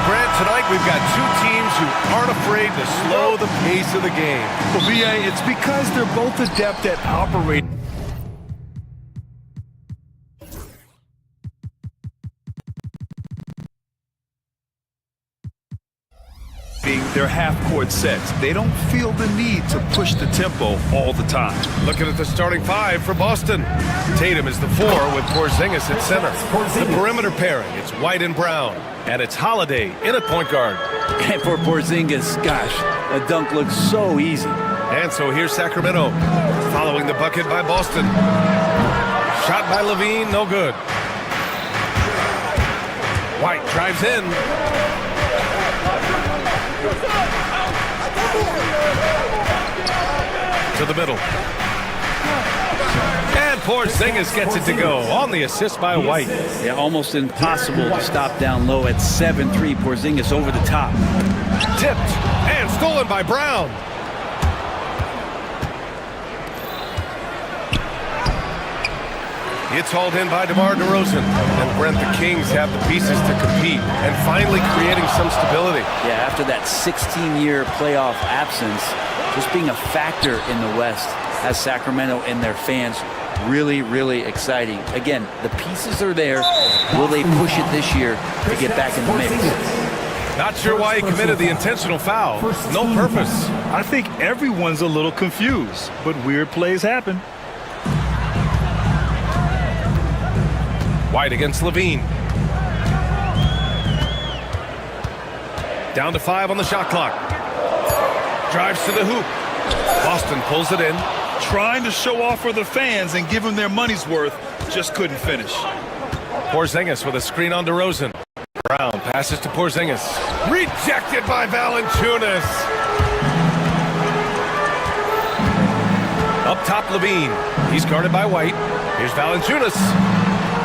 Grant, tonight we've got two teams who aren't afraid to slow the pace of the game. Well, VA, it's because they're both adept at operating. Their half-court sets. They don't feel the need to push the tempo all the time. Looking at the starting five for Boston. Tatum is the 4 with Porzingis at center. The perimeter pairing, it's White and Brown. And it's Holiday in at point guard. And for Porzingis, gosh, a dunk looks so easy. And so here's Sacramento, following the bucket by Boston. Shot by Levine, no good. White drives in. To the middle. And Porzingis gets it to go on the assist by White. Yeah, almost impossible to stop down low at 7-3. Porzingis over the top. Tipped and stolen by Brown. It's hauled in by DeMar DeRozan. And Brent, the Kings have the pieces to compete and finally creating some stability. Yeah, after that 16-year playoff absence, just being a factor in the West has Sacramento and their fans really, really exciting. Again, the pieces are there. Will they push it this year to get back in the mix? Not sure why he committed the intentional foul. No purpose. I think everyone's a little confused, but weird plays happen. White against Levine. Down to 5 on the shot clock. Drives to the hoop. Boston pulls it in. Trying to show off for the fans and give them their money's worth, just couldn't finish. Porzingis with a screen on DeRozan. Brown passes to Porzingis. Rejected by Valanciunas. Up top, Levine. He's guarded by White. Here's Valanciunas.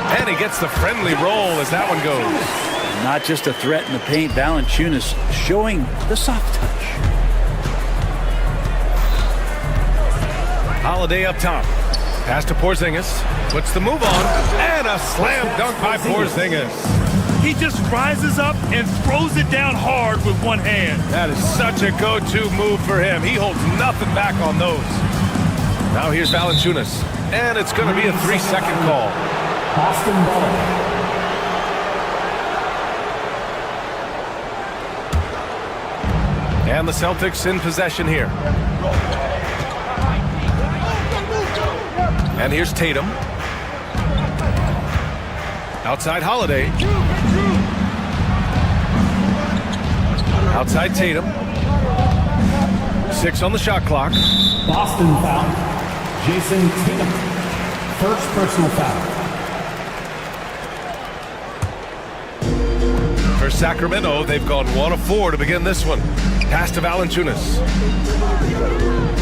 And he gets the friendly roll as that one goes. Not just a threat in the paint. Valanciunas showing the soft touch. Holiday up top. Pass to Porzingis. Puts the move on. And a slam dunk by Porzingis. He just rises up and throws it down hard with one hand. That is such a go-to move for him. He holds nothing back on those. Now here's Valanciunas. And it's going to be a 3-second call. Boston ball. And the Celtics in possession here. And here's Tatum. Outside Holiday. Outside Tatum. 6 on the shot clock. Boston foul. Jason Tatum. First personal foul. For Sacramento, they've gone 1 of 4 to begin this one. Pass to Valanciunas.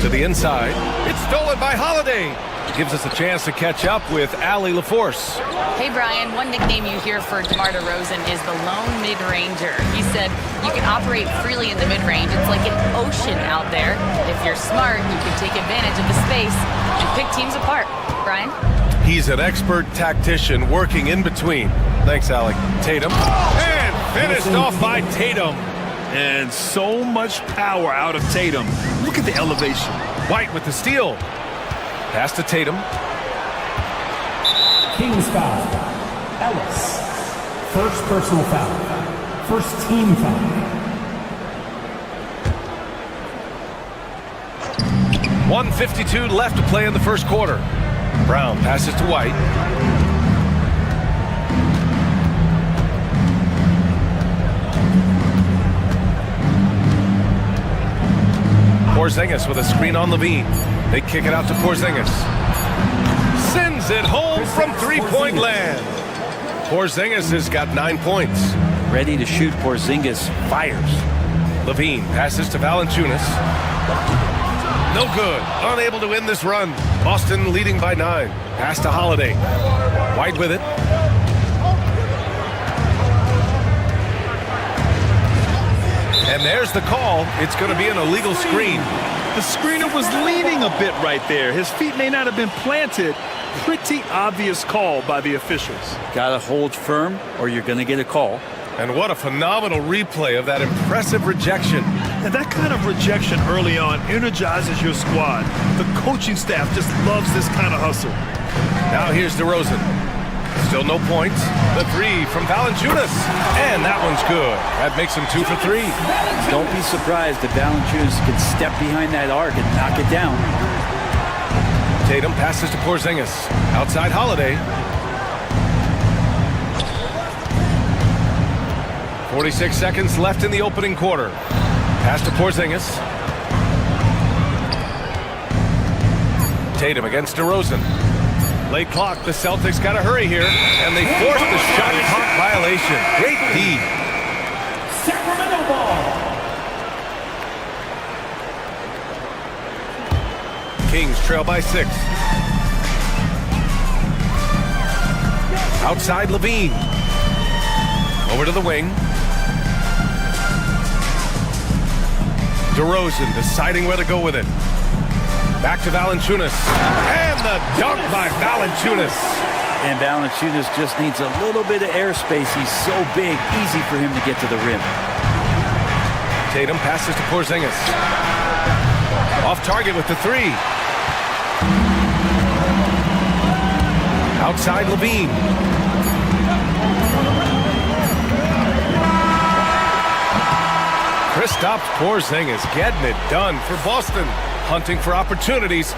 To the inside. It's stolen by Holiday. It gives us a chance to catch up with Allie LaForce. Hey, Brian, one nickname you hear for DeMar DeRozan is the lone mid-ranger. He said you can operate freely in the mid-range. It's like an ocean out there. If you're smart, you can take advantage of the space and pick teams apart. Brian? He's an expert tactician working in between. Thanks, Allie. Tatum. And finished off by Tatum. And so much power out of Tatum. Look at the elevation. White with the steal. Pass to Tatum. Kings foul. Ellis. First personal foul. First team foul. 1:52 left to play in the first quarter. Brown passes to White. Porzingis with a screen on Levine. They kick it out to Porzingis. Sends it home from three-point land. Porzingis has got 9 points. Ready to shoot. Porzingis fires. Levine passes to Valanciunas. No good. Unable to win this run. Boston leading by 9. Pass to Holiday. White with it. And there's the call. It's going to be an illegal screen. The screener was leaning a bit right there. His feet may not have been planted. Pretty obvious call by the officials. Got to hold firm or you're going to get a call. And what a phenomenal replay of that impressive rejection. And that kind of rejection early on energizes your squad. The coaching staff just loves this kind of hustle. Now here's DeRozan. Still no points. The three from Valanciunas. And that one's good. That makes him 2 for 3. Don't be surprised if Valanciunas can step behind that arc and knock it down. Tatum passes to Porzingis. Outside Holiday. 46 seconds left in the opening quarter. Pass to Porzingis. Tatum against DeRozan. Late clock. The Celtics got to hurry here. And they force the shot clock violation. Great D. Sacramento ball. Kings trail by 6. Outside Levine. Over to the wing. DeRozan deciding where to go with it. Back to Valanciunas. And the dunk by Valanciunas. And Valanciunas just needs a little bit of airspace. He's so big, easy for him to get to the rim. Tatum passes to Porzingis. Off target with the 3. Outside Levine. Kristaps Porzingis getting it done for Boston, hunting for opportunities.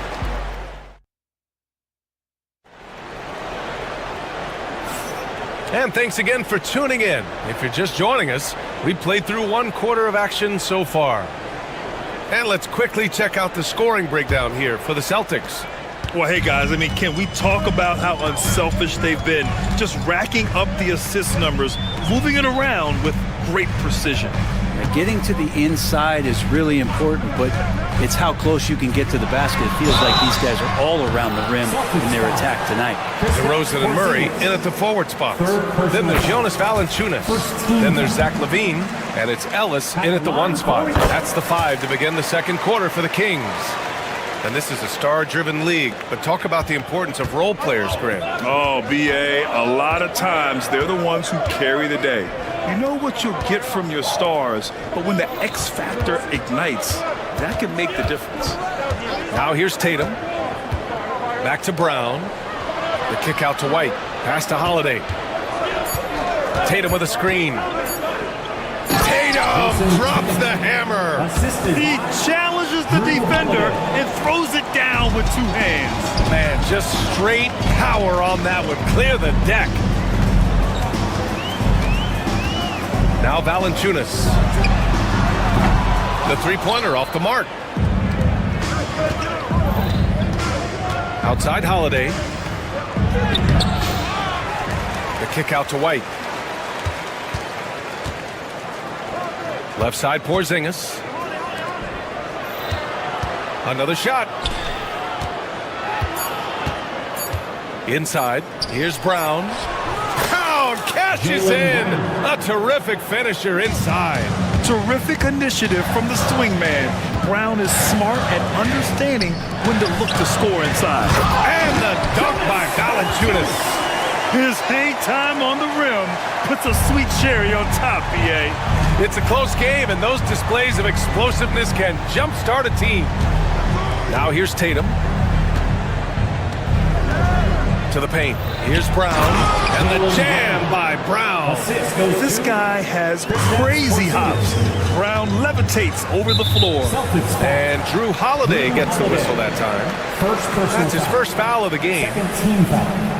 And thanks again for tuning in. If you're just joining us, we played through 1 quarter of action so far. And let's quickly check out the scoring breakdown here for the Celtics. Well, hey, guys, I mean, can we talk about how unselfish they've been? Just racking up the assist numbers, moving it around with great precision. Getting to the inside is really important, but it's how close you can get to the basket. It feels like these guys are all around the rim in their attack tonight. DeRozan and Murray in at the forward spots. Then there's Jonas Valanciunas. Then there's Zach LaVine. And it's Ellis in at the 1 spot. That's the 5 to begin the second quarter for the Kings. And this is a star-driven league, but talk about the importance of role players, Grant. Oh, B.A., a lot of times they're the ones who carry the day. You know what you'll get from your stars, but when the X factor ignites, that can make the difference. Now here's Tatum. Back to Brown. The kick out to White. Pass to Holiday. Tatum with a screen. Tatum drops the hammer. He challenges the defender and throws it down with 2 hands. Man, just straight power on that one. Clear the deck. Now Valanciunas. The 3-pointer off the mark. Outside Holiday. The kick out to White. Left side Porzingis. Another shot. Inside. Here's Brown. Brown cashes in. A terrific finisher inside. Terrific initiative from the swing man. Brown is smart at understanding when to look to score inside. And the dunk by Valanciunas. His hang time on the rim puts a sweet cherry on top, B.A. It's a close game, and those displays of explosiveness can jumpstart a team. Now here's Tatum. To the paint. Here's Brown. And the jam by Brown. This guy has crazy hops. Brown levitates over the floor. And Drew Holiday gets the whistle that time. That's his first foul of the game. Team foul.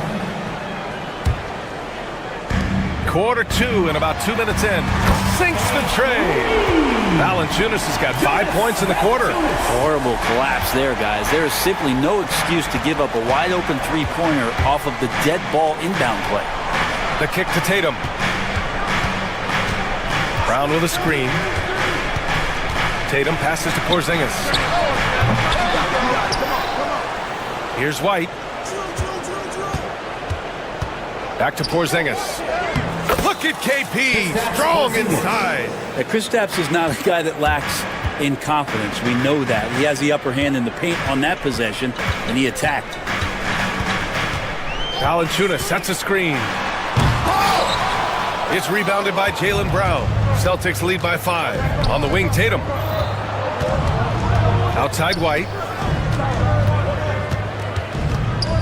Quarter 2 and about 2 minutes in. Sinks the tray. Valanciunas has got 5 points in the quarter. Horrible collapse there, guys. There is simply no excuse to give up a wide-open 3-pointer off of the dead ball inbound play. The kick to Tatum. Brown with a screen. Tatum passes to Porzingis. Here's White. Back to Porzingis. Look at KP, strong inside. Kristaps is not a guy that lacks in confidence. We know that. He has the upper hand in the paint on that possession, and he attacked. Valanciunas sets a screen. It's rebounded by Jaylen Brown. Celtics lead by 5. On the wing, Tatum. Outside White.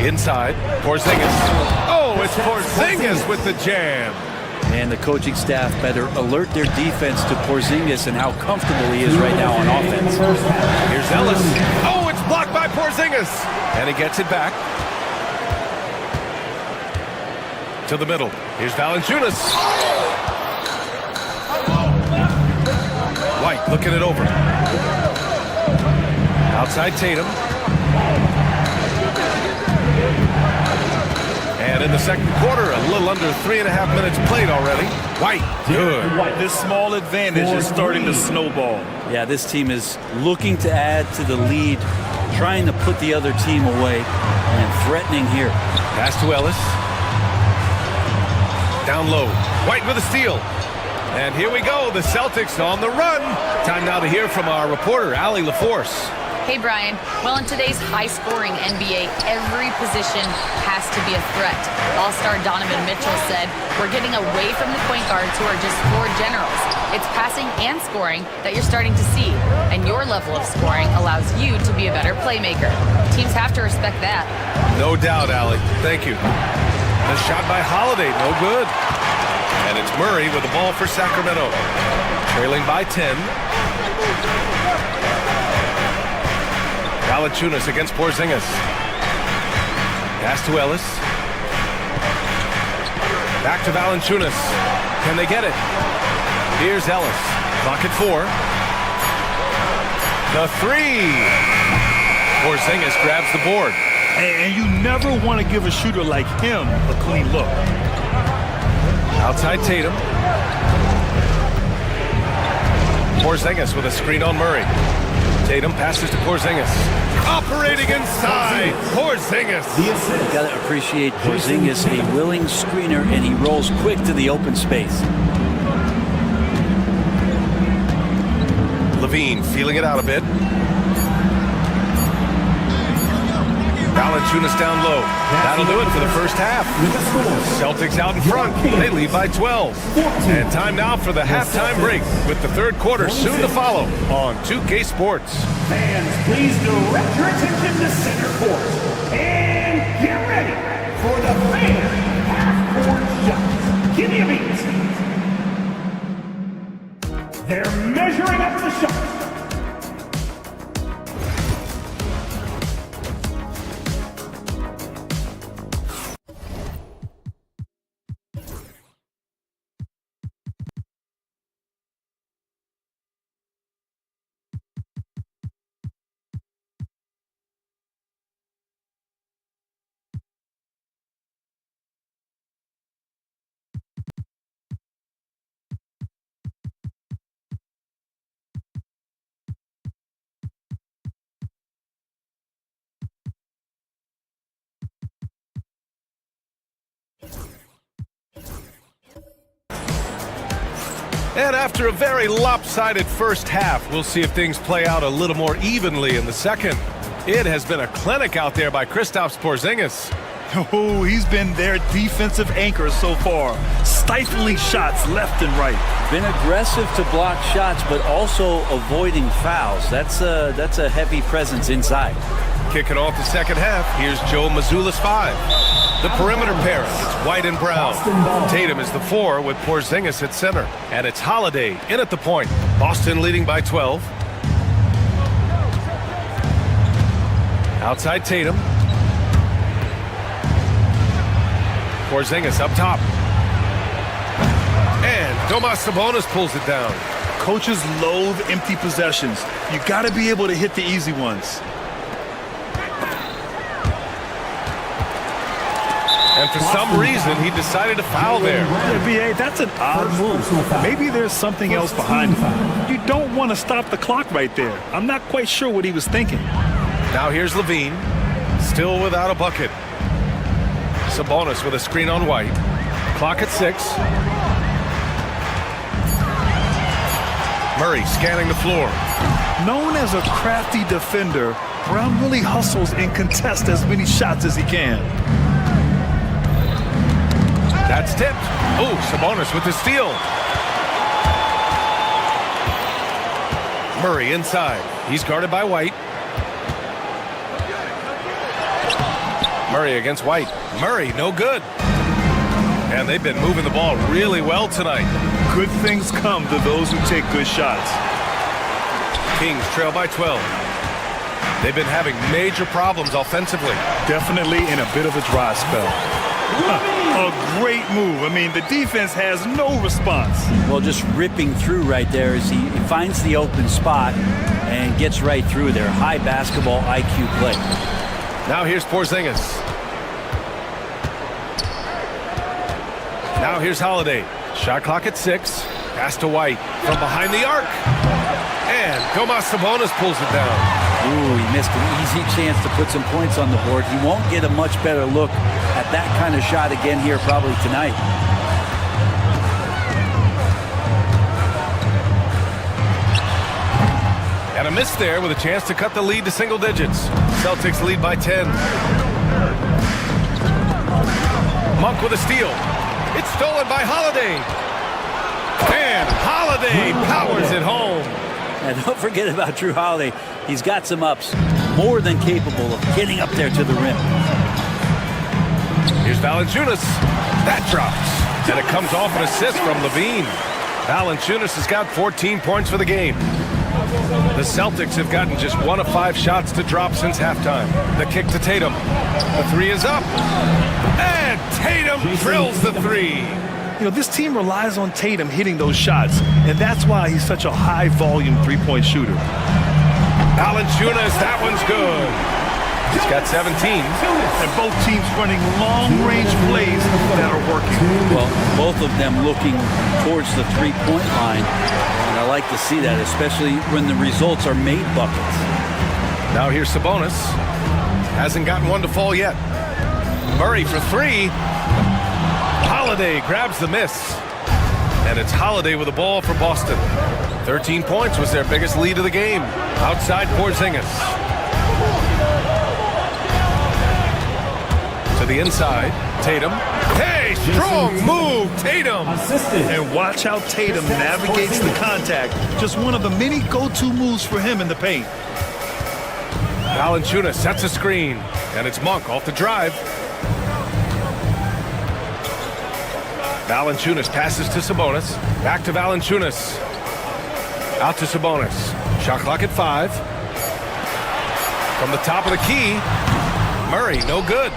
Inside, Porzingis. Oh, it's Porzingis with the jam. And the coaching staff better alert their defense to Porzingis and how comfortable he is right now on offense. Here's Ellis. Oh, it's blocked by Porzingis. And he gets it back. To the middle. Here's Valanciunas. White looking it over. Outside Tatum. And in the second quarter, a little under 3.5 minutes played already. White, good. This small advantage is starting to snowball. Yeah, this team is looking to add to the lead, trying to put the other team away, and threatening here. Pass to Ellis. Down low. White with a steal. And here we go, the Celtics on the run. Time now to hear from our reporter, Allie LaForce. Hey, Brian. Well, in today's high-scoring NBA, every position has to be a threat. All-star Donovan Mitchell said, "We're getting away from the point guards who are just floor generals. It's passing and scoring that you're starting to see, and your level of scoring allows you to be a better playmaker. Teams have to respect that." No doubt, Allie. Thank you. The shot by Holiday, no good. And it's Murray with the ball for Sacramento. Trailing by 10. Valanciunas against Porzingis. Pass to Ellis. Back to Valanciunas. Can they get it? Here's Ellis. Clock at 4. The 3. Porzingis grabs the board. And you never want to give a shooter like him a clean look. Outside Tatum. Porzingis with a screen on Murray. Tatum passes to Porzingis. Operating inside. Porzingis. You got to appreciate Porzingis, a willing screener, and he rolls quick to the open space. Levine feeling it out a bit. Valanciunas down low. That'll do it for the first half. Celtics out in front. They lead by 12. And time now for the halftime break with the third quarter soon to follow on 2K Sports. Fans, please direct your attention to center court. And get ready for the fan half-court shots. Give me a beat. They're measuring up the shot. And after a very lopsided first half, we'll see if things play out a little more evenly in the second. It has been a clinic out there by Kristaps Porzingis. Oh, he's been their defensive anchor so far. Stifling shots left and right. Been aggressive to block shots, but also avoiding fouls. That's a heavy presence inside. Kicking off the second half, here's Joe Mazzulla's 5. The perimeter pairing, it's White and Brown. Tatum is the 4 with Porzingis at center. And it's Holiday in at the point. Boston leading by 12. Outside Tatum. Porzingis up top. And Domas Sabonis pulls it down. Coaches loathe empty possessions. You got to be able to hit the easy ones. And for some reason, he decided to foul there. BA, that's an odd move. Maybe there's something else behind it. You don't want to stop the clock right there. I'm not quite sure what he was thinking. Now here's Levine, still without a bucket. Sabonis with a screen on White. Clock at 6. Murray scanning the floor. Known as a crafty defender, Brown really hustles and contests as many shots as he can. That's tipped. Oh, Sabonis with the steal. Murray inside. He's guarded by White. Murray against White. Murray, no good. And they've been moving the ball really well tonight. Good things come to those who take good shots. Kings trail by 12. They've been having major problems offensively. Definitely in a bit of a dry spell. A great move. I mean, the defense has no response. Well, just ripping through right there as he finds the open spot and gets right through there. High basketball IQ play. Now here's Porzingis. Now here's Holiday. Shot clock at 6. Pass to White from behind the arc. And Domas Sabonis pulls it down. Ooh, he missed an easy chance to put some points on the board. He won't get a much better look at that kind of shot again here probably tonight. And a miss there with a chance to cut the lead to single digits. Celtics lead by 10. Monk with a steal. It's stolen by Holiday. And Holiday powers it home. And don't forget about Drew Holiday. He's got some ups. More than capable of getting up there to the rim. Here's Valanciunas. That drops. And it comes off an assist from Levine. Valanciunas has got 14 points for the game. The Celtics have gotten just 1 of 5 shots to drop since halftime. The kick to Tatum. The 3 is up. And Tatum drills the 3. You know, this team relies on Tatum hitting those shots, and that's why he's such a high-volume three-point shooter. Valanciunas, that one's good. He's got 17. And both teams running long-range plays that are working. Well, both of them looking towards the three-point line. And I like to see that, especially when the results are made buckets. Now here's Sabonis. Hasn't gotten one to fall yet. Murray for 3. Holiday grabs the miss. And it's Holiday with the ball for Boston. 13 points was their biggest lead of the game. Outside Porzingis. To the inside, Tatum. Hey, strong move, Tatum. And watch how Tatum navigates the contact. Just one of the many go-to moves for him in the paint. Valanciunas sets a screen. And it's Monk off the drive. Valanciunas passes to Sabonis. Back to Valanciunas. Out to Sabonis. Shot clock at 5. From the top of the key. Murray, no good.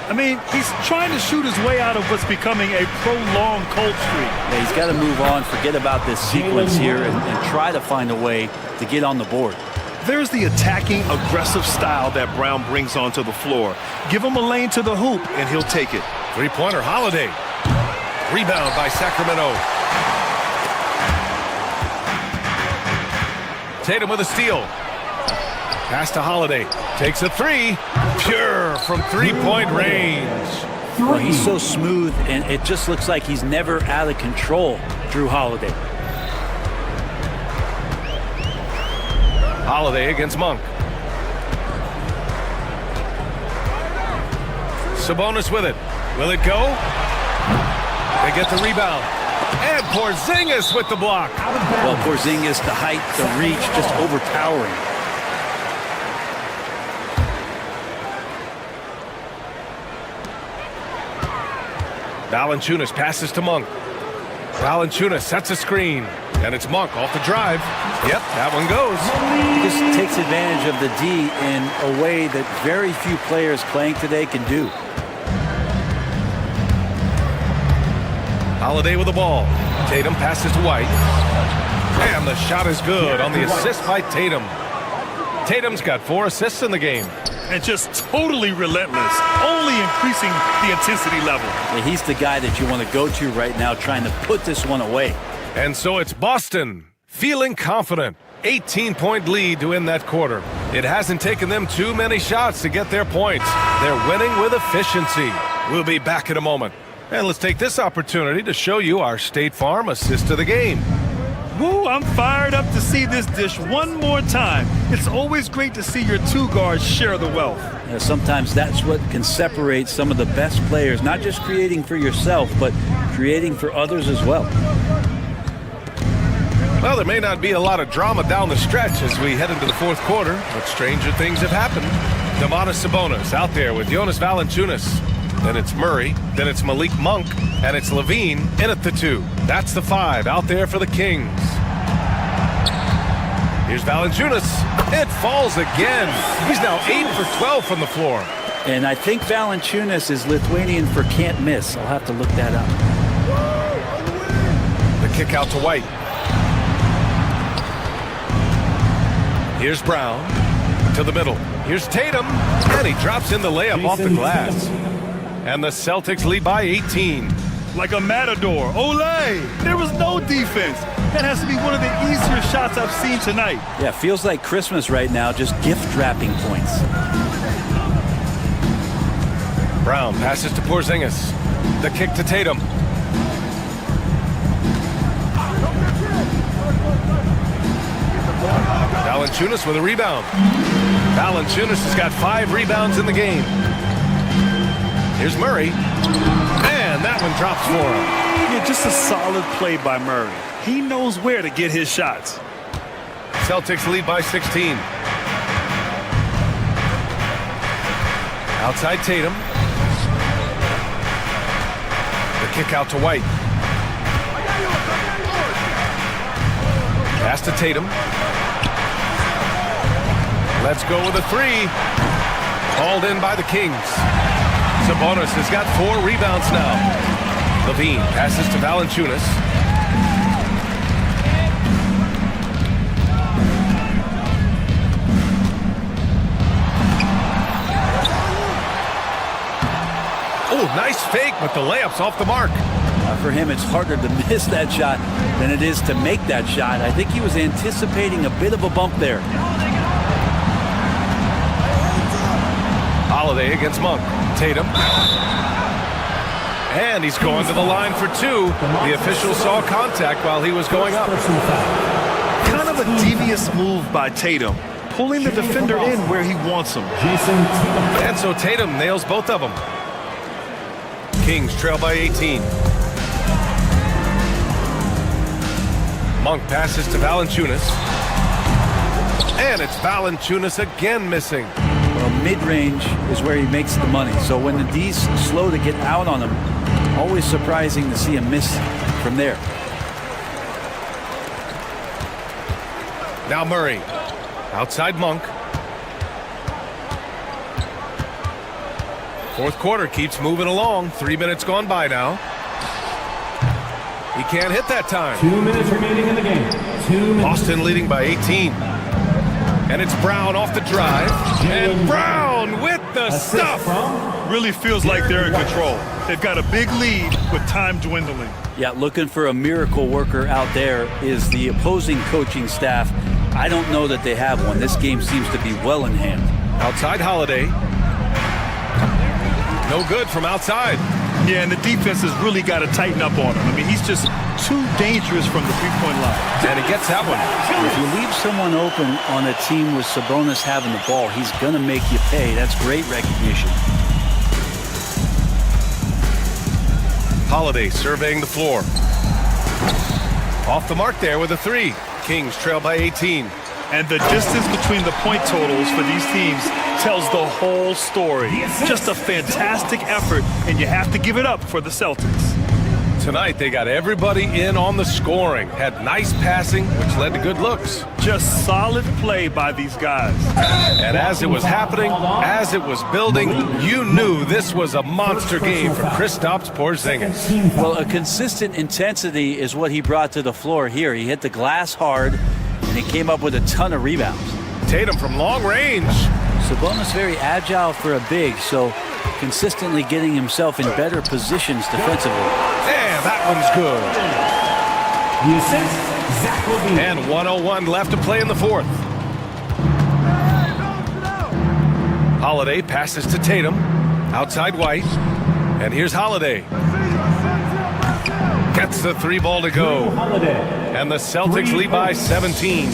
I mean, he's trying to shoot his way out of what's becoming a prolonged cold streak. Yeah, he's got to move on, forget about this sequence here, and try to find a way to get on the board. There's the attacking, aggressive style that Brown brings onto the floor. Give him a lane to the hoop, and he'll take it. Three-pointer, Holiday. Rebound by Sacramento. Tatum with a steal. Pass to Holiday. Takes a 3. Pure from three-point range. Well, he's so smooth, and it just looks like he's never out of control, Drew Holiday. Holiday against Monk. Sabonis with it. Will it go? They get the rebound. And Porzingis with the block. Well, Porzingis, the height, the reach, just overpowering. Valanciunas passes to Monk. Valanciunas sets a screen. And it's Monk off the drive. Yep, that one goes. He just takes advantage of the D in a way that very few players playing today can do. Holiday with the ball. Tatum passes to White. And the shot is good on the assist by Tatum. Tatum's got 4 assists in the game. And just totally relentless, only increasing the intensity level. Yeah, he's the guy that you want to go to right now, trying to put this one away. And so it's Boston, feeling confident. 18-point lead to end that quarter. It hasn't taken them too many shots to get their points. They're winning with efficiency. We'll be back in a moment. And let's take this opportunity to show you our State Farm assist of the game. Woo, I'm fired up to see this dish one more time. It's always great to see your two guards share the wealth. You know, sometimes that's what can separate some of the best players, not just creating for yourself, but creating for others as well. Well, there may not be a lot of drama down the stretch as we head into the fourth quarter, but stranger things have happened. Domantas Sabonis out there with Jonas Valanciunas. Then it's Murray, then it's Malik Monk, and it's Levine in at the 2. That's the 5 out there for the Kings. Here's Valanciunas. It falls again. He's now 8 for 12 from the floor. And I think Valanciunas is Lithuanian for can't miss. I'll have to look that up. The kick out to White. Here's Brown to the middle. Here's Tatum, and he drops in the layup off the glass. And the Celtics lead by 18. Like a matador. Olé! There was no defense. That has to be one of the easier shots I've seen tonight. Yeah, feels like Christmas right now, just gift wrapping points. Brown passes to Porzingis. The kick to Tatum. Valanciunas with a rebound. Valanciunas has got 5 rebounds in the game. Here's Murray, and that one drops for him. Yeah, just a solid play by Murray. He knows where to get his shots. Celtics lead by 16. Outside Tatum. The kick out to White. Pass to Tatum. Let's go with a 3. Hauled in by the Kings. Sabonis has got 4 rebounds now. Levine passes to Valanciunas. Oh, nice fake, but the layup's off the mark. For him, it's harder to miss that shot than it is to make that shot. I think he was anticipating a bit of a bump there. Holiday against Monk. Tatum. And he's going to the line for 2. The official saw contact while he was going up. Kind of a devious move by Tatum, pulling the defender in where he wants him. And so Tatum nails both of them. Kings trail by 18. Monk passes to Valanciunas. And it's Valanciunas again missing. Well, mid-range is where he makes the money. So when the D's slow to get out on him, always surprising to see him miss from there. Now Murray. Outside Monk. Fourth quarter keeps moving along. 3 minutes gone by now. He can't hit that time. 2 minutes remaining in the game. 2 minutes. Boston leading by 18. And it's Brown off the drive. And Brown with the stuff. Really feels like they're in control. They've got a big lead with time dwindling. Yeah, looking for a miracle worker out there is the opposing coaching staff. I don't know that they have one. This game seems to be well in hand. Outside Holiday. No good from outside. Yeah, and the defense has really got to tighten up on him. I mean, he's just too dangerous from the three-point line. And he gets that one. If you leave someone open on a team with Sabonis having the ball, he's going to make you pay. That's great recognition. Holiday surveying the floor. Off the mark there with a 3. Kings trail by 18. And the distance between the point totals for these teams tells the whole story. Just a fantastic effort, and you have to give it up for the Celtics. Tonight, they got everybody in on the scoring. Had nice passing, which led to good looks. Just solid play by these guys. And as it was happening, as it was building, you knew this was a monster game for Kristaps Porzingis. Well, a consistent intensity is what he brought to the floor here. He hit the glass hard, and he came up with a ton of rebounds. Tatum from long range. Sabonis very agile for a big, so consistently getting himself in better positions defensively. And that one's good. The assist, Zach Levine. And 1:01 left to play in the fourth. Holiday passes to Tatum. Outside White. And here's Holiday. Gets the 3 ball to go. And the Celtics lead by 17.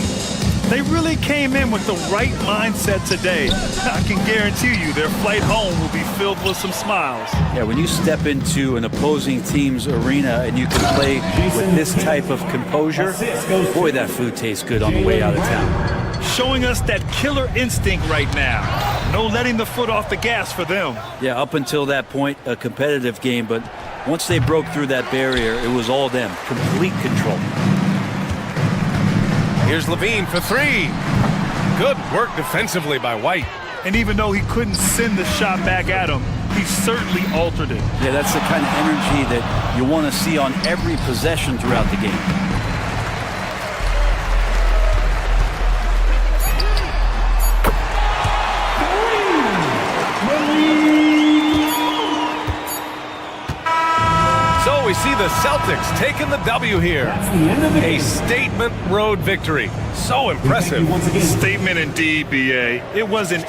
They really came in with the right mindset today. I can guarantee you their flight home will be filled with some smiles. Yeah, when you step into an opposing team's arena and you can play with this type of composure, boy, that food tastes good on the way out of town. Showing us that killer instinct right now. No letting the foot off the gas for them. Yeah, up until that point, a competitive game, but once they broke through that barrier, it was all them. Complete control. Here's Levine for 3. Good work defensively by White. And even though he couldn't send the shot back at him, he certainly altered it. Yeah, that's the kind of energy that you want to see on every possession throughout the game. So we see the Celtics taking the W here. A statement road victory. So impressive. Statement indeed, BA. It was an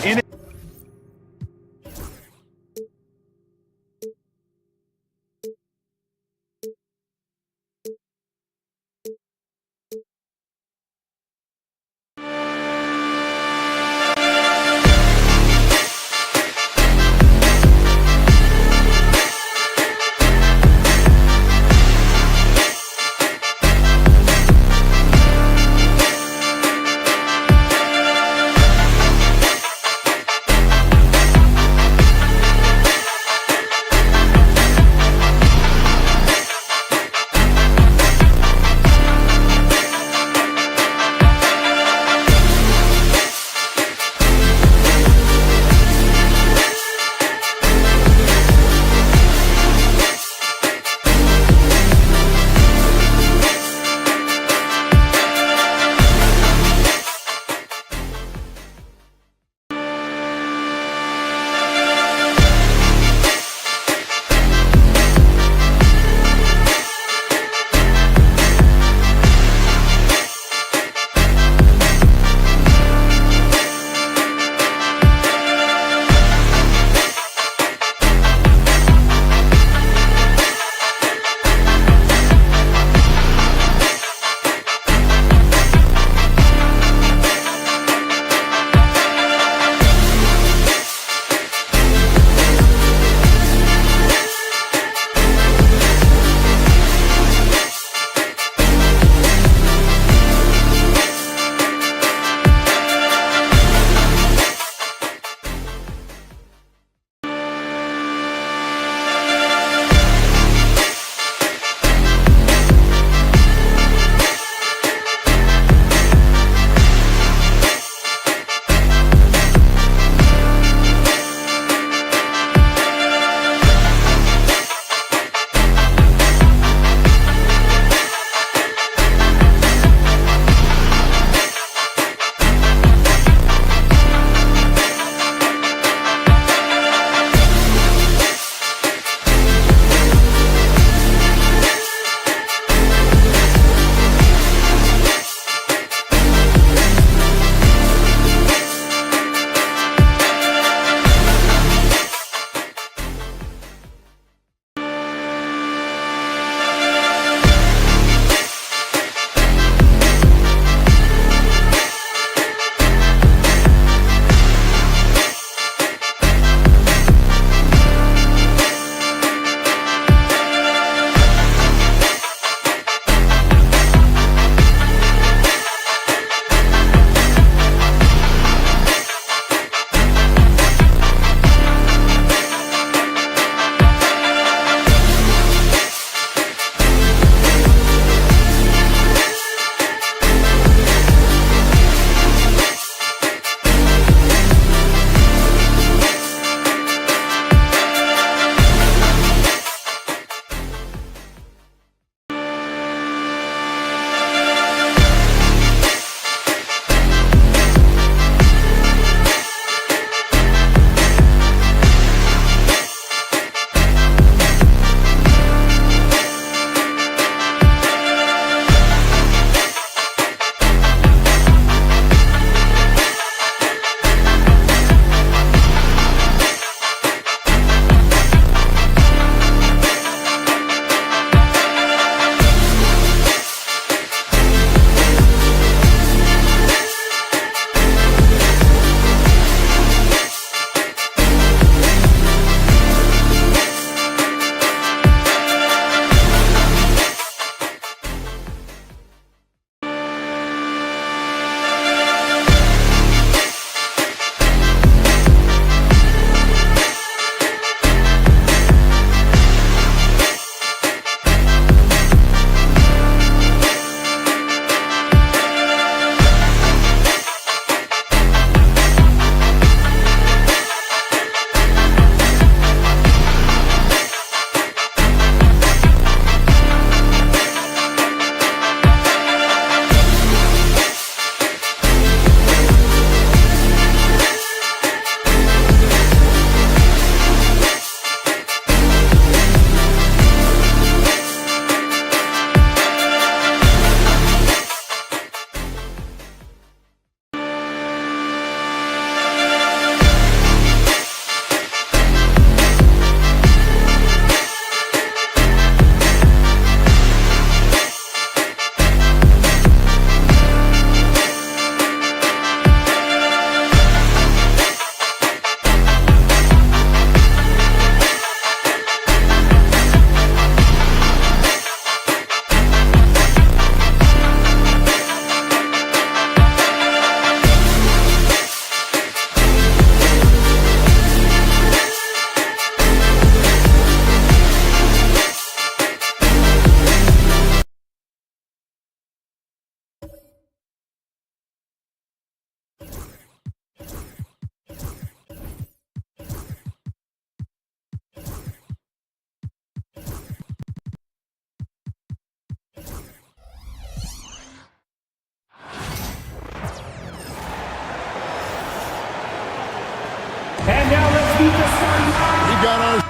And now let's meet the starting line. We got our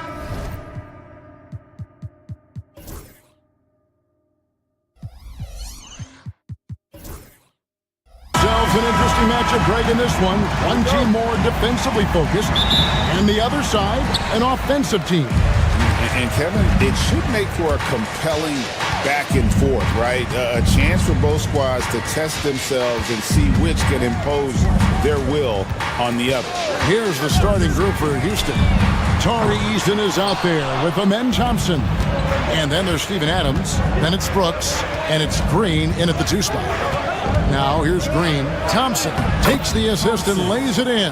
an interesting matchup, Greg, in this one. One team more defensively focused, and the other side, an offensive team. And Kevin, it should make for a compelling back and forth, right? A chance for both squads to test themselves and see which can impose their will on the other. Here's the starting group for Houston. Tari Eason is out there with Amen Thompson. And then there's Steven Adams. Then it's Brooks. And it's Green in at the 2 spot. Now here's Green. Thompson takes the assist and lays it in.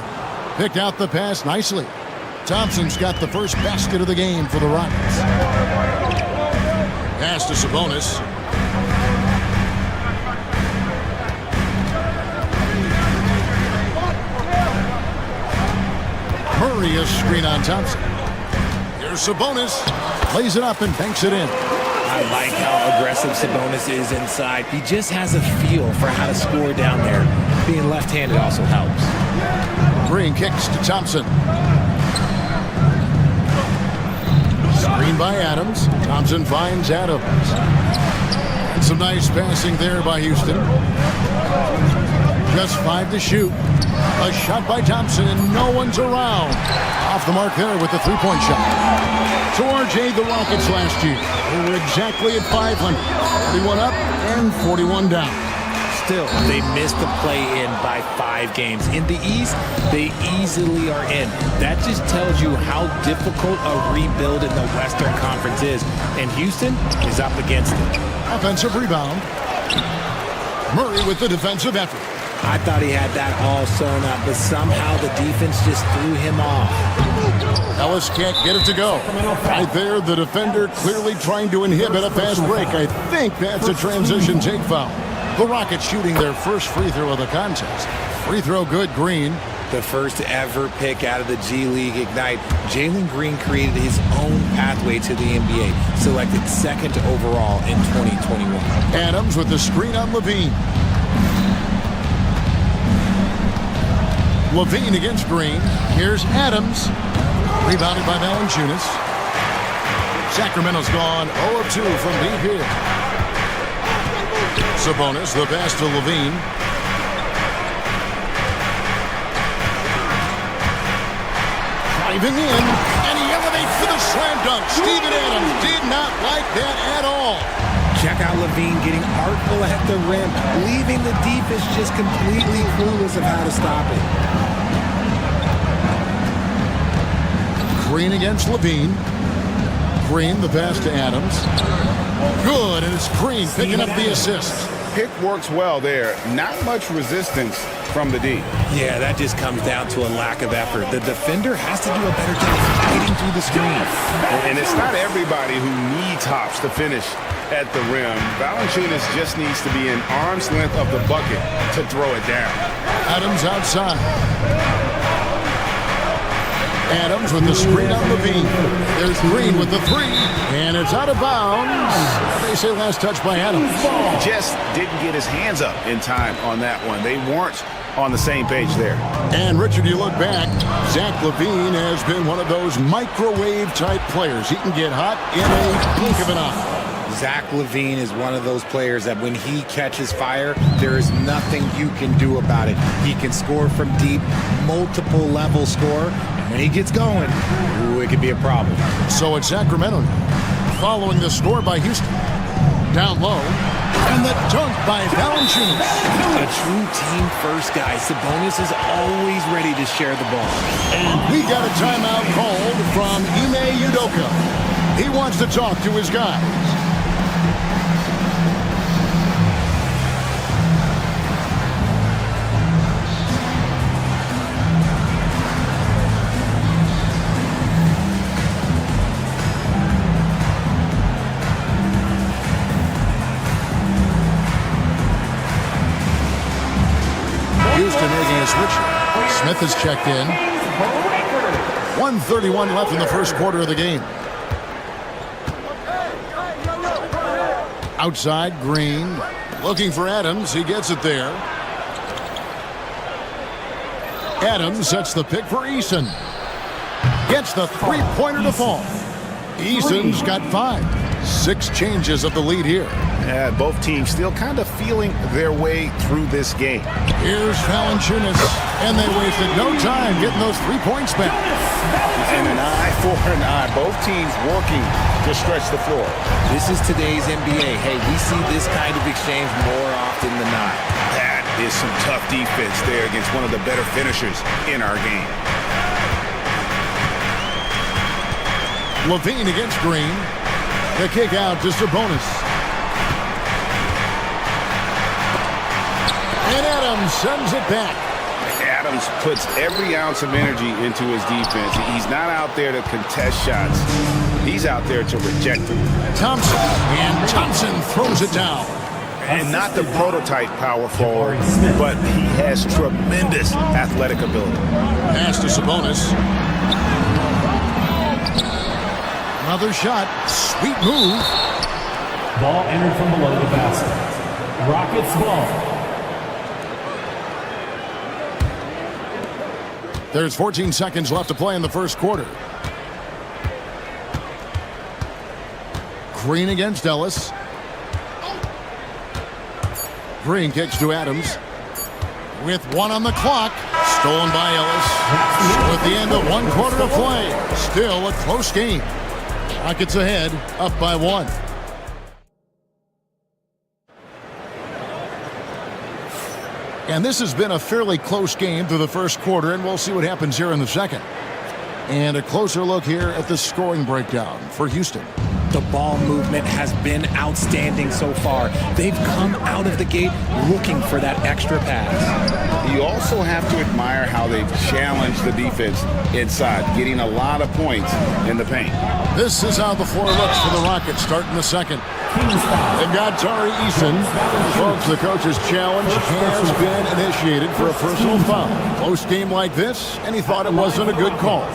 Picked out the pass nicely. Thompson's got the first basket of the game for the Rockets. Pass to Sabonis. Murray is screen on Thompson. Here's Sabonis. Lays it up and banks it in. I like how aggressive Sabonis is inside. He just has a feel for how to score down there. Being left-handed also helps. Green kicks to Thompson. Screen by Adams. Thompson finds Adams. And some nice passing there by Houston. Just 5 to shoot. A shot by Thompson, and no one's around. Off the mark there with the three-point shot. To RJ, the Rockets last year. They were exactly at 500. 41 up and 41 down. Still, they missed the play-in by 5 games. In the East, they easily are in. That just tells you how difficult a rebuild in the Western Conference is. And Houston is up against it. Offensive rebound. Murray with the defensive effort. I thought he had that all sewn up, but somehow the defense just threw him off. Ellis can't get it to go. Right there, the defender clearly trying to inhibit a fast break. I think that's a transition take foul. The Rockets shooting their first free throw of the contest. Free throw good, Green. The first ever pick out of the G League Ignite, Jalen Green created his own pathway to the NBA, selected 2nd overall in 2021. Adams with the screen on Levine. Levine against Green. Here's Adams. Rebounded by Valanciunas. Sacramento's gone 0 of 2 from deep here. Sabonis, the pass to Levine. Driving in, and he elevates for the slam dunk. Steven Adams did not like that at all. Check out Levine getting artful at the rim, leaving the defense just completely clueless of how to stop it. Green against Levine. Green, the pass to Adams. Good, and it's Green picking up the assist. Pick works well there. Not much resistance from the D. Yeah, that just comes down to a lack of effort. The defender has to do a better job fighting through the screen. And it's not everybody who needs hops to finish at the rim. Valanciunas just needs to be an arm's length of the bucket to throw it down. Adams outside. Adams with the screen on Levine. There's Green with the 3, and it's out of bounds. They say last touch by Adams. Just didn't get his hands up in time on that one. They weren't on the same page there. And Richard, you look back, Zach LaVine has been one of those microwave-type players. He can get hot in a blink of an eye. Zach LaVine is one of those players that when he catches fire, there is nothing you can do about it. He can score from deep, multiple level score. And when he gets going, ooh, it could be a problem. So it's Sacramento now, following the score by Houston. Down low, and the dunk by Valanciunas. A true team-first guy, Sabonis is always ready to share the ball. And we got a timeout called from Ime Udoka. He wants to talk to his guys. Houston making a switch. Smith has checked in. 1:31 left in the first quarter of the game. Outside, Green. Looking for Adams. He gets it there. Adams sets the pick for Eason. gets the three-pointer to fall. Eason's got 5. 6 changes of the lead here. Yeah, both teams still kind of feeling their way through this game. Here's Valanciunas, and they wasted no time getting those 3 points back. And an eye for an eye. Both teams working to stretch the floor. This is today's NBA. Hey, we see this kind of exchange more often than not. That is some tough defense there against one of the better finishers in our game. Levine against Green. The kick out to Sabonis. And Adams sends it back. Adams puts every ounce of energy into his defense. He's not out there to contest shots. He's out there to reject them. Thompson, and Thompson throws it down. And not the prototype power forward, but he has tremendous athletic ability. Pass to Sabonis. Another shot. Sweet move. Ball entered from below the basket. Rockets ball. There's 14 seconds left to play in the first quarter. Green against Ellis. Green kicks to Adams. With 1 on the clock. Stolen by Ellis. With the end of 1 quarter to play. Still a close game. Rockets ahead, up by 1. And this has been a fairly close game through the first quarter, and we'll see what happens here in the second. And a closer look here at the scoring breakdown for Houston. The ball movement has been outstanding so far. They've come out of the gate looking for that extra pass. You also have to admire how they've challenged the defense inside, getting a lot of points in the paint. This is how the floor looks for the Rockets starting the second. They've got Tari Eason. Folks, the coach's challenge has been initiated for a personal foul. Close game like this, and he thought it wasn't a good call.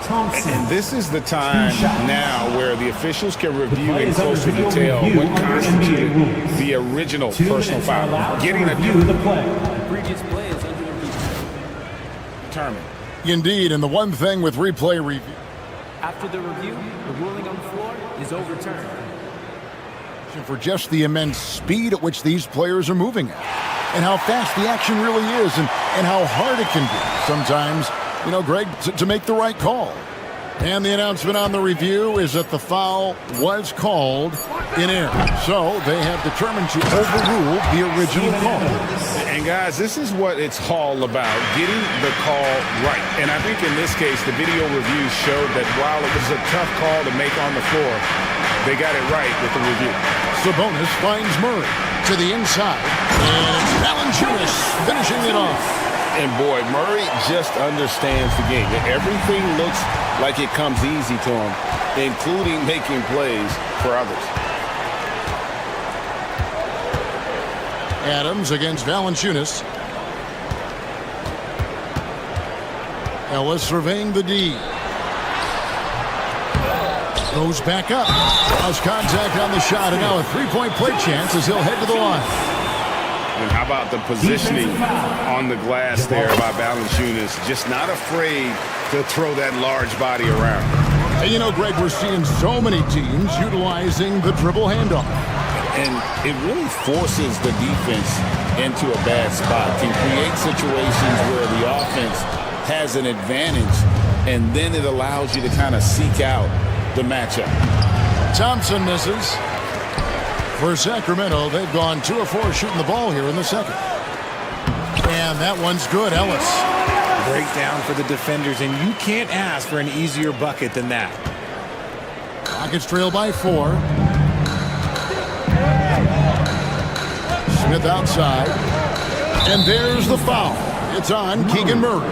And this is the time now where the officials can review in closer detail what constituted the original personal foul. Getting a new Previous play is under review. determined. Indeed, and the one thing with replay review. After the review, the ruling on the floor is overturned. For just the immense speed at which these players are moving at, and how fast the action really is, and how hard it can be sometimes, you know, Greg, to make the right call. And the announcement on the review is that the foul was called in error. So they have determined to overrule the original call. And guys, this is what it's all about, getting the call right. And I think in this case, the video reviews showed that while it was a tough call to make on the floor, they got it right with the review. Sabonis finds Murray to the inside. And it's Valanciunas finishing it off. And boy, Murray just understands the game. Everything looks like it comes easy to him, including making plays for others. Adams against Valanciunas. Ellis surveying the D. Goes back up. Has contact on the shot, and now a three-point play chance as he'll head to the line. And how about the positioning on the glass there by Valanciunas? Just not afraid to throw that large body around. And you know, Greg, we're seeing so many teams utilizing the dribble handoff. And it really forces the defense into a bad spot. Can create situations where the offense has an advantage, and then it allows you to kind of seek out the matchup. Thompson misses. For Sacramento, they've gone 2 of 4 shooting the ball here in the second. And that one's good, Ellis. Breakdown for the defenders, and you can't ask for an easier bucket than that. Rockets trail by 4. Smith outside. And there's the foul. It's on Keegan Murray.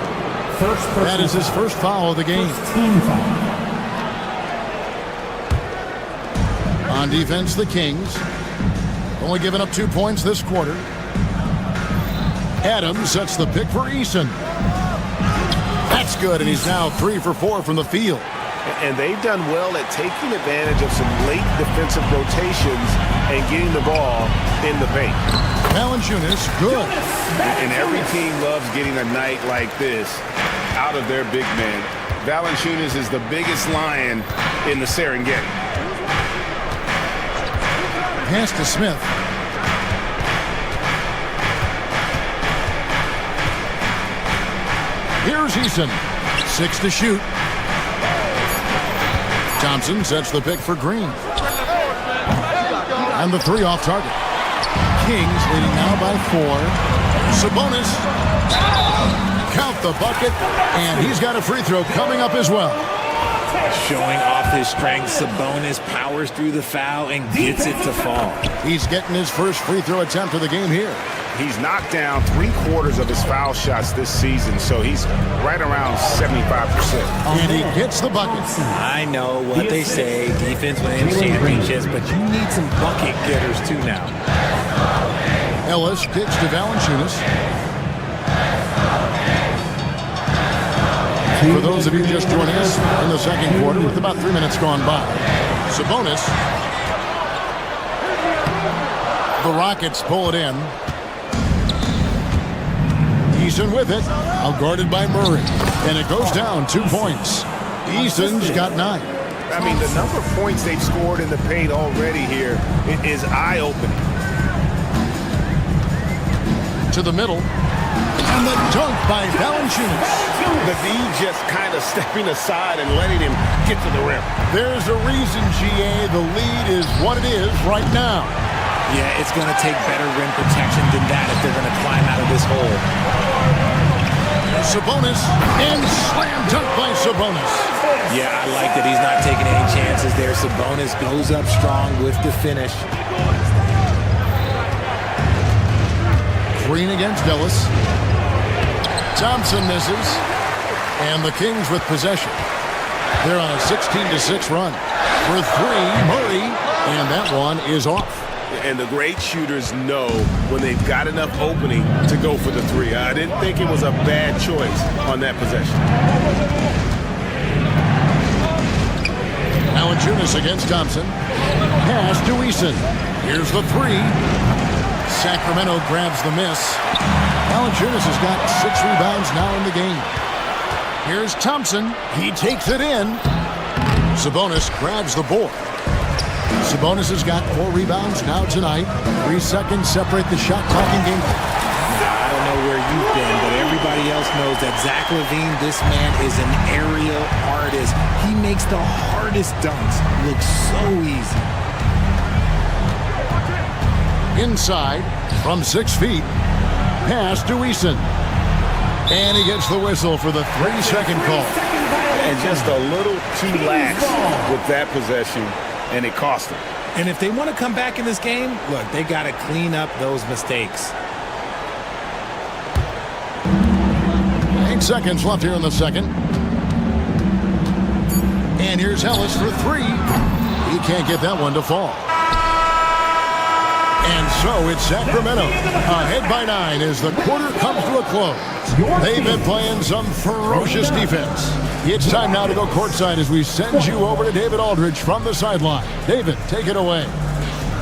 That is his first foul of the game. On defense, the Kings. Only giving up 2 points this quarter. Adams sets the pick for Eason. That's good, and he's now 3 for 4 from the field. And they've done well at taking advantage of some late defensive rotations and getting the ball in the paint. Valanciunas, good. And every team loves getting a night like this out of their big man. Valanciunas is the biggest lion in the Serengeti. Pass to Smith. Here's Eason. 6 to shoot. Thompson sets the pick for Green. And the 3 off target. Kings leading now by 4. Sabonis. Count the bucket. And he's got a free throw coming up as well. Showing off his strength, Sabonis powers through the foul and gets it to fall. He's getting his first free throw attempt of the game here. He's knocked down 3/4 of his foul shots this season, so he's right around 75%. And he gets the bucket. I know what they say, defense wins championships, but you need some bucket getters too now. Ellis kicks to Valanciunas. For those of you just joining us in the second quarter with about 3 minutes gone by. Sabonis. The Rockets pull it in. Eason with it. Outguarded by Murray. And it goes down 2 points. Eason's got 9. I mean, the number of points they've scored in the paint already here is eye-opening. To the middle. And the dunk by Valanciunas. The D just kind of stepping aside and letting him get to the rim. There's a reason, GA, the lead is what it is right now. Yeah, it's going to take better rim protection than that if they're going to climb out of this hole. Sabonis, and slam dunk by Sabonis. Yeah, I like that he's not taking any chances there. Sabonis goes up strong with the finish. Green against Ellis. Thompson misses. And the Kings with possession. They're on a 16-6 run. For 3, Murray. And that one is off. And the great shooters know when they've got enough opening to go for the 3. I didn't think it was a bad choice on that possession. Valanciunas against Thompson. Pass to Eason. Here's the 3. Sacramento grabs the miss. Valanciunas has got 6 rebounds now in the game. Here's Thompson. He takes it in. Sabonis grabs the board. Sabonis has got 4 rebounds now tonight. 3 seconds separate the shot clock in game. I don't know where you've been, but everybody else knows that Zach LaVine, this man is an aerial artist. He makes the hardest dunks look so easy. Inside from 6 feet. Pass to Eason. And he gets the whistle for the 3-second call. And just a little too lax with that possession, and it cost them. And if they want to come back in this game, look, they got to clean up those mistakes. 8 seconds left here in the second. And here's Ellis for 3. He can't get that one to fall. And so it's Sacramento ahead by 9 as the quarter comes to a close. They've been playing some ferocious defense. It's time now to go courtside as we send you over to David Aldridge from the sideline. David, take it away.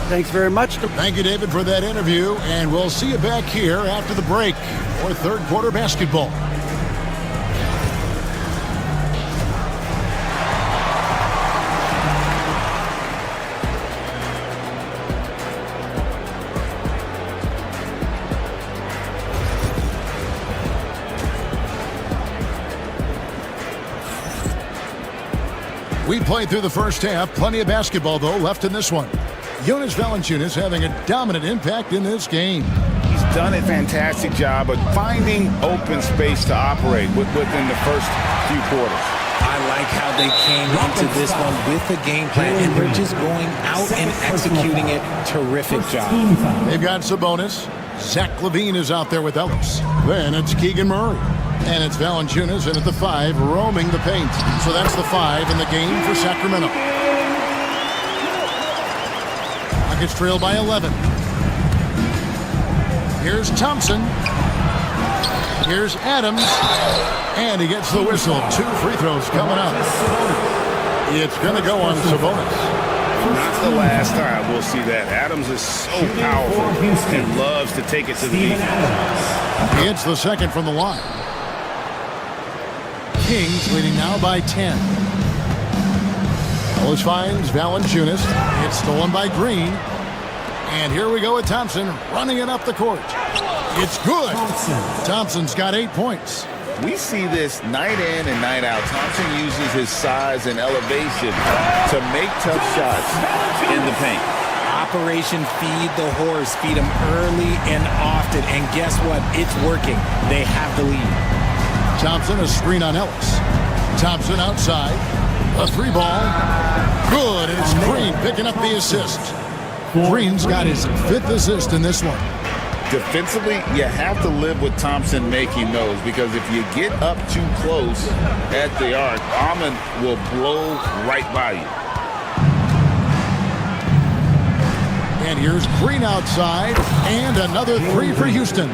Thanks very much. Thank you, David, for that interview, and we'll see you back here after the break for third quarter basketball. We played through the first half. Plenty of basketball, though, left in this one. Jonas Valanciunas having a dominant impact in this game. He's done a fantastic job of finding open space to operate within the first few quarters. I like how they came into this one with a game plan, and they're just going out and executing it. Terrific job. They've got Sabonis. Zach LaVine is out there with Ellis. Then it's Keegan Murray. And it's Valanciunas in at the 5, roaming the paint. So that's the 5 in the game for Sacramento. Rockets trail by 11. Here's Thompson. Here's Adams. And he gets the whistle. 2 free throws coming up. It's going to go on Sabonis. Not the last time we'll see that. Adams is so powerful and loves to take it to the defense. It's the second from the line. Kings leading now by 10. Ellis finds Valanciunas. It's stolen by Green. And here we go with Thompson running it up the court. It's good. Thompson's got 8 points. We see this night in and night out. Thompson uses his size and elevation to make tough shots in the paint. Operation Feed the Horse. Feed him early and often. And guess what? It's working. They have the lead. Thompson, a screen on Ellis. Thompson outside. A 3-ball. Good. And it's Green picking up the assist. Green's got his 5th assist in this one. Defensively, you have to live with Thompson making those, because if you get up too close at the arc, Ahmed will blow right by you. And here's Green outside, and another 3 for Houston.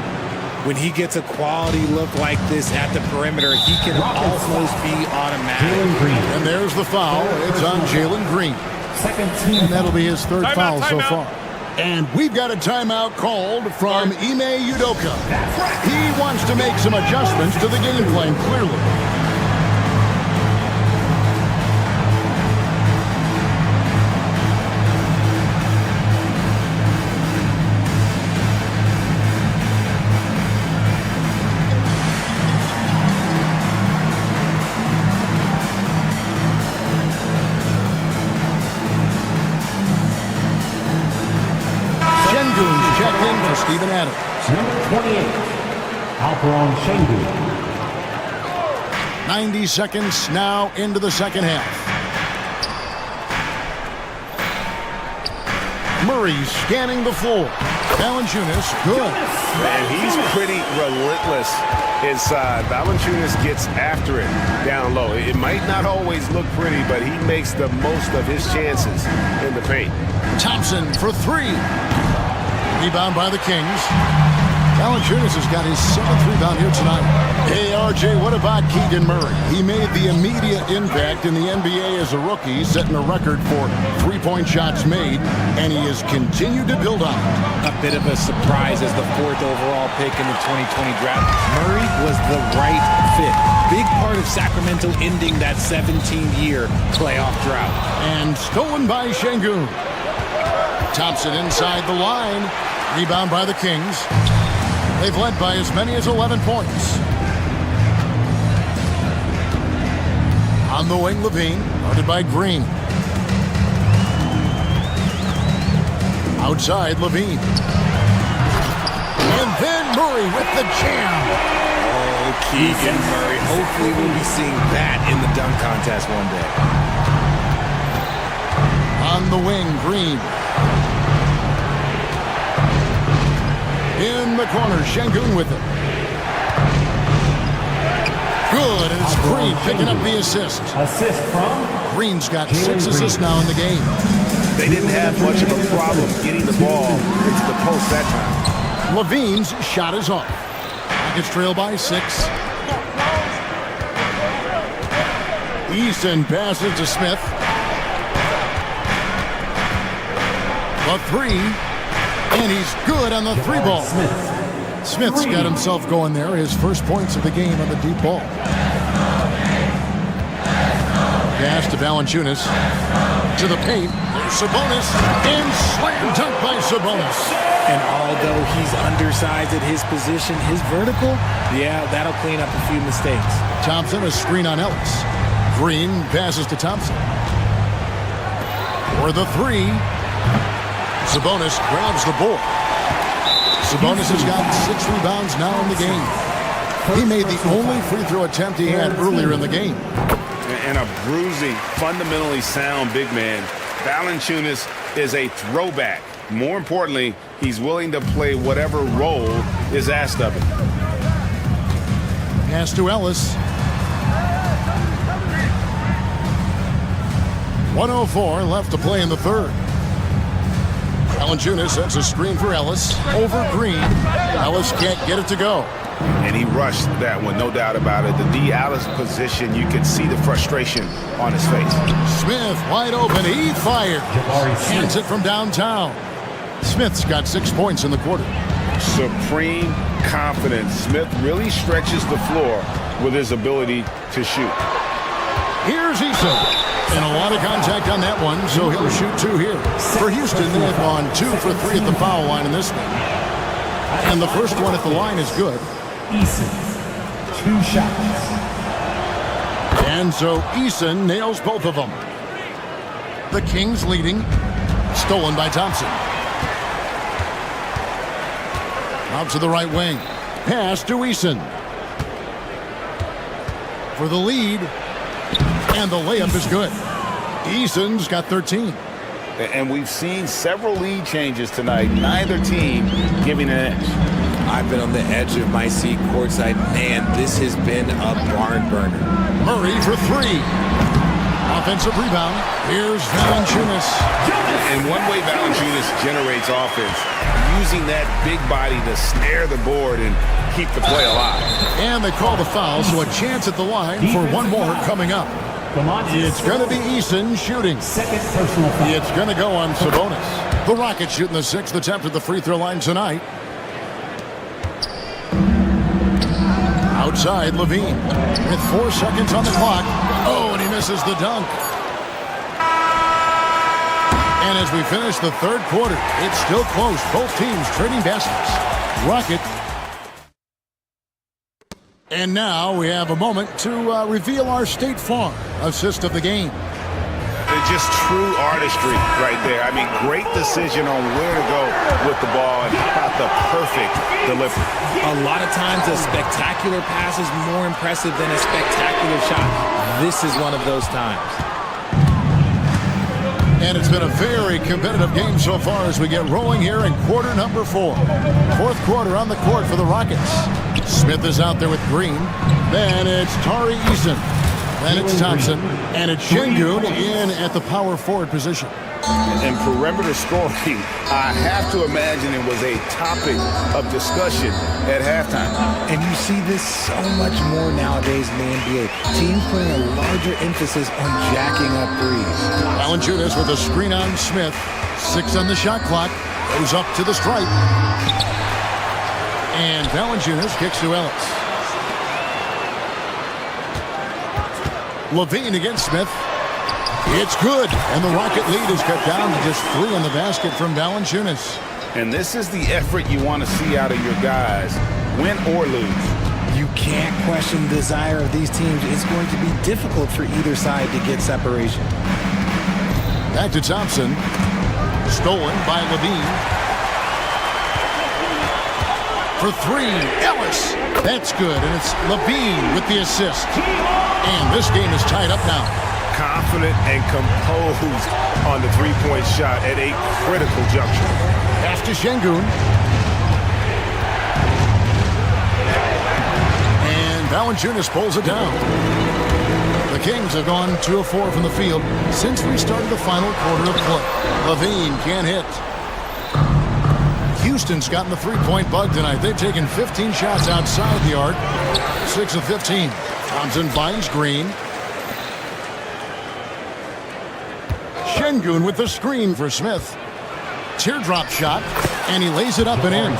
When he gets a quality look like this at the perimeter, he can almost be automatic. And there's the foul. It's on Jalen Green. And that'll be his 3rd foul so far. And we've got a timeout called from Ime Udoka. He wants to make some adjustments to the game plan, clearly. Steven Adams. Number 28, Alperon Şengün. 90 seconds now into the second half. Murray scanning the floor. Valanciunas, good. Man, he's pretty relentless inside. Valanciunas gets after it down low. It might not always look pretty, but he makes the most of his chances in the paint. Thompson for 3. Rebound by the Kings. Valanciunas has got his 7th rebound here tonight. Hey, RJ, what about Keegan Murray? He made the immediate impact in the NBA as a rookie, setting a record for 3-point shots made, and he has continued to build on it. A bit of a surprise as the 4th overall pick in the 2020 draft. Murray was the right fit. Big part of Sacramento ending that 17-year playoff drought. And stolen by Şengün. Thompson inside the line. Rebound by the Kings. They've led by as many as 11 points. On the wing, Levine, guarded by Green. Outside, Levine. And then Murray with the jam. Oh, Keegan Murray. Hopefully we'll be seeing that in the dunk contest one day. On the wing, Green. In the corner, Şengün with it. Good, and it's Green picking up the assist. Assist from Green's got 6 assists now in the game. They didn't have much of a problem getting the ball into the post that time. Levine's shot is off. Rockets trail by 6. Easton passes to Smith. The 3. And he's good on the 3-ball. Smith's got himself going there. His first points of the game on the deep ball. Pass to Valanciunas. To the paint. There's Sabonis. And slam dunk by Sabonis. And although he's undersized at his position, his vertical, yeah, that'll clean up a few mistakes. Thompson, a screen on Ellis. Green passes to Thompson. For the 3. Sabonis grabs the board. Sabonis has got 6 rebounds now in the game. He made the only free throw attempt he had earlier in the game. And a bruising, fundamentally sound big man. Valanciunas is a throwback. More importantly, he's willing to play whatever role is asked of him. Pass to Ellis. 1:04 left to play in the 3rd. Valanciunas sets a screen for Ellis. Over Green. Ellis can't get it to go. And he rushed that one, no doubt about it. The D. Alice position, you can see the frustration on his face. Smith wide open. He fired. Hits it from downtown. Smith's got 6 points in the quarter. Supreme confidence. Smith really stretches the floor with his ability to shoot. Here's Eason. And a lot of contact on that one, so he'll shoot 2 here. For Houston, they have gone 2 for 3 at the foul line in this one. And the first one at the line is good. Eason, 2 shots. And so Eason nails both of them. The Kings leading. Stolen by Thompson. Out to the right wing. Pass to Eason. For the lead. And the layup is good. Eason's got 13. And we've seen several lead changes tonight. Neither team giving an edge. I've been on the edge of my seat courtside. Man, this has been a barn burner. Murray for 3. Offensive rebound. Here's Valanciunas. And one way Valanciunas generates offense, using that big body to snare the board and keep the play alive. And they call the foul, so a chance at the line for one more coming up. It's going to be Eason shooting. Second personal foul. It's going to go on Sabonis. The Rockets shooting the 6th attempt at the free throw line tonight. Outside, Levine with 4 seconds on the clock. Oh, and he misses the dunk. And as we finish the 3rd quarter, it's still close. Both teams trading baskets. Rocket. And now we have a moment to reveal our State Farm assist of the game. It's just true artistry right there. I mean, great decision on where to go with the ball and how about the perfect delivery. A lot of times a spectacular pass is more impressive than a spectacular shot. This is one of those times. And it's been a very competitive game so far as we get rolling here in quarter number 4. 4th quarter on the court for the Rockets. Smith is out there with Green. Then it's Tari Eason. Then it's Thompson. And it's Şengün in at the power forward position. And perimeter scoring, I have to imagine it was a topic of discussion at halftime. And you see this so much more nowadays in the NBA. Teams putting a larger emphasis on jacking up threes. Valanciunas with a screen on Smith. 6 on the shot clock. Goes up to the stripe. And Valanciunas kicks to Ellis. Levine against Smith. It's good. And the Rocket lead is cut down to just 3 on the basket from Valanciunas. And this is the effort you want to see out of your guys, win or lose. You can't question the desire of these teams. It's going to be difficult for either side to get separation. Back to Thompson. Stolen by Levine. For 3, Ellis. That's good, and it's Levine with the assist. And this game is tied up now. Confident and composed on the 3-point shot at a critical juncture. Pass to Şengün. And Valanciunas pulls it down. The Kings have gone 2 of 4 from the field since we started the final quarter of play. Levine can't hit. Houston's gotten the 3-point bug tonight. They've taken 15 shots outside the arc. 6 of 15. Thompson finds Green. Şengün with the screen for Smith. Teardrop shot, and he lays it up and in.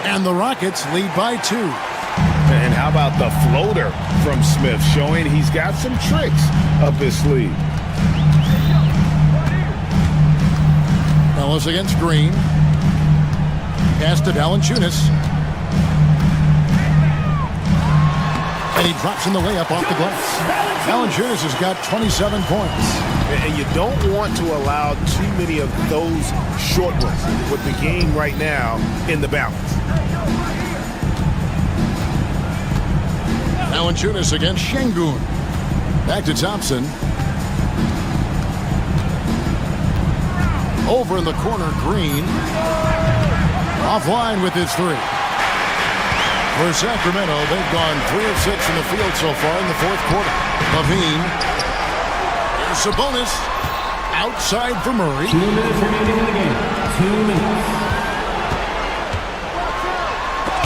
And the Rockets lead by 2. And how about the floater from Smith, showing he's got some tricks up his sleeve. Ellis against Green. Pass to Valanciunas. And he drops in the layup off the glass. Valanciunas has got 27 points. And you don't want to allow too many of those short ones with the game right now in the balance. Valanciunas against Şengün. Back to Thompson. Over in the corner, Green. Offline with his 3. For Sacramento, they've gone 3 of 6 in the field so far in the 4th quarter. Levine. Here's Sabonis. Outside for Murray. 2 minutes remaining in the game. 2 minutes.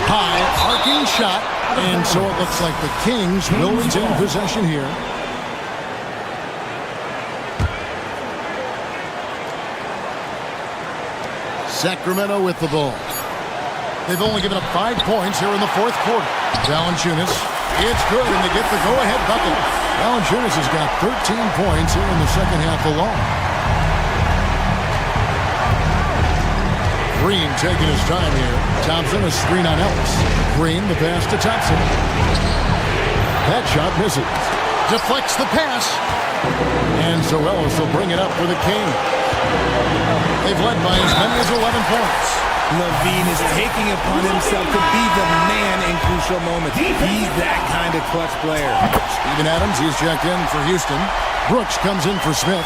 High arcing shot. And so it looks like the Kings will retain possession here. Sacramento with the ball. They've only given up 5 points here in the 4th quarter. Valanciunas It's good, and they get the go-ahead bucket. Valanciunas has got 13 points here in the second half alone. Green taking his time here. Thompson, a screen on Ellis. Green, the pass to Thompson. That shot misses. Deflects the pass. And so Ellis will bring it up for the Kings. They've led by as many as 11 points. Levine is taking upon himself to be the man in crucial moments. He's that kind of clutch player. Steven Adams, he's checked in for Houston. Brooks comes in for Smith.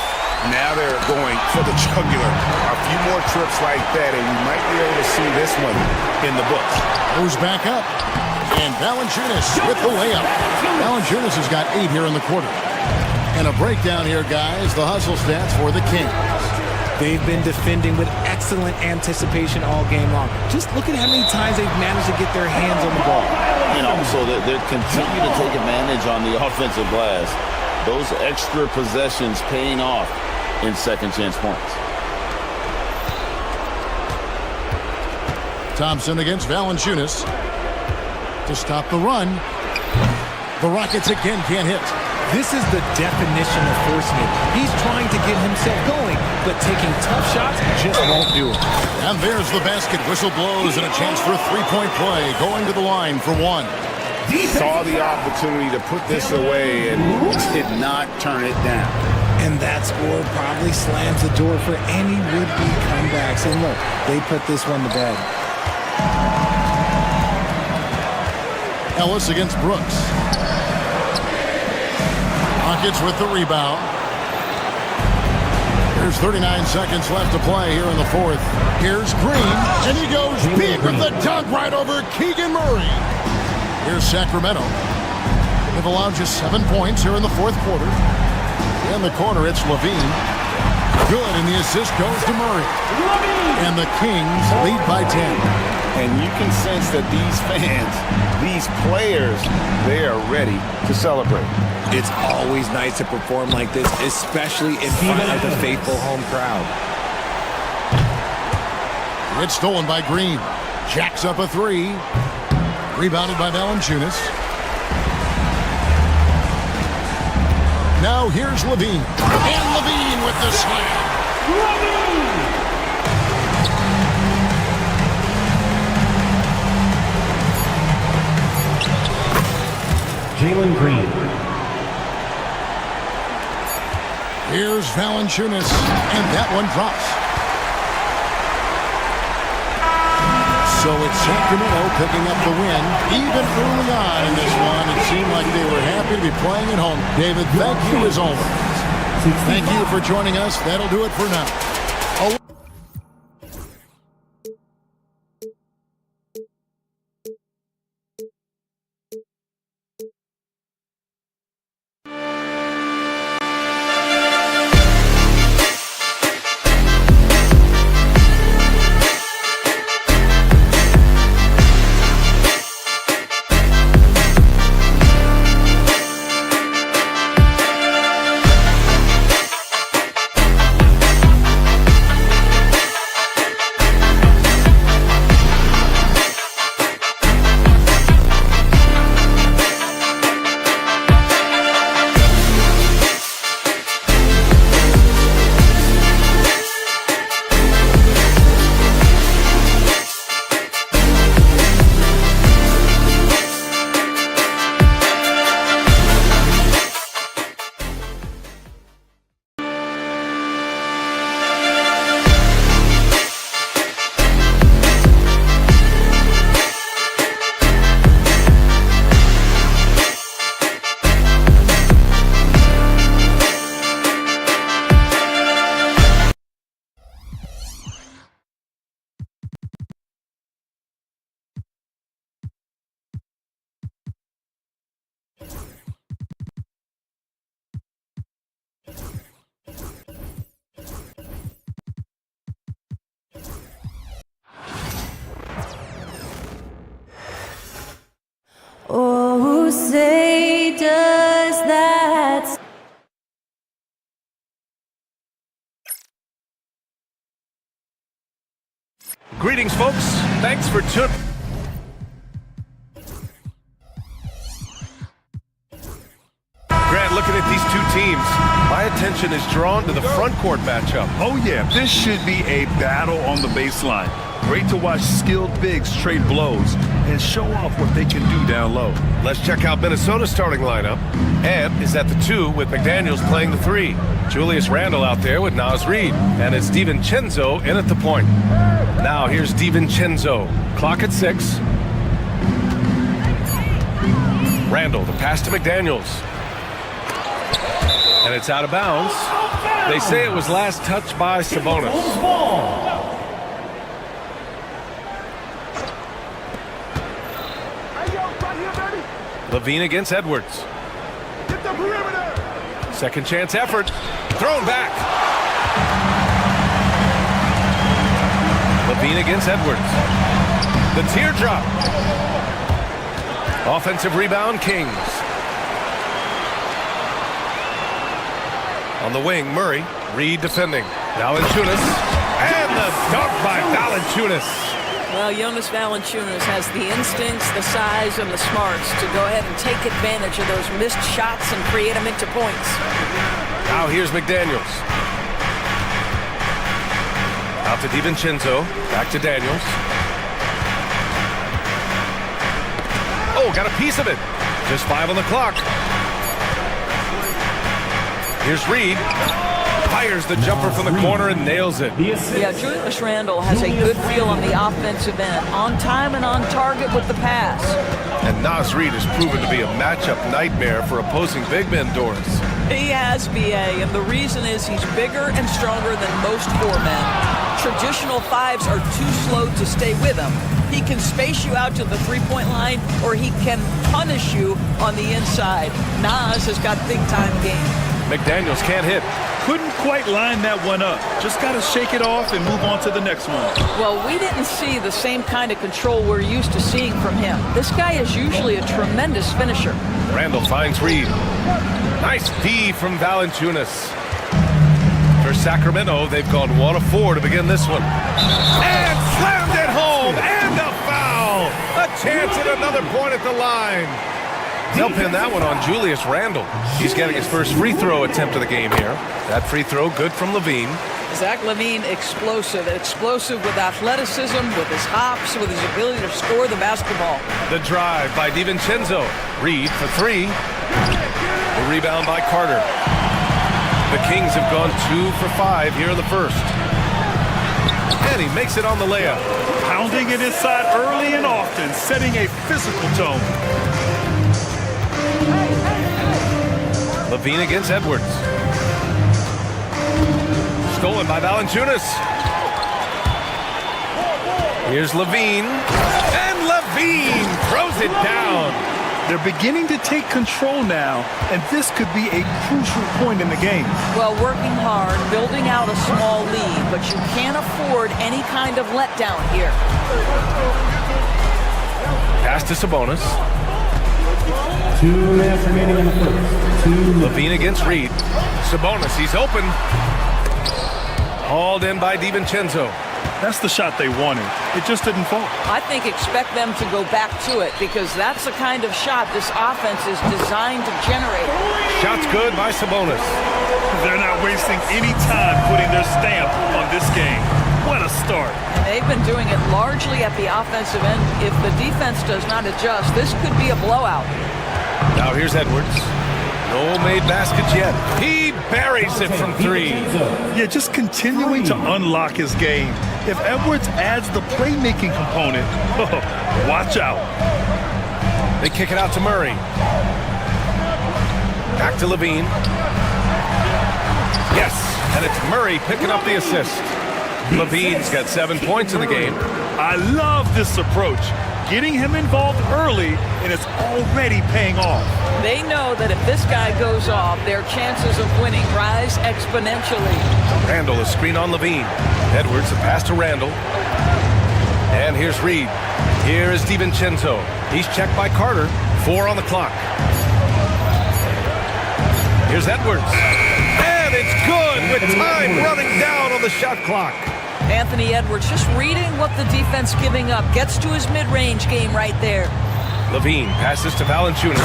Now they're going for the jugular. A few more trips like that, and we might be able to see this one in the books. Goes back up. And Valanciunas with the layup. Valanciunas has got 8 here in the quarter. And a breakdown here, guys. The hustle stats for the Kings. They've been defending with excellent anticipation all game long. Just look at how many times they've managed to get their hands on the ball. And also, they're continuing to take advantage on the offensive glass. Those extra possessions paying off in second chance points. Thompson against Valanciunas to stop the run. The Rockets again can't hit. This is the definition of forcing it. He's trying to get himself going, but taking tough shots just won't do it. And there's the basket. Whistle blows and a chance for a three-point play. Going to the line for one. Saw the opportunity to put this away and did not turn it down. And that score probably slams the door for any would-be comebacks. And look, they put this one to bed. Ellis against Brooks. Rockets with the rebound. There's 39 seconds left to play here in the fourth. Here's Green, and he goes big with the dunk right over Keegan Murray. Here's Sacramento. They've allowed just 7 points here in the fourth quarter. In the corner, it's Levine. Good, and the assist goes to Murray. And the Kings lead by 10. And you can sense that these fans, these players, they are ready to celebrate. It's always nice to perform like this, especially in front of the faithful home crowd. It's stolen by Green. Jacks up a three. Rebounded by Valanciunas. Now here's Levine. And Levine with the slam. Jalen Green. Here's Valanciunas, and that one drops. So it's Sacramento picking up the win. Even early on in this one, it seemed like they were happy to be playing at home. David, thank you as always. Thank you for joining us. That'll do it for now. Oh, say does that... Greetings, folks. Thanks for tuning. attention is drawn to the front court matchup. Oh, yeah, this should be a battle on the baseline. Great to watch skilled bigs trade blows and show off what they can do down low. Let's check out Minnesota's starting lineup. Ant is at the 2 with McDaniels playing the 3. Julius Randle out there with Naz Reid. And it's DiVincenzo in at the point. Now here's DiVincenzo. Clock at 6. Randle, the pass to McDaniels. And it's out of bounds. They say it was last touched by Sabonis. Levine against Edwards. Second chance effort. Thrown back. Levine against Edwards. The teardrop. Offensive rebound, Kings. On the wing, Murray. Reed defending. Valanciunas. And the dunk by Valanciunas. Well, Jonas Valanciunas has the instincts, the size, and the smarts to go ahead and take advantage of those missed shots and create them into points. Now here's McDaniels. Out to DiVincenzo. Back to Daniels. Oh, got a piece of it. Just 5 on the clock. Here's Reed. Fires the jumper from the corner and nails it. Yeah, Julius Randle has a good feel on the offensive end. On time and on target with the pass. And Naz Reid has proven to be a matchup nightmare for opposing big men, Doris. He has, B.A., and the reason is he's bigger and stronger than most 4 men. Traditional 5s are too slow to stay with him. He can space you out to the three-point line, or he can punish you on the inside. Naz has got big-time game. McDaniels can't hit. Couldn't quite line that one up. Just got to shake it off and move on to the next one. Well, we didn't see the same kind of control we're used to seeing from him. This guy is usually a tremendous finisher. Randle finds Reed. Nice D from Valanciunas. For Sacramento, they've gone 1 of 4 to begin this one. And slammed it home! And a foul! A chance at another point at the line. They'll pin that one on Julius Randle. He's getting his first free throw attempt of the game here. That free throw good from Levine. Zach LaVine, explosive with athleticism, with his hops, with his ability to score the basketball. The drive by DiVincenzo. Reed for 3. The rebound by Carter. The Kings have gone 2 for 5 here in the first. And he makes it on the layup. Pounding it inside early and often, setting a physical tone. Levine against Edwards. Stolen by Valanciunas. Here's Levine. And Levine throws it down. They're beginning to take control now, and this could be a crucial point in the game. Well, working hard, building out a small lead, but you can't afford any kind of letdown here. Pass to Sabonis. 2 minutes remaining in the first. Levine against Reed. Sabonis, he's open. Hauled in by DiVincenzo. That's the shot they wanted. It just didn't fall. I think expect them to go back to it because that's the kind of shot this offense is designed to generate. Shot's good by Sabonis. They're not wasting any time putting their stamp on this game. What a start. And they've been doing it largely at the offensive end. If the defense does not adjust, this could be a blowout. Now here's Edwards. No made baskets yet. He buries it from 3. Yeah, just continuing to unlock his game. If Edwards adds the playmaking component, watch out. They kick it out to Murray. Back to Levine. Yes, and it's Murray picking up the assist. Levine's got 7 points in the game. I love this approach. Getting him involved early, and it's already paying off. They know that if this guy goes off, their chances of winning rise exponentially. Randle, a screen on Levine. Edwards, a pass to Randle. And here's Reed. Here is DiVincenzo. He's checked by Carter. 4 on the clock. Here's Edwards. And it's good with time running down on the shot clock. Anthony Edwards just reading what the defense giving up. Gets to his mid-range game right there. Levine passes to Valanciunas.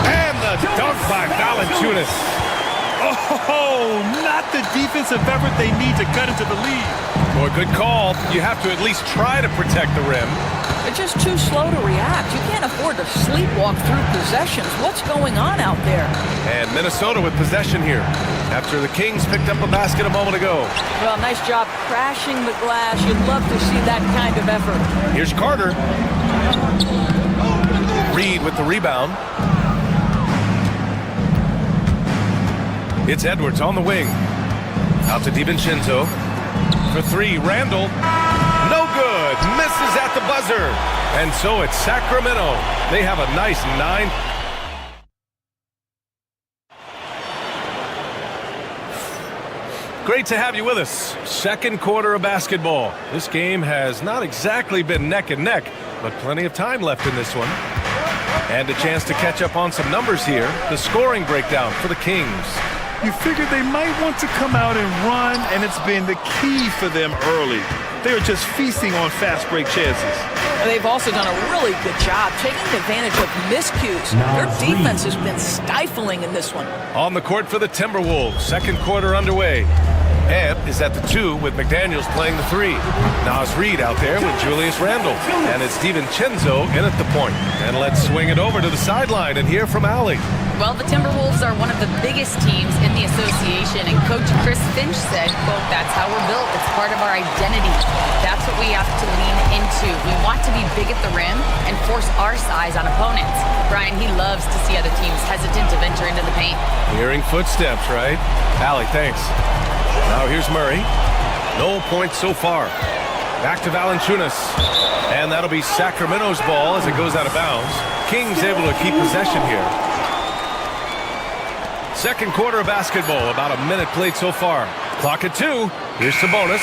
And the dunk by Valanciunas. Oh, not the defensive effort they need to cut into the lead. Boy, good call. You have to at least try to protect the rim. They're just too slow to react. You can't afford to sleepwalk through possessions. What's going on out there? And Minnesota with possession here after the Kings picked up a basket a moment ago. Well, nice job crashing the glass. You'd love to see that kind of effort. Here's Carter. Reed with the rebound. It's Edwards on the wing. Out to DiVincenzo. For three, Randall. No good. Misses at the buzzer. And so it's Sacramento. They have a nice 9. Great to have you with us. Second quarter of basketball. This game has not exactly been neck and neck, but plenty of time left in this one. And a chance to catch up on some numbers here. The scoring breakdown for the Kings. You figured they might want to come out and run, and it's been the key for them early. They are just feasting on fast break chances. They've also done a really good job taking advantage of miscues. Their defense has been stifling in this one. On the court for the Timberwolves. Second quarter underway. Ed is at the 2 with McDaniels playing the 3. Nas Reed out there with Julius Randle. And it's DiVincenzo in at the point. And let's swing it over to the sideline and hear from Allie. Well, the Timberwolves are one of the biggest teams in the association, and Coach Chris Finch said, quote, "That's how we're built. It's part of our identity. That's what we have to lean into. We want to be big at the rim and force our size on opponents." Brian, he loves to see other teams hesitant to venture into the paint. Hearing footsteps, right? Allie, thanks. Now here's Murray. No points so far. Back to Valanciunas. And that'll be Sacramento's ball as it goes out of bounds. Kings able to keep possession here. Second quarter of basketball, about a minute played so far. Clock at 2. Here's Sabonis.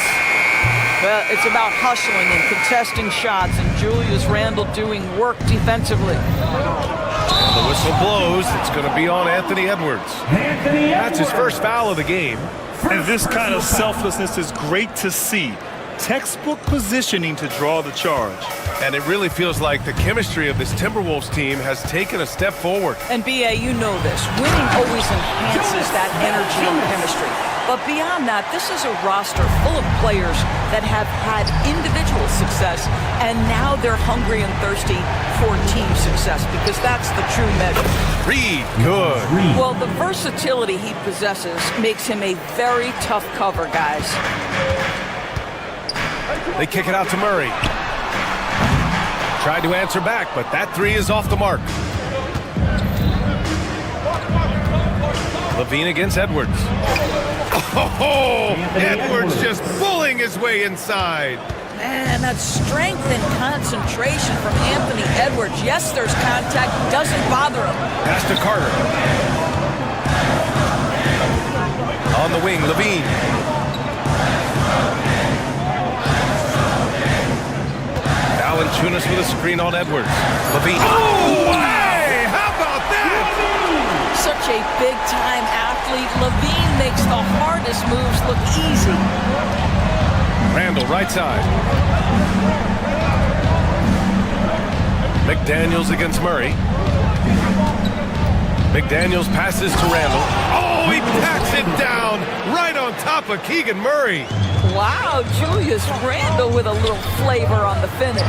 Well, it's about hustling and contesting shots, and Julius Randle doing work defensively. And the whistle blows. It's going to be on Anthony Edwards. That's his first foul of the game. And this kind of selflessness is great to see. Textbook positioning to draw the charge. And it really feels like the chemistry of this Timberwolves team has taken a step forward. And B.A., you know this. Winning always enhances that energy and chemistry. But beyond that, this is a roster full of players that have had individual success, and now they're hungry and thirsty for team success, because that's the true measure. Reed, good. Well, the versatility he possesses makes him a very tough cover, guys. They kick it out to Murray. Tried to answer back, but that 3 is off the mark. Levine against Edwards. Oh, Edwards just pulling his way inside. Man, that strength and concentration from Anthony Edwards. Yes, there's contact. Doesn't bother him. Pass to Carter. On the wing, Levine. Valanciunas with a screen on Edwards. Levine. Oh, hey! How about that? Such a big-time athlete. Levine makes the hardest moves look easy. Randall, right side. McDaniels against Murray. McDaniels passes to Randall. Oh, he packs it down right on top of Keegan Murray. Wow, Julius Randle with a little flavor on the finish.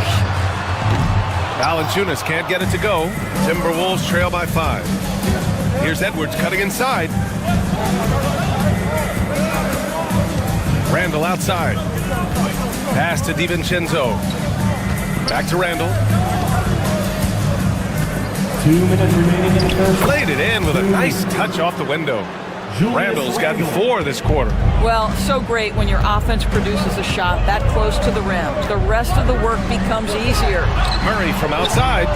Valanciunas can't get it to go. Timberwolves trail by 5. Here's Edwards cutting inside. Randall outside. Pass to DiVincenzo. Back to Randall. 2 minutes remaining in the first. Played it in with a nice touch off the window. Randall's gotten 4 this quarter. Well, so great when your offense produces a shot that close to the rim. The rest of the work becomes easier. Murray from outside.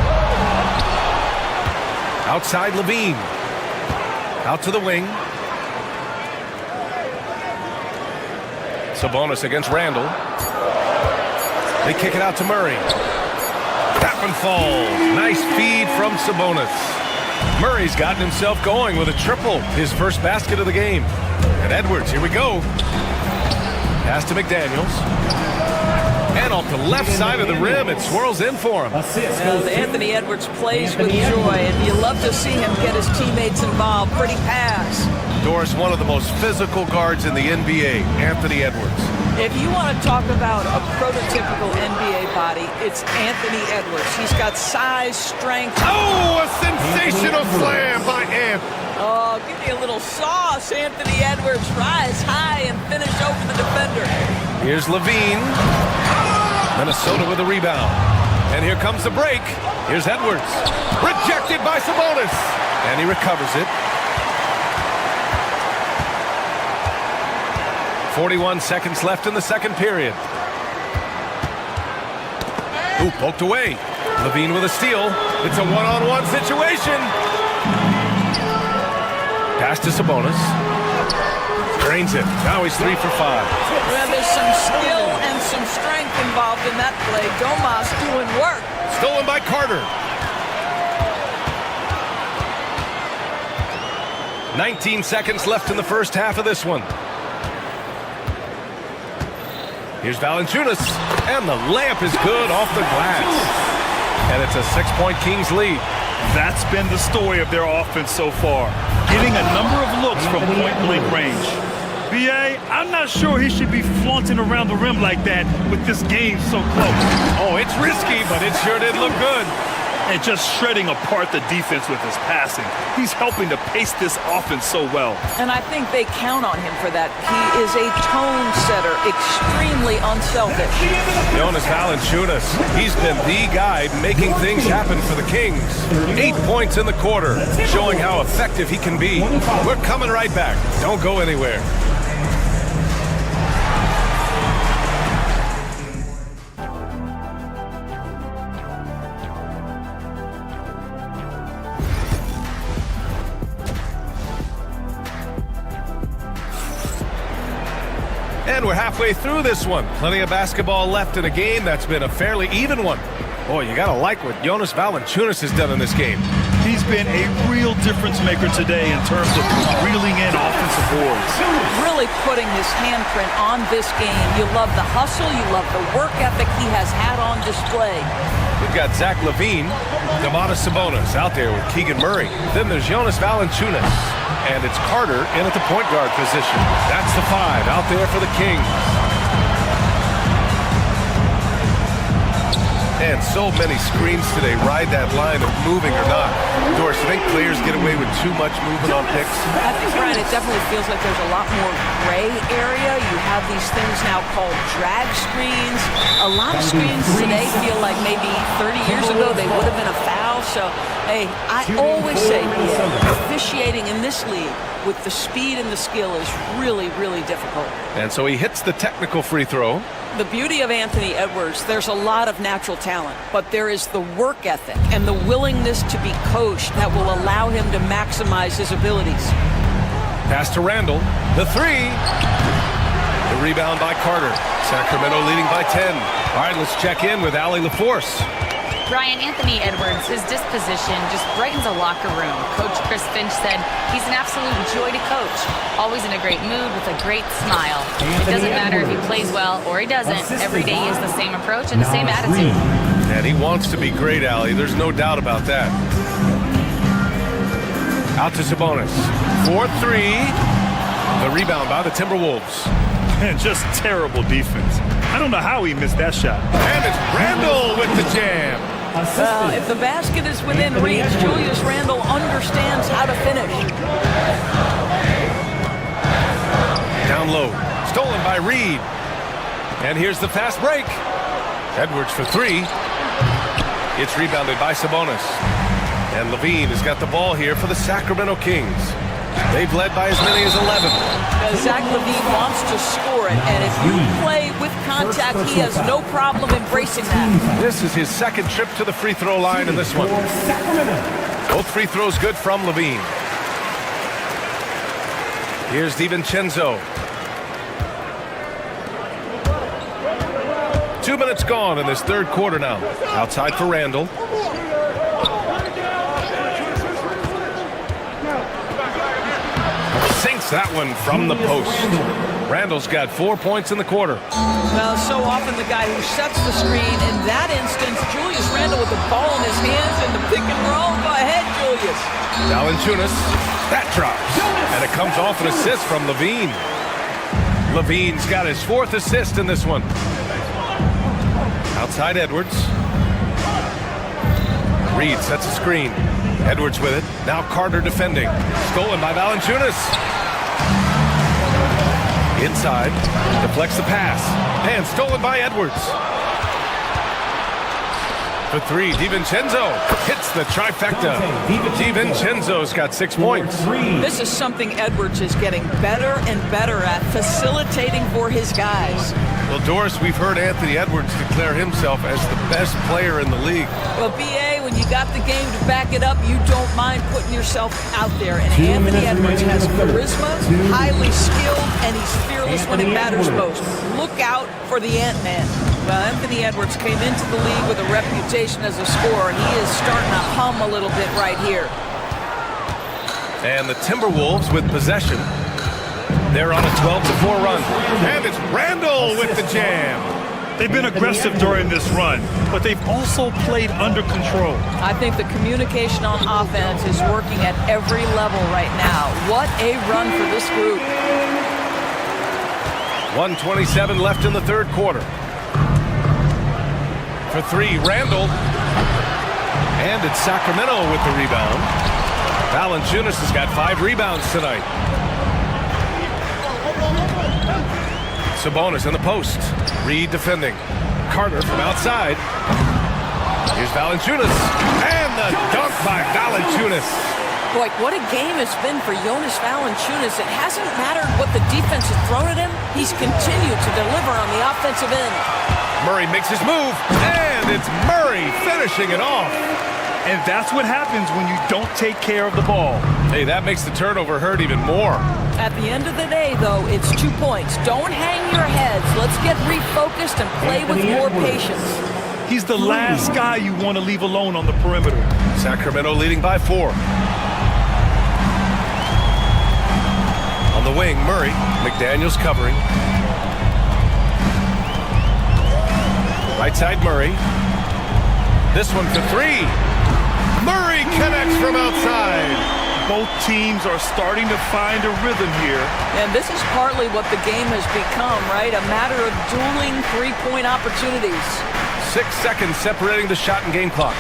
Outside Levine. Out to the wing. Sabonis against Randall. They kick it out to Murray. Tap and falls. Nice feed from Sabonis. Murray's gotten himself going with a triple, his first basket of the game. And Edwards, here we go. Pass to McDaniels. And off the left side of the rim, it swirls in for him. Well, Anthony Edwards plays with joy, and you love to see him get his teammates involved. Pretty pass. Doris, one of the most physical guards in the NBA, Anthony Edwards. If you want to talk about a prototypical NBA body, it's Anthony Edwards. He's got size, strength. Oh, a sensational slam by Ant. Oh, give me a little sauce, Anthony Edwards. Rise high and finish over the defender. Here's Levine. Minnesota with a rebound. And here comes the break. Here's Edwards. Rejected by Sabonis. And he recovers it. 41 seconds left in the second period. Ooh, poked away. Levine with a steal. It's a one-on-one situation. Pass to Sabonis. Drains it. Now he's 3 for 5. Well, there's some skill and some strength involved in that play. Domas doing work. Stolen by Carter. 19 seconds left in the first half of this one. Here's Valanciunas, and the layup is good off the glass. And it's a 6-point Kings lead. That's been the story of their offense so far, getting a number of looks from point-blank range. B.A., I'm not sure he should be flaunting around the rim like that with this game so close. Oh, it's risky, but it sure did look good. And just shredding apart the defense with his passing. He's helping to pace this offense so well. And I think they count on him for that. He is a tone setter, extremely unselfish. Jonas Valanciunas, he's been the guy making things happen for the Kings. 8 points in the quarter, showing how effective he can be. We're coming right back. Don't go anywhere. And we're halfway through this one. Plenty of basketball left in a game that's been a fairly even one. Boy, you gotta like what Jonas Valanciunas has done in this game. He's been a real difference maker today in terms of reeling in offensive boards. Really putting his handprint on this game. You love the hustle, you love the work ethic he has had on display. We've got Zach LaVine, Domantas Sabonis out there with Keegan Murray. Then there's Jonas Valanciunas. And it's Carter in at the point guard position. That's the 5 out there for the Kings. And so many screens today ride that line of moving or not. Doris, you think players get away with too much movement on picks? I think, Brian, it definitely feels like there's a lot more gray area. You have these things now called drag screens. A lot of screens today feel like maybe 30 years ago they would have been a foul. So, hey, I always say officiating in this league with the speed and the skill is really, really difficult. And so he hits the technical free throw. The beauty of Anthony Edwards, there's a lot of natural talent, but there is the work ethic and the willingness to be coached that will allow him to maximize his abilities. Pass to Randall. The 3. The rebound by Carter. Sacramento leading by 10. All right, let's check in with Allie LaForce. Brian, Anthony Edwards, his disposition just brightens a locker room. Coach Chris Finch said he's an absolute joy to coach. Always in a great mood with a great smile. It doesn't matter if he plays well or he doesn't. Every day is the same approach and the same attitude. And he wants to be great, Allie. There's no doubt about that. Out to Sabonis. 4-3. The rebound by the Timberwolves. And just terrible defense. I don't know how he missed that shot. And it's Randall with the jam. Well, if the basket is within reach, Julius Randle understands how to finish. Down low. Stolen by Reed. And here's the fast break. Edwards for 3. It's rebounded by Sabonis. And Levine has got the ball here for the Sacramento Kings. They've led by as many as 11. Zach LaVine wants to score it, and if you play with contact, he has no problem embracing that. This is his second trip to the free throw line in this one. Both free throws good from Levine. Here's DiVincenzo. 2 minutes gone in this third quarter now. Outside for Randall. Sinks that one from the post. Randall's got 4 points in the quarter. Well, so often the guy who sets the screen, in that instance, Julius Randle with the ball in his hands and the pick and roll. Go ahead, Julius. Valanciunas, that drops. And it comes off an assist from Levine. Levine's got his 4th assist in this one. Outside Edwards. Reed sets a screen. Edwards with it. Now Carter defending. Stolen by Valanciunas. Inside. Deflects the pass. And stolen by Edwards. For 3, DiVincenzo hits the trifecta. DiVincenzo's got 6 points. This is something Edwards is getting better and better at, facilitating for his guys. Well, Doris, we've heard Anthony Edwards declare himself as the best player in the league. Well, B.A., when you got the game to back it up, you don't mind putting yourself out there. And Anthony Edwards has charisma, highly skilled, and he's fearless when it matters most. Look out for the Ant-Man. Well, Anthony Edwards came into the league with a reputation as a scorer, and he is starting to hum a little bit right here. And the Timberwolves with possession. They're on a 12-4 run. And it's Randall with the jam. They've been aggressive during this run, but they've also played under control. I think the communication on offense is working at every level right now. What a run for this group. 1:27 left in the 3rd quarter. For 3, Randall. And it's Sacramento with the rebound. Valanciunas has got 5 rebounds tonight. Sabonis in the post. Reed defending. Carter from outside. Here's Valanciunas. And the dunk by Valanciunas. Boy, what a game it's been for Jonas Valanciunas. It hasn't mattered what the defense has thrown at him. He's continued to deliver on the offensive end. Murray makes his move. And it's Murray finishing it off. And that's what happens when you don't take care of the ball. Hey, that makes the turnover hurt even more. At the end of the day, though, it's 2 points. Don't hang your heads. Let's get refocused and play with more patience. He's the last guy you want to leave alone on the perimeter. Sacramento leading by 4. On the wing, Murray. McDaniels covering. Right side, Murray. This one for 3. Murray connects from outside. Both teams are starting to find a rhythm here. And this is partly what the game has become, right? A matter of dueling 3-point opportunities. 6 seconds separating the shot and game clock.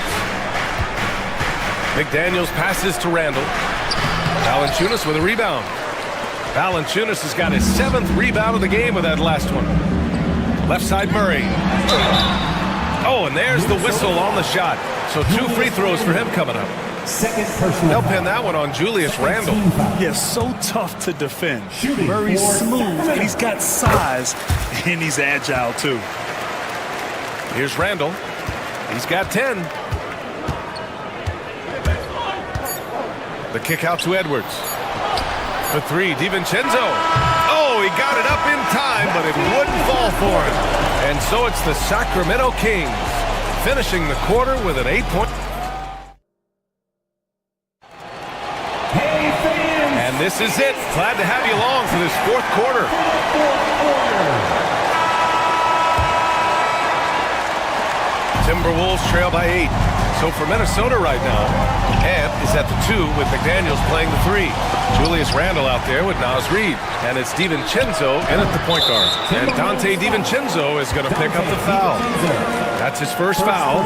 McDaniels passes to Randall. Valanciunas with a rebound. Valanciunas has got his 7th rebound of the game with that last one. Left side, Murray. Oh, and there's the whistle on the shot. So 2 free throws for him coming up. Second personal. They'll pin that one on Julius Randle. Yes, so tough to defend. Murray's smooth, and he's got size, and he's agile, too. Here's Randle. He's got 10. The kick out to Edwards. For 3, DiVincenzo. Oh, he got it up in time, but it wouldn't fall for him. And so it's the Sacramento Kings finishing the quarter with an 8-point. And this is it. Glad to have you along for this 4th quarter. Timberwolves trail by 8. So for Minnesota right now, Ant is at the 2 with McDaniels playing the 3. Julius Randle out there with Naz Reid. And it's DiVincenzo in at the point guard. And Dante DiVincenzo is going to pick up the foul. That's his first foul.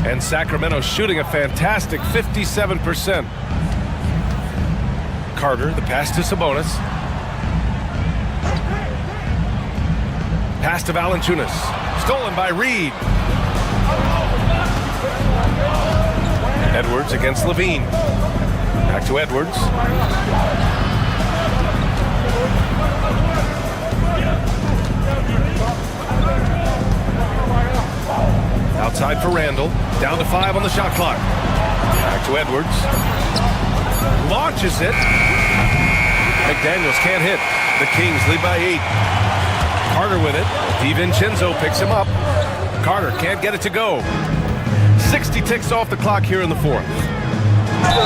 And Sacramento shooting a fantastic 57%. Carter, the pass to Sabonis. Pass to Valanciunas. Stolen by Reed. Edwards against Levine. Back to Edwards. Outside for Randall. Down to 5 on the shot clock. Back to Edwards. Launches it. McDaniels can't hit. The Kings lead by 8. Carter with it. DiVincenzo picks him up. Carter can't get it to go. 60 ticks off the clock here in the 4th.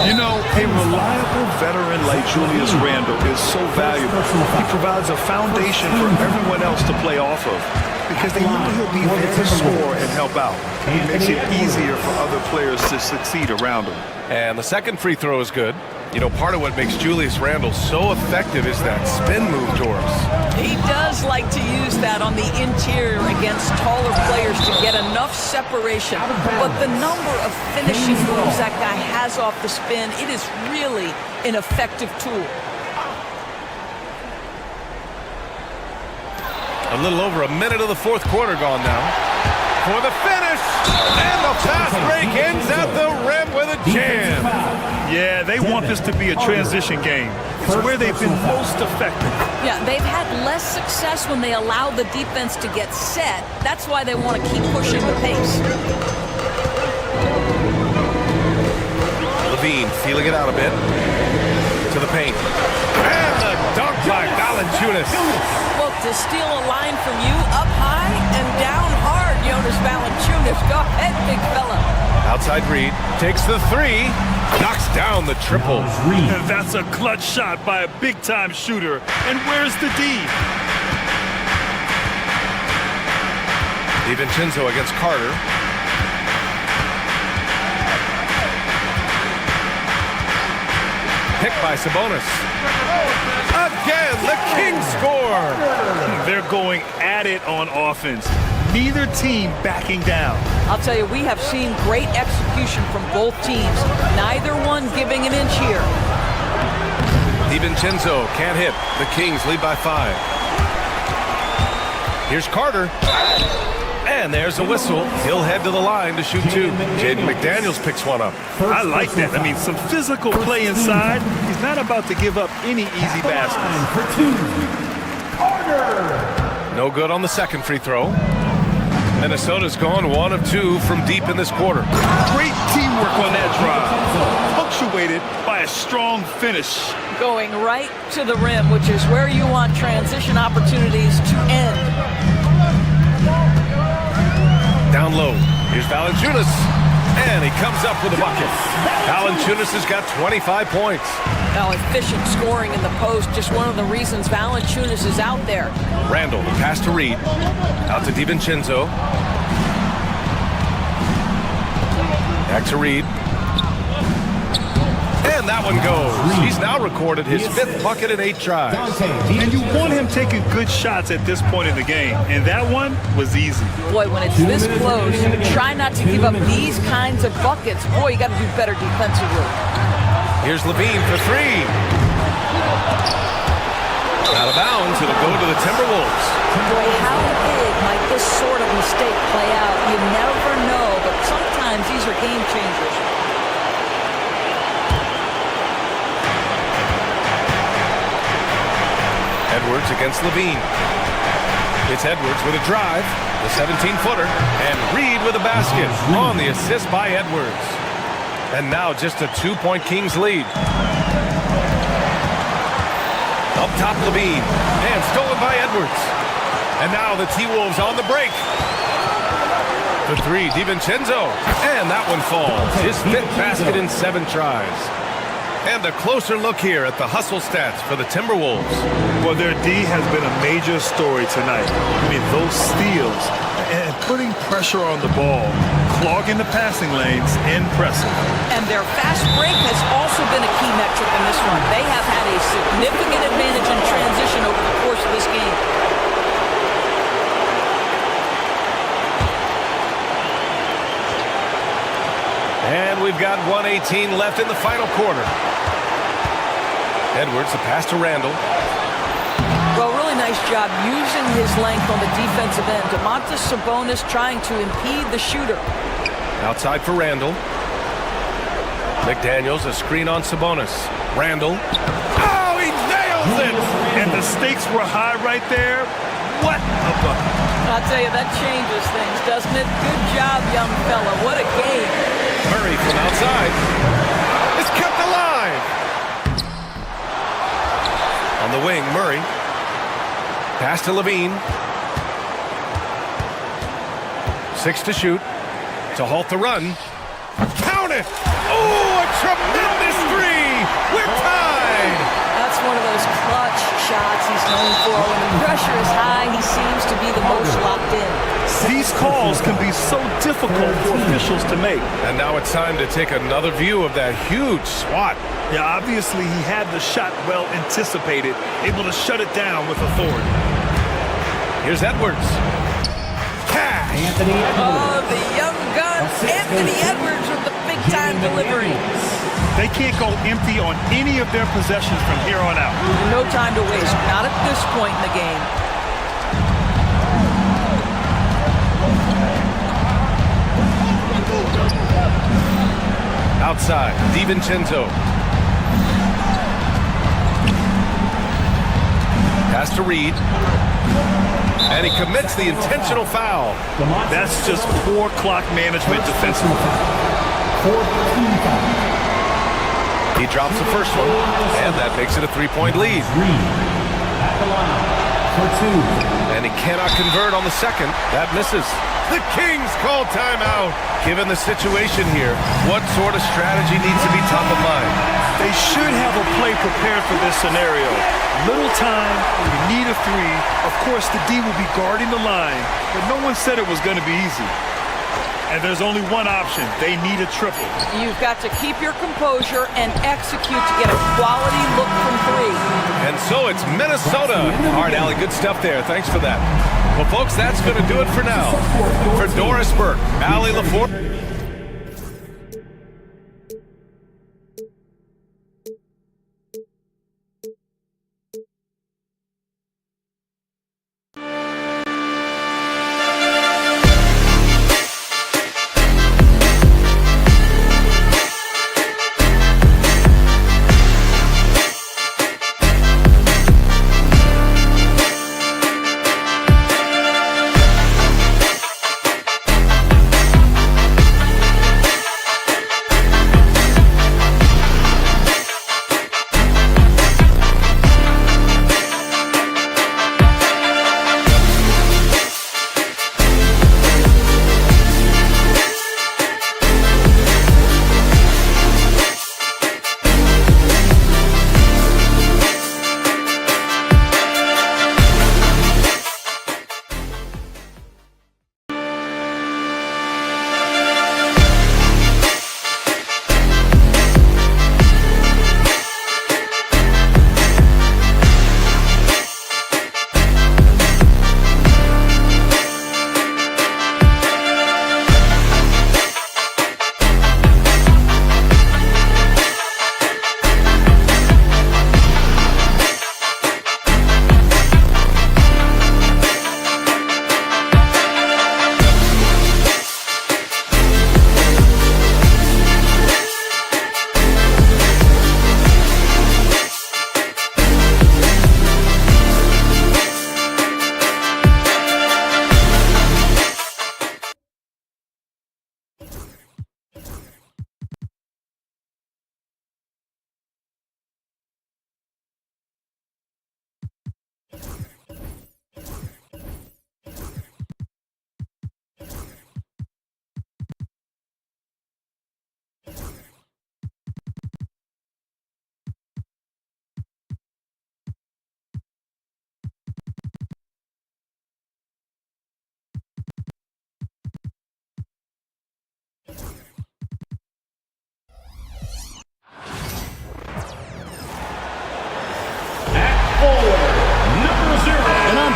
You know, a reliable veteran like Julius Randle is so valuable. He provides a foundation for everyone else to play off of. because they know he'll be there to score and help out. It makes it easier for other players to succeed around him. And the second free throw is good. You know, part of what makes Julius Randle so effective is that spin move, Doris. He does like to use that on the interior against taller players to get enough separation. But the number of finishing moves that guy has off the spin, it is really an effective tool. A little over a minute of the fourth quarter gone now. For the finish, and the fast break ends at the rim with a jam. Yeah, they want this to be a transition game. It's where they've been most effective. Yeah, they've had less success when they allow the defense to get set. That's why they want to keep pushing the pace. Levine feeling it out a bit. To the paint. And the dunk by Valanciunas. Look, to steal a line from you, up high and down hard, Jonas Valanciunas. Go ahead, big fella. Outside Reed takes the three, knocks down the triple. And that's a clutch shot by a big-time shooter. And where's the D? DiVincenzo against Carter. Picked by Sabonis. Again, the Kings score. They're going at it on offense. Neither team backing down. I'll tell you, we have seen great execution from both teams. Neither one giving an inch here. DiVincenzo can't hit. The Kings lead by 5. Here's Carter. And there's a whistle. He'll head to the line to shoot 2. Jaden McDaniels picks one up. I like that. I mean, some physical play inside. He's not about to give up any easy baskets. No good on the second free throw. Minnesota's gone 1 of 2 from deep in this quarter. Great teamwork on that drive, punctuated by a strong finish. Going right to the rim, which is where you want transition opportunities to end. Down low, here's Valanciunas, and he comes up with a bucket. Valanciunas has got 25 points. Now, efficient scoring in the post, just one of the reasons Valanciunas is out there. Randle, the pass to Reed, out to DiVincenzo. Back to Reed. And that one goes. He's now recorded his 5th bucket in 8 tries. And you want him taking good shots at this point in the game. And that one was easy. Boy, when it's this close, try not to give up these kinds of buckets. Boy, you got to do better defensively. Here's Levine for 3. Out of bounds, it'll go to the Timberwolves. Boy, how big might this sort of mistake play out? You never know, but sometimes these are game changers. Edwards against Levine. It's Edwards with a drive, the 17-footer, and Reed with a basket on the assist by Edwards. And now just a 2-point Kings lead. Up top, Levine, and stolen by Edwards. And now the T-Wolves on the break. The 3, DiVincenzo, and that one falls. His 5th basket in 7 tries. And a closer look here at the hustle stats for the Timberwolves. Well, their D has been a major story tonight. I mean, those steals and putting pressure on the ball, clogging the passing lanes, impressive. And their fast break has also been a key metric in this one. They have had a significant advantage in transition over the course of this game. And we've got 1:18 left in the final quarter. Edwards, the pass to Randle. Well, really nice job using his length on the defensive end. Domantas Sabonis trying to impede the shooter. Outside for Randle. McDaniels, a screen on Sabonis. Randle. Oh, he nails it! And the stakes were high right there. What a bucket. I'll tell you, that changes things, doesn't it? Good job, young fella. What a game. Murray from outside. It's kept alive. On the wing, Murray. Pass to Levine. 6 to shoot. To halt the run. Count it! Oh, a tremendous 3! We're tied! That's It's one of those clutch shots he's known for. When the pressure is high, he seems to be the most locked in. These calls can be so difficult for officials to make. And now it's time to take another view of that huge swat. Yeah, obviously he had the shot well anticipated, able to shut it down with authority. Here's Edwards. Cash! Oh, the young gun, Anthony Edwards with the big-time delivery. They can't go empty on any of their possessions from here on out. No time to waste, not at this point in the game. Outside, DiVincenzo. Pass to Reed. And he commits the intentional foul. That's just poor clock management defensively. He drops the first one, and that makes it a three-point lead. And he cannot convert on the second. That misses. The Kings call timeout. Given the situation here, what sort of strategy needs to be top of mind? They should have a play prepared for this scenario. Little time, you need a three. Of course, the D will be guarding the line, but no one said it was going to be easy. And there's only one option. They need a triple. You've got to keep your composure and execute to get a quality look from three. And so it's Minnesota. All right, Allie, good stuff there. Thanks for that. Well, folks, that's going to do it for now. For Doris Burke, Allie LaForte.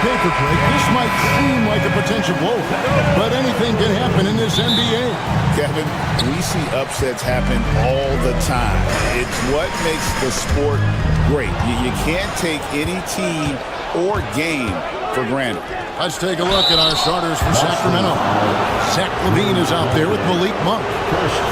paper break, this might seem like a potential blow, but anything can happen in this NBA. Kevin, we see upsets happen all the time. It's what makes the sport great. You can't take any team or game for granted. Let's take a look at our starters for Sacramento. Zach LaVine is out there with Malik Monk.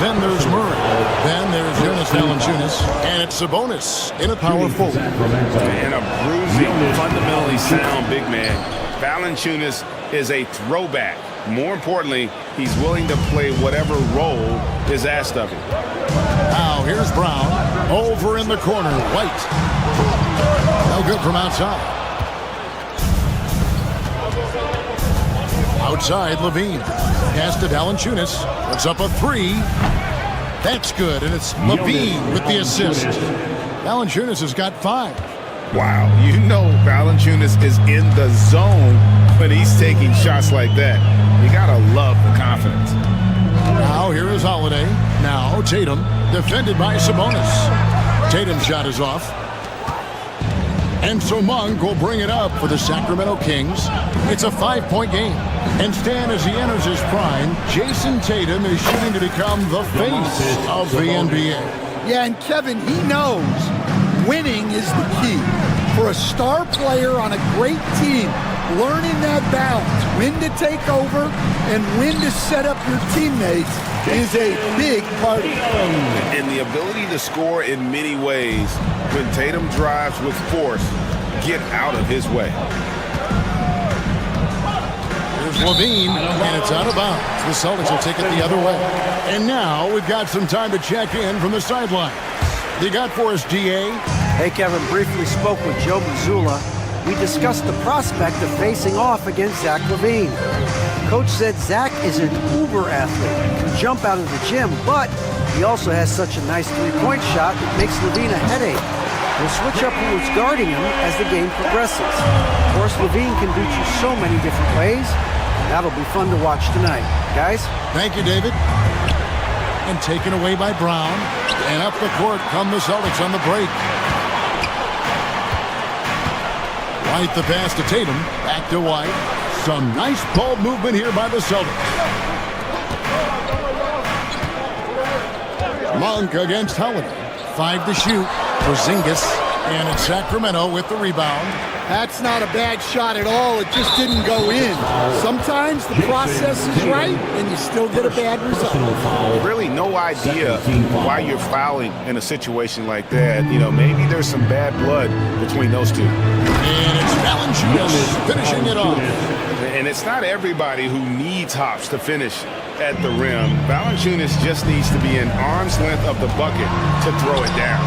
Then there's Murray. Then there's Jonas Valanciunas. And it's Sabonis in a power forward. And a bruising, fundamentally sound big man. Valanciunas is a throwback. More importantly, he's willing to play whatever role is asked of him. Now here's Brown. Over in the corner, White. No good from outside. Outside, LaVine. Pass to Valanciunas. Puts up a three. That's good, and it's LaVine with the assist. Valanciunas has got 5. Wow, you know Valanciunas is in the zone when he's taking shots like that. You gotta love the confidence. Now here is Holiday. Now Tatum, defended by Sabonis. Tatum's shot is off. And so Monk will bring it up for the Sacramento Kings. It's a 5-point game. And Stan, as he enters his prime, Jason Tatum is shooting to become the face of the NBA. Yeah, and Kevin, he knows winning is the key. For a star player on a great team, learning that balance, when to take over and when to set up your teammates is a big part of it. And the ability to score in many ways when Tatum drives with force, get out of his way. Here's Levine, and it's out of bounds. The Celtics will take it the other way. And now we've got some time to check in from the sideline. You got for us, DA? Hey, Kevin, briefly spoke with Joe Mazzulla. We discussed the prospect of facing off against Zach LaVine. Coach said Zach is an uber athlete, can jump out of the gym, but he also has such a nice three-point shot that makes LaVine a headache. We'll switch up who's guarding him as the game progresses. Of course, LaVine can beat you so many different ways. That'll be fun to watch tonight. Guys? Thank you, David. And taken away by Brown. And up the court come the Celtics on the break. White the pass to Tatum. Back to White. Some nice ball movement here by the Celtics. Monk against Holiday. 5 to shoot. Porzingis. And it's Sacramento with the rebound. That's not a bad shot at all. It just didn't go in. Sometimes the process is right, and you still get a bad result. Really no idea why you're fouling in a situation like that. You know, maybe there's some bad blood between those two. And it's Valanciunas finishing it off. And it's not everybody who needs hops to finish at the rim. Valanciunas just needs to be an arm's length of the bucket to throw it down.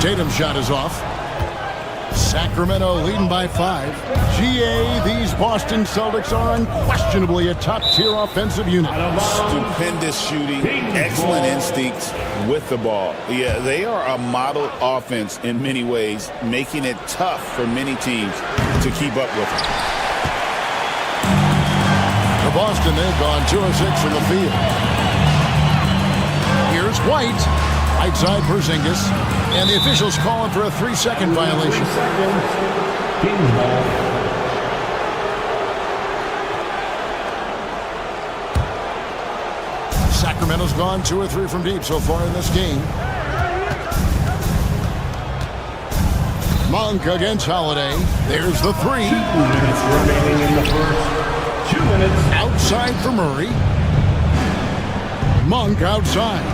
Tatum's shot is off. Sacramento leading by 5. GA, these Boston Celtics are unquestionably a top-tier offensive unit. Stupendous shooting, excellent instincts with the ball. Yeah, they are a model offense in many ways, making it tough for many teams to keep up with them. For Boston, they've gone 2 of 6 from the field. Here's White. Right side Porzingis. And the officials calling for a 3-second violation. Sacramento's gone 2 or 3 from deep so far in this game. Monk against Holiday. There's the 3. 2 minutes remaining in the first. 2 minutes. Outside for Murray. Monk outside.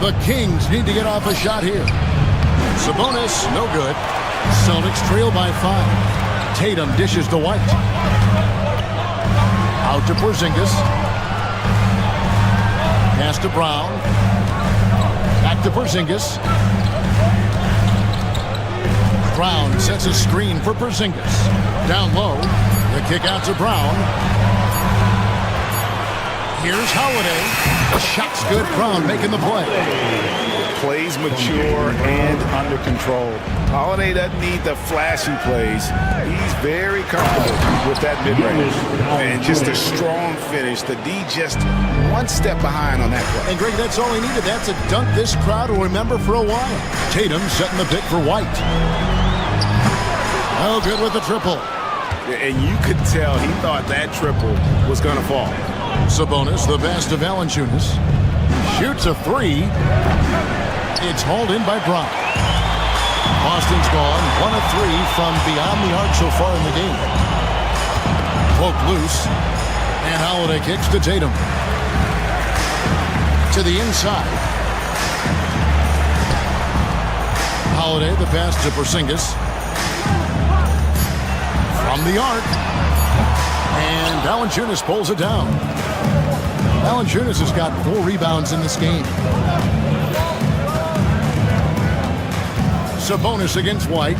The Kings need to get off a shot here. Sabonis, no good. Celtics trail by 5. Tatum dishes to White. Out to Porzingis. Pass to Brown. Back to Porzingis. Brown sets a screen for Porzingis. Down low. The kick out to Brown. Here's Holiday. The shot's good. Brown making the play. Plays mature and under control. Holiday doesn't need the flashy plays. He's very comfortable with that mid-range. And just a strong finish. The D just one step behind on that play. And Greg, that's all he needed. That's a dunk this crowd will remember for a while. Tatum setting the pick for White. Oh, good with the triple. And you could tell he thought that triple was going to fall. Sabonis, the pass to Valanciunas. Shoots a 3. It's hauled in by Brown. Boston's gone 1 of 3 from beyond the arc so far in the game. Poked loose. And Holiday kicks to Tatum. To the inside. Holiday, the pass to Porzingis. From the arc. And Valanciunas pulls it down. Valanciunas has got 4 rebounds in this game. Sabonis against White.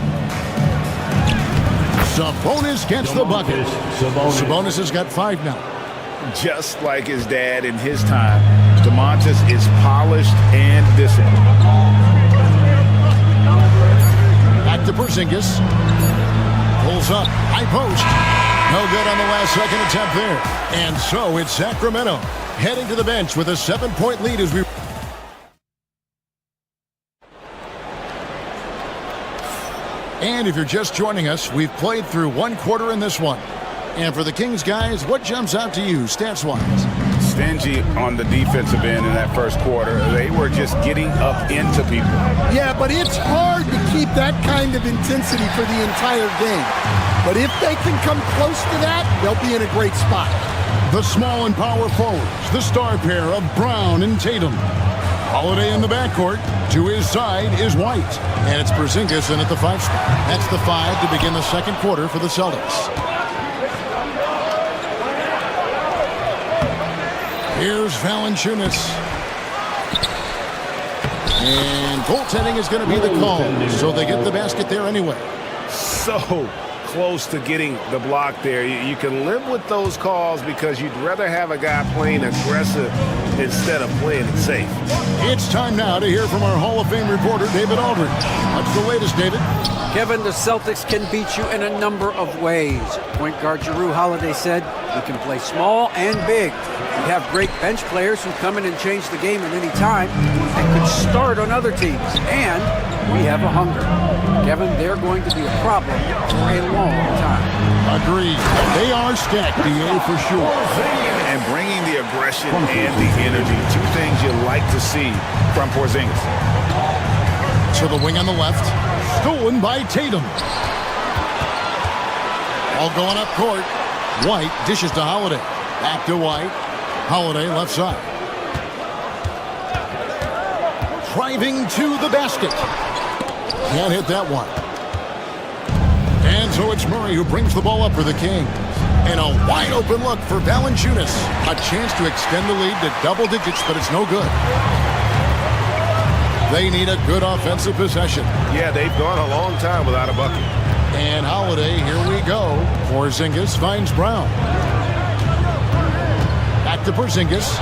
Sabonis gets the bucket. Sabonis has got 5 now. Just like his dad in his time, the Domantas is polished and disciplined. Back to Porzingis. Pulls up. High post. No good on the last second attempt there. And so it's Sacramento heading to the bench with a 7-point lead as we... And if you're just joining us, we've played through one quarter in this one. And for the Kings guys, what jumps out to you stats-wise? Stingy on the defensive end in that first quarter. They were just getting up into people. Yeah, but it's hard to keep that kind of intensity for the entire game. But if they can come close to that, they'll be in a great spot. The small and power forwards, the star pair of Brown and Tatum. Holiday in the backcourt. To his side is White. And it's Porzingis in at the 5 spot. That's the 5 to begin the second quarter for the Celtics. Here's Valanciunas. And goaltending is going to be the call. So they get the basket there anyway. So close to getting the block there. You can live with those calls because you'd rather have a guy playing aggressive instead of playing it safe. It's time now to hear from our Hall of Fame reporter, David Aldridge. What's the latest, David? Kevin, the Celtics can beat you in a number of ways. Point guard Jrue Holiday said, "We can play small and big. We have great bench players who come in and change the game at any time and could start on other teams. And we have a hunger." Kevin, they're going to be a problem for a long time. Agreed. They are stacked, DA, for sure. And bringing the aggression and the energy. Two things you like to see from Porzingis. To the wing on the left. Stolen by Tatum. All going up court. White dishes to Holiday. Back to White. Holiday left side. Driving to the basket. Can't hit that one. And so it's Murray who brings the ball up for the Kings. And a wide open look for Valanciunas. A chance to extend the lead to double digits, but it's no good. They need a good offensive possession. Yeah, they've gone a long time without a bucket. And Holiday, here we go. Porzingis finds Brown. Back to Porzingis.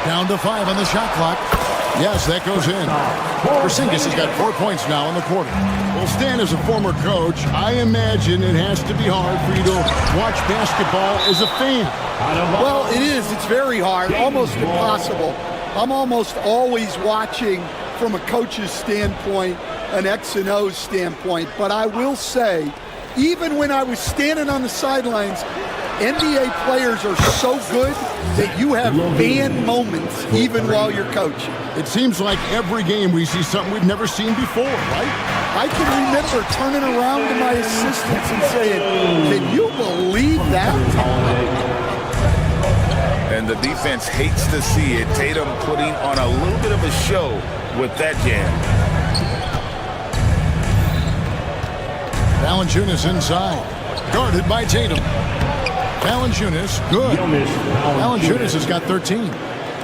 Down to 5 on the shot clock. Yes, that goes in. Porzingis has got 4 points now in the quarter. Well, Stan, as a former coach, I imagine it has to be hard for you to watch basketball as a fan. Well, it is. It's very hard, almost impossible. I'm almost always watching from a coach's standpoint, an X and O's standpoint. But I will say, even when I was standing on the sidelines, NBA players are so good that you have fan moments even while you're coaching. It seems like every game we see something we've never seen before, right? I can remember turning around to my assistants and saying, "Can you believe that?" And the defense hates to see it. Tatum putting on a little bit of a show with that jam. Valanciunas inside. Guarded by Tatum. Valanciunas, good. Valanciunas has got 13.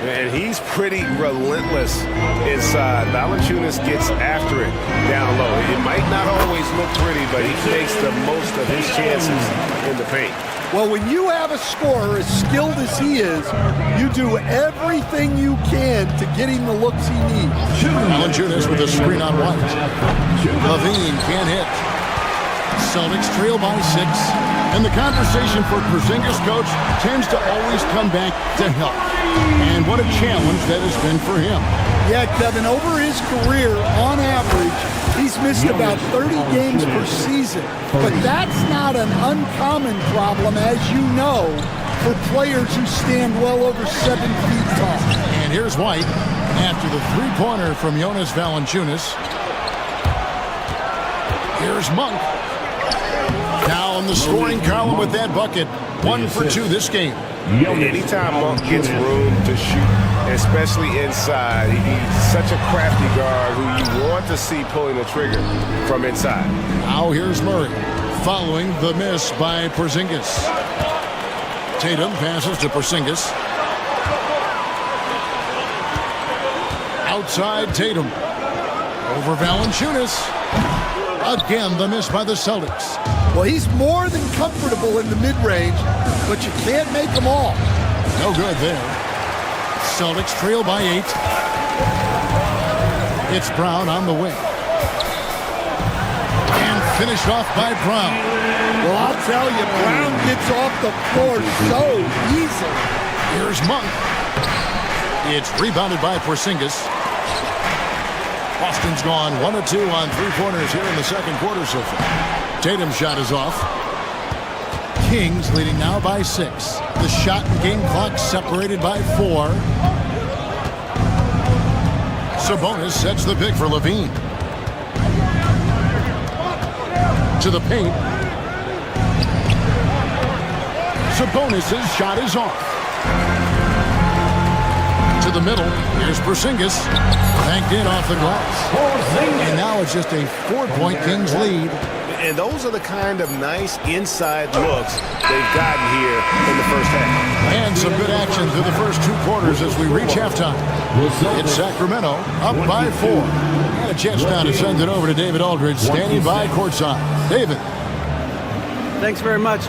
And he's pretty relentless inside. Valanciunas gets after it down low. It might not always look pretty, but he makes the most of his chances in the paint. Well, when you have a scorer as skilled as he is, you do everything you can to get him the looks he needs. Valanciunas with a screen on White. Levine can't hit. Celtics trail by 6. And the conversation for Porzingis, coach, tends to always come back to health. And what a challenge that has been for him. Yeah, Kevin, over his career, on average, he's missed about 30 games per season. But that's not an uncommon problem, as you know, for players who stand well over 7 feet tall. And here's White after the three-pointer from Jonas Valanciunas. Here's Monk. Now in the scoring column with that bucket. 1 for 2 this game. Anytime Monk gets room to shoot, especially inside, he's such a crafty guard who you want to see pulling the trigger from inside. Now here's Murray following the miss by Porzingis. Tatum passes to Porzingis. Outside Tatum. Over Valanciunas. Again, the miss by the Celtics. Well, he's more than comfortable in the mid-range, but you can't make them all. No good there. Celtics trail by 8. It's Brown on the wing. And finished off by Brown. Well, I'll tell you, Brown gets off the floor so easily. Here's Monk. It's rebounded by Porzingis. Boston's gone 1 of 2 on three-pointers here in the second quarter so far. Tatum's shot is off. Kings leading now by 6. The shot and game clock separated by 4. Sabonis sets the pick for Levine. To the paint. Sabonis' shot is off. To the middle. Here's Porzingis. Banked in off the glass. And now it's just a 4-point Kings lead. And those are the kind of nice inside looks they've gotten here in the first half. And some good action through the first 2 quarters as we reach halftime. It's Sacramento up by 4. And a chance now to send it over to David Aldridge, standing by courtside. David. Thanks very much.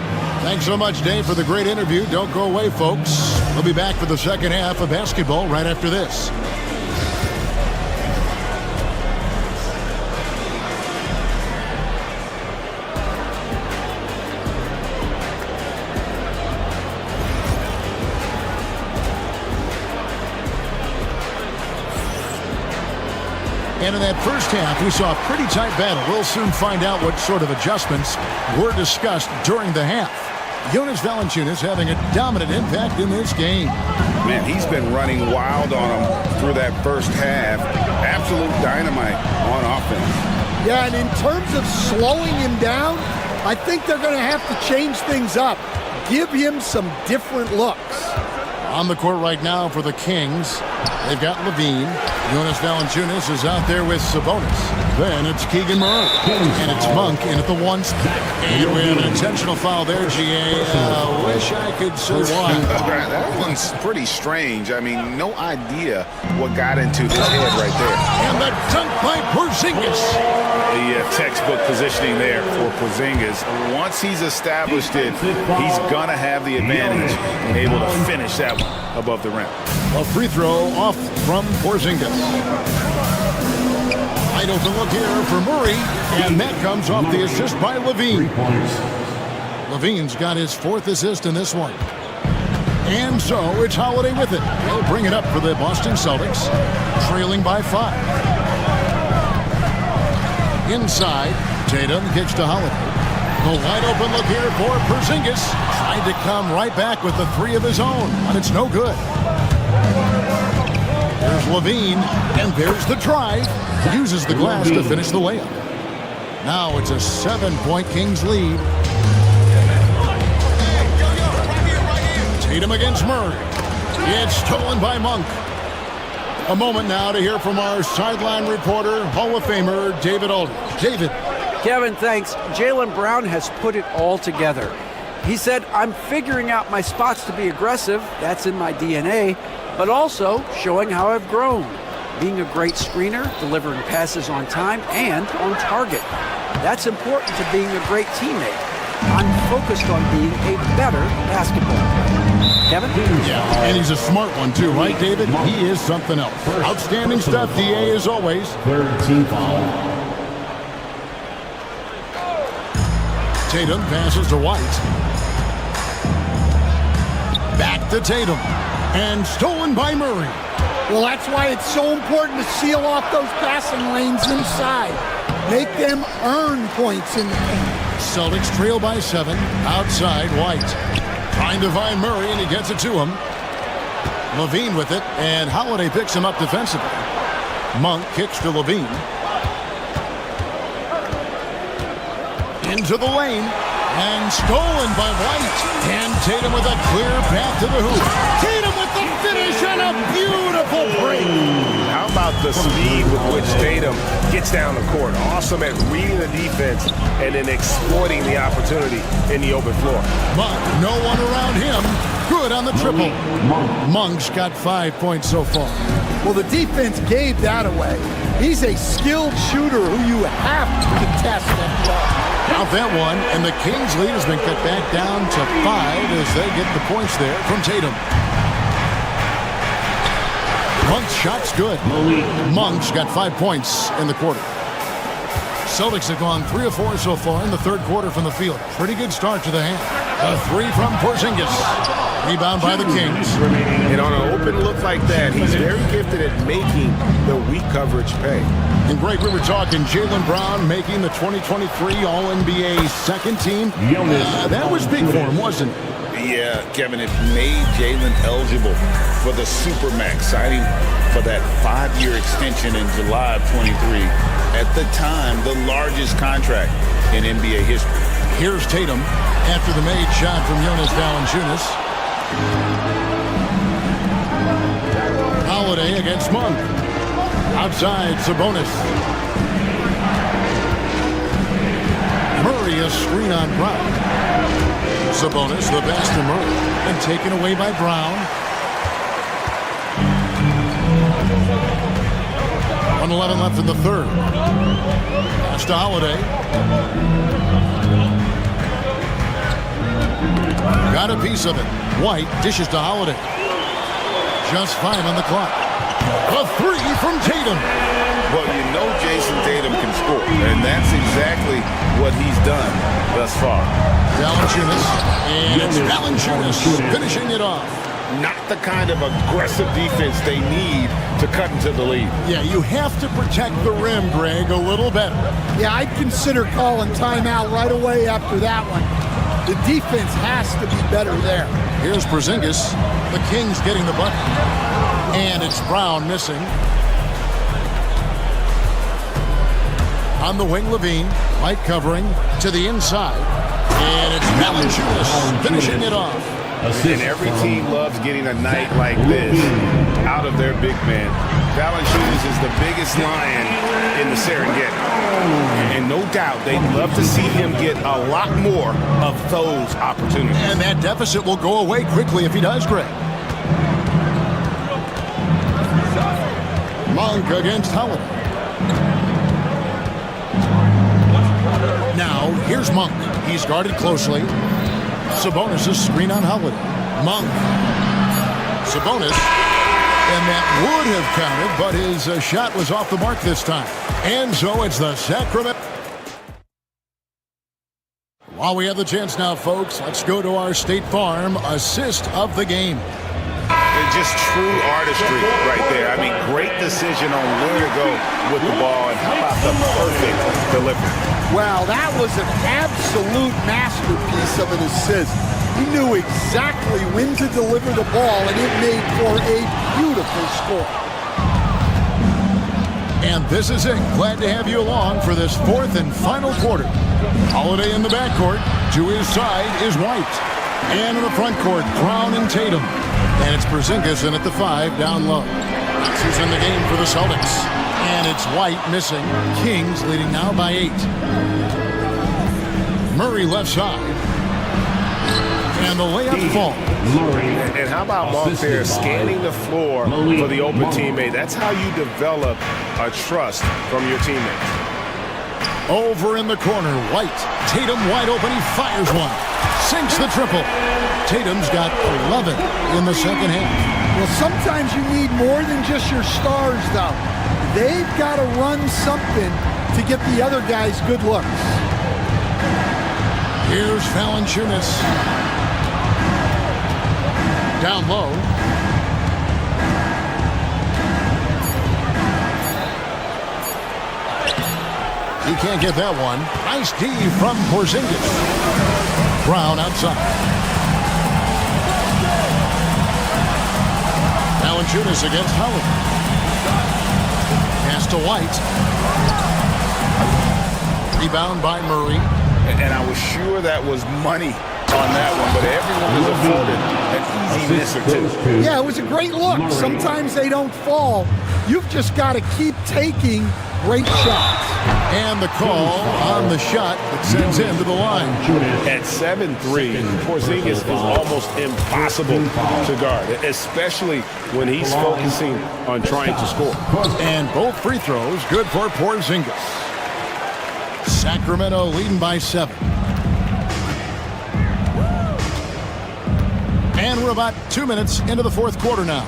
Thanks so much, Dave, for the great interview. Don't go away, folks. We'll be back for the second half of basketball right after this. And in that first half, we saw a pretty tight battle. We'll soon find out what sort of adjustments were discussed during the half. Jonas Valanciunas having a dominant impact in this game. Man, he's been running wild on him through that first half. Absolute dynamite on offense. Yeah, and in terms of slowing him down, I think they're going to have to change things up. Give him some different looks. On the court right now for the Kings, they've got Levine. Jonas Valanciunas is out there with Sabonis. Then it's Keegan Murray. And it's Monk in at the 1 spot. And we have an intentional foul there, GA. Wish I could say why. That one's pretty strange. I mean, no idea what got into his head right there. And the dunk by Porzingis. The textbook positioning there for Porzingis. Once he's established it, he's going to have the advantage and able to finish that one above the rim. A free throw off from Porzingis. Wide open look here for Murray, and that comes off the assist by Levine. Levine's got his 4th assist in this one. And so it's Holiday with it. They'll bring it up for the Boston Celtics, trailing by 5. Inside, Tatum kicks to Holiday. The wide open look here for Porzingis. Tried to come right back with the 3 of his own, but it's no good. There's Levine, and there's the drive. Uses the glass to finish the layup. Now it's a 7-point Kings lead. Tatum against Murray. It's stolen by Monk. A moment now to hear from our sideline reporter, Hall of Famer David Aldridge. David. Kevin, thanks. Jaylen Brown has put it all together. He said, I'm figuring out my spots to be aggressive. That's in my DNA. But also showing how I've grown. Being a great screener, delivering passes on time and on target. That's important to being a great teammate. I'm focused on being a better basketball player. Kevin? Yeah, and he's a smart one too, right, David? He is something else. Outstanding stuff, DA, as always. Team foul. Tatum passes to White. Back to Tatum. And stolen by Murray. Well, that's why it's so important to seal off those passing lanes inside. Make them earn points in the paint. Celtics trail by 7. Outside, White. Trying to find Murray, and he gets it to him. Levine with it, and Holiday picks him up defensively. Monk kicks to Levine. Into the lane. And stolen by White. And Tatum with a clear path to the hoop. Tatum with the finish and a beautiful break. How about the speed with which Tatum gets down the court? Awesome at reading the defense and then exploiting the opportunity in the open floor. But no one around him. Good on the triple. Monk's got 5 points so far. Well, the defense gave that away. He's a skilled shooter who you have to contest that ball. Out that one, and the Kings lead has been cut back down to 5 as they get the points there from Tatum. Monk's shot's good. Monk's got 5 points in the quarter. Celtics have gone 3 of 4 so far in the third quarter from the field. Pretty good start to the hand. A 3 from Porzingis. Rebound by the Kings. And on an open look like that, he's very gifted at making the weak coverage pay. And Greg, we were talking Jaylen Brown making the 2023 All-NBA second team. That was big for him, wasn't it? Yeah, Kevin, it made Jaylen eligible for the Supermax, signing for that 5-year extension in July of 23. At the time, the largest contract in NBA history. Here's Tatum after the made shot from Jonas Valanciunas. Holiday against Monk. Outside, Sabonis. Murray, a screen on Brown. Sabonis, the best to Murray. And taken away by Brown. 1:11 left in the third. Pass to Holiday. Got a piece of it. White dishes to Holiday. Just 5 on the clock. A 3 from Tatum. Well, you know Jason Tatum can score, and that's exactly what he's done thus far. Valanciunas. And it's Valanciunas finishing it off. Not the kind of aggressive defense they need to cut into the lead. Yeah, you have to protect the rim, Greg, a little better. Yeah, I'd consider calling timeout right away after that one. The defense has to be better there. Here's Porzingis. The Kings getting the bucket. And it's Brown missing. On the wing, Levine. Light covering to the inside. And it's Valanciunas finishing it off. And every team loves getting a night like this out of their big man. Valanciunas is the biggest lion in the Serengeti. And no doubt they'd love to see him get a lot more of those opportunities. And that deficit will go away quickly if he does, Greg. Monk against Holiday. Now, here's Monk. He's guarded closely. Sabonis' screen on Holiday. Monk. Sabonis. And that would have counted, but his shot was off the mark this time. And so it's the Sacramento. While we have the chance now, folks, let's go to our State Farm assist of the game. It's just true artistry right there. I mean, great decision on where to go with the ball, and how about the perfect delivery? Wow, that was an absolute masterpiece of an assist. He knew exactly when to deliver the ball, and it made for a beautiful score. And this is it. Glad to have you along for this fourth and final quarter. Holiday in the backcourt. To his side is White. And in the front court, Brown and Tatum. And it's Porzingis in at the 5 down low. Sixers in the game for the Celtics. And it's White missing. Kings leading now by 8. Murray left side. And the layup fall. And how about Monk there scanning the floor for the open teammate? That's how you develop a trust from your teammates. Over in the corner, White. Tatum wide open. He fires one. Sinks the triple. Tatum's got 11 in the second half. Well, sometimes you need more than just your stars, though. They've got to run something to get the other guys good looks. Here's Valanciunas. Down low. He can't get that one. Nice D from Porzingis. Brown outside. Valanciunas against Holiday. Pass to White. Rebound by Murray. And I was sure that was money on that one, but everyone was afforded an easy miss or two. Yeah, it was a great look. Sometimes they don't fall. You've just got to keep taking great shots. And the call on the shot that sends him to the line. At 7'3", Porzingis is almost impossible to guard, especially when he's focusing on trying to score. And both free throws good for Porzingis. Sacramento leading by 7. And we're about 2 minutes into the fourth quarter now.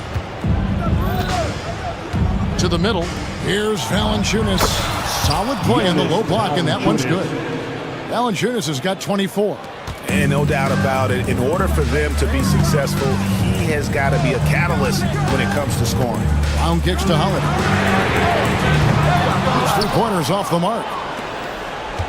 to the middle. Here's Valanciunas. Solid play in the low block, and that one's good. Valanciunas has got 24. And no doubt about it, in order for them to be successful, he has got to be a catalyst when it comes to scoring. Brown kicks to Holiday. His 3-pointers off the mark.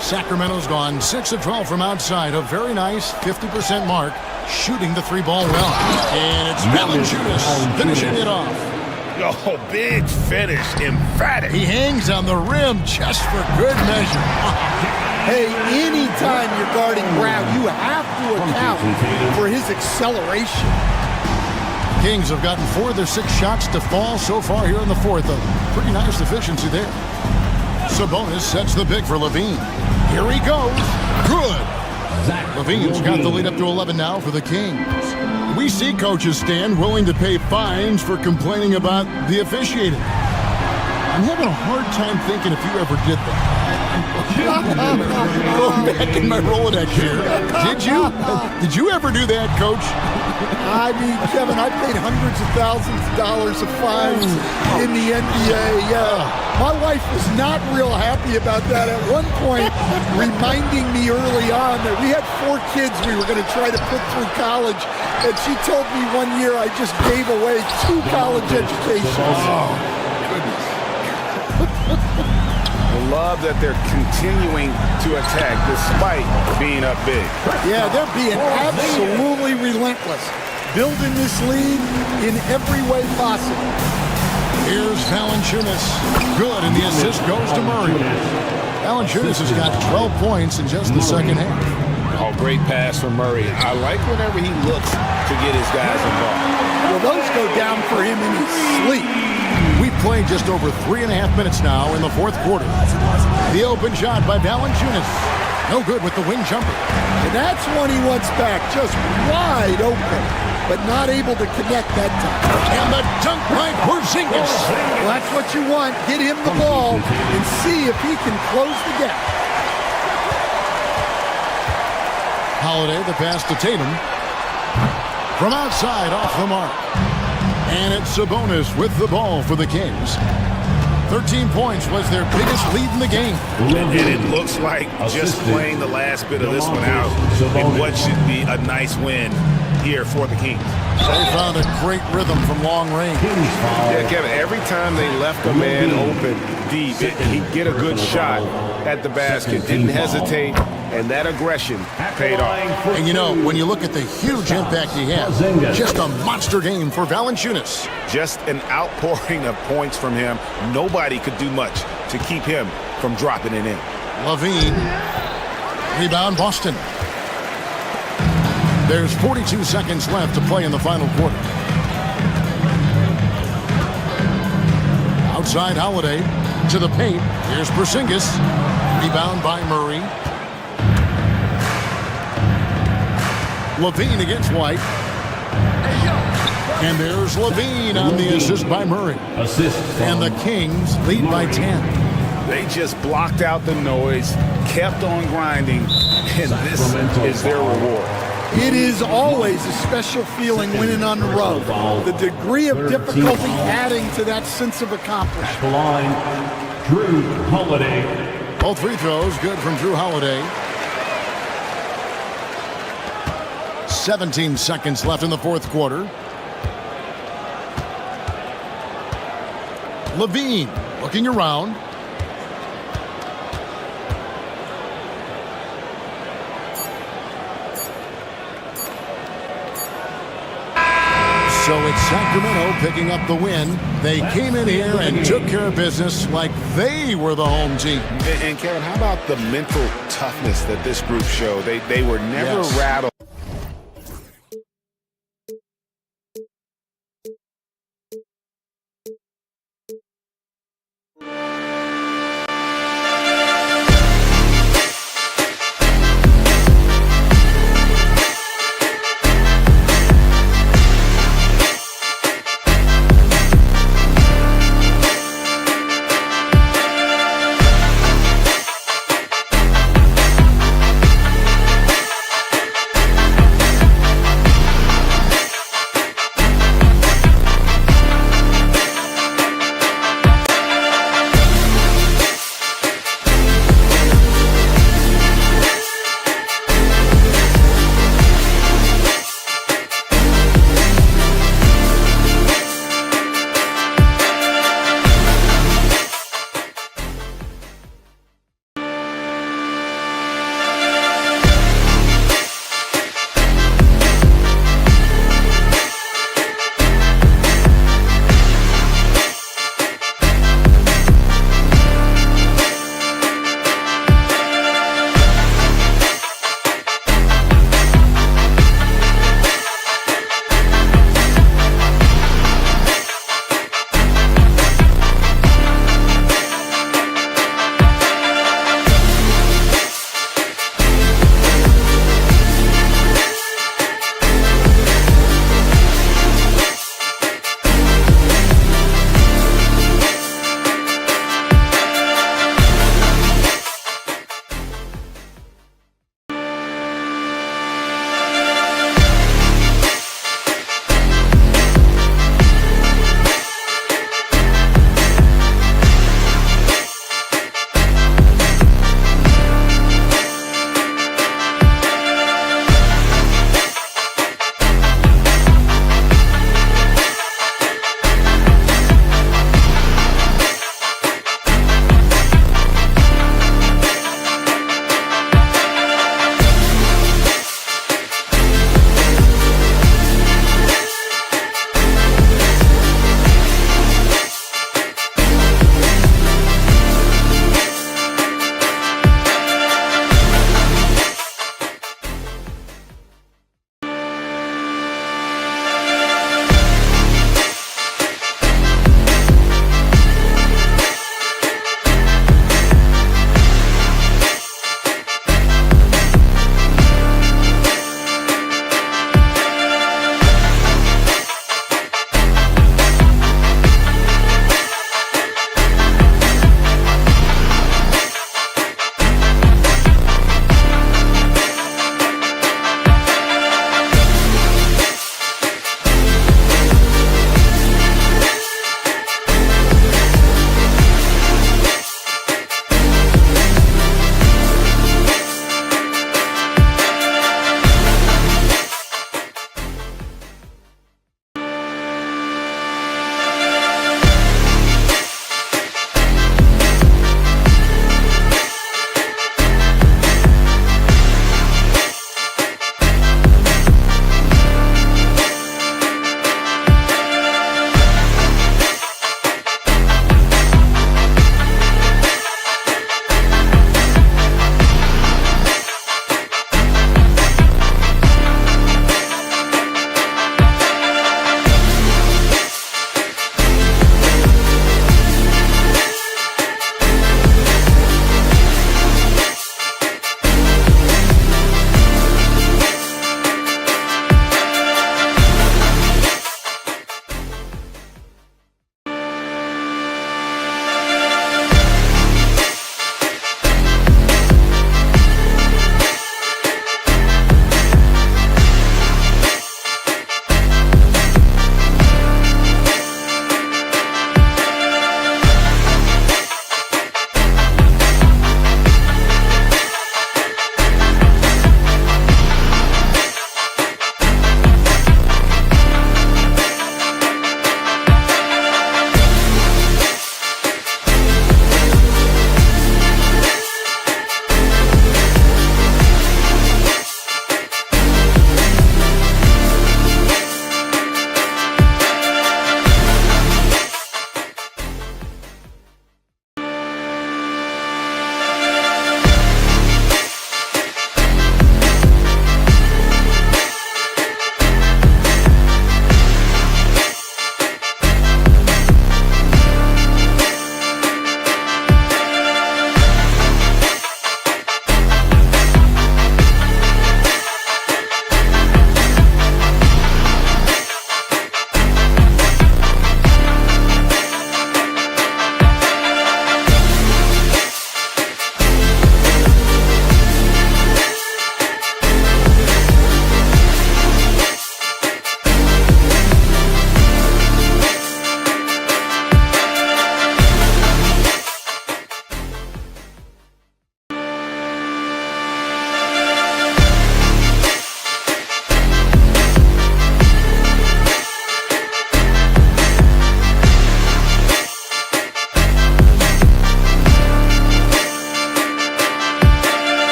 Sacramento's gone 6 of 12 from outside. A very nice 50% mark. Shooting the 3-ball well. And it's Valanciunas finishing it off. Oh, big finish. Emphatic. He hangs on the rim just for good measure. Hey, anytime you're guarding Brown, you have to account for his acceleration. Kings have gotten 4 of their 6 shots to fall so far here in the fourth. A pretty nice efficiency there. Sabonis sets the big for Levine. Here he goes. Good. Levine's got the lead up to 11 now for the Kings. We see coaches stand willing to pay fines for complaining about the officiating. I'm having a hard time thinking if you ever did that. Going back in my Rolodex here. Did you ever do that, Coach? I mean, Kevin, I paid hundreds of thousands of dollars of fines in the NBA. My wife was not real happy about that at one point, reminding me early on that we had 4 kids we were going to try to put through college, and she told me one year I just gave away 2 college educations. Oh, goodness. Love that they're continuing to attack despite being up big. Yeah, they're being absolutely relentless, building this lead in every way possible. Here's Valanciunas. Good, and the assist goes to Murray. Valanciunas has got 12 points in just the second half. Oh, great pass from Murray. I like whenever he looks to get his guys involved. Well, those go down for him in his sleep. We've played just over 3.5 minutes now in the fourth quarter. The open shot by Valanciunas. No good with the wing jumper. And that's one he wants back, just wide open, but not able to connect that time. And the dunk by Porzingis. Well, that's what you want. Get him the ball and see if he can close the gap. Holiday, the pass to Tatum. From outside, off the mark. And it's Sabonis with the ball for the Kings. 13 points was their biggest lead in the game. And it looks like just playing the last bit of this one out in what should be a nice win here for the Kings. They found a great rhythm from long range. Yeah, Kevin, every time they left a man open deep, he'd get a good shot at the basket. Didn't hesitate, and that aggression paid off. And you know, when you look at the huge impact he has, just a monster game for Valanciunas. Just an outpouring of points from him. Nobody could do much to keep him from dropping it in. Levine. Rebound, Boston. There's 42 seconds left to play in the final quarter. Outside Holiday to the paint. Here's Porzingis. Rebound by Murray. Levine against White. And there's Levine on the assist by Murray. And the Kings lead by 10. They just blocked out the noise, kept on grinding, and this is their reward. It is always a special feeling winning on the road. The degree of difficulty adding to that sense of accomplishment. At the line, Drew Holiday. Both free throws good from Drew Holiday. 17 seconds left in the fourth quarter. Levine looking around. So it's Sacramento picking up the win. They came in here and took care of business like they were the home team. And Kevin, how about the mental toughness that this group showed? They were never rattled.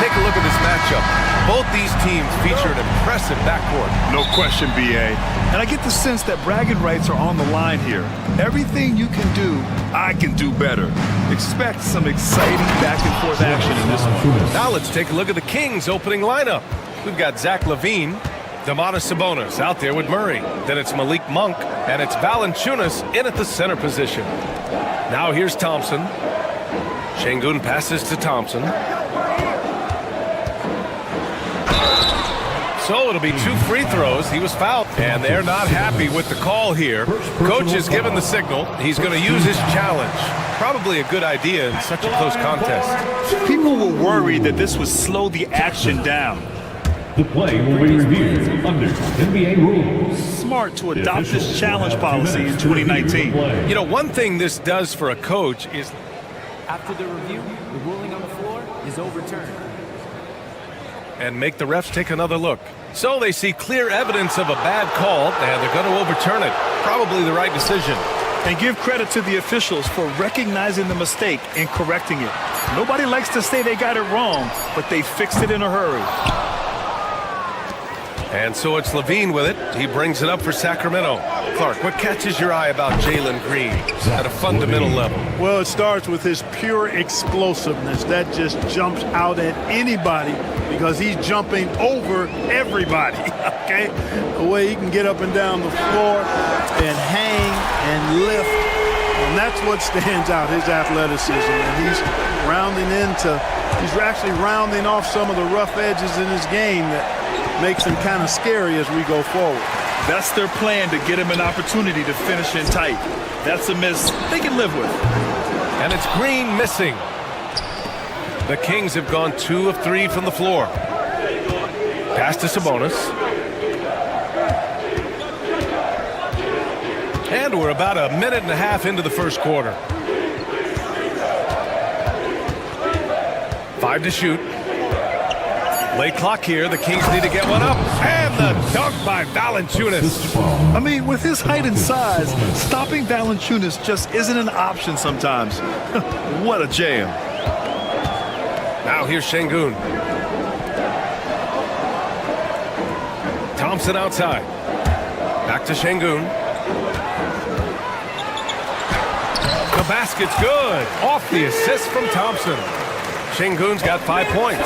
take a look at this matchup. Both these teams feature an impressive backcourt. No question, B.A. And I get the sense that bragging rights are on the line here. Everything you can do, I can do better. Expect some exciting back-and-forth action in this one. Now let's take a look at the Kings' opening lineup. We've got Zach LaVine, Domantas Sabonis out there with Murray. Then it's Malik Monk, and it's Valanciunas in at the center position. Now here's Thompson. Şengün passes to Thompson. So it'll be 2 free throws. He was fouled, and they're not happy with the call here. Coach has given the signal. He's going to use his challenge. Probably a good idea in such a close contest. People were worried that this would slow the action down. The play will be reviewed under NBA rules. Smart to adopt this challenge policy in 2019. You know, one thing this does for a coach is... After the review, the ruling on the floor is overturned. And make the refs take another look. So they see clear evidence of a bad call, and they're going to overturn it. Probably the right decision. And give credit to the officials for recognizing the mistake and correcting it. Nobody likes to say they got it wrong, but they fixed it in a hurry. And so it's LaVine with it. He brings it up for Sacramento. Clark, what catches your eye about Jalen Green at a fundamental level? Well, it starts with his pure explosiveness. That just jumps out at anybody because he's jumping over everybody, okay? The way he can get up and down the floor and hang and lift. And that's what stands out, his athleticism. And he's actually rounding off some of the rough edges in his game that makes him kind of scary as we go forward. That's their plan, to get him an opportunity to finish in tight. That's a miss they can live with. And it's Green missing. The Kings have gone 2 of 3 from the floor. Pass to Sabonis. And we're about a minute and a half into the first quarter. 5 to shoot. Late clock here. The Kings need to get one up. And the dunk by Valanciunas. I mean, with his height and size, stopping Valanciunas just isn't an option sometimes. What a jam. Now here's Şengün. Thompson outside. Back to Şengün. The basket's good. Off the assist from Thompson. Şengün's got 5 points.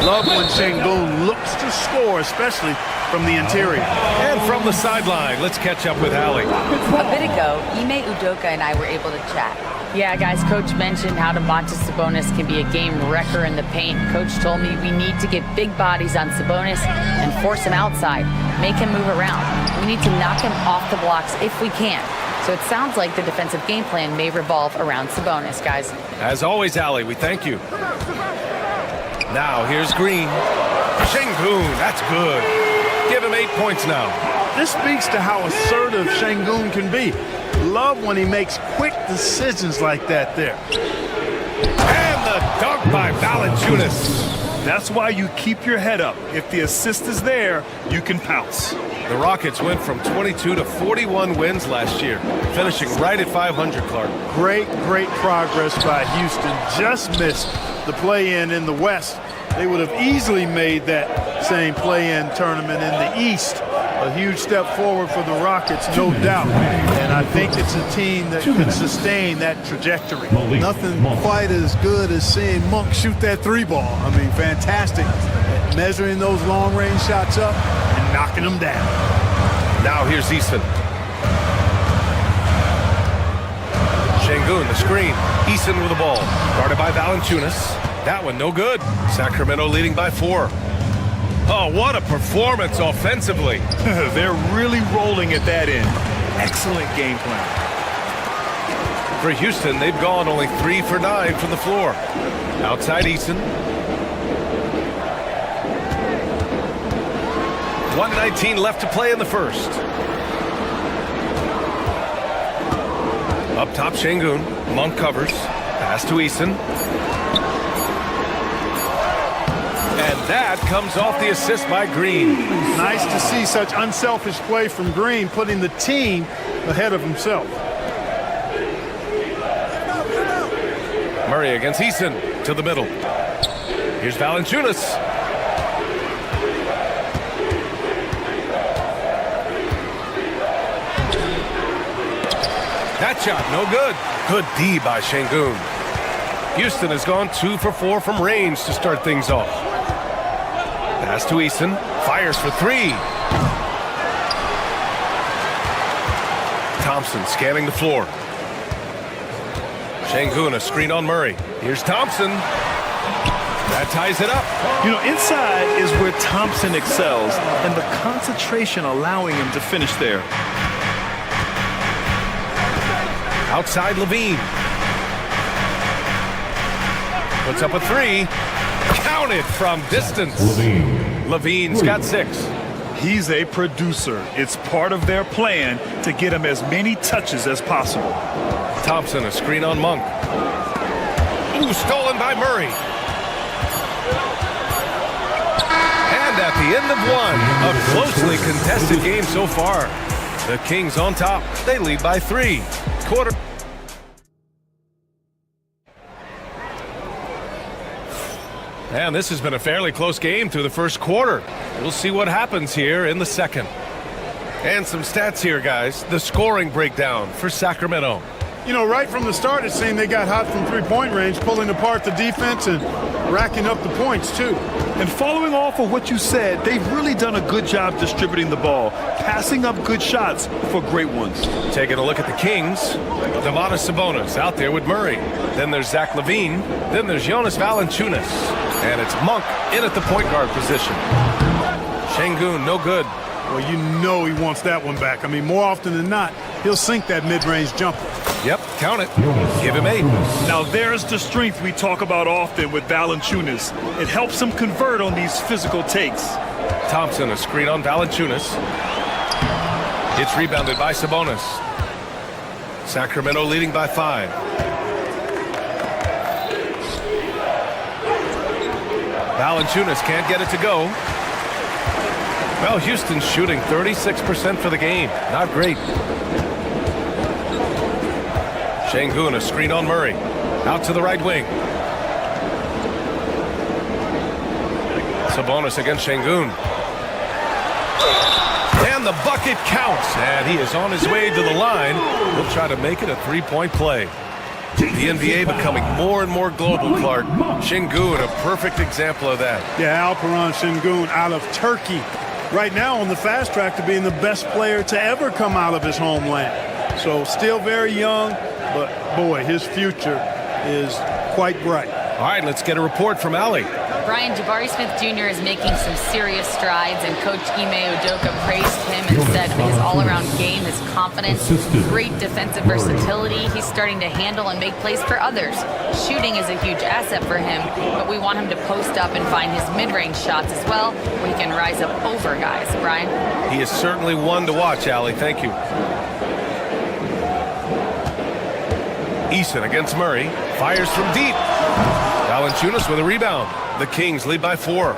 Love when Şengün looks to score, especially from the interior. And from the sideline, let's catch up with Allie. A bit ago, Ime Udoka and I were able to chat. Yeah, guys, Coach mentioned how Domantas Sabonis can be a game wrecker in the paint. Coach told me we need to get big bodies on Sabonis and force him outside, make him move around. We need to knock him off the blocks if we can. So it sounds like the defensive game plan may revolve around Sabonis, guys. As always, Allie, we thank you. Now here's Green. Şengün, that's good. Give him 8 points now. This speaks to how assertive Şengün can be. Love when he makes quick decisions like that there. And the dunk by Valanciunas. That's why you keep your head up. If the assist is there, you can pounce. The Rockets went from 22 to 41 wins last year, finishing right at 500, Clark. Great progress by Houston. Just missed the play-in in the West. They would have easily made that same play-in tournament in the East. A huge step forward for the Rockets, no doubt. And I think it's a team that can sustain that trajectory. Nothing quite as good as seeing Monk shoot that 3-ball. I mean, fantastic. Measuring those long-range shots up and knocking them down. Now here's Eason. Şengün, the screen. Eason with the ball. Guarded by Valanciunas. That one no good. Sacramento leading by 4. Oh, what a performance offensively. They're really rolling at that end. Excellent game plan. For Houston, they've gone only 3 for 9 from the floor. Outside Eason. 1:19 left to play in the first. Up top, Şengün. Monk covers. Pass to Eason. And that comes off the assist by Green. Nice to see such unselfish play from Green, putting the team ahead of himself. Murray against Eason to the middle. Here's Valanciunas. That shot, no good. Good D by Şengün. Houston has gone 2 for 4 from range to start things off. Pass to Eason. Fires for 3. Thompson scanning the floor. Şengün, a screen on Murray. Here's Thompson. That ties it up. You know, inside is where Thompson excels, and the concentration allowing him to finish there. Outside Levine. Puts up a 3. Counted from distance. Levine's got 6. He's a producer. It's part of their plan to get him as many touches as possible. Thompson, a screen on Monk. Ooh, stolen by Murray. And at the end of one, a closely contested game so far. The Kings on top. They lead by 3. Quarter. And this has been a fairly close game through the first quarter. We'll see what happens here in the second. And some stats here, guys. The scoring breakdown for Sacramento. You know, right from the start, it seemed they got hot from three-point range, pulling apart the defense and racking up the points, too. And following off of what you said, they've really done a good job distributing the ball, passing up good shots for great ones. Taking a look at the Kings, Domantas Sabonis out there with Murray. Then there's Zach LaVine. Then there's Jonas Valanciunas. And it's Monk in at the point guard position. Şengün, no good. Well, you know he wants that one back. I mean, more often than not, he'll sink that mid-range jumper. Yep, count it. Give him 8. Now there's the strength we talk about often with Valanciunas. It helps him convert on these physical takes. Thompson, a screen on Valanciunas. It's rebounded by Sabonis. Sacramento leading by 5. Valanciunas can't get it to go. Well, Houston's shooting 36% for the game. Not great. Şengün, a screen on Murray. Out to the right wing. Sabonis against Şengün. And the bucket counts. And he is on his way to the line. He'll try to make it a 3-point play. The NBA becoming more and more global, Clark. Şengün, a perfect example of that. Yeah, Alperen Şengün out of Turkey. Right now on the fast track to being the best player to ever come out of his homeland. So still very young, but boy, his future is quite bright. All right, let's get a report from Allie. Brian, Jabari Smith Jr. is making some serious strides, and Coach Ime Udoka praised him and said his all-around game, his confidence, great defensive versatility. He's starting to handle and make plays for others. Shooting is a huge asset for him, but we want him to post up and find his mid-range shots as well, where he can rise up over guys. Brian? He is certainly one to watch, Allie. Thank you. Eason against Murray. Fires from deep. Valanciunas with a rebound. The Kings lead by 4.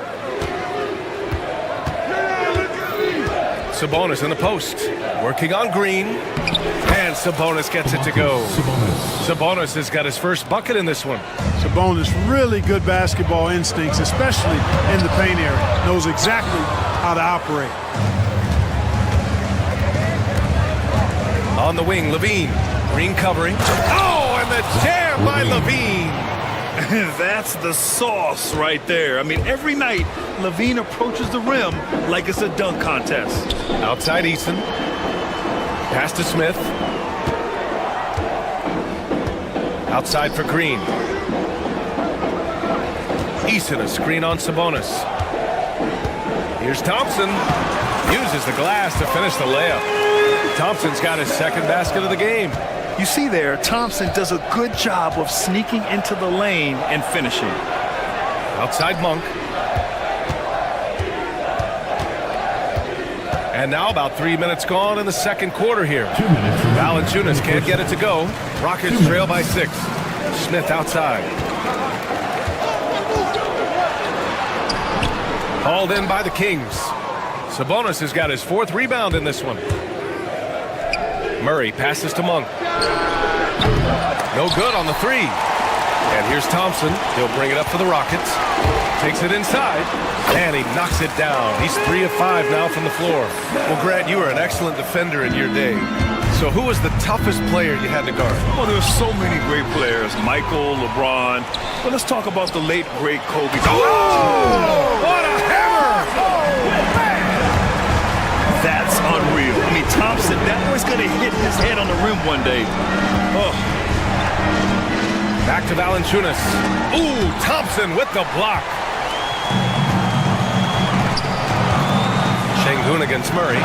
Sabonis in the post. Working on Green. And Sabonis gets it to go. Sabonis has got his first bucket in this one. Sabonis, really good basketball instincts, especially in the paint area. Knows exactly how to operate. On the wing, Levine. Green covering. Oh, and the jam by Levine. That's the sauce right there. I mean, every night, Levine approaches the rim like it's a dunk contest. Outside Eason. Pass to Smith. Outside for Green. Eason, a screen on Sabonis. Here's Thompson. Uses the glass to finish the layup. Thompson's got his second basket of the game. You see there, Thompson does a good job of sneaking into the lane and finishing. Outside Monk. And now about 3 minutes gone in the second quarter here. Valanciunas can't get it to go. Rockets trail by 6. Smith outside. Hauled in by the Kings. Sabonis has got his 4th rebound in this one. Murray passes to Monk. No good on the 3. And here's Thompson. He'll bring it up for the Rockets. Takes it inside, and he knocks it down. He's 3 of 5 now from the floor. Well, Grant, you were an excellent defender in your day. So who was the toughest player you had to guard? Well, there's so many great players. Michael, LeBron. But let's talk about the late, great Kobe. Oh! What a hammer! That's unreal. I mean, Thompson, that boy's going to hit his head on the rim one day. Oh. Back to Valanciunas. Ooh, Thompson with the block. Şengün against Murray.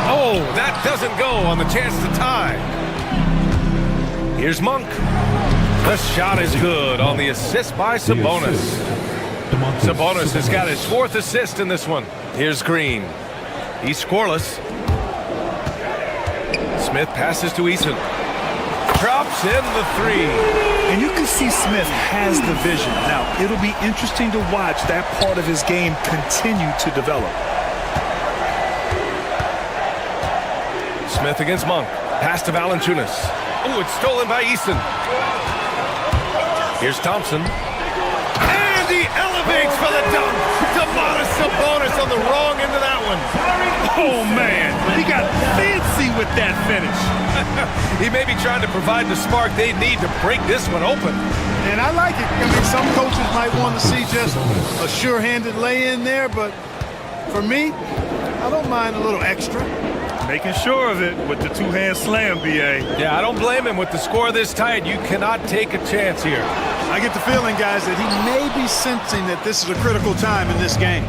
Oh, that doesn't go on the chance to tie. Here's Monk. The shot is good on the assist by Sabonis. Sabonis has got his 4th assist in this one. Here's Green. He's scoreless. Smith passes to Eason. Drops in the 3. And you can see Smith has the vision. Now, it'll be interesting to watch that part of his game continue to develop. Smith against Monk. Pass to Valanciunas. Ooh, it's stolen by Eason. Here's Thompson. And he elevates for the dunk. Domantas Sabonis on the wrong end of that one. Oh, man. He got fancy with that finish. He may be trying to provide the spark they need to break this one open. And I like it. I mean, some coaches might want to see just a sure-handed lay-in there, but for me, I don't mind a little extra. Making sure of it with the two-hand slam, B.A. Yeah, I don't blame him. With the score this tight, you cannot take a chance here. I get the feeling, guys, that he may be sensing that this is a critical time in this game.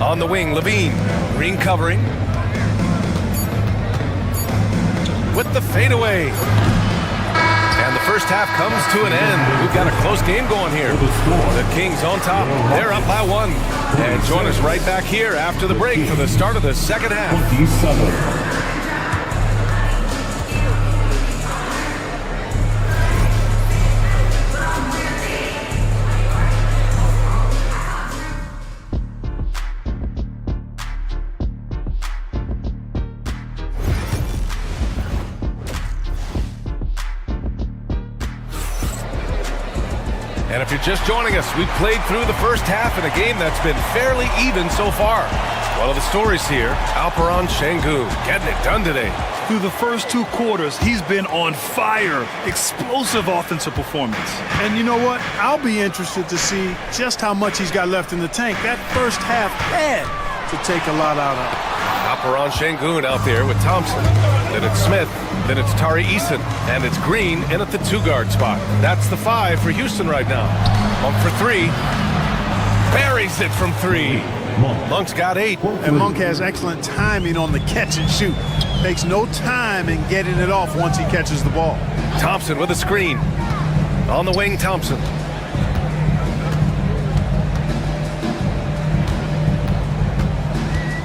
On the wing, Levine. Green covering. With the fadeaway. And the first half comes to an end. We've got a close game going here. The Kings on top. They're up by 1. And join us right back here after the break for the start of the second half. And if you're just joining us, we've played through the first half in a game that's been fairly even so far. One of the stories here, Alperen Şengün getting it done today. Through the first 2 quarters, he's been on fire. Explosive offensive performance. And you know what? I'll be interested to see just how much he's got left in the tank. That first half had to take a lot out of it. Alperen Şengün out there with Thompson. Then it's Smith. Then it's Tari Eason. And it's Green in at the 2-guard spot. That's the 5 for Houston right now. Monk for 3. Buries it from 3. Monk's got 8. And Monk has excellent timing on the catch and shoot. Takes no time in getting it off once he catches the ball. Thompson with a screen. On the wing, Thompson.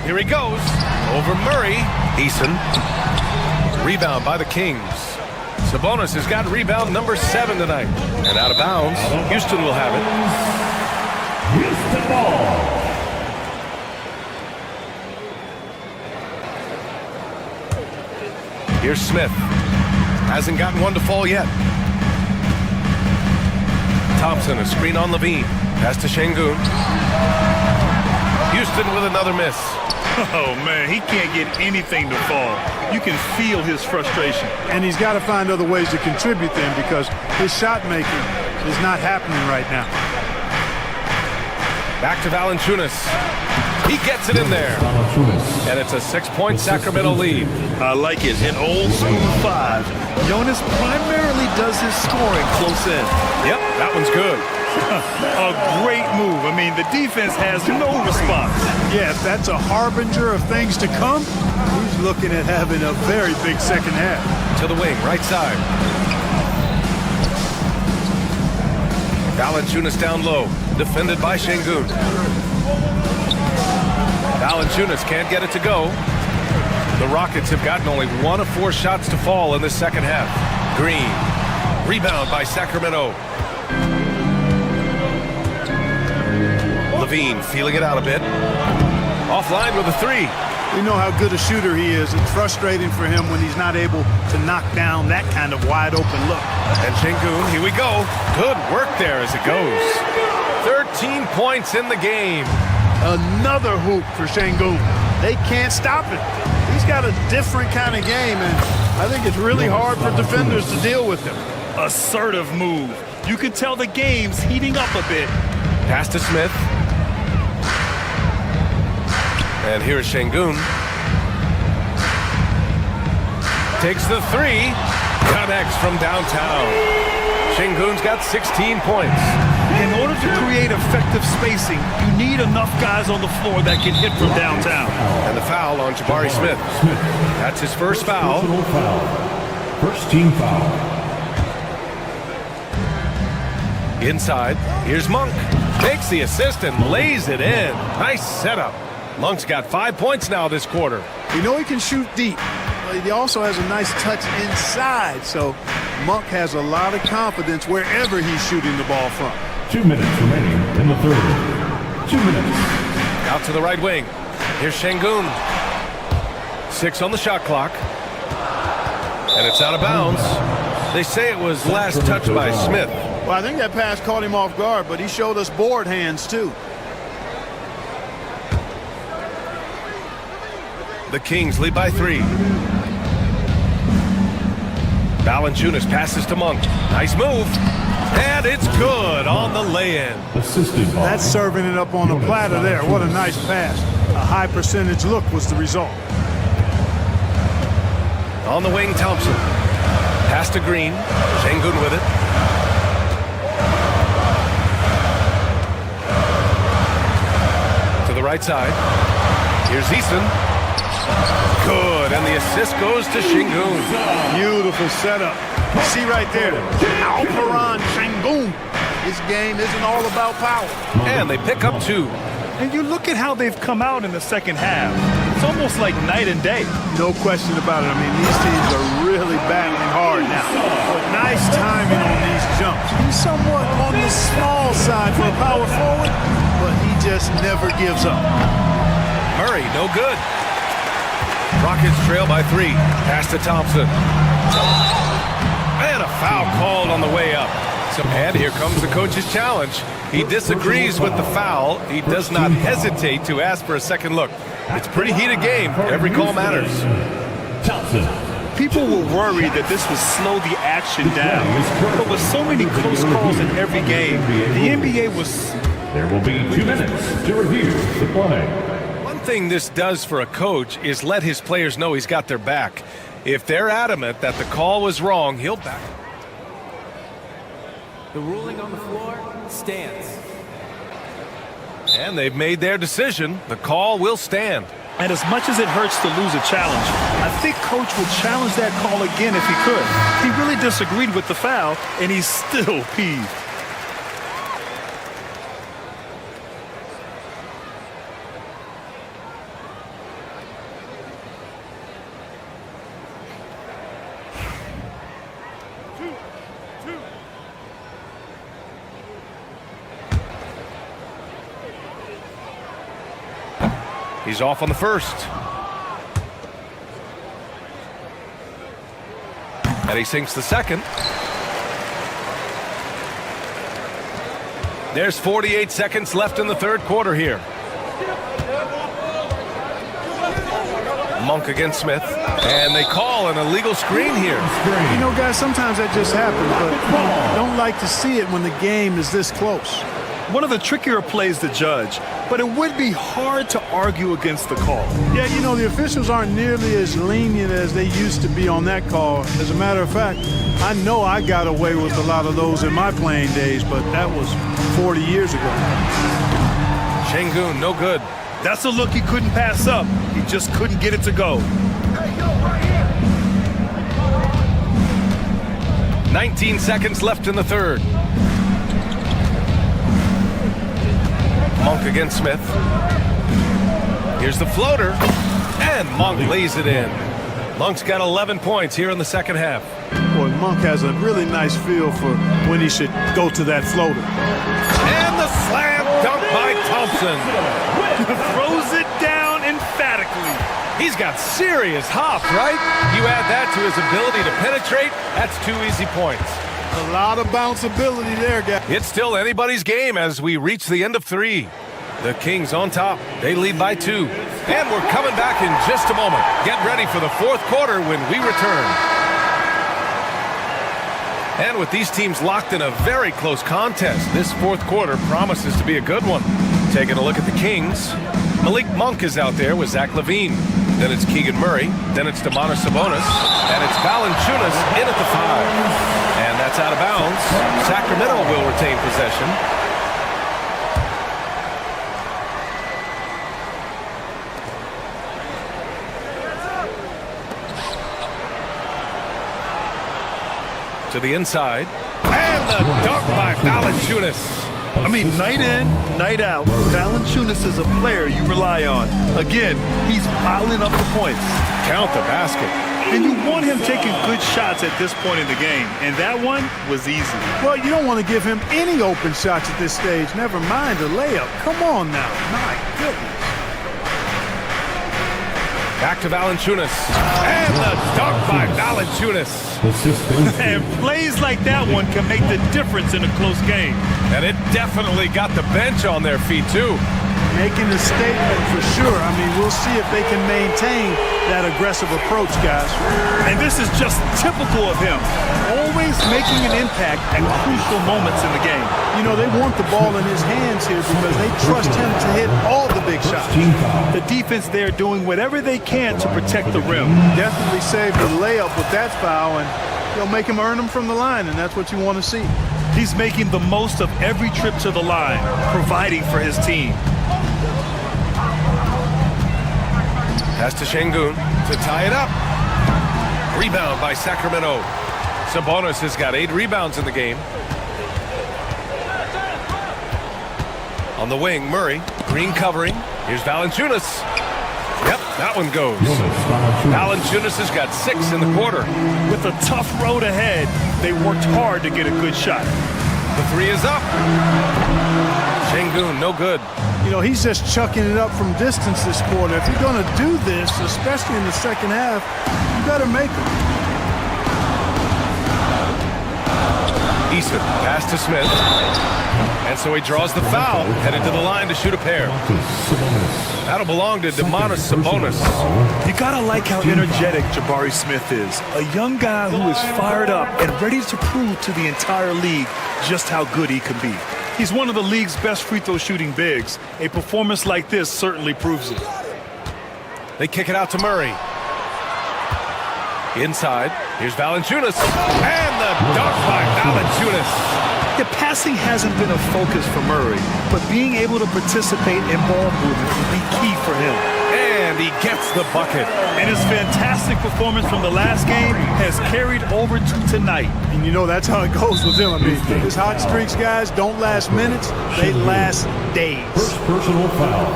Here he goes. Over Murray. Eason. Rebound by the Kings. Sabonis has got rebound number 7 tonight. And out of bounds. Houston will have it. Houston ball. Here's Smith. Hasn't gotten one to fall yet. Thompson, a screen on Levine. Pass to Şengün. Houston with another miss. Oh, man, he can't get anything to fall. You can feel his frustration. And he's got to find other ways to contribute then because his shot making is not happening right now. Back to Valanciunas. He gets it in there. And it's a 6-point Sacramento lead. I like it. In old school 5, Jonas primarily does his scoring close in. Yep, that one's good. A great move. I mean, the defense has no response. Yeah, if that's a harbinger of things to come, he's looking at having a very big second half. To the wing, right side. Valanciunas down low, defended by Şengün. Valanciunas can't get it to go. The Rockets have gotten only 1 of 4 shots to fall in the second half. Green, rebound by Sacramento. Levine feeling it out a bit. Offline with a three. We know how good a shooter he is. It's frustrating for him when he's not able to knock down that kind of wide open look. And Şengün, here we go. Good work there as it goes. 13 points in the game. Another hoop for Şengün. They can't stop it. He's got a different kind of game, and I think it's really hard for defenders to deal with him. Assertive move. You can tell the game's heating up a bit. Pass to Smith. And here's Şengün. Takes the three. Connects from downtown. Şengün's got 16 points. In order to create effective spacing, you need enough guys on the floor that can hit from downtown. And the foul on Jabari Smith. That's his first foul. First team foul. Inside, here's Monk. Takes the assist and lays it in. Nice setup. Monk's got 5 points now this quarter. You know he can shoot deep, but he also has a nice touch inside, so Monk has a lot of confidence wherever he's shooting the ball from. 2 minutes remaining in the third. 2 minutes. Out to the right wing. Here's Şengün. 6 on the shot clock. And it's out of bounds. They say it was last touched by Smith. Well, I think that pass caught him off guard, but he showed us board hands, too. The Kings lead by 3. Valanciunas passes to Monk. Nice move. And it's good on the lay-in. That's serving it up on a platter there. What a nice pass. A high percentage look was the result. On the wing, Thompson. Pass to Green. Şengün with it. To the right side. Here's Easton. Good, and the assist goes to Şengün. Beautiful setup. See right there, Alperen Şengün. His game isn't all about power. And they pick up 2. And you look at how they've come out in the second half. It's almost like night and day. No question about it. I mean, these teams are really battling hard now. But nice timing on these jumps. He's somewhat on the small side for a power forward, but he just never gives up. Murray, no good. Rockets trail by 3. Pass to Thompson. And a foul called on the way up. And here comes the coach's challenge. He disagrees with the foul. He does not hesitate to ask for a second look. It's a pretty heated game. Every call matters. People were worried that this would slow the action down. But with so many close calls in every game, the NBA was... There will be 2 minutes to review the play. One thing this does for a coach is let his players know he's got their back. If they're adamant that the call was wrong, he'll back. The ruling on the floor stands. And they've made their decision. The call will stand. And as much as it hurts to lose a challenge, I think Coach would challenge that call again if he could. He really disagreed with the foul, and he's still peeved. He's off on the first. And he sinks the second. There's 48 seconds left in the third quarter here. Monk against Smith. And they call an illegal screen here. You know, guys, sometimes that just happens, but I don't like to see it when the game is this close. One of the trickier plays to judge, but it would be hard to argue against the call. Yeah, you know, the officials aren't nearly as lenient as they used to be on that call. As a matter of fact, I know I got away with a lot of those in my playing days, but that was 40 years ago. Şengün, no good. That's a look he couldn't pass up. He just couldn't get it to go. 19 seconds left in the third. Monk against Smith. Here's the floater. And Monk lays it in. Monk's got 11 points here in the second half. Boy, Monk has a really nice feel for when he should go to that floater. And the slam dunk by Thompson. Throws it down emphatically. He's got serious hop, right? You add that to his ability to penetrate, that's 2 easy points. A lot of bounceability there, guys. It's still anybody's game as we reach the end of 3. The Kings on top. They lead by 2. And we're coming back in just a moment. Get ready for the 4th quarter when we return. And with these teams locked in a very close contest, this 4th quarter promises to be a good one. Taking a look at the Kings, Malik Monk is out there with Zach LaVine. Then it's Keegan Murray. Then it's Domantas Sabonis. And it's Valanciunas in at the 5. And that's out of bounds. Sacramento will retain possession. To the inside. And the dunk by Valanciunas. I mean, night in, night out, Valanciunas is a player you rely on. Again, he's piling up the points. Count the basket. And you want him taking good shots at this point in the game, and that one was easy. Well, you don't want to give him any open shots at this stage, never mind a layup. Come on now. My goodness. Back to Valanciunas. And the dunk by Valanciunas. And plays like that one can make the difference in a close game. And it definitely got the bench on their feet, too. Making a statement for sure. I mean, we'll see if they can maintain that aggressive approach, guys. And this is just typical of him. Always making an impact at crucial moments in the game. You know, they want the ball in his hands here because they trust him to hit all the big shots. The defense there doing whatever they can to protect the rim. Definitely saved the layup with that foul, and they'll make him earn them from the line, and that's what you want to see. He's making the most of every trip to the line, providing for his team. Pass to Şengün to tie it up. Rebound by Sacramento. Sabonis has got 8 rebounds in the game. On the wing, Murray. Green covering. Here's Valanciunas. Yep, that one goes. Valanciunas has got 6 in the quarter. With a tough road ahead, they worked hard to get a good shot. The 3 is up. Şengün, no good. You know, he's just chucking it up from distance this quarter. If you're going to do this, especially in the second half, you better make it. Easton, pass to Smith. And so he draws the foul, headed to the line to shoot a pair. That'll belong to Domantas Sabonis. You gotta like how energetic Jabari Smith is. A young guy who is fired up and ready to prove to the entire league just how good he can be. He's one of the league's best free throw shooting bigs. A performance like this certainly proves it. They kick it out to Murray. Inside, here's Valanciunas. And the dunk by Valanciunas. The passing hasn't been a focus for Murray, but being able to participate in ball movement will be key for him. And he gets the bucket. And his fantastic performance from the last game has carried over to tonight. And you know, that's how it goes with him. I mean, his hot streaks, guys, don't last minutes. They last days. First personal foul.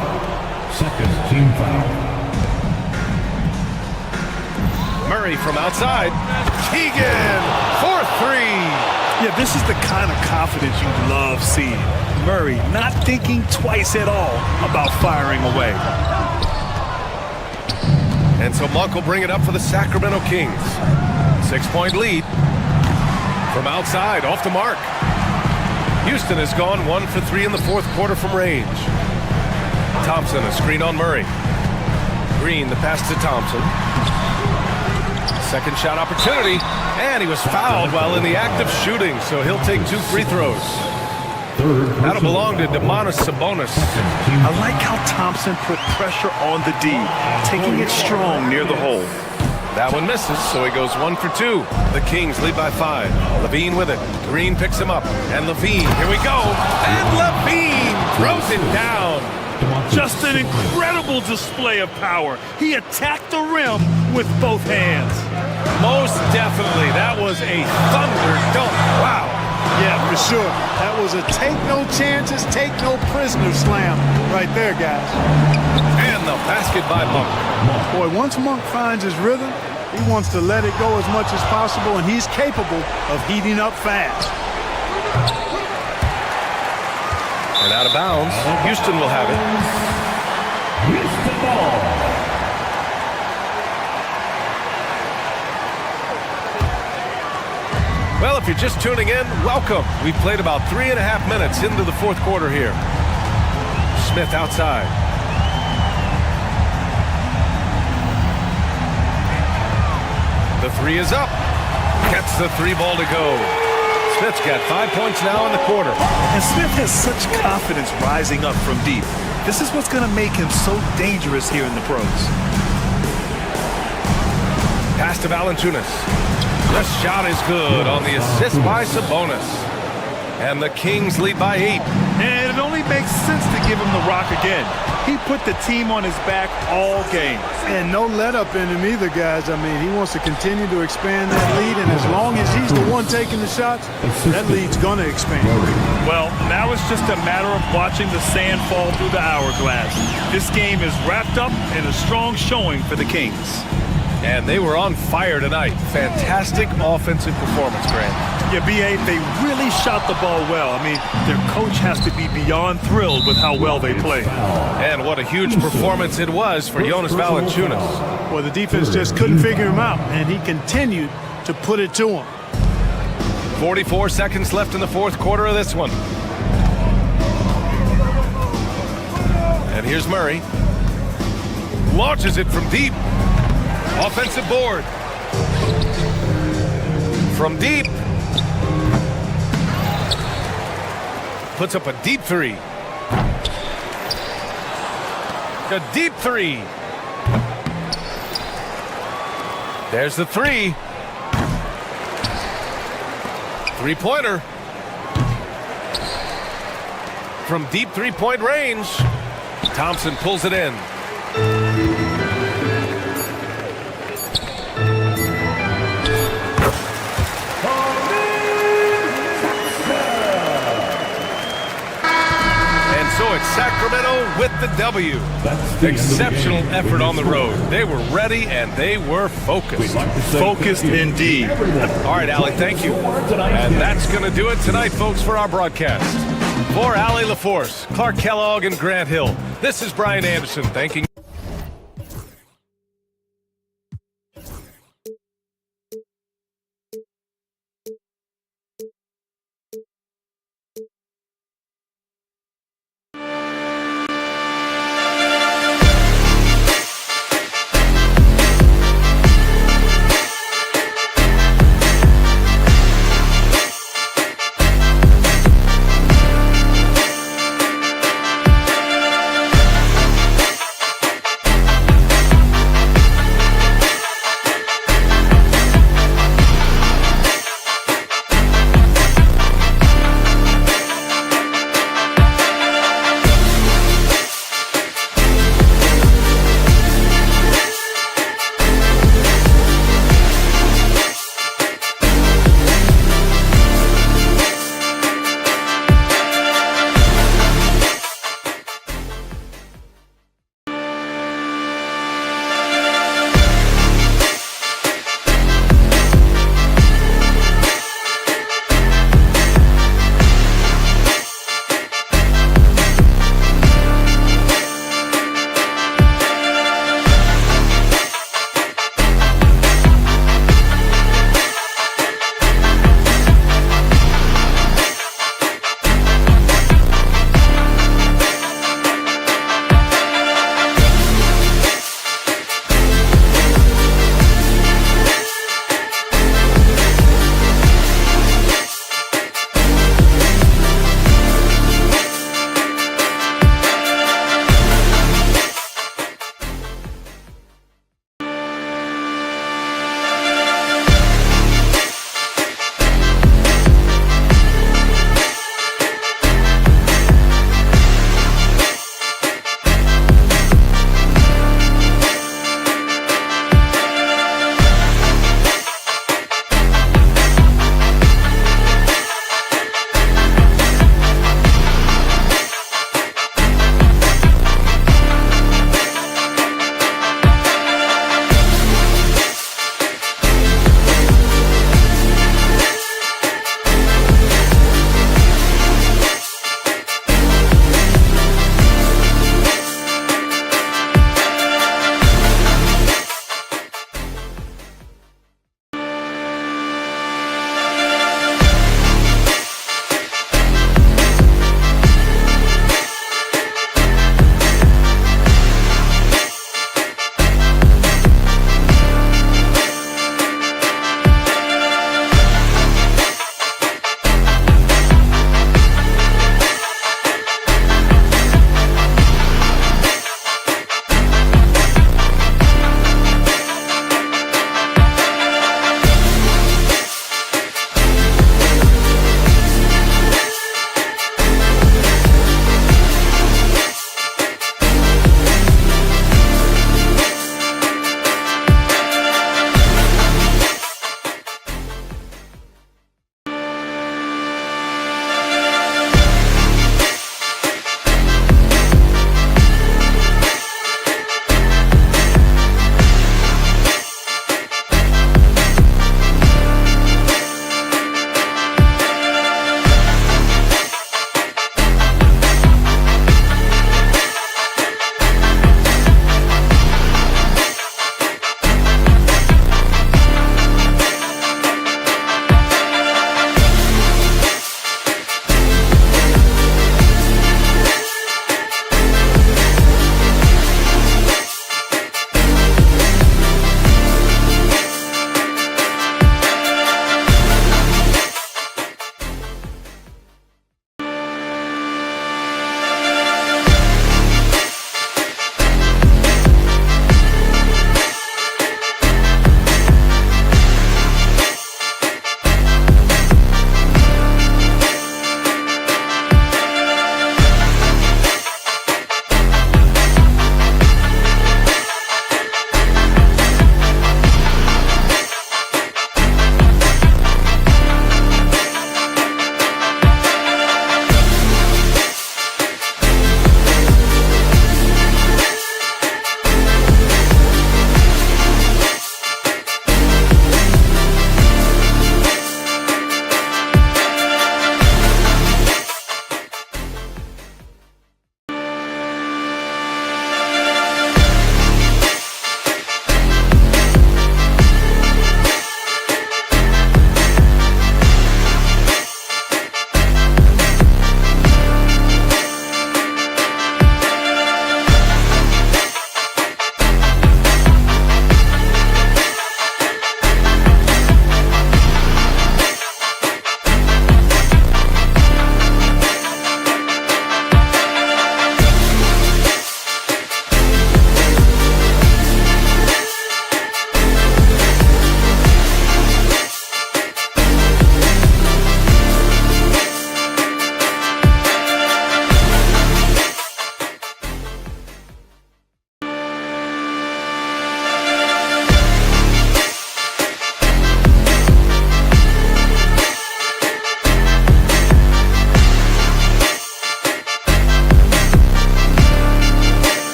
Second team foul. Murray from outside. Keegan for 3. Yeah, this is the kind of confidence you love seeing. Murray not thinking twice at all about firing away. And so Monk will bring it up for the Sacramento Kings. 6-point lead. From outside, off the mark. Houston has gone 1 for 3 in the 4th quarter from range. Thompson, a screen on Murray. Green, the pass to Thompson. Second shot opportunity, and he was fouled while in the act of shooting, so he'll take 2 free throws. That'll belong to Domantas Sabonis. I like how Thompson put pressure on the D, taking it strong near the hole. That one misses, so he goes 1 for 2. The Kings lead by 5. LaVine with it. Green picks him up, and LaVine, here we go, and LaVine throws it down. Just an incredible display of power. He attacked the rim with both hands. Most definitely. That was a thunder dunk. Wow. Yeah, for sure. That was a take no chances, take no prisoner slam right there, guys. And the basket by Monk. Boy, once Monk finds his rhythm, he wants to let it go as much as possible, and he's capable of heating up fast. And out of bounds, Houston will have it. Well, if you're just tuning in, welcome. We've played about 3.5 minutes into the fourth quarter here. Smith outside. The three is up. Gets the three ball to go. Smith's got 5 points now in the quarter. And Smith has such confidence rising up from deep. This is what's going to make him so dangerous here in the pros. Pass to Valanciunas. The shot is good on the assist by Sabonis. And the Kings lead by 8. And it only makes sense to give him the rock again. He put the team on his back all game. And no let up in him either, guys. I mean, he wants to continue to expand that lead, and as long as he's the one taking the shots, that lead's going to expand. Well, now it's just a matter of watching the sand fall through the hourglass. This game is wrapped up in a strong showing for the Kings. And they were on fire tonight. Fantastic offensive performance, Grant. Yeah, B.A., they really shot the ball well. I mean, their coach has to be beyond thrilled with how well they played. And what a huge performance it was for Jonas Valanciunas. Well, the defense just couldn't figure him out, and he continued to put it to him. 44 seconds left in the fourth quarter of this one. And here's Murray. Launches it from deep. Offensive board. From deep. Puts up a deep three. A deep three. There's the three. Three-pointer. From deep three-point range. Thompson pulls it in. So it's Sacramento with the W. Exceptional effort on the road. They were ready and they were focused. Focused indeed. All right, Allie, thank you. And that's going to do it tonight, folks, for our broadcast. For Allie LaForce, Clark Kellogg, and Grant Hill, this is Brian Anderson thanking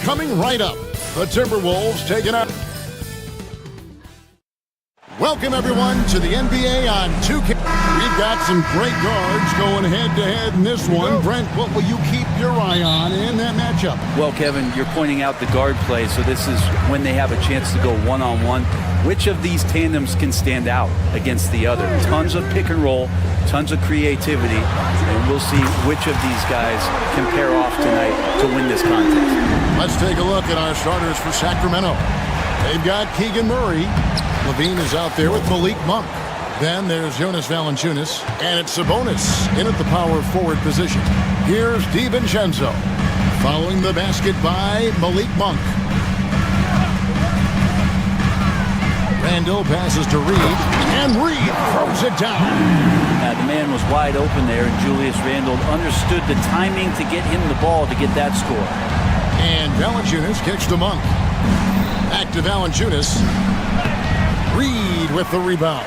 coming right up. The Timberwolves taking out. Welcome, everyone, to the NBA on 2K. We've got some great guards going head-to-head in this one. Brent, what will you keep your eye on in that matchup? Well, Kevin, you're pointing out the guard play, so this is when they have a chance to go one-on-one. Which of these tandems can stand out against the other? Tons of pick and roll, tons of creativity, and we'll see which of these guys can pair off tonight to win this contest. Let's take a look at our starters for Sacramento. They've got Keegan Murray. Levine is out there with Malik Monk. Then there's Jonas Valanciunas, and it's Sabonis in at the power forward position. Here's DiVincenzo, following the basket by Malik Monk. Randall passes to Reed, and Reed throws it down. The man was wide open there, and Julius Randle understood the timing to get him the ball to get that score. And Valanciunas kicks to Monk. Back to Valanciunas. Reed with the rebound.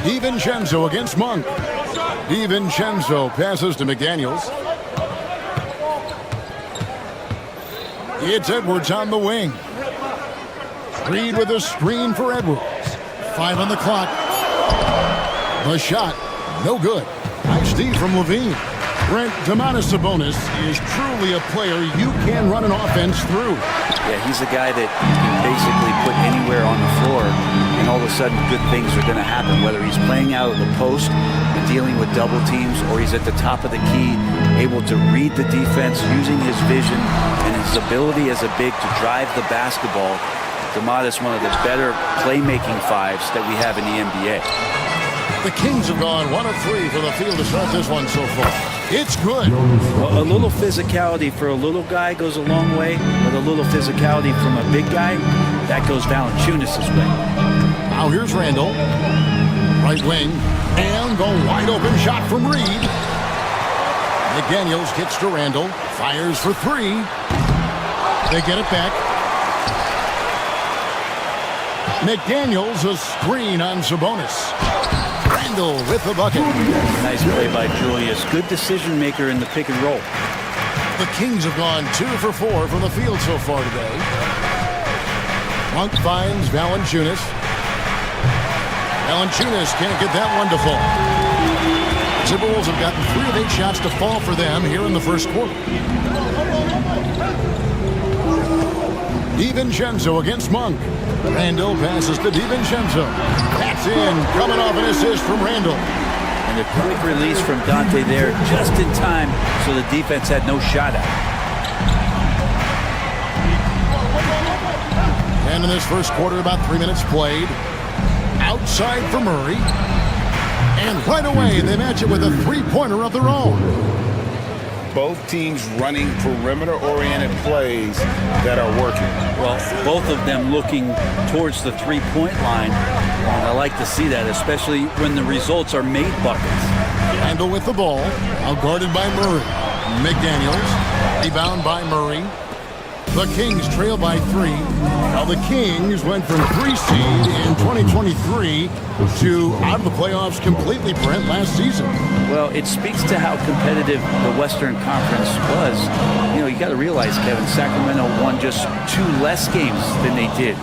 DiVincenzo against Monk. DiVincenzo passes to McDaniels. It's Edwards on the wing. Reed with a screen for Edwards. 5 on the clock. The shot, no good. Nice D from Levine. Brent, Domantas Sabonis is truly a player you can run an offense through. Yeah, he's a guy that you can basically put anywhere on the floor, and all of a sudden good things are going to happen, whether he's playing out of the post and dealing with double teams, or he's at the top of the key, able to read the defense using his vision and his ability as a big to drive the basketball. Domantas, one of the better playmaking fives that we have in the NBA. The Kings have gone 1 of 3 for the field to start this one so far. It's good. Well, a little physicality for a little guy goes a long way, but a little physicality from a big guy, that goes Valanciunas' way. Now here's Randall. Right wing. And the wide open shot from Reed. McDaniels kicks to Randall. Fires for 3. They get it back. McDaniels a screen on Sabonis. Randall with the bucket. Nice play by Julius. Good decision maker in the pick and roll. The Kings have gone 2 for 4 from the field so far today. Monk finds Valanciunas. Valanciunas can't get that one to fall. Timberwolves have gotten 3 of 8 shots to fall for them here in the first quarter. DiVincenzo against Monk. Randall passes to DiVincenzo. That's in, coming off an assist from Randall. And a quick release from Dante there just in time, so the defense had no shot at it. And in this first quarter, about 3 minutes played. Outside for Murray. And right away, they match it with a three-pointer of their own. Both teams running perimeter-oriented plays that are working. Well, both of them looking towards the three-point line. And I like to see that, especially when the results are made buckets. Randall with the ball, out guarded by Murray. McDaniels, rebound by Murray. The Kings trail by 3. Now the Kings went from 3 seed in 2023 to out of the playoffs completely, Brent, last season. Well, it speaks to how competitive the Western Conference was. You know, you got to realize, Kevin, Sacramento won just 2 less games than they did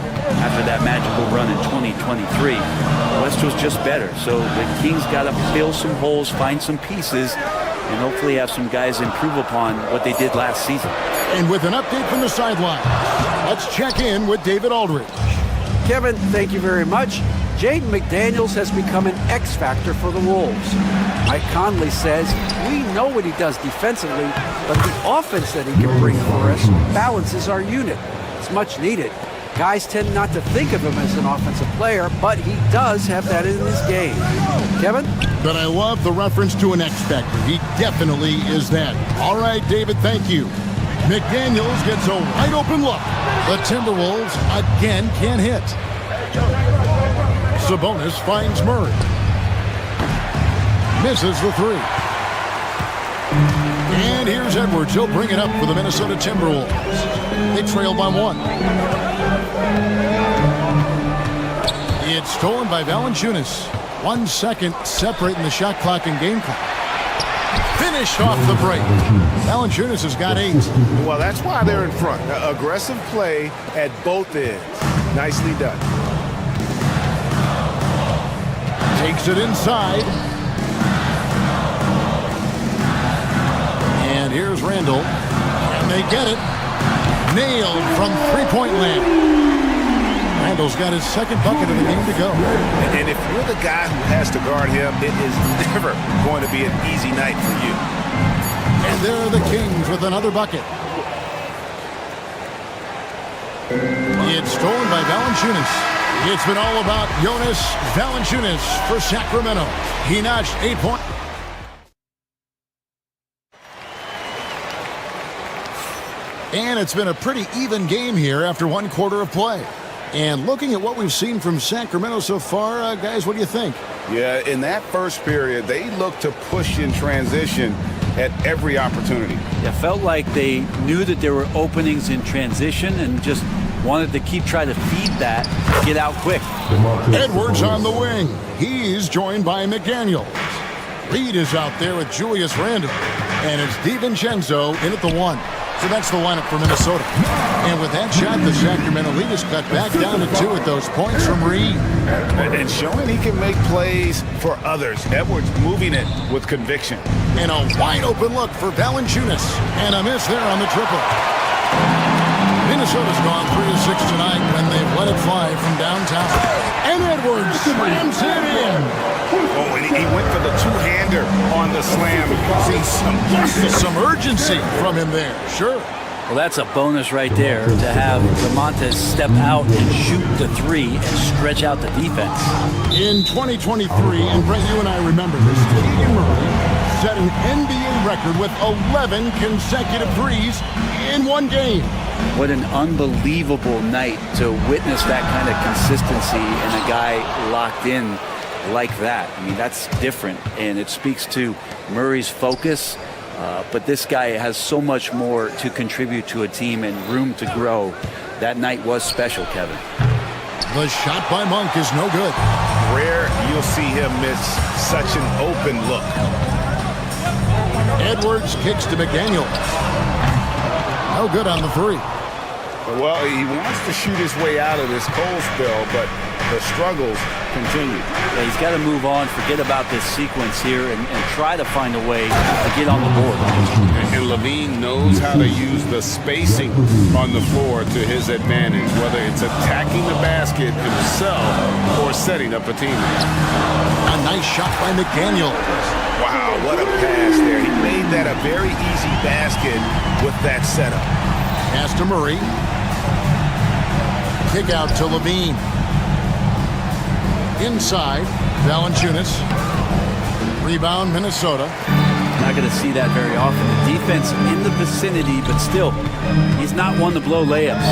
after that magical run in 2023. The West was just better, so the Kings got to fill some holes, find some pieces, and hopefully have some guys improve upon what they did last season. And with an update from the sideline, let's check in with David Aldridge. Kevin, thank you very much. Jaden McDaniels has become an X factor for the Wolves. Mike Conley says, we know what he does defensively, but the offense that he can bring for us balances our unit. It's much needed. Guys tend not to think of him as an offensive player, but he does have that in his game. Kevin? But I love the reference to an X factor. He definitely is that. All right, David, thank you. McDaniels gets a wide open look. The Timberwolves again can't hit. Sabonis finds Murray. Misses the 3. And here's Edwards. He'll bring it up for the Minnesota Timberwolves. They trail by 1. It's stolen by Valanciunas. 1 second separating the shot clock and game clock. finished off the break. Valanciunas has got 8. Well, that's why they're in front. Aggressive play at both ends. Nicely done. Takes it inside. And here's Randall. And they get it. Nailed from three-point land. Randall's got his second bucket of the game to go. And if you're the guy who has to guard him, it is never going to be an easy night for you. And there are the Kings with another bucket. It's stolen by Valanciunas. It's been all about Jonas Valanciunas for Sacramento. He notched 8 points. And it's been a pretty even game here after one quarter of play. And looking at what we've seen from Sacramento so far, guys, what do you think? Yeah, in that first period, they looked to push in transition at every opportunity. It felt like they knew that there were openings in transition and just wanted to keep trying to feed that, get out quick. Edwards on the wing. He's joined by McDaniels. Reed is out there with Julius Randle. And it's DiVincenzo in at the 1. So that's the lineup for Minnesota. And with that shot, the Sacramento lead is cut back down to 2 with those points from Reed. And showing he can make plays for others. Edwards moving it with conviction. And a wide open look for Valanciunas. And a miss there on the triple. Minnesota's gone 3 of 6 tonight when they've let it fly from downtown. And Edwards slams it in. Oh, and he went for the two-hander on the slam. See some urgency from him there. Sure. Well, that's a bonus right there to have Lamonte step out and shoot the 3 and stretch out the defense. In 2023, and Brent, you and I remember this, Keegan Murray set an NBA record with 11 consecutive threes in one game. What an unbelievable night to witness that kind of consistency and a guy locked in like that. I mean, that's different, and it speaks to Murray's focus, but this guy has so much more to contribute to a team and room to grow. That night was special, Kevin. The shot by Monk is no good. Rare you'll see him miss such an open look. Edwards kicks to McDaniels. No good on the 3. Well, he wants to shoot his way out of this cold spell, but the struggles continue. Yeah, he's got to move on, forget about this sequence here, and try to find a way to get on the board. And Levine knows how to use the spacing on the floor to his advantage, whether it's attacking the basket himself or setting up a teammate. A nice shot by McDaniels. Wow, what a pass there. He made that a very easy basket with that setup. Pass to Murray. Kick out to Levine. Inside, Valanciunas. Rebound, Minnesota. Not going to see that very often. The defense in the vicinity, but still, he's not one to blow layups.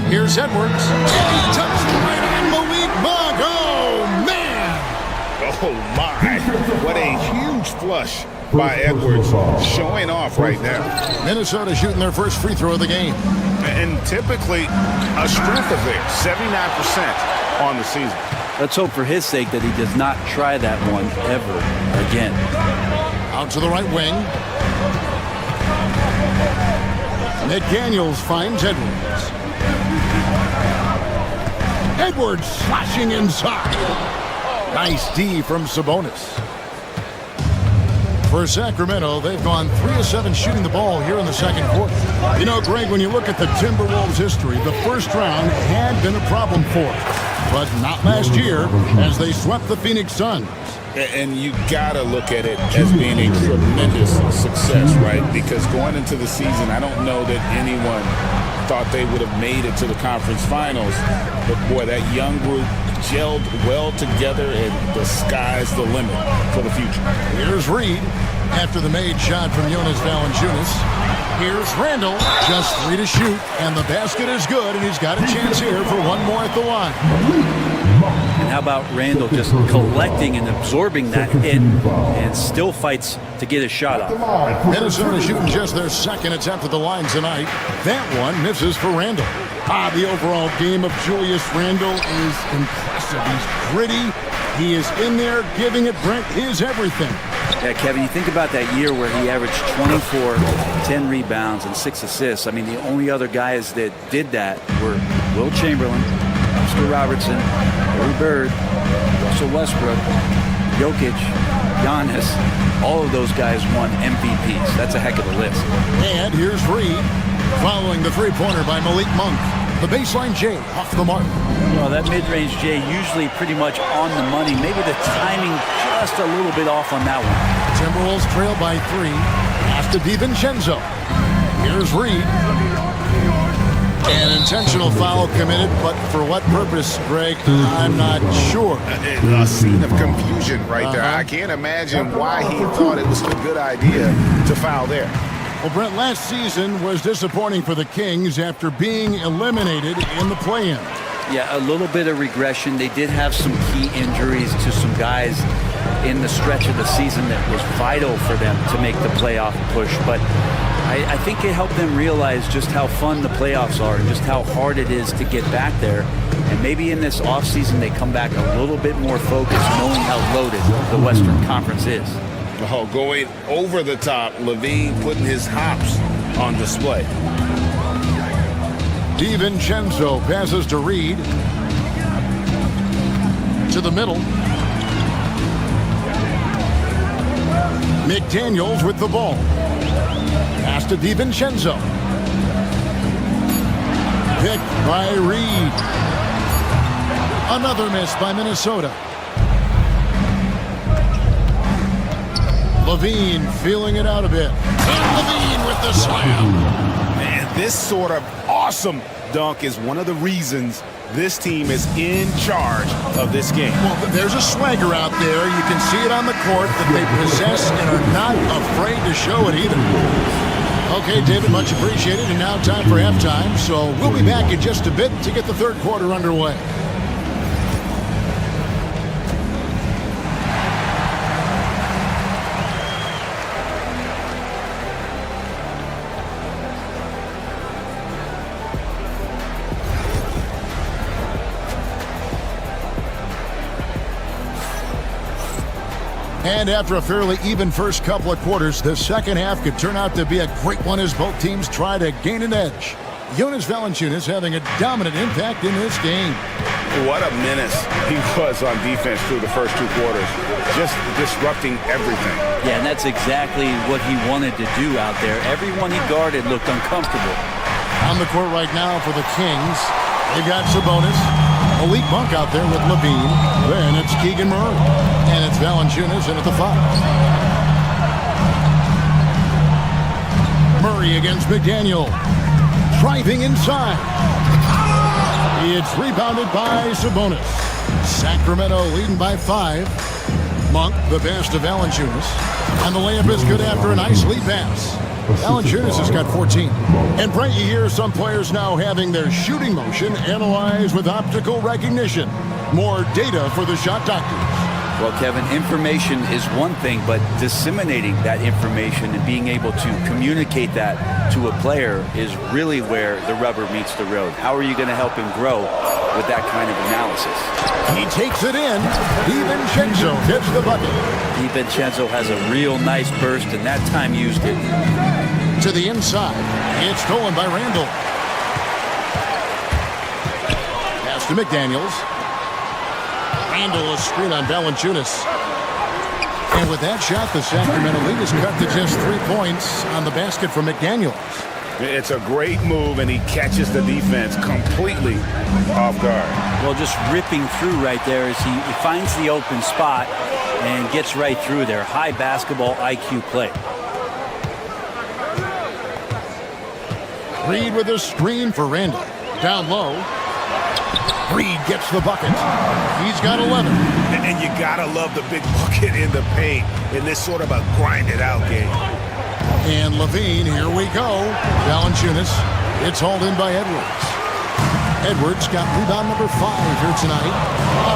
Here's Edwards. And he touched right on Malik Monk. Oh, man! Oh, my. What a huge flush by Edwards, showing off right now. Minnesota shooting their first free throw of the game. And typically a strength of theirs, 79% on the season. Let's hope for his sake that he does not try that one ever again. Out to the right wing. McDaniels finds Edwards. Edwards slashing inside. Nice D from Sabonis. For Sacramento, they've gone 3 of 7 shooting the ball here in the second quarter. You know, Greg, when you look at the Timberwolves' history, the first round had been a problem for them. But not last year, as they swept the Phoenix Suns. And you gotta look at it as being a tremendous success, right? Because going into the season, I don't know that anyone thought they would have made it to the conference finals. But boy, that young group gelled well together, and the sky's the limit for the future. Here's Reed after the made shot from Jonas Valanciunas. Here's Randall, just 3 to shoot, and the basket is good, and he's got a chance here for one more at the line. And how about Randall just collecting and absorbing that hit and still fights to get a shot off. Minnesota shooting just their second attempt at the line tonight. That one misses for Randall. The overall game of Julius Randall is impressive. He's gritty, He is in there giving it, Brent, his everything. Yeah, Kevin, you think about that year where he averaged 24, 10 rebounds, and 6 assists. I mean, the only other guys that did that were Will Chamberlain, Oscar Robertson, Larry Bird, Russell Westbrook, Jokic, Giannis. All of those guys won MVPs. That's a heck of a list. And here's Reed following the three-pointer by Malik Monk. The baseline J off the mark. Well, that mid-range J usually pretty much on the money. Maybe the timing just a little bit off on that one. Timberwolves trail by 3. Pass to DiVincenzo. Here's Reed. An intentional foul committed, but for what purpose, Greg? I'm not sure. A scene of confusion right there. I can't imagine why he thought it was a good idea to foul there. Well, Brent, last season was disappointing for the Kings after being eliminated in the play-in. Yeah, a little bit of regression. They did have some key injuries to some guys in the stretch of the season that was vital for them to make the playoff push. But I think it helped them realize just how fun the playoffs are and just how hard it is to get back there. And maybe in this offseason they come back a little bit more focused, knowing how loaded the Western Conference is. Oh, going over the top, Levine putting his hops on display. DiVincenzo passes to Reed. To the middle. McDaniels with the ball. Pass to DiVincenzo. Picked by Reed. Another miss by Minnesota. Levine feeling it out a bit. And Levine with the slam. Man, this sort of awesome dunk is one of the reasons this team is in charge of this game. Well, there's a swagger out there. You can see it on the court that they possess and are not afraid to show it either. Okay, David, much appreciated. And now time for halftime. So we'll be back in just a bit to get the third quarter underway. And after a fairly even first couple of quarters, the second half could turn out to be a great one as both teams try to gain an edge. Jonas Valanciunas having a dominant impact in this game. What a menace he was on defense through the first 2 quarters, just disrupting everything. Yeah, and that's exactly what he wanted to do out there. Everyone he guarded looked uncomfortable. On the court right now for the Kings, they've got Sabonis. Malik Monk out there with Levine. Then it's Keegan Murray. And it's Valanciunas in at the 5. Murray against McDaniel. Driving inside. It's rebounded by Sabonis. Sacramento leading by 5. Monk, the pass to Valanciunas. And the layup is good after a nice lead pass. Valanciunas has got 14. And Brent, you hear some players now having their shooting motion analyzed with optical recognition. More data for the shot doctors. Well, Kevin, information is one thing, but disseminating that information and being able to communicate that to a player is really where the rubber meets the road. How are you going to help him grow with that kind of analysis? He takes it in. DiVincenzo hits the bucket. DiVincenzo has a real nice burst, and that time used it. To the inside. It's stolen by Randall. Pass to McDaniels. Randall a screen on Valanciunas. And with that shot, the Sacramento lead is cut to just 3 points on the basket from McDaniels. It's a great move, and he catches the defense completely off guard. Well, just ripping through right there as he finds the open spot and gets right through there. High basketball IQ play. Reed with a screen for Randall. Down low. Reed gets the bucket. He's got 11. And you gotta love the big bucket in the paint in this sort of a grinded-out game. And Levine, here we go. Valanciunas. It's hauled in by Edwards. Edwards got rebound number 5 here tonight.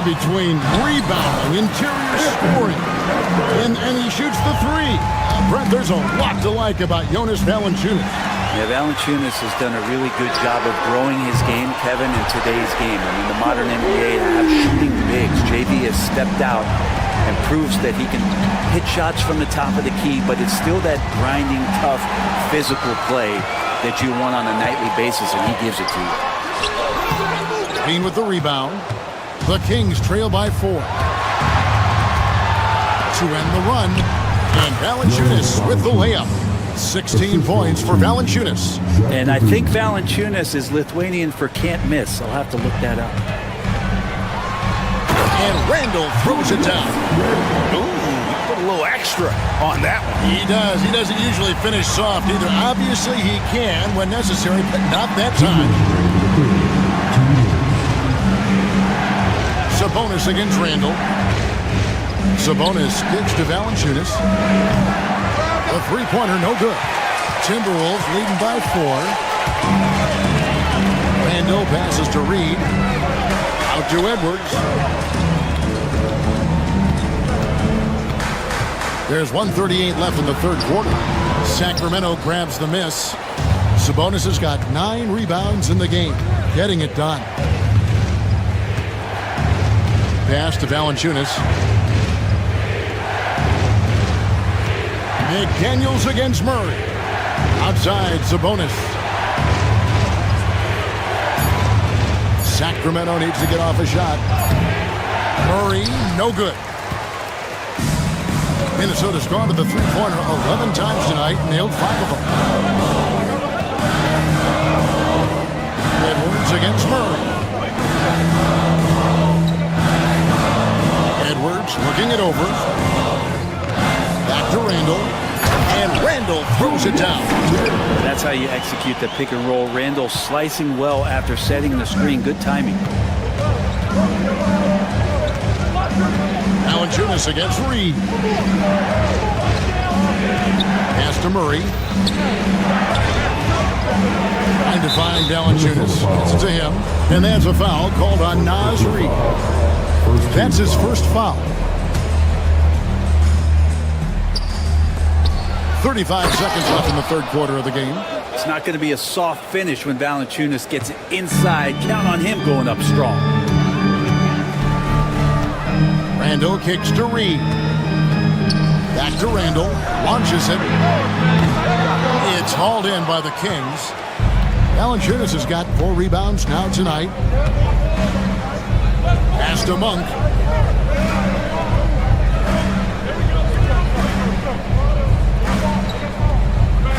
Between rebounding, interior scoring, and he shoots the 3. Brent, there's a lot to like about Jonas Valanciunas. Yeah, Valanciunas has done a really good job of growing his game, Kevin, in today's game. I mean, the modern NBA have shooting bigs. JV has stepped out and proves that he can hit shots from the top of the key, but it's still that grinding, tough, physical play that you want on a nightly basis, and he gives it to you. Green with the rebound. The Kings trail by 4. To end the run, and Valanciunas with the layup. 16 points for Valanciunas. And I think Valanciunas is Lithuanian for can't miss. I'll have to look that up. And Randall throws it down. Ooh, he put a little extra on that one. He does. He doesn't usually finish soft either. Obviously, he can when necessary, but not that time. Sabonis against Randall. Sabonis kicks to Valanciunas. A three-pointer, no good. Timberwolves leading by 4. Randall passes to Reed. Out to Edwards. There's 1:38 left in the third quarter. Sacramento grabs the miss. Sabonis has got 9 rebounds in the game, getting it done. Pass to Valanciunas. McDaniels against Murray. Outside, Sabonis. Sacramento needs to get off a shot. Murray, no good. Minnesota's gone to the three-pointer 11 times tonight, nailed 5 of them. Edwards against Murray. Edwards looking it over. Back to Randall. And Randall throws it down. That's how you execute the pick and roll. Randall slicing well after setting the screen. Good timing. Valanciunas against Reed. Pass to Murray. Trying to find Valanciunas. Gets it to him. And that's a foul called on Naz Reed. That's his first foul. 35 seconds left in the third quarter of the game. It's not going to be a soft finish when Valanciunas gets it inside. Count on him going up strong. Randall kicks to Reed. Back to Randall. Launches it. It's hauled in by the Kings. Valanciunas has got 4 rebounds now tonight. Pass to Monk.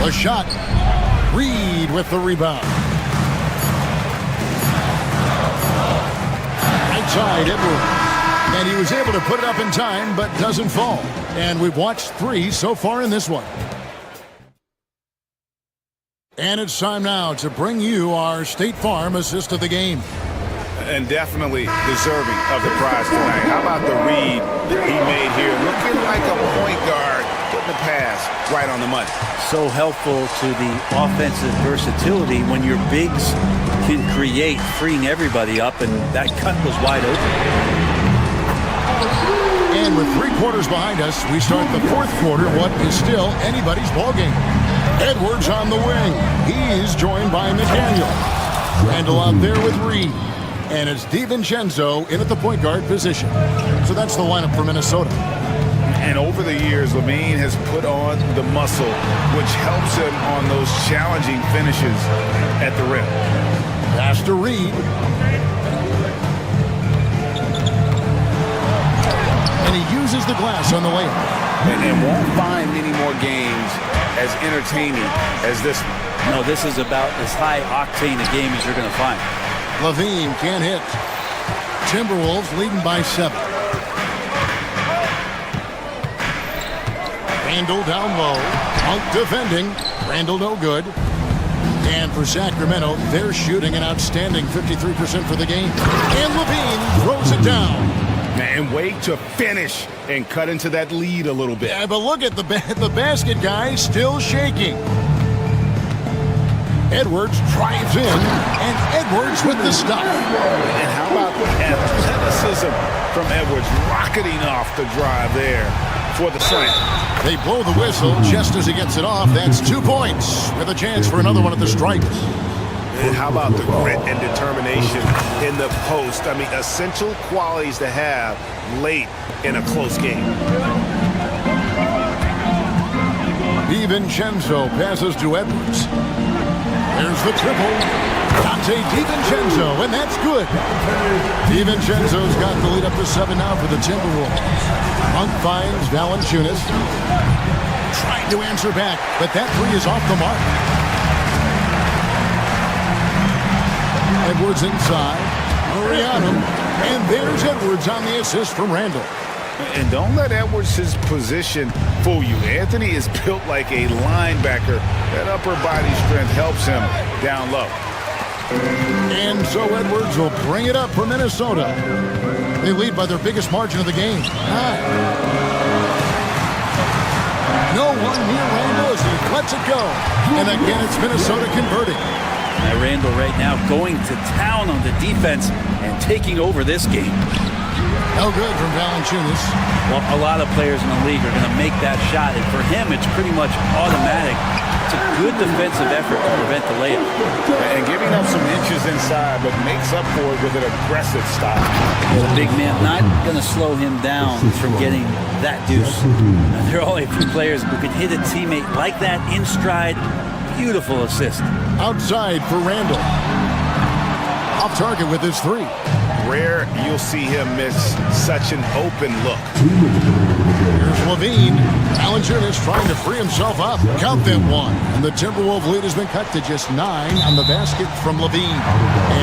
The shot. Reed with the rebound. Right side, Edwards. And he was able to put it up in time, but doesn't fall. And we've watched 3 so far in this one. And it's time now to bring you our State Farm assist of the game. And definitely deserving of the prize tonight. How about the read that he made here? Looking like a point guard, putting the pass right on the money. So helpful to the offensive versatility when your bigs can create, freeing everybody up, and that cut was wide open. And with 3 quarters behind us, we start the fourth quarter, what is still anybody's ballgame. Edwards on the wing. He is joined by McDaniel. Randall out there with Reed. And it's DiVincenzo in at the point guard position. So that's the lineup for Minnesota. And over the years, Levine has put on the muscle, which helps him on those challenging finishes at the rim. Pass to Reed. And he uses the glass on the layup. And won't find many more games as entertaining as this one. No, this is about as high octane a game as you're going to find. Levine can't hit. Timberwolves leading by 7. Randall down low. Out defending. Randall no good. And for Sacramento, they're shooting an outstanding 53% for the game. And Levine throws it down. And wait to finish and cut into that lead a little bit. Yeah, but look at the basket guy still shaking. Edwards drives in, and Edwards with the stop. And how about the athleticism from Edwards rocketing off the drive there. for the slam. They blow the whistle just as he gets it off. That's 2 points with a chance for another one at the stripes. And how about the grit and determination in the post? I mean, essential qualities to have late in a close game. DiVincenzo passes to Edwards. There's the triple. Dante DiVincenzo, and that's good. DiVincenzo's got the lead up to 7 now for the Timberwolves. Monk finds Valanciunas. Trying to answer back, but that three is off the mark. Edwards inside. Mariano. And there's Edwards on the assist from Randall. And don't let Edwards' position fool you. Anthony is built like a linebacker. That upper body strength helps him down low. And so Edwards will bring it up for Minnesota. They lead by their biggest margin of the game. 9. No one near Randall as he lets it go. And again, it's Minnesota converting. Randall right now going to town on the defense and taking over this game. No good from Valanciunas. Well, a lot of players in the league are going to make that shot, and for him, it's pretty much automatic. It's a good defensive effort to prevent the layup. And giving up some inches inside, but makes up for it with an aggressive stop. The big man not going to slow him down from getting that deuce. And there are only a few players who can hit a teammate like that in stride. Beautiful assist. Outside for Randall. Off target with his 3. Rare you'll see him miss such an open look. Here's Levine. Valanciunas trying to free himself up. Count them 1. And the Timberwolves lead has been cut to just 9 on the basket from Levine.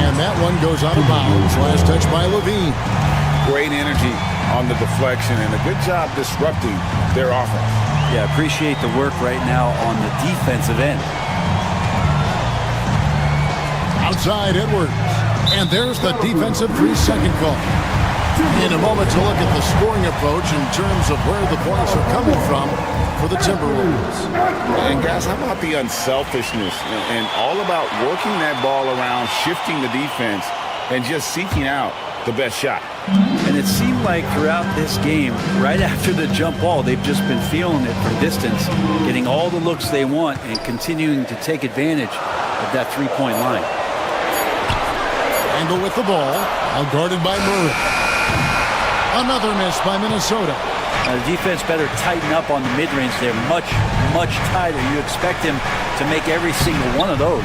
And that one goes out of bounds. Last touch by Levine. Great energy on the deflection and a good job disrupting their offense. Yeah, appreciate the work right now on the defensive end. Outside Edwards. And there's the defensive 3-second call. In a moment to look at the scoring approach in terms of where the points are coming from for the Timberwolves. And guys, how about the unselfishness and all about working that ball around, shifting the defense, and just seeking out the best shot. And it seemed like throughout this game, right after the jump ball, they've just been feeling it for distance, getting all the looks they want and continuing to take advantage of that three-point line. Randall with the ball, now guarded by Murray. Another miss by Minnesota. The defense better tighten up on the mid-range. They're much, much tighter. You expect him to make every single one of those.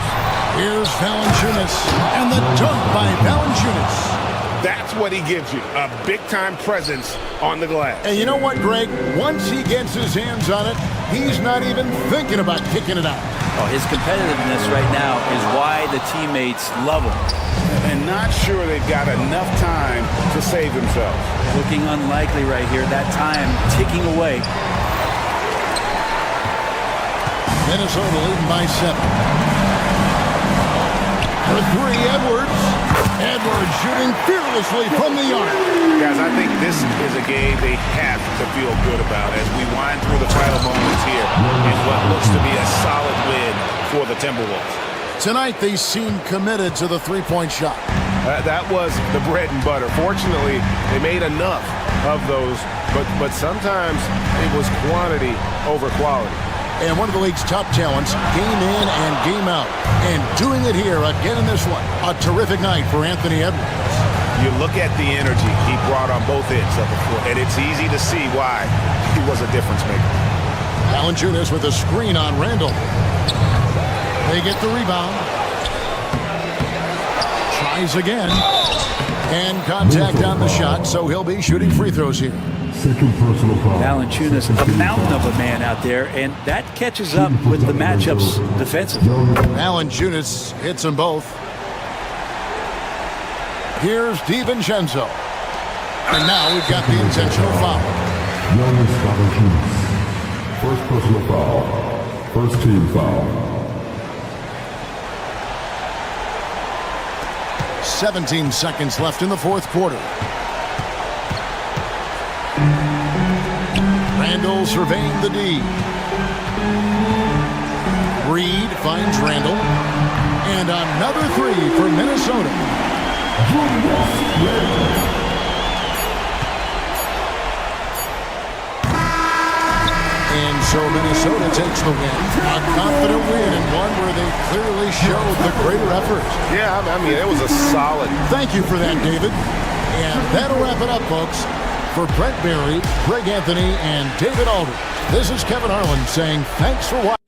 Here's Valanciunas, and the dunk by Valanciunas. That's what he gives you, a big-time presence on the glass. And you know what, Greg? Once he gets his hands on it, he's not even thinking about kicking it out. Oh, his competitiveness right now is why the teammates love him. And not sure they've got enough time to save themselves. Looking unlikely right here. That time ticking away. Minnesota leading by 7. For 3, Edwards. Edwards shooting fearlessly from the arc. Guys, I think this is a game they have to feel good about as we wind through the final moments here in what looks to be a solid win for the Timberwolves. Tonight, they seem committed to the three-point shot. That was the bread and butter. Fortunately, they made enough of those, but sometimes it was quantity over quality. And one of the league's top talents, game in and game out. And doing it here again in this one. A terrific night for Anthony Edwards. You look at the energy he brought on both ends of the floor, and it's easy to see why he was a difference maker. Valanciunas with a screen on Randall. They get the rebound. Tries again. And contact on the shot, so he'll be shooting free throws here. Second personal foul. Valanciunas, a mountain of a man out there, and that catches up with the matchups defensively. Valanciunas hits them both. Here's DiVincenzo. And now we've got the intentional foul. Jonas Valanciunas. First personal foul. First team foul. 17 seconds left in the fourth quarter. Randall surveying the D. Reed finds Randall. And another three for Minnesota. So Minnesota takes the win. A confident win and one where they clearly showed the greater effort. Yeah, I mean, it was a solid. Thank you for that, David. And that'll wrap it up, folks. For Brent Berry, Greg Anthony, and David Aldridge, this is Kevin Harlan saying thanks for watching.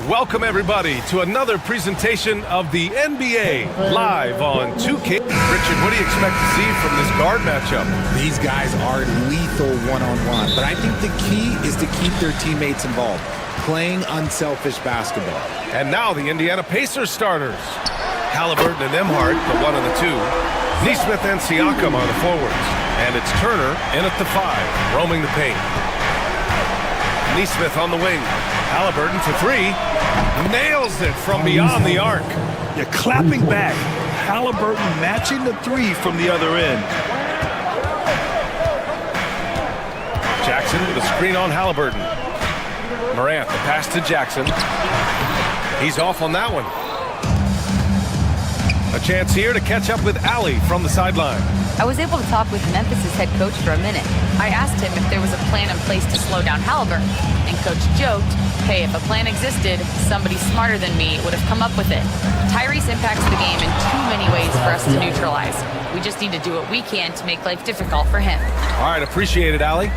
Welcome, everybody, to another presentation of the NBA live on 2K. Richard, what do you expect to see from this guard matchup? These guys are lethal one-on-one, but I think the key is to keep their teammates involved, playing unselfish basketball. And now the Indiana Pacers starters. Halliburton and Nembhard, the 1 and the 2. Nesmith and Siakam are the forwards. And it's Turner in at the 5, roaming the paint. Nesmith on the wing. Halliburton for 3. Nails it from beyond the arc. You're clapping back. Halliburton matching the 3 from the other end. Jackson with a screen on Halliburton. Morant, the pass to Jackson. He's off on that one. A chance here to catch up with Allie from the sideline. I was able to talk with Memphis' head coach for a minute. I asked him if there was a plan in place to slow down Halliburton, and coach joked, hey, if a plan existed, somebody smarter than me would have come up with it. Tyrese impacts the game in too many ways for us to neutralize. We just need to do what we can to make life difficult for him. All right, appreciate it, Allie.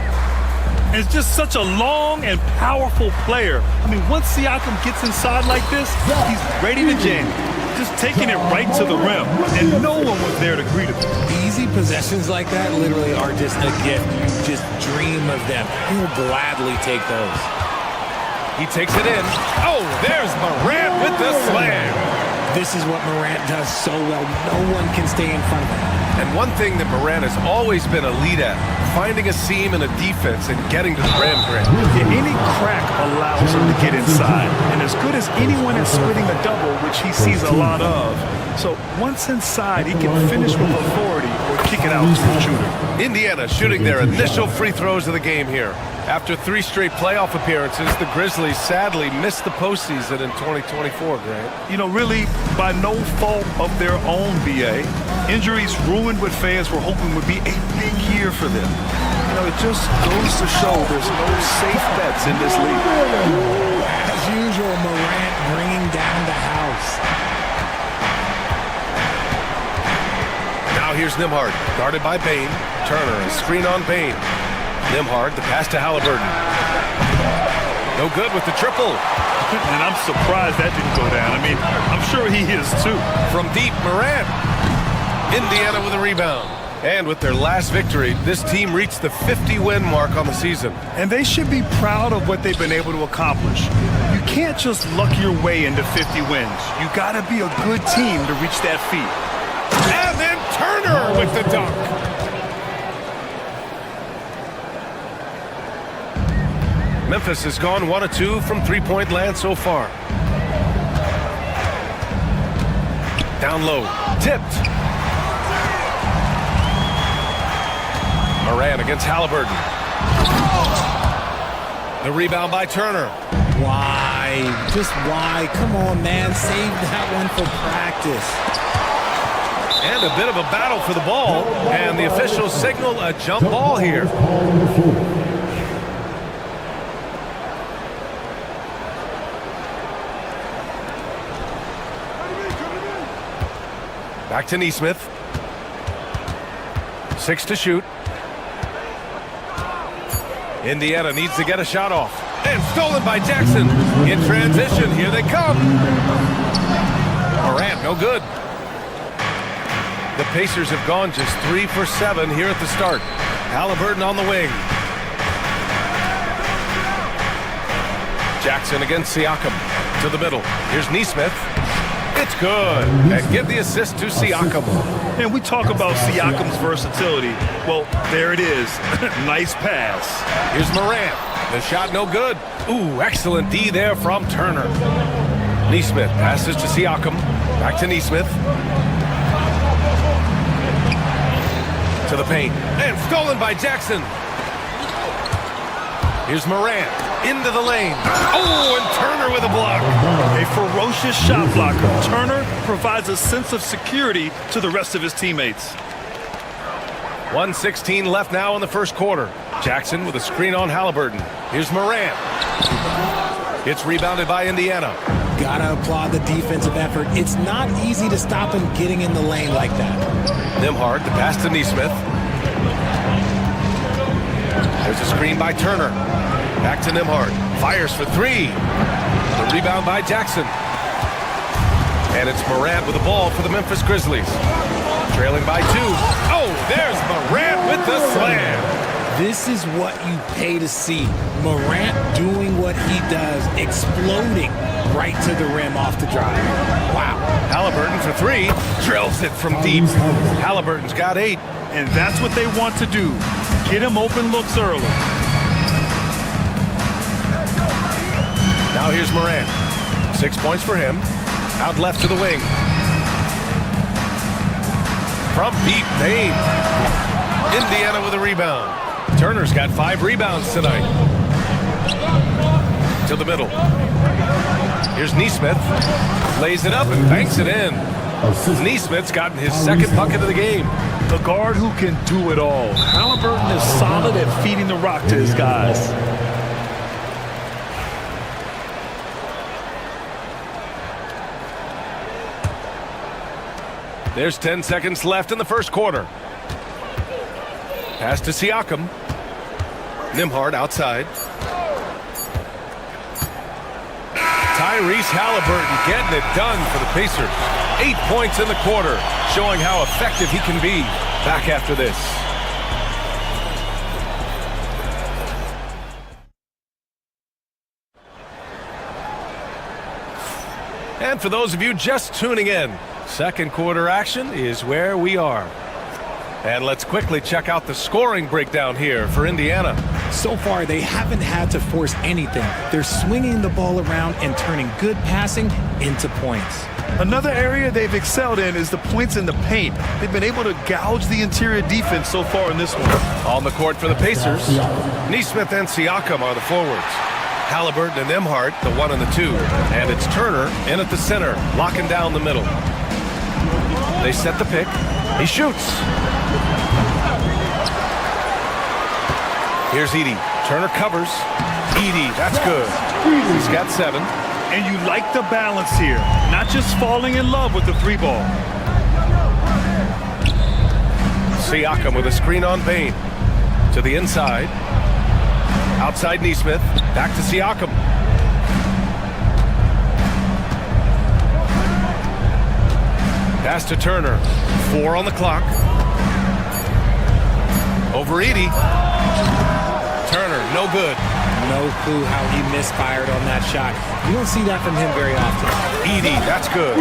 It's just such a long and powerful player. I mean, once Siakam gets inside like this, he's ready to jam. Just taking it right to the rim, and no one was there to greet him. Easy possessions like that literally are just a gift. You just dream of them. He'll gladly take those. He takes it in. Oh, there's Morant with the slam. This is what Morant does so well. No one can stay in front of him. And one thing that Morant has always been elite at, finding a seam in a defense and getting to the rim, Grant. Yeah, any crack allows him to get inside. And as good as anyone at splitting a double, which he sees a lot of. So once inside, he can finish with authority or kick it out to the shooter. Indiana shooting their initial free throws of the game here. After 3 straight playoff appearances, the Grizzlies sadly missed the postseason in 2024, Grant. You know, really, by no fault of their own, BA. Injuries ruined what fans were hoping would be a big year for them. You know, it just goes to show there's no safe bets in this league. As usual, Morant bringing down the house. Now here's Nembhard, guarded by Bane. Turner, a screen on Bane. Nembhard, the pass to Halliburton. No good with the triple. And I'm surprised that didn't go down. I mean, I'm sure he is too. From deep, Morant. Indiana with a rebound. And with their last victory, this team reached the 50-win mark on the season. And they should be proud of what they've been able to accomplish. You can't just luck your way into 50 wins. You got to be a good team to reach that feat. And then Turner with the dunk. Memphis has gone 1 of 2 from 3-point land so far. Down low, tipped. Morant against Halliburton. The rebound by Turner. Why? Just why? Come on, man. Save that one for practice. And a bit of a battle for the ball. And the officials signal a jump ball here. Back to Nesmith. 6 to shoot. Indiana needs to get a shot off. And stolen by Jackson. In transition, here they come. Morant, no good. The Pacers have gone just 3 for 7 here at the start. Halliburton on the wing. Jackson against Siakam. To the middle. Here's Nesmith. It's good. And give the assist to Siakam. And we talk about Siakam's versatility. Well, there it is. Nice pass. Here's Morant. The shot no good. Ooh, excellent D there from Turner. Nesmith passes to Siakam. Back to Nesmith. To the paint. And stolen by Jackson. Here's Morant. Into the lane. Oh, and Turner with a block. A ferocious shot blocker. Turner provides a sense of security to the rest of his teammates. 1:16 left now in the first quarter. Jackson with a screen on Halliburton. Here's Morant. It's rebounded by Indiana. Gotta applaud the defensive effort. It's not easy to stop him getting in the lane like that. Nembhard, the pass to Nesmith. There's a screen by Turner. Back to Nembhard. Fires for three. The rebound by Jackson. And it's Morant with the ball for the Memphis Grizzlies. Trailing by 2. Oh, there's Morant with the slam. This is what you pay to see. Morant doing what he does, exploding right to the rim off the drive. Wow. Halliburton for 3. Drills it from deep. Halliburton's got 8. And that's what they want to do. Get him open looks early. Now here's Morant. 6 points for him. Out left to the wing. From deep, Payne. Indiana with a rebound. Turner's got 5 rebounds tonight. To the middle. Here's Nesmith. Lays it up and banks it in. Nesmith's gotten his second bucket of the game. The guard who can do it all. Halliburton is solid at feeding the rock to his guys. There's 10 seconds left in the first quarter. Pass to Siakam. Nembhard outside. Tyrese Halliburton getting it done for the Pacers. 8 points in the quarter, showing how effective he can be. Back after this. And for those of you just tuning in, second quarter action is where we are. And let's quickly check out the scoring breakdown here for Indiana. So far, they haven't had to force anything. They're swinging the ball around and turning good passing into points. Another area they've excelled in is the points in the paint. They've been able to gouge the interior defense so far in this one. On the court for the Pacers, Nesmith and Siakam are the forwards. Halliburton and Nembhard, the 1 and the 2. And it's Turner in at the center, locking down the middle. They set the pick. He shoots. Here's Edey. Turner covers. Edey, that's good. He's got 7. And you like the balance here. Not just falling in love with the 3-ball. Siakam with a screen on Payne. To the inside. Outside Nesmith. Back to Siakam. Pass to Turner. 4 on the clock. Over Edey. Turner, no good. No clue how he misfired on that shot. You don't see that from him very often. Edey, that's good.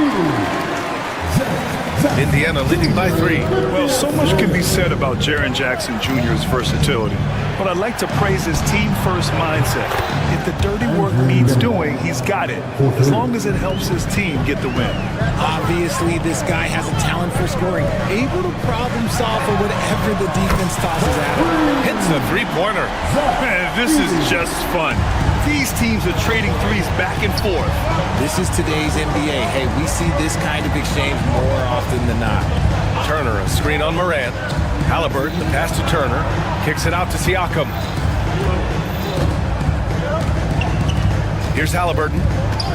Indiana leading by 3. Well, so much can be said about Jaren Jackson Jr.'s versatility. But I'd like to praise his team-first mindset. If the dirty work needs doing, he's got it. As long as it helps his team get the win. Obviously, this guy has a talent for scoring. Able to problem solve for whatever the defense tosses at him. Hits a 3-pointer. Man, this is just fun. These teams are trading threes back and forth. This is today's NBA. Hey, we see this kind of exchange more often than not. Turner, a screen on Morant. Halliburton, the pass to Turner. Kicks it out to Siakam. Here's Halliburton.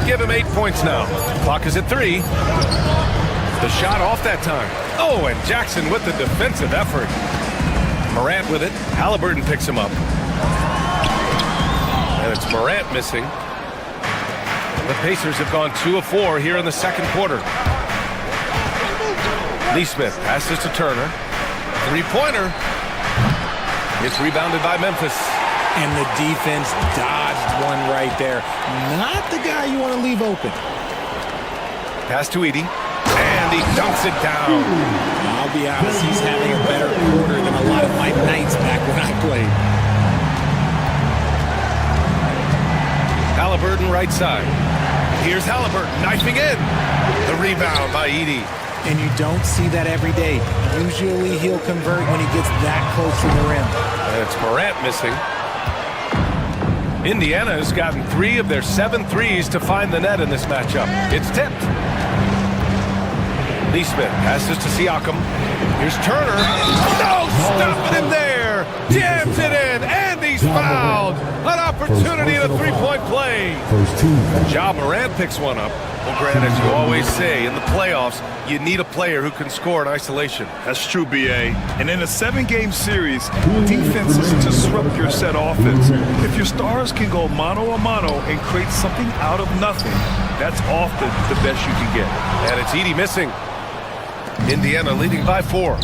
Give him 8 points now. Clock is at 3. The shot off that time. Oh, and Jackson with the defensive effort. Morant with it. Halliburton picks him up. And it's Morant missing. The Pacers have gone 2 of 4 here in the second quarter. Nesmith passes to Turner. 3-pointer. It's rebounded by Memphis. And the defense dodged one right there. Not the guy you want to leave open. Pass to Edey. And he dunks it down. I'll be honest, he's having a better quarter than a lot of my nights back when I played. Halliburton right side. Here's Halliburton knifing in. The rebound by Edey. And you don't see that every day. Usually he'll convert when he gets that close to the rim. And it's Morant missing. Indiana has gotten 3 of their 7 threes to find the net in this matchup. It's tipped. Nesmith passes to Siakam. Here's Turner. No, stopping him there. Jams it in, and he he's fouled. An opportunity and a three-point play. Ja Morant picks one up. Well, Grant, as you always say, in the playoffs, you need a player who can score in isolation. That's true, B.A. And in a 7-game series, defense is to disrupt your set offense. If your stars can go mano-a-mano and create something out of nothing, that's often the best you can get. And it's Edey missing. Indiana leading by 4.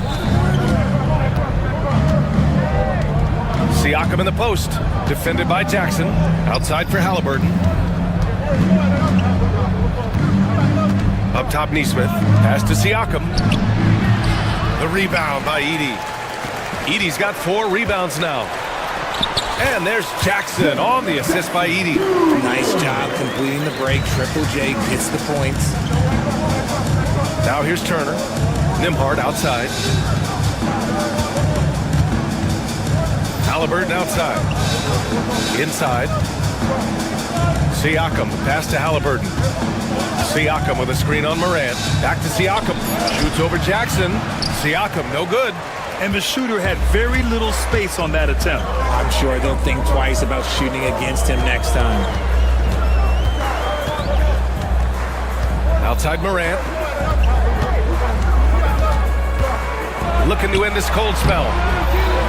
Siakam in the post. Defended by Jackson. Outside for Halliburton. Up top, Nesmith. Pass to Siakam. The rebound by Edey. Edey's got 4 rebounds now. And there's Jackson on the assist by Edey. Nice job completing the break. Triple J gets the points. Now here's Turner. Nembhard outside. Halliburton outside. Inside. Siakam. Pass to Halliburton. Siakam with a screen on Morant. Back to Siakam. Shoots over Jackson. Siakam, no good. And the shooter had very little space on that attempt. I'm sure they'll think twice about shooting against him next time. Outside Morant. Looking to end this cold spell.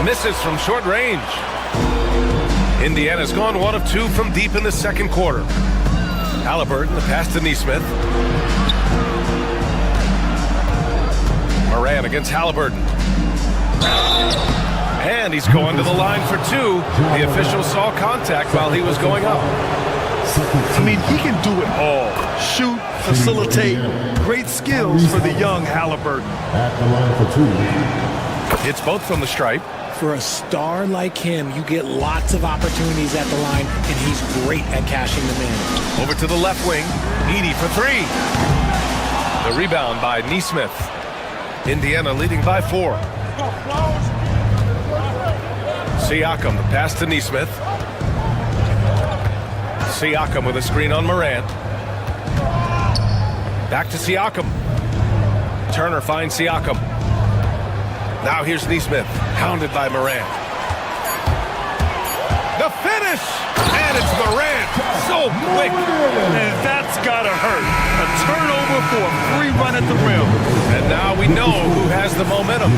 Misses from short range. Indiana's gone 1 of 2 from deep in the second quarter. Halliburton, the pass to Nesmith. Morant against Halliburton. And he's going to the line for 2. The official saw contact while he was going up. I mean, he can do it all. Shoot, facilitate. Great skills for the young Halliburton. At the line for 2. It's both from the stripe. For a star like him, you get lots of opportunities at the line, and he's great at cashing them in. Over to the left wing. Edey for 3. The rebound by Nesmith. Indiana leading by 4. Siakam, the pass to Nesmith. Siakam with a screen on Morant. Back to Siakam. Turner finds Siakam. Now here's Nesmith, hounded by Morant. The finish! And it's Morant, so quick. And that's gotta hurt. A turnover for a free run at the rim. And now we know who has the momentum.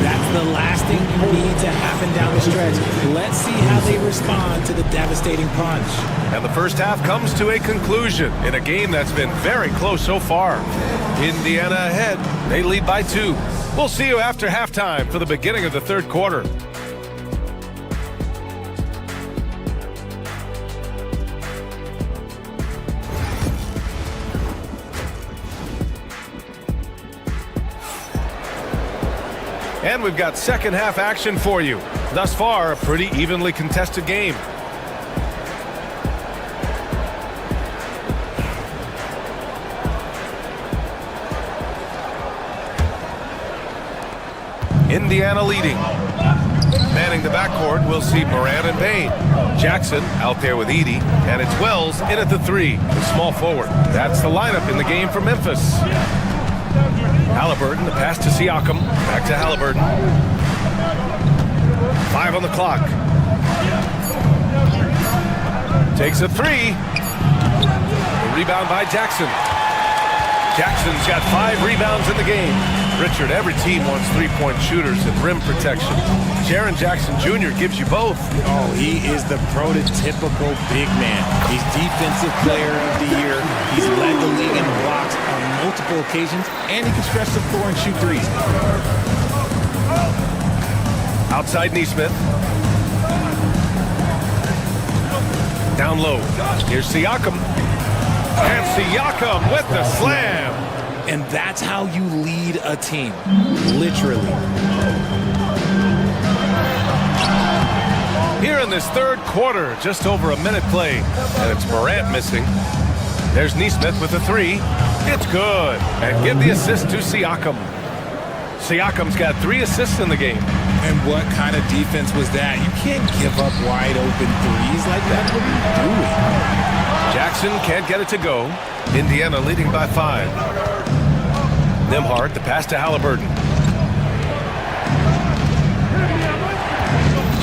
That's the last thing you need to happen down the stretch. Let's see how they respond to the devastating punch. And the first half comes to a conclusion in a game that's been very close so far. Indiana ahead. They lead by 2. We'll see you after halftime for the beginning of the third quarter. And we've got second half action for you. Thus far, a pretty evenly contested game. Indiana leading. Manning the backcourt, we'll see Morant and Payne. Jackson out there with Edey, and it's Wells in at the 3, the small forward. That's the lineup in the game for Memphis. Halliburton, the pass to Siakam. Back to Halliburton. 5 on the clock. Takes a 3. The rebound by Jackson. Jackson's got 5 rebounds in the game. Richard, every team wants three-point shooters and rim protection. Jaren Jackson Jr. gives you both. Oh, he is the prototypical big man. He's Defensive Player of the Year. He's led the league in blocks on multiple occasions, and he can stretch the floor and shoot threes. Outside Nesmith. Down low. Here's Siakam. And Siakam with the slam. And that's how you lead a team, literally. Here in this third quarter, just over a minute played, and it's Morant missing. There's Nesmith with a 3. It's good. And give the assist to Siakam. Siakam's got 3 assists in the game. And what kind of defense was that? You can't give up wide open threes like that. What are you doing? Jackson can't get it to go. Indiana leading by 5. Nembhard, the pass to Halliburton.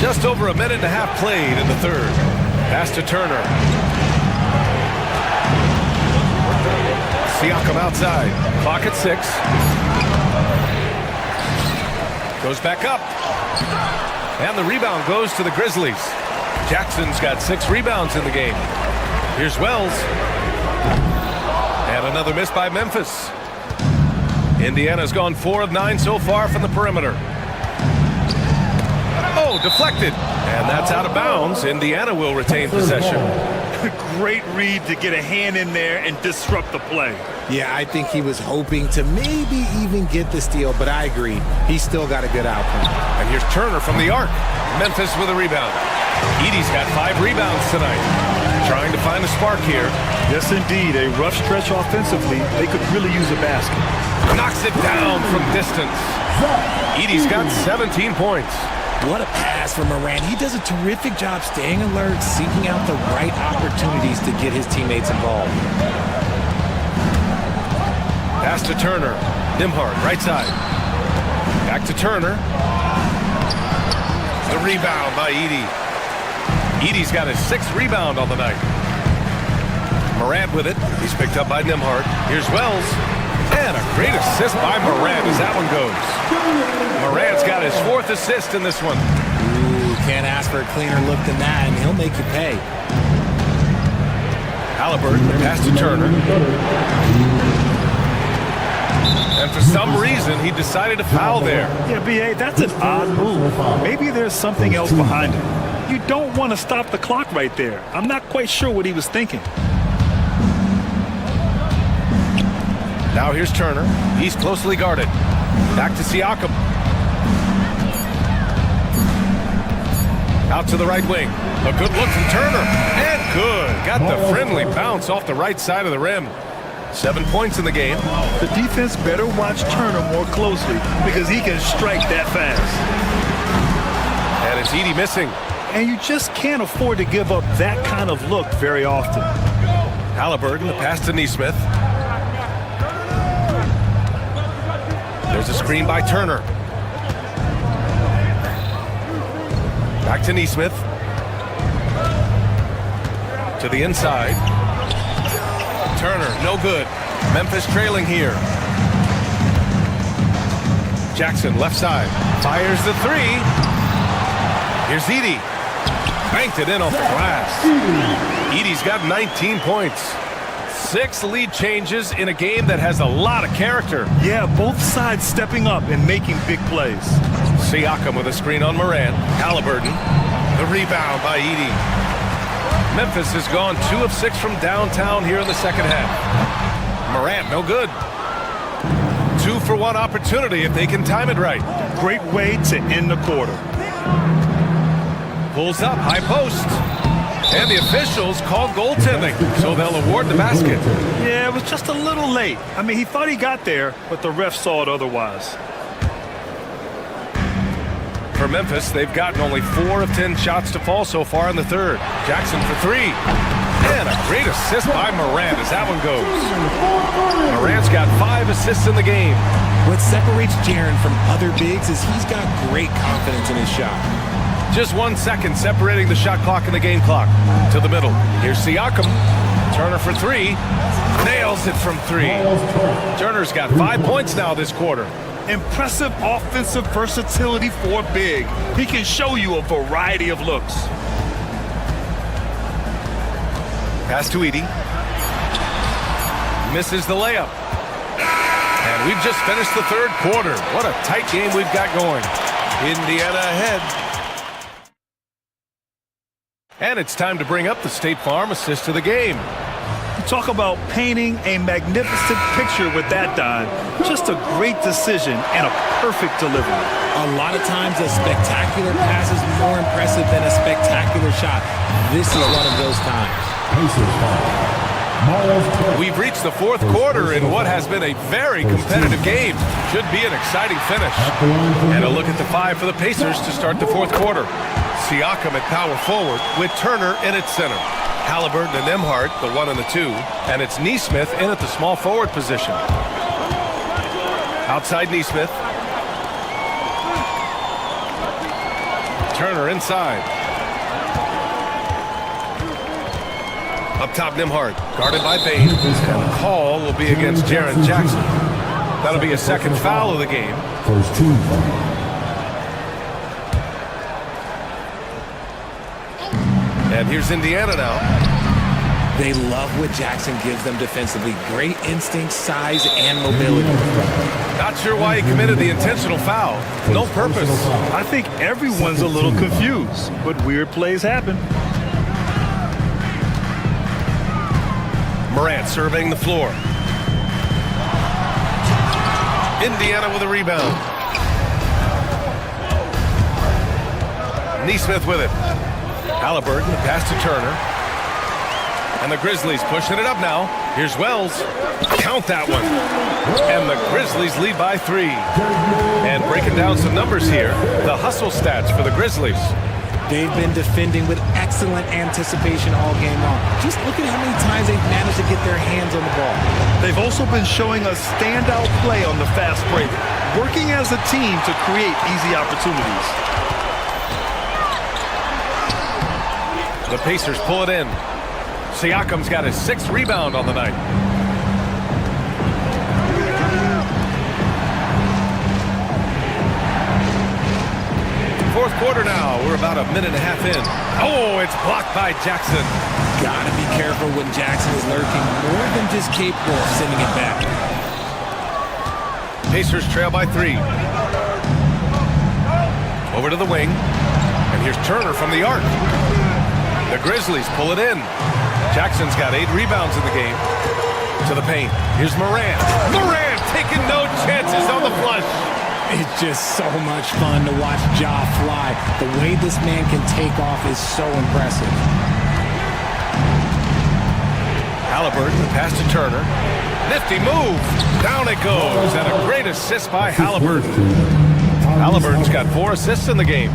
Just over a minute and a half played in the third. Pass to Turner. Siakam outside. Clock at 6. Goes back up. And the rebound goes to the Grizzlies. Jackson's got 6 rebounds in the game. Here's Wells. And another miss by Memphis. Indiana's gone 4 of 9 so far from the perimeter. Oh, deflected. And that's out of bounds. Indiana will retain possession. Great read to get a hand in there and disrupt the play. Yeah, I think he was hoping to maybe even get the steal, but I agree. He's still got a good outcome. And here's Turner from the arc. Memphis with a rebound. Edey's got 5 rebounds tonight. Trying to find a spark here. Yes, indeed. A rough stretch offensively. They could really use a basket. Knocks it down from distance. Edey's got 17 points. What a pass from Morant. He does a terrific job staying alert, seeking out the right opportunities to get his teammates involved. Pass to Turner. Nembhard, right side. Back to Turner. The rebound by Edey. Edey's got his 6th rebound on the night. Morant with it. He's picked up by Nembhard. Here's Wells. And a great assist by Morant as that one goes. Morant's got his 4th assist in this one. Ooh, can't ask for a cleaner look than that, and he'll make you pay. Halliburton, pass to Turner. And for some reason, he decided to foul there. Yeah, B.A., that's an odd move. Maybe there's something else behind it. You don't want to stop the clock right there. I'm not quite sure what he was thinking. Now here's Turner. He's closely guarded. Back to Siakam. Out to the right wing. A good look from Turner. And good. Got the friendly bounce off the right side of the rim. 7 points in the game. The defense better watch Turner more closely because he can strike that fast. And it's Edey missing. And you just can't afford to give up that kind of look very often. Halliburton, the pass to Nesmith. There's a screen by Turner. Back to Nesmith. To the inside. Turner, no good. Memphis trailing here. Jackson, left side. Fires the 3. Here's Edey. Banked it in off the glass. Edey's got 19 points. 6 lead changes in a game that has a lot of character. Yeah, both sides stepping up and making big plays. Siakam with a screen on Morant. Halliburton. The rebound by Edey. Memphis has gone 2 of 6 from downtown here in the second half. Morant, no good. 2-for-1 opportunity if they can time it right. Great way to end the quarter. Pulls up, high post. And the officials call goaltending, so they'll award the basket. Yeah, it was just a little late. I mean, he thought he got there, but the ref saw it otherwise. For Memphis, they've gotten only 4 of 10 shots to fall so far in the third. Jackson for 3. And a great assist by Morant as that one goes. Morant's got 5 assists in the game. What separates Jaren from other bigs is he's got great confidence in his shot. Just 1 second separating the shot clock and the game clock. To the middle. Here's Siakam. Turner for 3. Nails it from 3. Turner's got 5 points now this quarter. Impressive offensive versatility for a big. He can show you a variety of looks. Pass to Edey. Misses the layup. And we've just finished the third quarter. What a tight game we've got going. Indiana ahead. And it's time to bring up the State Farm assist of the game. Talk about painting a magnificent picture with that dime. Just a great decision and a perfect delivery. A lot of times a spectacular pass is more impressive than a spectacular shot. This is one of those times. We've reached the fourth quarter in what has been a very competitive game. Should be an exciting finish. And a look at the 5 for the Pacers to start the fourth quarter. Siakam at power forward with Turner in at center. Halliburton and Nembhard, the 1 and the 2. And it's Nesmith in at the small forward position. Outside Nesmith. Turner inside. Up top, Nimhart, guarded by Bain. And the call will be against Jaren Jackson. That'll be a second foul of the game. First team foul. And here's Indiana now. They love what Jackson gives them defensively. Great instinct, size, and mobility. Not sure why he committed the intentional foul. No purpose. I think everyone's a little confused, but weird plays happen. Morant surveying the floor. Indiana with a rebound. Neesmith with it. Halliburton, the pass to Turner. And the Grizzlies pushing it up now. Here's Wells. Count that one. And the Grizzlies lead by 3. And breaking down some numbers here, the hustle stats for the Grizzlies. They've been defending with excellent anticipation all game long. Just look at how many times they've managed to get their hands on the ball. They've also been showing a standout play on the fast break, working as a team to create easy opportunities. The Pacers pull it in. Siakam's got his 6th rebound on the night. Fourth quarter now. We're about a minute and a half in. Oh, it's blocked by Jackson. Gotta be careful when Jackson is lurking, more than just capable of sending it back. Pacers trail by 3. Over to the wing. And here's Turner from the arc. The Grizzlies pull it in. Jackson's got 8 rebounds in the game. To the paint. Here's Morant. Morant taking no chances on the flush. It's just so much fun to watch Ja fly. The way this man can take off is so impressive. Halliburton, the pass to Turner. Nifty move. Down it goes. And a great assist by Halliburton. Halliburton's got 4 assists in the game.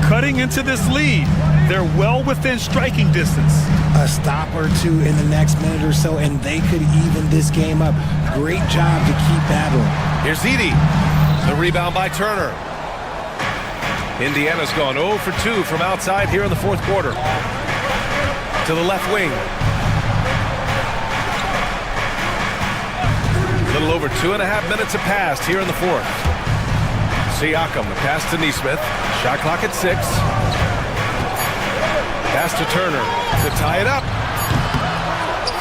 Cutting into this lead. They're well within striking distance. A stop or two in the next minute or so, and they could even this game up. Great job to keep battling. Here's Edey. The rebound by Turner. Indiana's gone 0 for 2 from outside here in the fourth quarter. To the left wing. A little over 2.5 minutes have passed here in the fourth. Siakam, the pass to Neesmith. Shot clock at 6. Pass to Turner to tie it up.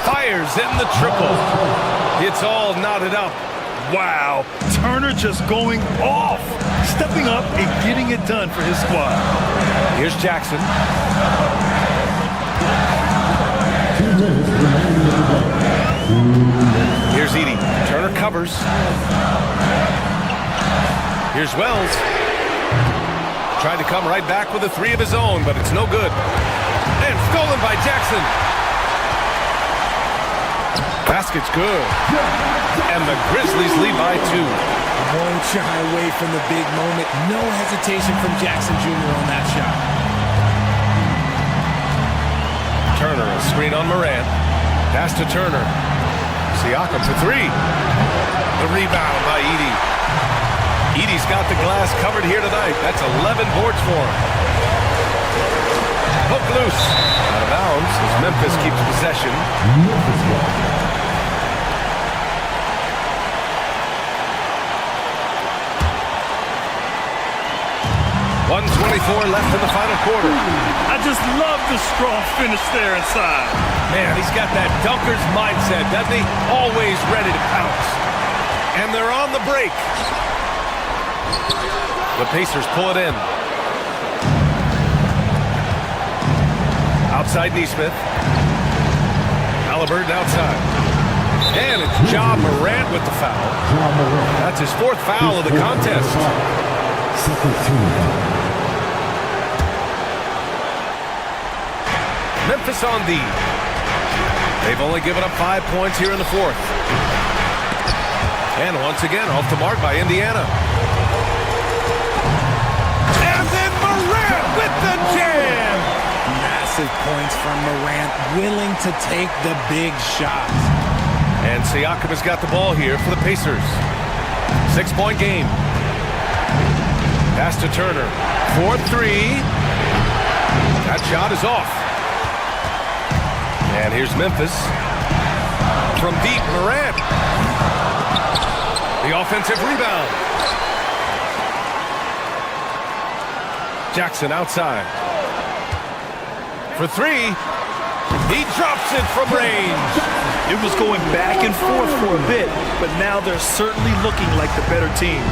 Fires in the triple. It's all knotted up. Wow, Turner just going off, stepping up and getting it done for his squad. Here's Jackson. 2 minutes remaining in the game. Here's Edey. Turner covers. Here's Wells. Tried to come right back with a 3 of his own, but it's no good. And stolen by Jackson. Basket's good. And the Grizzlies lead by 2. Won't shy away from the big moment. No hesitation from Jackson Jr. on that shot. Turner, a screen on Morant. Pass to Turner. Siakam for 3. The rebound by Edey. Edey's got the glass covered here tonight. That's 11 boards for him. Hook loose. Out of bounds as Memphis keeps possession. 1:24 left in the final quarter. I just love the strong finish there inside. Man, he's got that dunker's mindset, doesn't he? Always ready to pounce. And they're on the break. The Pacers pull it in. Outside Neesmith. Halliburton outside. And it's Ja Morant with the foul. That's his 4th foul of the contest. Second team. Memphis on the. They've only given up 5 points here in the fourth. And once again, off the mark by Indiana. And then Morant with the jam! Massive points from Morant, willing to take the big shots. And Siakam has got the ball here for the Pacers. 6-point game. Pass to Turner. 4-3. That shot is off. And here's Memphis. From deep, Morant. The offensive rebound. Jackson outside. For three. He drops it from range. It was going back and forth for a bit, but now they're certainly looking like the better team.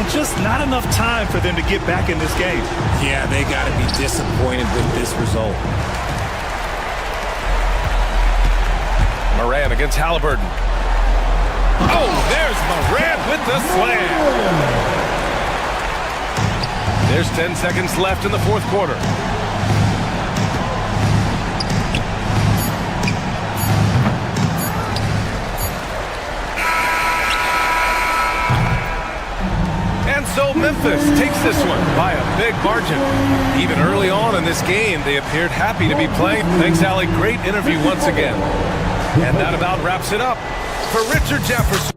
And just not enough time for them to get back in this game. Yeah, they got to be disappointed with this result. Morant against Halliburton. Oh, there's Morant with the slam. There's 10 seconds left in the fourth quarter. And so Memphis takes this one by a big margin. Even early on in this game, they appeared happy to be playing. Thanks, Allie. Great interview once again. And that about wraps it up for Richard Jefferson.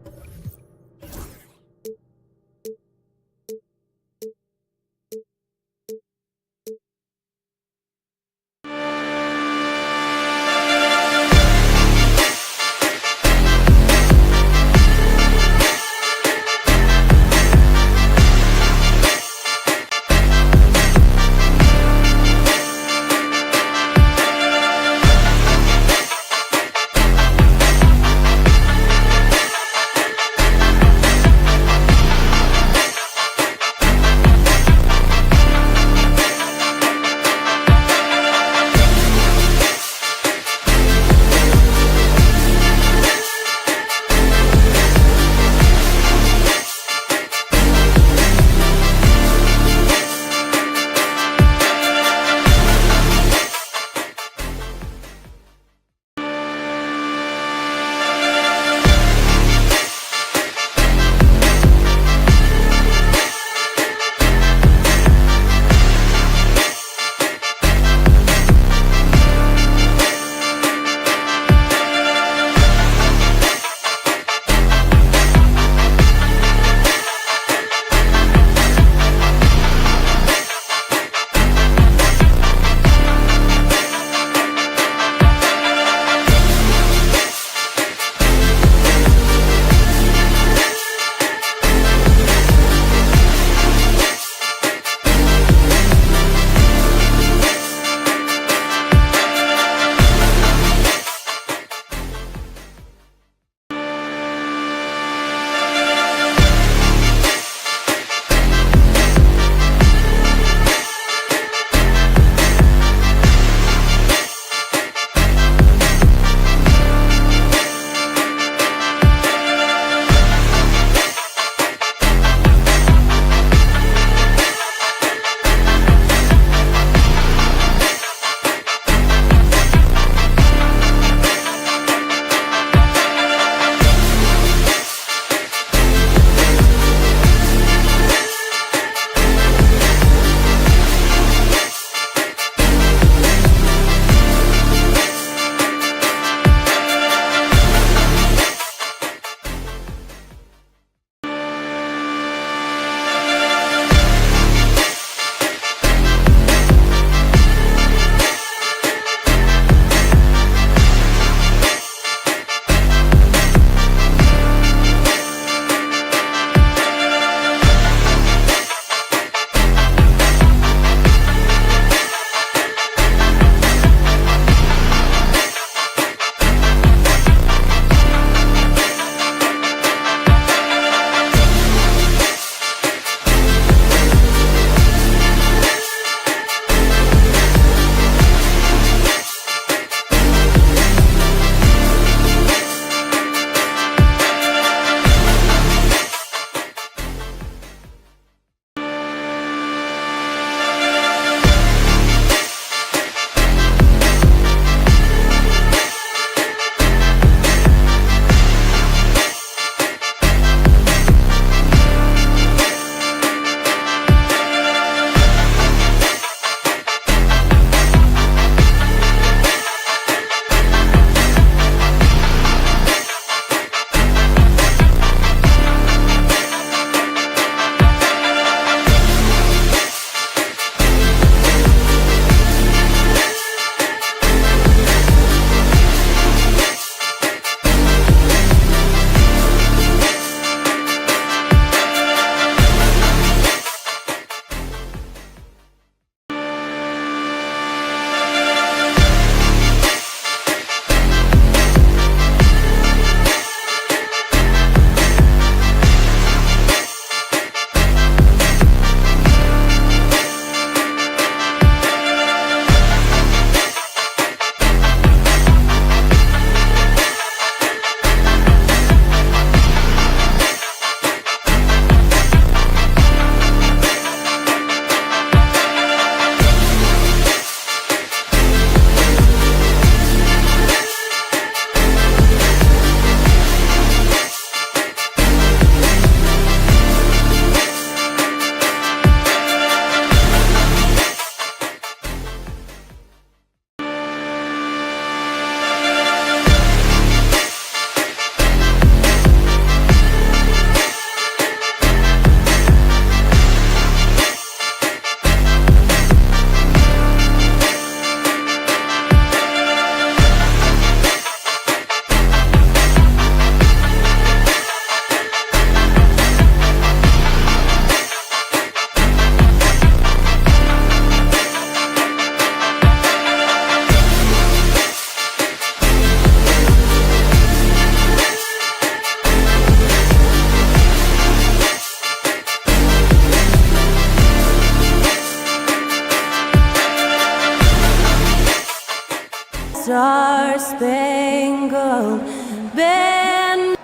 been.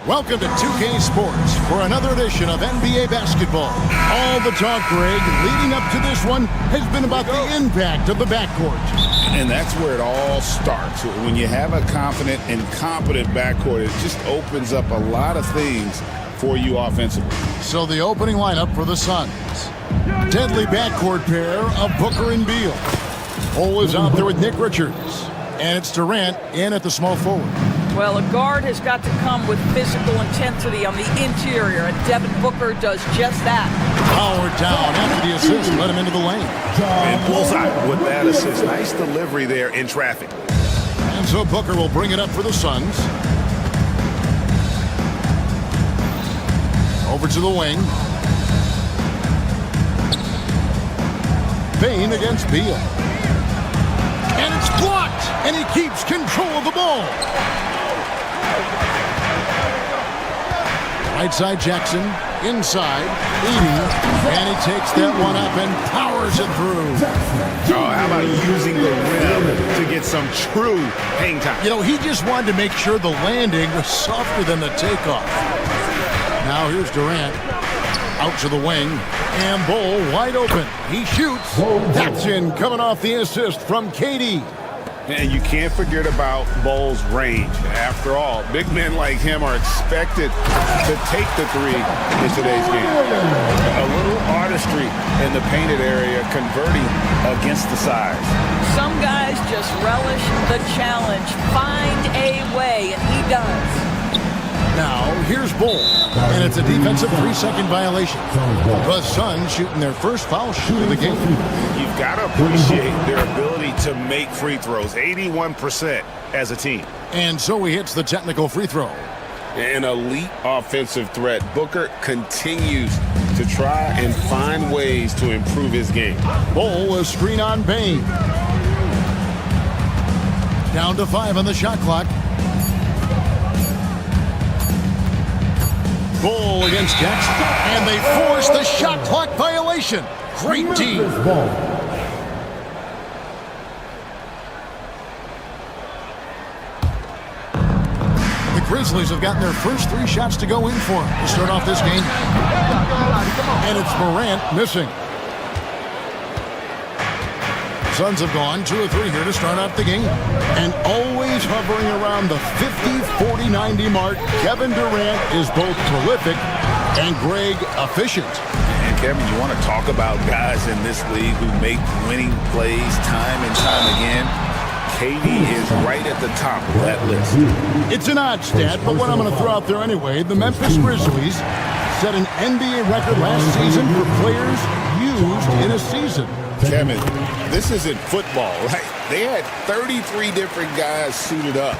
Welcome to 2K Sports for another edition of NBA basketball. All the talk, Greg, leading up to this one has been about the impact of the backcourt. And that's where it all starts. When you have a confident and competent backcourt, it just opens up a lot of things for you offensively. So the opening lineup for the Suns. Deadly backcourt pair of Booker and Beal. Cole is out there with Nick Richards. And it's Durant in at the small forward. Well, a guard has got to come with physical intensity on the interior, and Devin Booker does just that. Power down after the assist, let him into the lane. And bullseye with that assist. Nice delivery there in traffic. And so Booker will bring it up for the Suns. Over to the wing. Payne against Beal. And it's blocked, and he keeps control of the ball. Right side Jackson, inside, 80, and he takes that one up and powers it through. Oh, how about using the rim to get some true hang time? You know, he just wanted to make sure the landing was softer than the takeoff. Now here's Durant, out to the wing, and Bull wide open. He shoots. That's in, coming off the assist from KD. And you can't forget about Bull's range. After all, big men like him are expected to take the three in today's game. A little artistry in the painted area, converting against the size. Some guys just relish the challenge. Find a way, and he does. Now, here's Bull, and it's a defensive 3-second violation. The Suns shooting their first foul shoot of the game. You've got to appreciate their ability to make free throws, 81% as a team. And so he hits the technical free throw. An elite offensive threat. Booker continues to try and find ways to improve his game. Bull, a screen on Payne. Down to 5 on the shot clock. Bull against Jackson, and they force the shot clock violation. Great team. The Grizzlies have gotten their first 3 shots to go in for them to start off this game. And it's Morant missing. Suns have gone 2 of 3 here to start out the game. And always hovering around the 50, 40, 90 mark, Kevin Durant is both prolific and Greg efficient. And Kevin, you want to talk about guys in this league who make winning plays time and time again? KD is right at the top of that list. It's an odd stat, but what I'm going to throw out there anyway, the Memphis Grizzlies set an NBA record last season for players used in a season. Kevin, this isn't football, right? They had 33 different guys suited up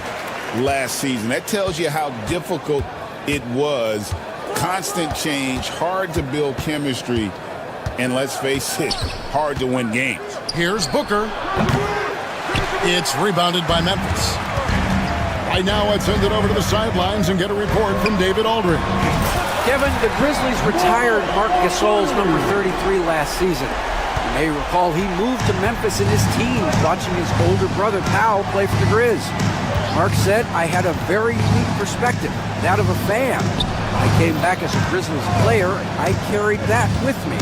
last season. That tells you how difficult it was. Constant change, hard to build chemistry, and let's face it, hard to win games. Here's Booker. It's rebounded by Memphis. Right now, let's send it over to the sidelines and get a report from David Aldridge. Kevin, the Grizzlies retired Marc Gasol's number 33 last season. You may recall he moved to Memphis in his teens, watching his older brother Powell play for the Grizz. Mark said, I had a very unique perspective, that of a fan. I came back as a Grizzlies player, and I carried that with me.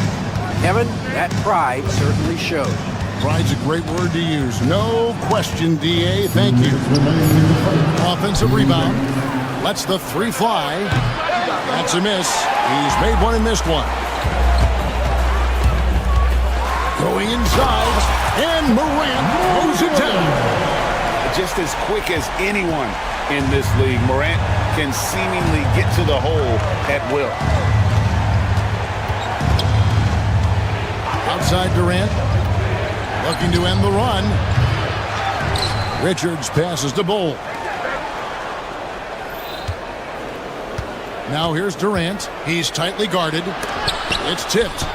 Kevin, that pride certainly showed. Pride's a great word to use. No question, D.A. Thank you. Offensive rebound. Lets the 3 fly. That's a miss. He's made one and missed one. Going inside, and Morant throws it down. Just as quick as anyone in this league, Morant can seemingly get to the hole at will. Outside Durant, looking to end the run. Richards passes to Bull. Now here's Durant. He's tightly guarded. It's tipped.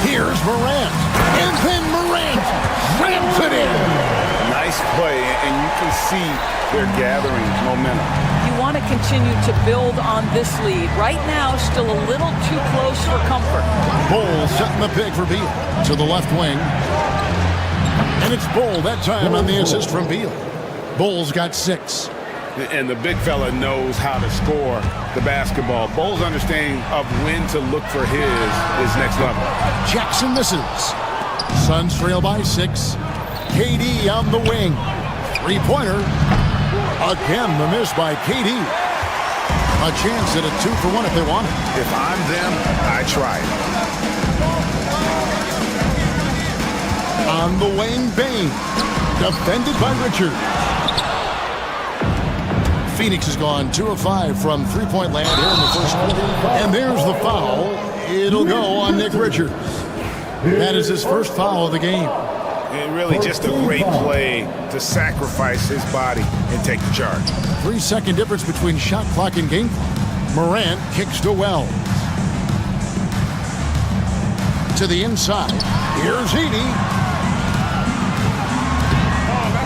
Here's Morant. And then Morant ramps it in. Nice play, and you can see they're gathering momentum. You want to continue to build on this lead. Right now, still a little too close for comfort. Bull setting the pick for Beal. To the left wing. And it's Bull that time on the assist from Beal. Bull's got 6. And the big fella knows how to score the basketball. Bull's understanding of when to look for his is next level. Jackson misses. Suns trail by 6. KD on the wing. 3-pointer. Again, the miss by KD. A chance at a 2-for-1 if they want it. If I'm them, I try it. On the wing, Bain. Defended by Richard. Phoenix has gone 2 of 5 from 3-point land here in the first quarter. And there's the foul. It'll go on Nick Richards. That is his first foul of the game. And really just a great play to sacrifice his body and take the charge. 3-second difference between shot clock and game clock. Morant kicks to Wells. To the inside. Here's Edey.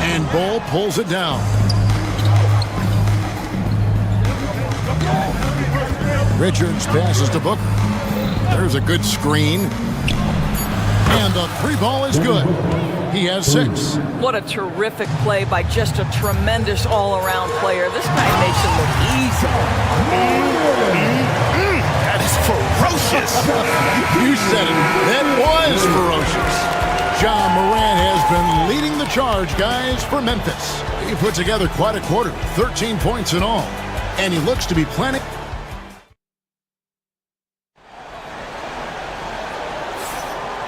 And Bull pulls it down. Richards passes to Booker. There's a good screen. And the 3-ball is good. He has 6. What a terrific play by just a tremendous all-around player. This guy makes it look easy. That is ferocious. You said it. That was ferocious. Ja Morant has been leading the charge, guys, for Memphis. He put together quite a quarter, 13 points in all. And he looks to be planning.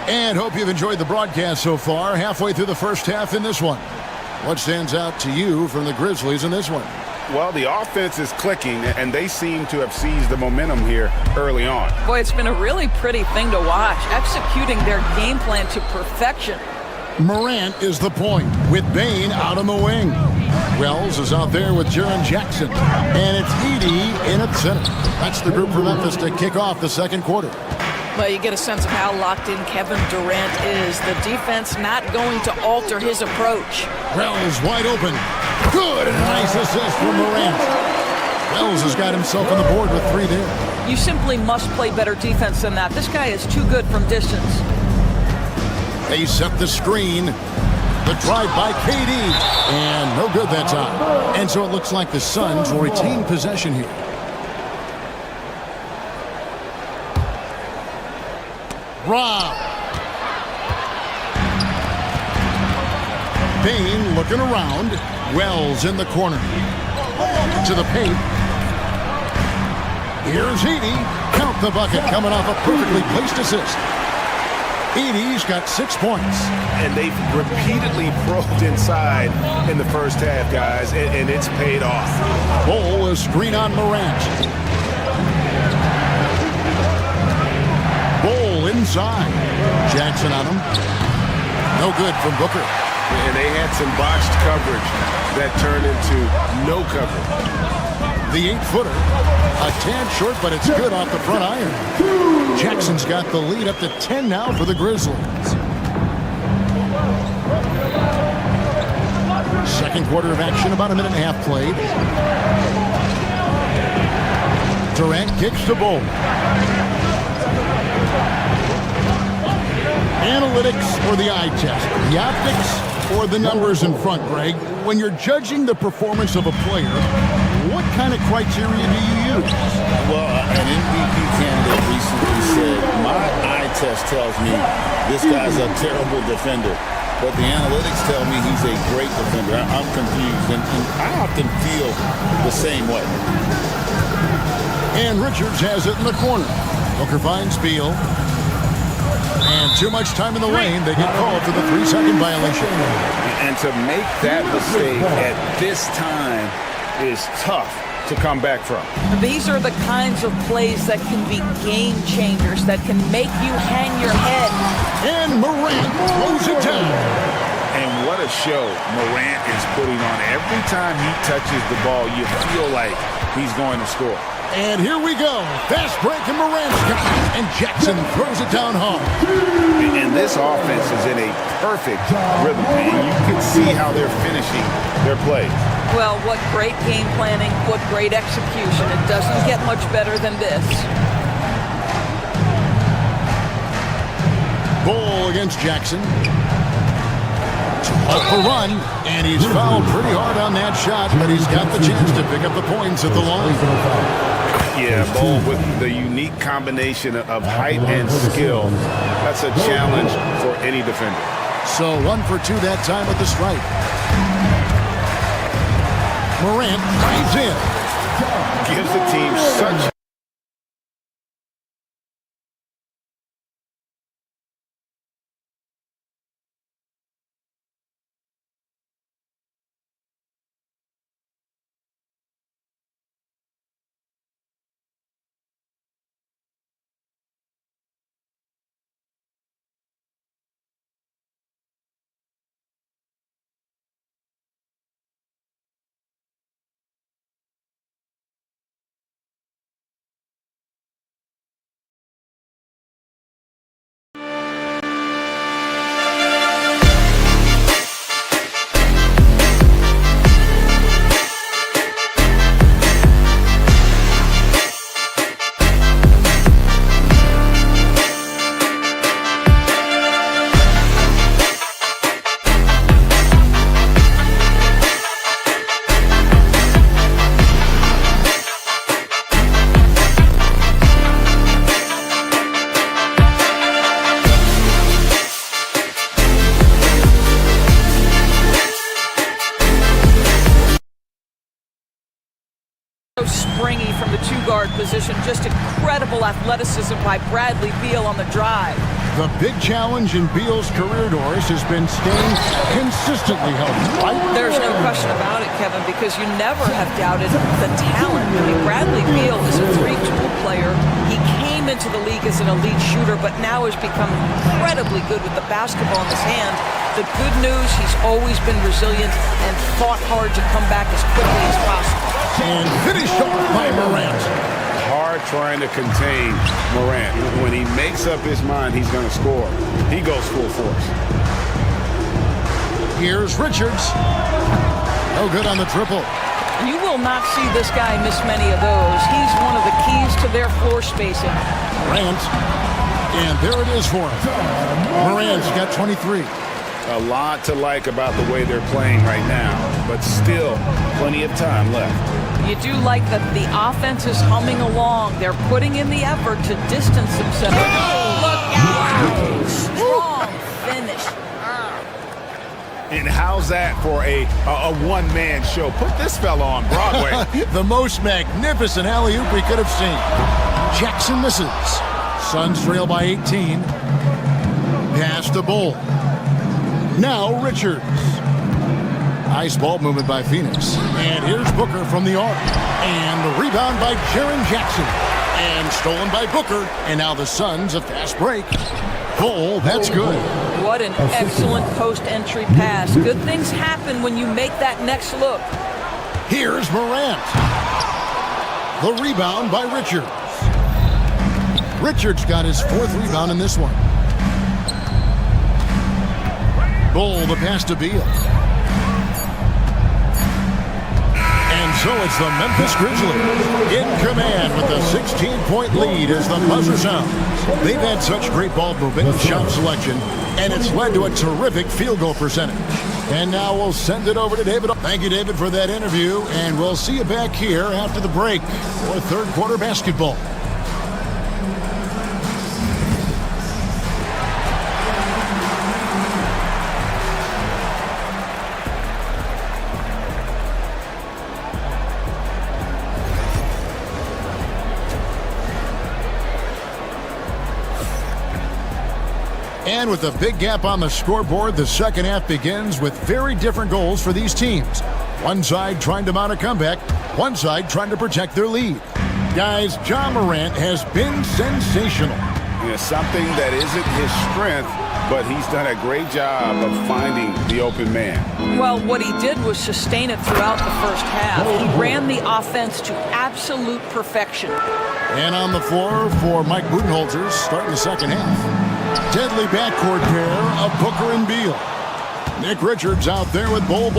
And hope you've enjoyed the broadcast so far. Halfway through the first half in this one. What stands out to you from the Grizzlies in this one? Well, the offense is clicking, and they seem to have seized the momentum here early on. Boy, it's been a really pretty thing to watch, executing their game plan to perfection. Morant is the point, with Bain out on the wing. Wells is out there with Jaren Jackson. And it's Edey in at center. That's the group for Memphis to kick off the second quarter. Well, you get a sense of how locked in Kevin Durant is. The defense not going to alter his approach. Wells wide open. Good. Nice assist from Morant. Wells has got himself on the board with 3 there. You simply must play better defense than that. This guy is too good from distance. They set the screen. The drive by KD. And no good that time. And so it looks like the Suns will retain possession here. Rob. Bain looking around. Wells in the corner. To the paint. Here's Edey. Count the bucket coming off a perfectly placed assist. Edey's got 6 points. And they've repeatedly probed inside in the first half, guys, and it's paid off. Bull is screen on Morant. Bull inside. Jackson on him. No good from Booker. And they had some botched coverage that turned into no coverage. The 8-footer. A tad short, but it's good off the front iron. Jackson's got the lead up to 10 now for the Grizzlies. Second quarter of action, about a minute and a half played. Durant kicks to Bull. Analytics or the eye test? The optics or the numbers in front, Greg? When you're judging the performance of a player, what kind of criteria do you use? Well, an MVP candidate recently said, my eye test tells me this guy's a terrible defender, but the analytics tell me he's a great defender. I'm confused, and I often feel the same way. And Richards has it in the corner. Booker finds Beal. And too much time in the lane. They get called for the 3-second violation. And to make that mistake at this time is tough to come back from. These are the kinds of plays that can be game changers, that can make you hang your head. And Morant throws it down. And what a show Morant is putting on. Every time he touches the ball, you feel like he's going to score. And here we go. Fast break, and Morant's got it. And Jackson throws it down hard. And this offense is in a perfect rhythm. And you can see how they're finishing their plays. Well, what great game planning, what great execution. It doesn't get much better than this. Bull against Jackson. Up the run, and he's fouled pretty hard on that shot, but he's got the chance to pick up the points at the line. Yeah, Bull, with the unique combination of height and skill, that's a challenge for any defender. So 1 for 2 that time at the stripe. Morant drives in. Gives the team such springy from the two-guard position. Just incredible athleticism by Bradley Beal on the drive. The big challenge in Beal's career, Doris, has been staying consistently healthy, right? There's no question about it, Kevin, because you never have doubted the talent. I mean, Bradley Beal is a three-tool player. He came into the league as an elite shooter, but now has become incredibly good with the basketball in his hand. The good news, he's always been resilient and fought hard to come back as quickly as possible. And finished off by Morant. hard trying to contain Morant. When he makes up his mind he's going to score, he goes full force. Here's Richards. No good on the triple. You will not see this guy miss many of those. He's one of the keys to their floor spacing. Morant. And there it is for him. Morant's got 23. A lot to like about the way they're playing right now, but still plenty of time left. You do like that the offense is humming along. They're putting in the effort to distance themselves. Look out! Strong finish. And how's that for a one-man show? Put this fella on Broadway. The most magnificent alley-oop we could have seen. Jackson misses. Suns trail by 18. Pass to Bull. Now Richards. Nice ball movement by Phoenix. And here's Booker from the arc. And the rebound by Jaren Jackson. And stolen by Booker. And now the Suns a fast break. Bull, that's good. What an excellent post-entry pass. Good things happen when you make that next look. Here's Morant. The rebound by Richards. Richards got his fourth rebound in this one. Bull, the pass to Beal. And so it's the Memphis Grizzlies in command with a 16-point lead as the buzzer sounds. They've had such great ball movement and shot selection, and it's led to a terrific field goal percentage. And now we'll send it over to David. Thank you, David, for that interview, and we'll see you back here after the break for third quarter basketball. And with a big gap on the scoreboard, the second half begins with very different goals for these teams. One side trying to mount a comeback, one side trying to protect their lead. Guys, Ja Morant has been sensational. Something that isn't his strength, but he's done a great job of finding the open man. Well, what he did was sustain it throughout the first half. He ran the offense to absolute perfection. And on the floor for Mike Budenholzer starting the second half. Deadly backcourt pair of Booker and Beal. Nick Richards out there with Bull.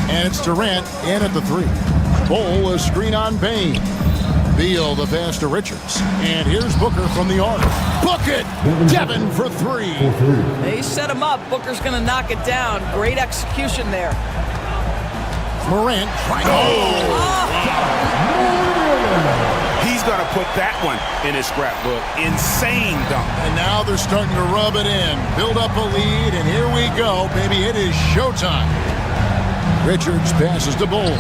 And it's Durant in at the three. Bull, a screen on Bain. Beal the pass to Richards. And here's Booker from the arc. Book it! Devin for three. They set him up. Booker's going to knock it down. Great execution there. Morant trying to... He's going to put that one in his scrapbook. Insane dunk. And now they're starting to rub it in. Build up a lead, and here we go, baby. It is showtime. Richards passes to Bull.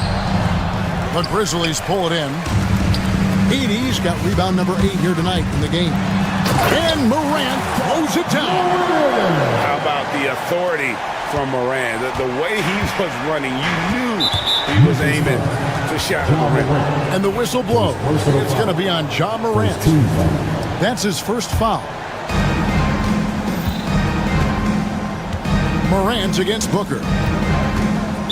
The Grizzlies pull it in. Edie's got rebound number 8 here tonight in the game. And Morant throws it down. How about the authority from Morant? The way he was running, you knew he was aiming to shot Morant. And the whistle blows. It's going to be on Ja Morant. That's his first foul. Morant against Booker.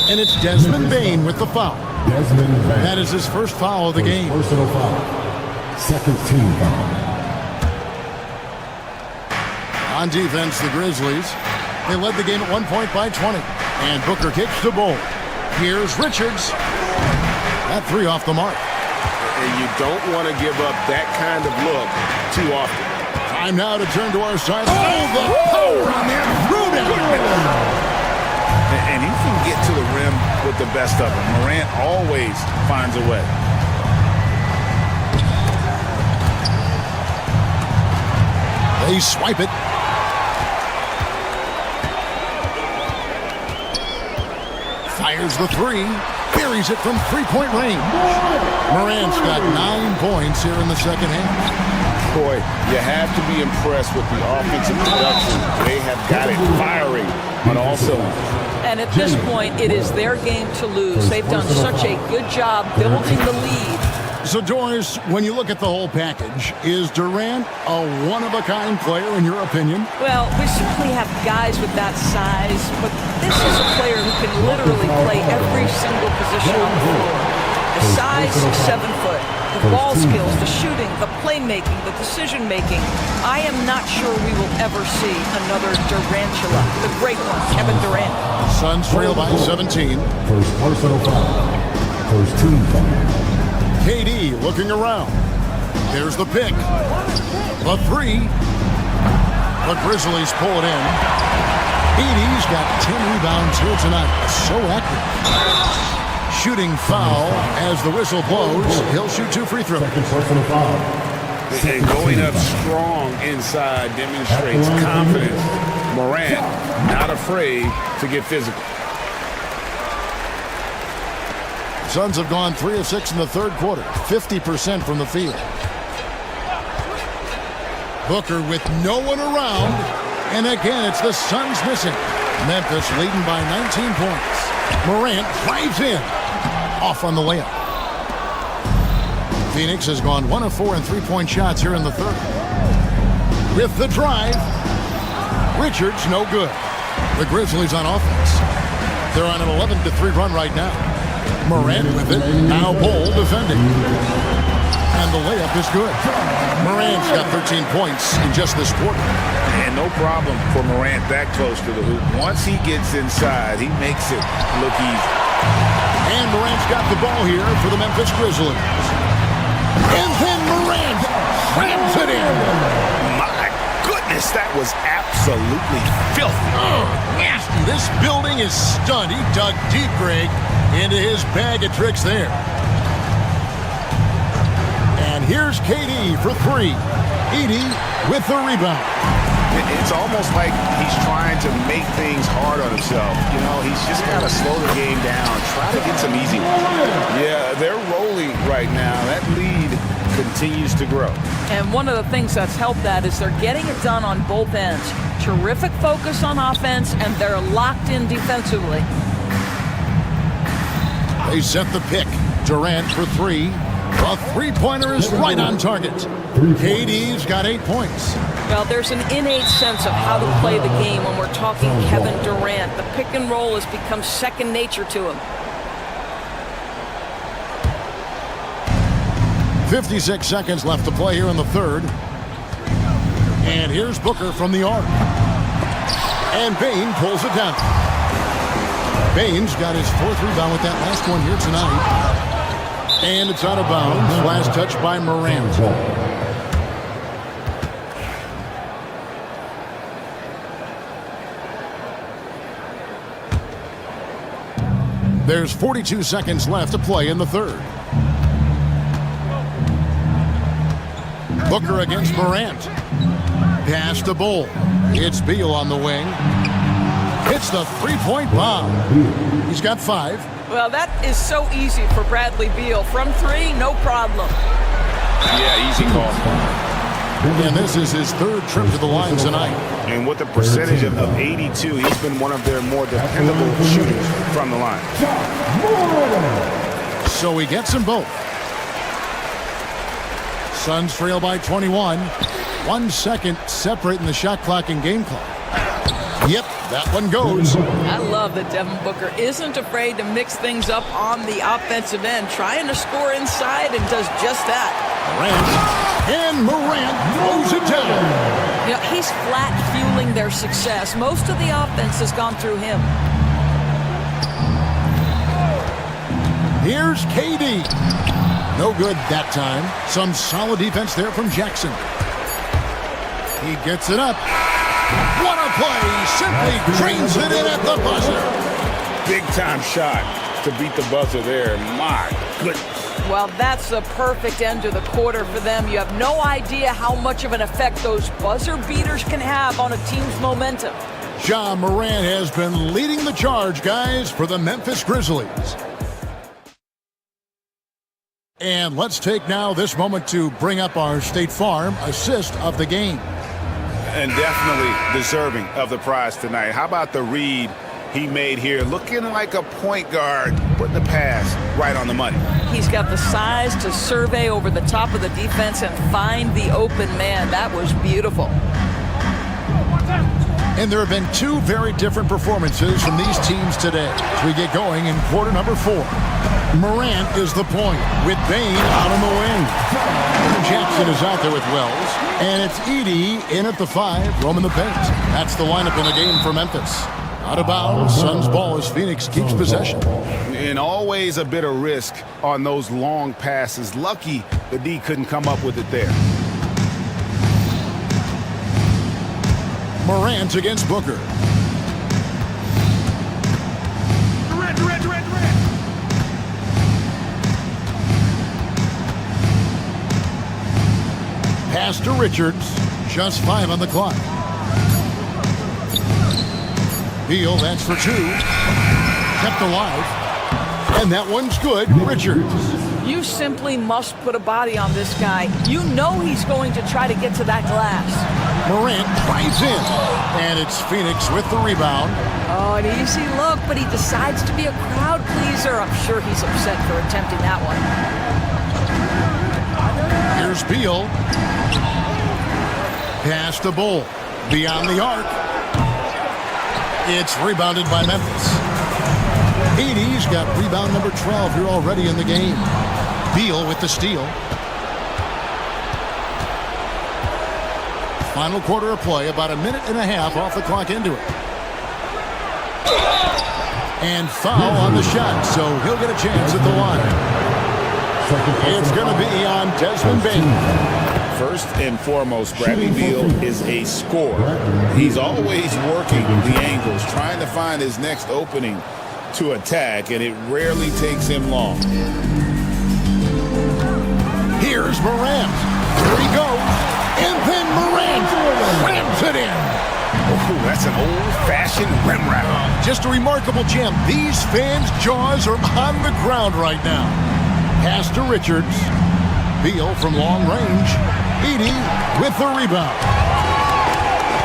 And it's Desmond Bane with the foul. That is his first foul of the game. Personal foul. Second team foul. On defense, the Grizzlies. They led the game at 1 point by 20. And Booker kicks the ball. Here's Richards. That three off the mark. And you don't want to give up that kind of look too often. Time now to turn to our side. Oh, the power on that through. And he can get to the rim with the best of them. Morant always finds a way. They swipe it. Fires the three. Buries it from three-point range. Morant's got 9 points here in the second half. Boy, you have to be impressed with the offensive production. They have got it firing on all cylinders. And at this point, it is their game to lose. They've done such a good job building the lead. So, Doris, when you look at the whole package, is Durant a one-of-a-kind player in your opinion? Well, we certainly have guys with that size, but this is a player who can literally play every single position on the floor. The size, 7 foot. The ball skills, the shooting, the playmaking, the decision-making. I am not sure we will ever see another Durantula. The great one, Kevin Durant. Suns trail by 17. First personal foul. First team foul. KD looking around. There's the pick. The three. The Grizzlies pull it in. KD's got 10 rebounds here tonight. So active. Shooting foul as the whistle blows. He'll shoot 2 free throws. Second personal foul. And going up strong inside demonstrates confidence. Morant not afraid to get physical. Suns have gone 3 of 6 in the third quarter, 50% from the field. Booker with no one around, and again it's the Suns missing. Memphis leading by 19 points. Morant drives in, off on the layup. Phoenix has gone 1 of 4 in three-point shots here in the third. With the drive, Richards no good. The Grizzlies on offense. They're on an 11-3 run right now. Morant with it. Now Bull defending. And the layup is good. Morant's got 13 points in just this quarter. And no problem for Morant that close to the hoop. Once he gets inside, he makes it look easy. And Morant's got the ball here for the Memphis Grizzlies. And then Morant slams it in. My goodness, that was absolutely filthy. Oh, nasty. This building is stunned. He dug deep, Greg, into his bag of tricks there. And here's KD for 3. Edie with the rebound. It's almost like he's trying to make things hard on himself. You know, he's just got to slow the game down, try to get some easy ones. Yeah, they're rolling right now. That lead continues to grow. And one of the things that's helped that is they're getting it done on both ends. Terrific focus on offense, and they're locked in defensively. They set the pick. Durant for 3. A three-pointer is right on target. KD's got 8 points. Well, there's an innate sense of how to play the game when we're talking Kevin Durant. The pick and roll has become second nature to him. 56 seconds left to play here in the third. And here's Booker from the arc. And Bane pulls it down. Bane's got his 4th rebound with that last one here tonight. And it's out of bounds. Last touch by Morant. There's 42 seconds left to play in the third. Booker against Morant. Pass to Bull. It's Beal on the wing. Hits the three-point bomb. He's got 5. Well, that is so easy for Bradley Beal. From 3, no problem. Yeah, easy call. And this is his third trip to the line tonight. And with a percentage of 82, he's been one of their more dependable shooters from the line. So he gets them both. Suns trail by 21. 1 second separating the shot clock and game clock. Yep, that one goes. I love that Devin Booker isn't afraid to mix things up on the offensive end, trying to score inside, and does just that. Morant throws it down. You know, he's flat fueling their success. Most of the offense has gone through him. Here's KD. No good that time. Some solid defense there from Jackson. He gets it up. What a play! Simply drains it in at the buzzer. Big time shot to beat the buzzer there. My goodness. Well, that's the perfect end to the quarter for them. You have no idea how much of an effect those buzzer beaters can have on a team's momentum. Ja Morant has been leading the charge, guys, for the Memphis Grizzlies. And let's take now this moment to bring up our State Farm assist of the game. And definitely deserving of the prize tonight. How about the read he made here? Looking like a point guard, putting the pass right on the money. He's got the size to survey over the top of the defense and find the open man. That was beautiful. And there have been 2 very different performances from these teams today as we get going in quarter number 4. Morant is the point with Bain out on the wing. Jackson is out there with Wells. And it's Edey in at the 5, roaming the paint. That's the lineup in the game for Memphis. Out of bounds, Suns ball as Phoenix keeps possession. And always a bit of risk on those long passes. Lucky the D couldn't come up with it there. Morant against Booker. Pass to Richards. Just 5 on the clock. Beal, that's for 2. Kept alive. And that one's good. Richards. You simply must put a body on this guy. You know he's going to try to get to that glass. Morant drives in. And it's Phoenix with the rebound. Oh, an easy look, but he decides to be a crowd pleaser. I'm sure he's upset for attempting that one. Here's Beal. Pass to Bull. Beyond the arc. It's rebounded by Memphis. Edey's got rebound number 12 here already in the game. Beal with the steal. Final quarter of play, about 1.5 minutes off the clock into it. And foul on the shot, so he'll get a chance at the line. It's going to be on Desmond Bain. First and foremost, Bradley Beal is a scorer. He's always working the angles, trying to find his next opening to attack, and it rarely takes him long. Here's Morant. Here he goes. And then Morant rams it in. Oh, that's an old-fashioned rim wrap. Just a remarkable jam. These fans' jaws are on the ground right now. Pass to Richards. Beal from long range. Edey with the rebound.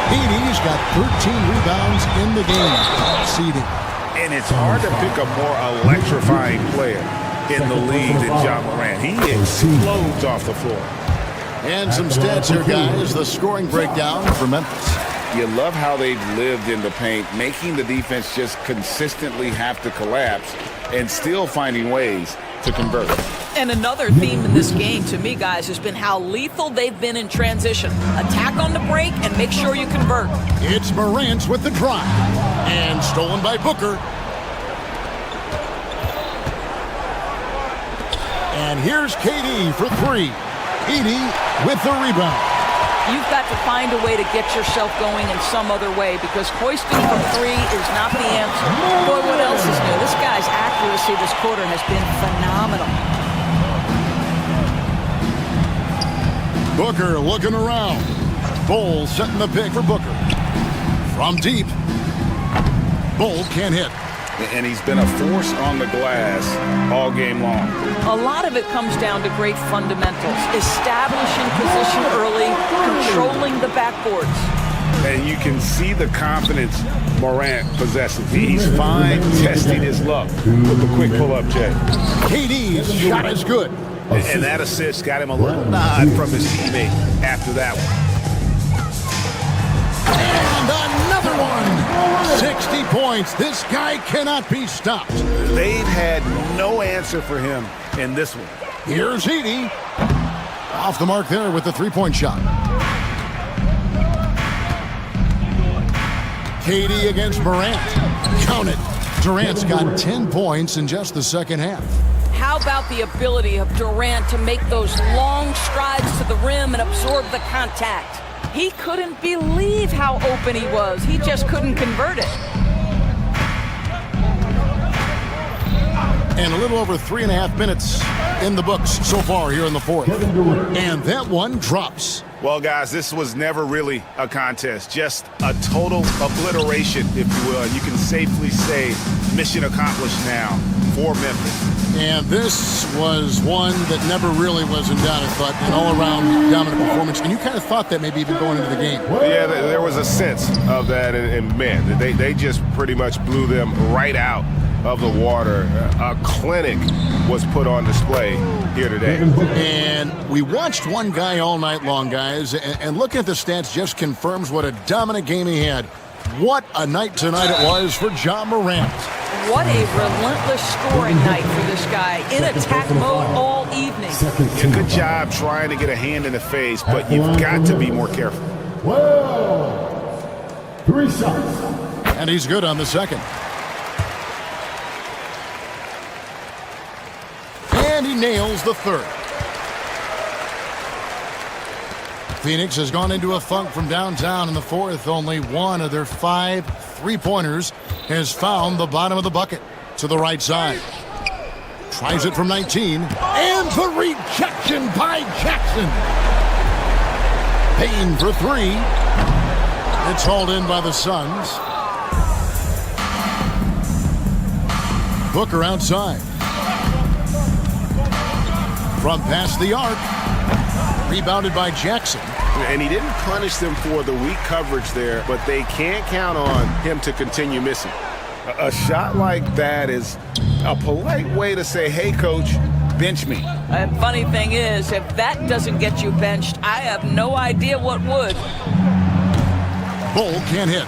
Edey's got 13 rebounds in the game. Seeding. And it's hard to pick a more electrifying player in the league than Ja Morant. He explodes off the floor. And some stats here, guys. The scoring breakdown for Memphis. You love how they've lived in the paint, making the defense just consistently have to collapse and still finding ways to convert. And another theme in this game, to me, guys, has been how lethal they've been in transition. Attack on the break and make sure you convert. It's Morant with the drive. And stolen by Booker. And here's KD for three. Edie with the rebound. You've got to find a way to get yourself going in some other way because hoisting from three is not the answer. Boy, what else is new? This guy's accuracy this quarter has been phenomenal. Booker looking around. Bull setting the pick for Booker. From deep. Bull can't hit. And he's been a force on the glass all game long. A lot of it comes down to great fundamentals. Establishing position early, controlling the backboards. And you can see the confidence Morant possesses. He's fine testing his luck with the quick pull-up, Jay. KD's shot is good. And that assist got him a little nod from his teammate after that one. And another one. 60 points. This guy cannot be stopped. They've had no answer for him in this one. Here's Edie. Off the mark there with the three-point shot. KD against Morant. Count it. Durant's got 10 points in just the second half. How about the ability of Durant to make those long strides to the rim and absorb the contact? He couldn't believe how open he was. He just couldn't convert it. And a little over 3.5 minutes in the books so far here in the fourth. And that one drops. Well, guys, this was never really a contest. Just a total obliteration, if you will. And you can safely say mission accomplished now for Memphis. And this was one that never really was in doubt, I thought, an all-around dominant performance. And you kind of thought that maybe even going into the game. Yeah, there was a sense of that. And man, they just pretty much blew them right out of the water. A clinic was put on display here today. And we watched one guy all night long, guys. And looking at the stats just confirms what a dominant game he had. What a night tonight it was for Ja Morant. What a relentless scoring night for this guy. In attack mode all evening. Good job trying to get a hand in the face, but you've got to be more careful. Well, 3 shots. And he's good on the second. And he nails the third. Phoenix has gone into a funk from downtown in the fourth. Only one of their 5 three-pointers has found the bottom of the bucket to the right side. Tries it from 19. And the rejection by Jackson. Payne for 3. It's hauled in by the Suns. Booker outside. From past the arc. Rebounded by Jackson. And he didn't punish them for the weak coverage there, but they can't count on him to continue missing. A shot like that is a polite way to say, hey, coach, bench me. And funny thing is, if that doesn't get you benched, I have no idea what would. Bull can't hit.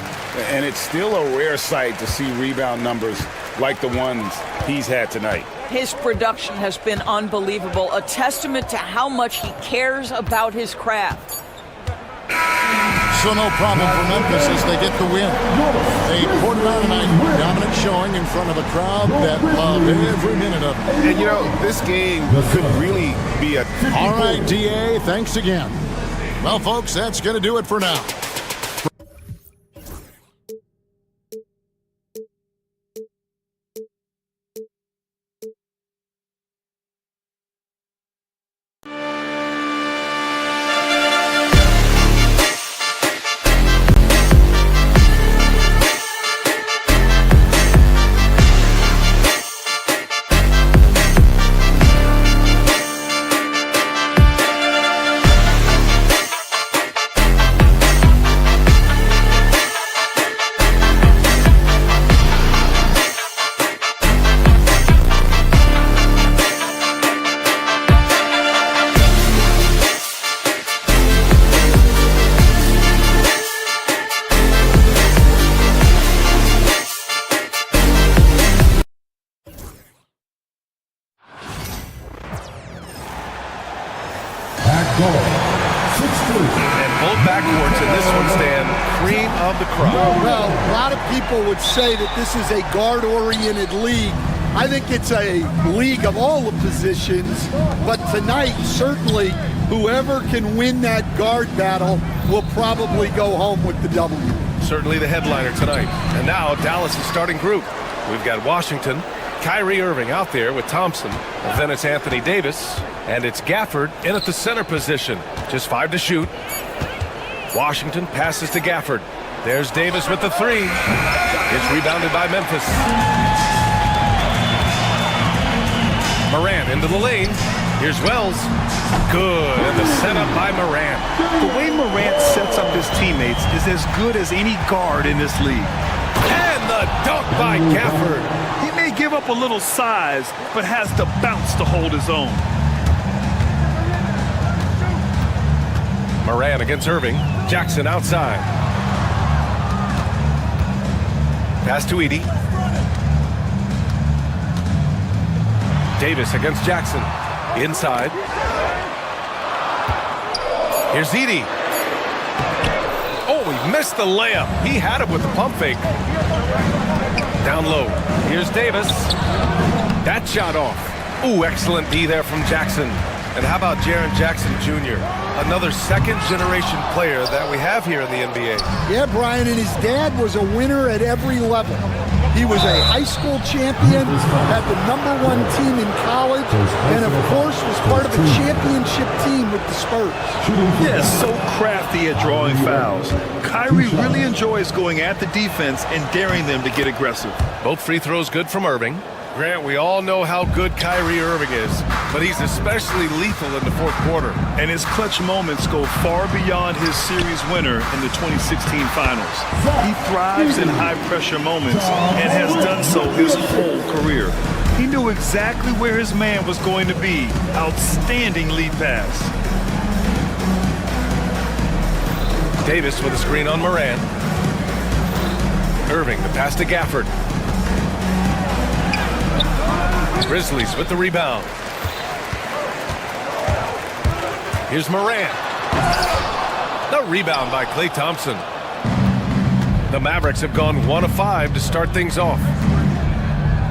And it's still a rare sight to see rebound numbers like the ones he's had tonight. His production has been unbelievable, a testament to how much he cares about his craft. So no problem for Memphis as they get the win. They poured it out tonight, dominant showing in front of a crowd that loved every minute of it. And you know, this game could really be a... All right, DA, thanks again. Well, folks, that's going to do it for now. And pulled backwards in this one, Stan. Cream of the crop. Well, a lot of people would say that this is a guard-oriented league. I think it's a league of all the positions, but tonight, certainly, whoever can win that guard battle will probably go home with the W. Certainly the headliner tonight. And now Dallas' starting group. We've got Washington, Kyrie Irving out there with Thompson. Then it's Anthony Davis, and it's Gafford in at the center position. Just 5 to shoot. Washington passes to Gafford. There's Davis with the 3. It's rebounded by Memphis. Morant into the lane. Here's Wells. Good, and the setup by Morant. The way Morant sets up his teammates is as good as any guard in this league. And the dunk by Gafford. He may give up a little size, but has the bounce to hold his own. Morant against Irving. Jackson outside. Pass to Edey. Davis against Jackson. Inside. Here's Edey. Oh, he missed the layup. He had it with the pump fake. Down low. Here's Davis. That shot off. Ooh, excellent D there from Jackson. And how about Jaren Jackson Jr., another second-generation player that we have here in the NBA. Yeah, Brian, and his dad was a winner at every level. He was a high school champion, had the #1 team in college, and of course was part of a championship team with the Spurs. Yeah, so crafty at drawing fouls. Kyrie really enjoys going at the defense and daring them to get aggressive. Both free throws good from Irving. Grant, we all know how good Kyrie Irving is, but he's especially lethal in the fourth quarter. And his clutch moments go far beyond his series winner in the 2016 finals. He thrives in high-pressure moments and has done so his whole career. He knew exactly where his man was going to be. Outstanding lead pass. Davis with a screen on Morant. Irving, the pass to Gafford. Grizzlies with the rebound. Here's Morant. The rebound by Klay Thompson. The Mavericks have gone 1 of 5 to start things off.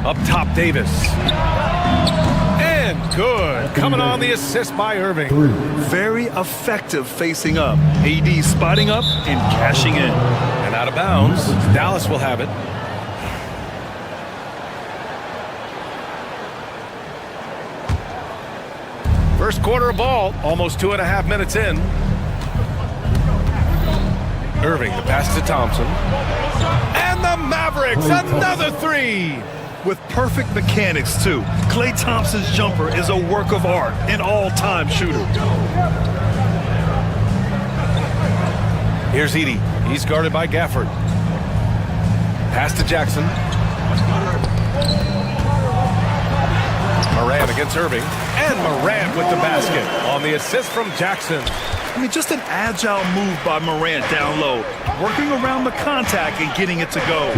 Up top, Davis. And good. Coming on the assist by Irving. Very effective facing up. AD spotting up and cashing in. And out of bounds. Dallas will have it. First quarter of ball, almost 2.5 minutes in. Irving, the pass to Thompson. And the Mavericks, another 3. With perfect mechanics, too. Klay Thompson's jumper is a work of art, an all-time shooter. Here's Edey. He's guarded by Gafford. Pass to Jackson. Morant against Irving. And Morant with the basket on the assist from Jackson. I mean, just an agile move by Morant down low, working around the contact and getting it to go.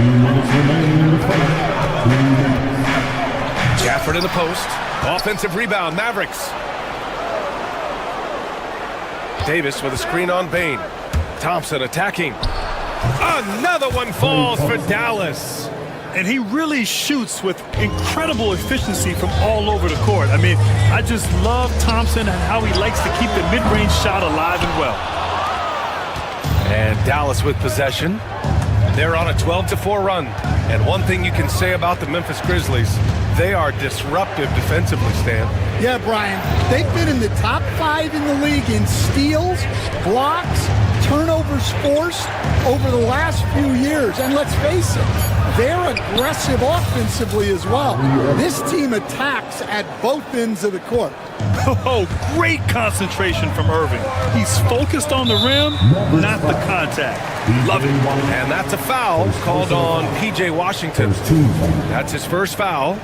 Gafford in the post. Offensive rebound, Mavericks. Davis with a screen on Bane. Thompson attacking. Another one falls for Dallas. And he really shoots with incredible efficiency from all over the court. I mean, I just love Thompson and how he likes to keep the mid-range shot alive and well. And Dallas with possession. They're on a 12-4 run. And one thing you can say about the Memphis Grizzlies, they are disruptive defensively, Stan. Yeah, Brian, they've been in the top 5 in the league in steals, blocks, turnovers forced over the last few years. And let's face it, they're aggressive offensively as well. This team attacks at both ends of the court. Oh, great concentration from Irving. He's focused on the rim, not the contact. Love it. And that's a foul called on P.J. Washington. That's his first foul.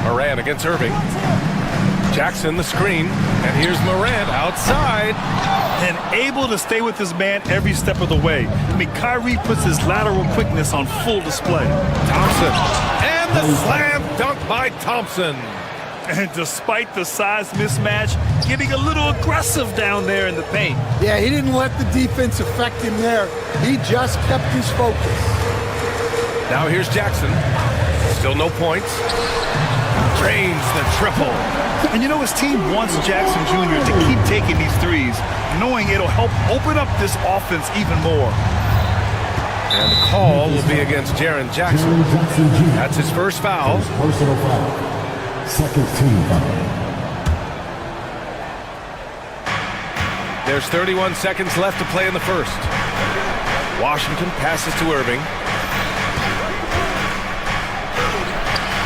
Morant against Irving. Jackson the screen, and here's Morant outside. And able to stay with his man every step of the way. I mean, Kyrie puts his lateral quickness on full display. Thompson, and the slam dunk by Thompson. And despite the size mismatch, getting a little aggressive down there in the paint. Yeah, he didn't let the defense affect him there. He just kept his focus. Now here's Jackson. Still no points. Drains the triple. And you know, his team wants Jackson Jr. to keep taking these threes, knowing it'll help open up this offense even more. And the call will be against Jaren Jackson. That's his first foul. Personal foul. Second team foul. There's 31 seconds left to play in the first. Washington passes to Irving.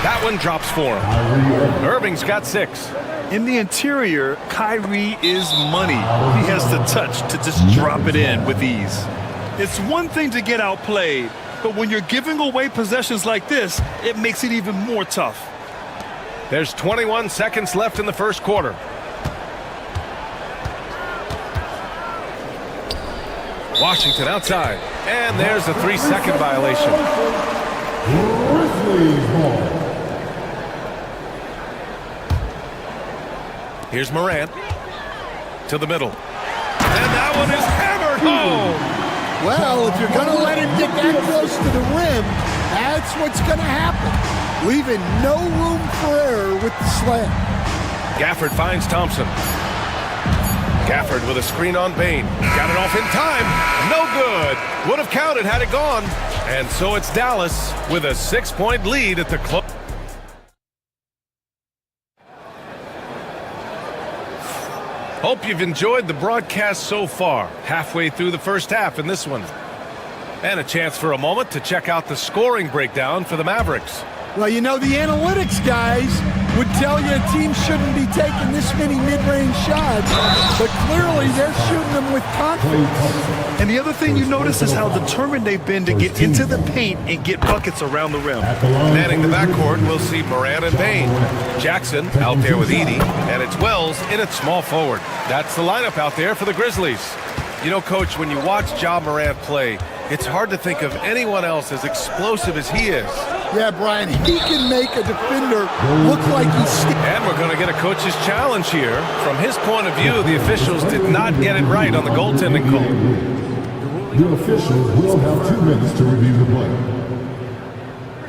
That one drops for him. Irving's got 6. In the interior, Kyrie is money. He has the touch to just drop it in with ease. It's one thing to get outplayed, but when you're giving away possessions like this, it makes it even more tough. There's 21 seconds left in the first quarter. Washington outside. And there's a 3-second violation. Here's Morant to the middle. And that one is hammered home. Well, if you're going to let him get that close to the rim, that's what's going to happen. Leaving no room for error with the slam. Gafford finds Thompson. Gafford with a screen on Bain. Got it off in time. No good. Would have counted had it gone. And so it's Dallas with a 6-point lead at the close. Hope you've enjoyed the broadcast so far. Halfway through the first half in this one. And a chance for a moment to check out the scoring breakdown for the Mavericks. Well, you know, the analytics guys would tell you a team shouldn't be taking this many mid-range shots, but clearly they're shooting them with confidence. And the other thing you notice is how determined they've been to get into the paint and get buckets around the rim. Manning the backcourt, we'll see Morant and Bain. Jackson out there with Edey, and it's Wells in at small forward. That's the lineup out there for the Grizzlies. You know, Coach, when you watch Ja Morant play, it's hard to think of anyone else as explosive as he is. Yeah, Brian, he can make a defender look like he's... And we're going to get a coach's challenge here. From his point of view, the officials did not get it right on the goaltending call. The officials will have 2 minutes to review the play.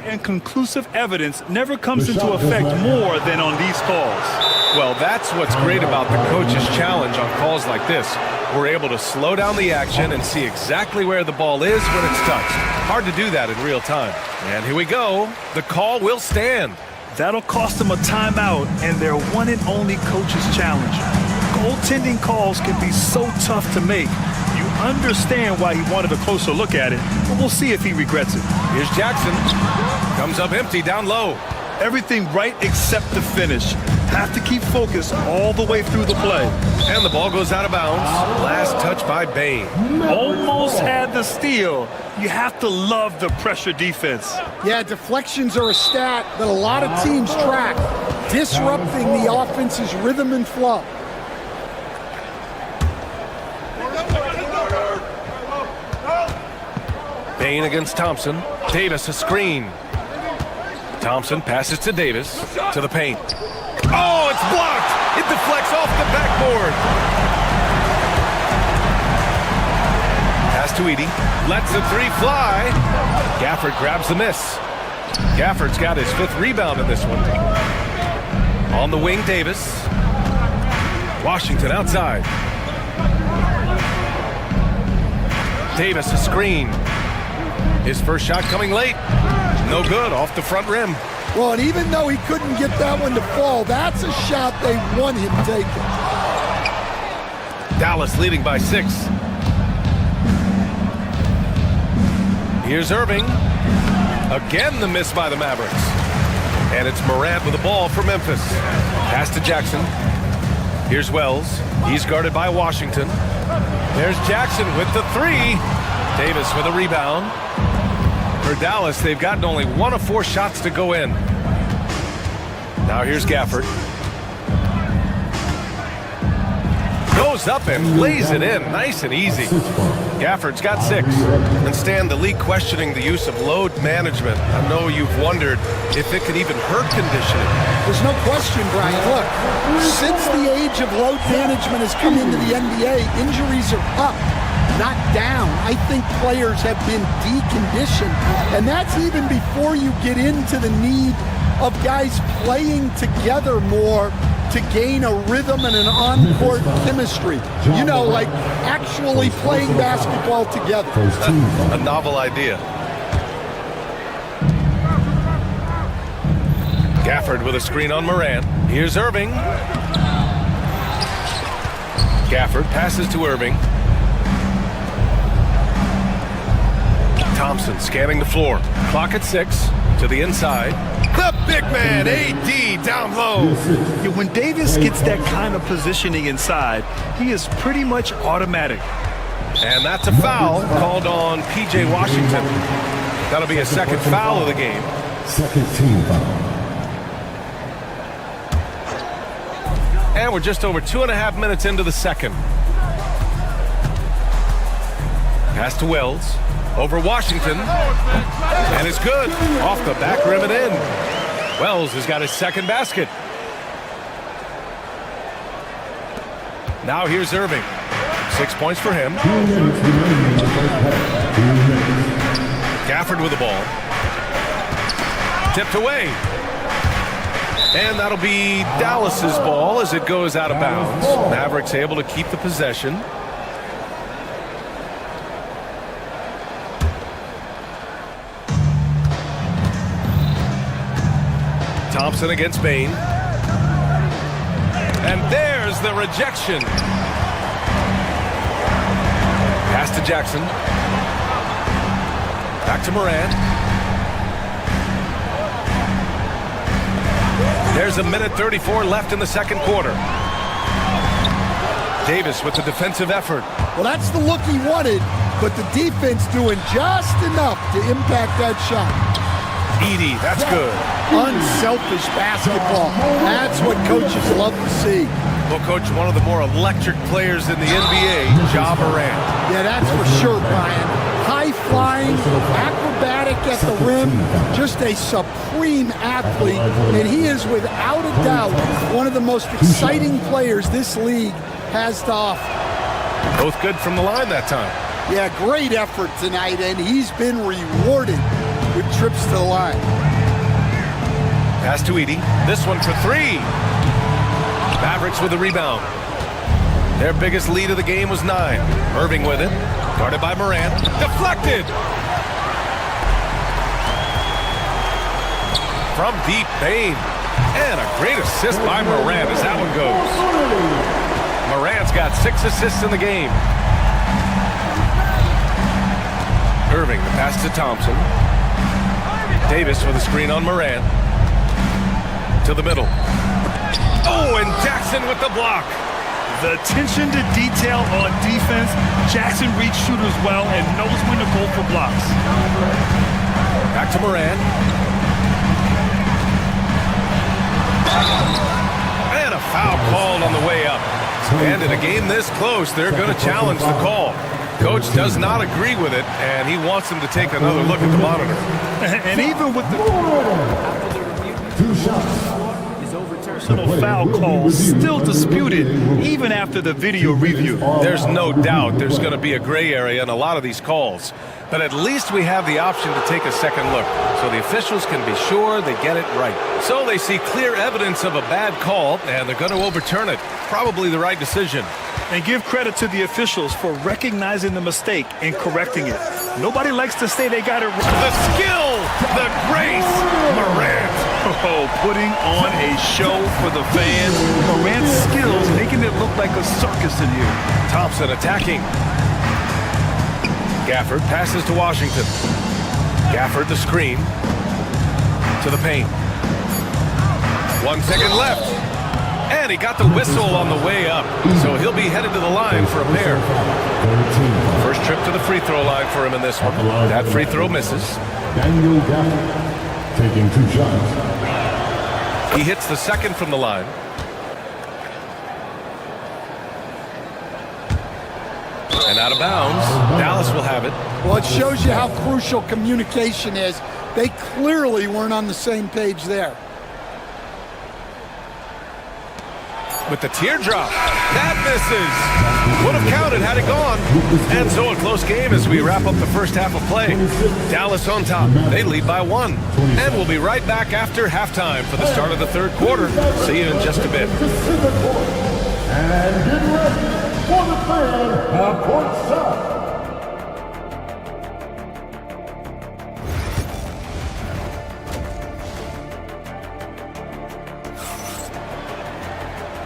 And conclusive evidence never comes into effect more than on these calls. Well, that's what's great about the coach's challenge on calls like this. We're able to slow down the action and see exactly where the ball is when it's touched. Hard to do that in real time. And here we go. The call will stand. That'll cost them a timeout and their one and only coach's challenge. Goaltending calls can be so tough to make. You understand why he wanted a closer look at it, but we'll see if he regrets it. Here's Jackson. Comes up empty down low. Everything right except the finish. Have to keep focused all the way through the play. And the ball goes out of bounds. Last touch by Bain. Almost had the steal. You have to love the pressure defense. Yeah, deflections are a stat that a lot of teams track, disrupting the offense's rhythm and flow. Bain against Thompson. Davis a screen. Thompson passes to Davis, to the paint. Oh, it's blocked! It deflects off the backboard. Pass to Edey. Lets the 3 fly. Gafford grabs the miss. Gafford's got his 5th rebound in this one. On the wing, Davis. Washington outside. Davis a screen. His first shot coming late. No good, off the front rim. Well, and even though he couldn't get that one to fall, that's a shot they want him taking. Dallas leading by 6. Here's Irving. Again, the miss by the Mavericks. And it's Morant with the ball for Memphis. Pass to Jackson. Here's Wells. He's guarded by Washington. There's Jackson with the 3. Davis with a rebound. For Dallas, they've gotten only 1 of 4 shots to go in. Now here's Gafford. No goes up and lays it in, nice and easy. Gafford's got 6. And Stan, the league questioning the use of load management. I know you've wondered if it could even hurt conditioning. There's no question, Brian. Look, since the age of load management has come into the NBA, injuries are up, not down. I think players have been deconditioned, and that's even before you get into the need of guys playing together more to gain a rhythm and an on-court chemistry. You know, like actually playing basketball together. A novel idea. Gafford with a screen on Morant. Here's Irving. Gafford passes to Irving. Thompson scanning the floor. Clock at 6. To the inside. The big man, AD, down low. Yeah, when Davis gets that kind of positioning inside, he is pretty much automatic. And that's a foul called on P.J. Washington. That'll be a second foul of the game. Second team foul. And we're just over 2.5 minutes into the second. Pass to Wells. Over Washington. And it's good. Off the back rim and in. Wells has got his second basket. Now here's Irving. 6 points for him. Gafford with the ball. Tipped away. And that'll be Dallas's ball as it goes out of bounds. Mavericks able to keep the possession. Thompson against Bain. And there's the rejection. Pass to Jackson. Back to Morant. There's a minute 34 left in the second quarter. Davis with the defensive effort. Well, that's the look he wanted, but the defense doing just enough to impact that shot. Edey, that's good. Unselfish basketball. That's what coaches love to see. Well, Coach, one of the more electric players in the NBA, Ja Morant. Yeah, that's for sure, Brian. High-flying, acrobatic at the rim, just a supreme athlete, and he is without a doubt one of the most exciting players this league has to offer. Both good from the line that time. Yeah, great effort tonight, and he's been rewarded with trips to the line. Pass to Edey. This one for 3. Mavericks with the rebound. Their biggest lead of the game was 9. Irving with it. Guarded by Morant. Deflected! From deep, Bain. And a great assist by Morant as that one goes. Morant's got 6 assists in the game. Irving, the pass to Thompson. Davis with a screen on Morant. To the middle. Oh, and Jackson with the block. The attention to detail on defense. Jackson reads shooters well and knows when to go for blocks. Back to Morant. And a foul called on the way up. And in a game this close, they're going to challenge the call. Coach does not agree with it, and he wants him to take another look at the monitor. And even with the 2 shots. personal foul call still disputed even after the video review. There's no doubt there's going to be a gray area in a lot of these calls. But at least we have the option to take a second look, so the officials can be sure they get it right. So they see clear evidence of a bad call, and they're going to overturn it. Probably the right decision. And give credit to the officials for recognizing the mistake and correcting it. Nobody likes to say they got it wrong. The skill, the grace, Morant. Oh, putting on a show for the fans. Morant's skills making it look like a circus in here. Thompson attacking. Gafford passes to Washington. Gafford the screen. To the paint. 1 second left. And he got the whistle on the way up. So he'll be headed to the line for a pair. First trip to the free throw line for him in this one. That free throw misses. Daniel Gafford taking 2 shots. He hits the second from the line. And out of bounds. Dallas will have it. Well, it shows you how crucial communication is. They clearly weren't on the same page there. With the teardrop. That misses. Would have counted had it gone. And so a close game as we wrap up the first half of play. Dallas on top. They lead by 1. And we'll be right back after halftime for the start of the third quarter. See you in just a bit. And get ready for the fan half-court set.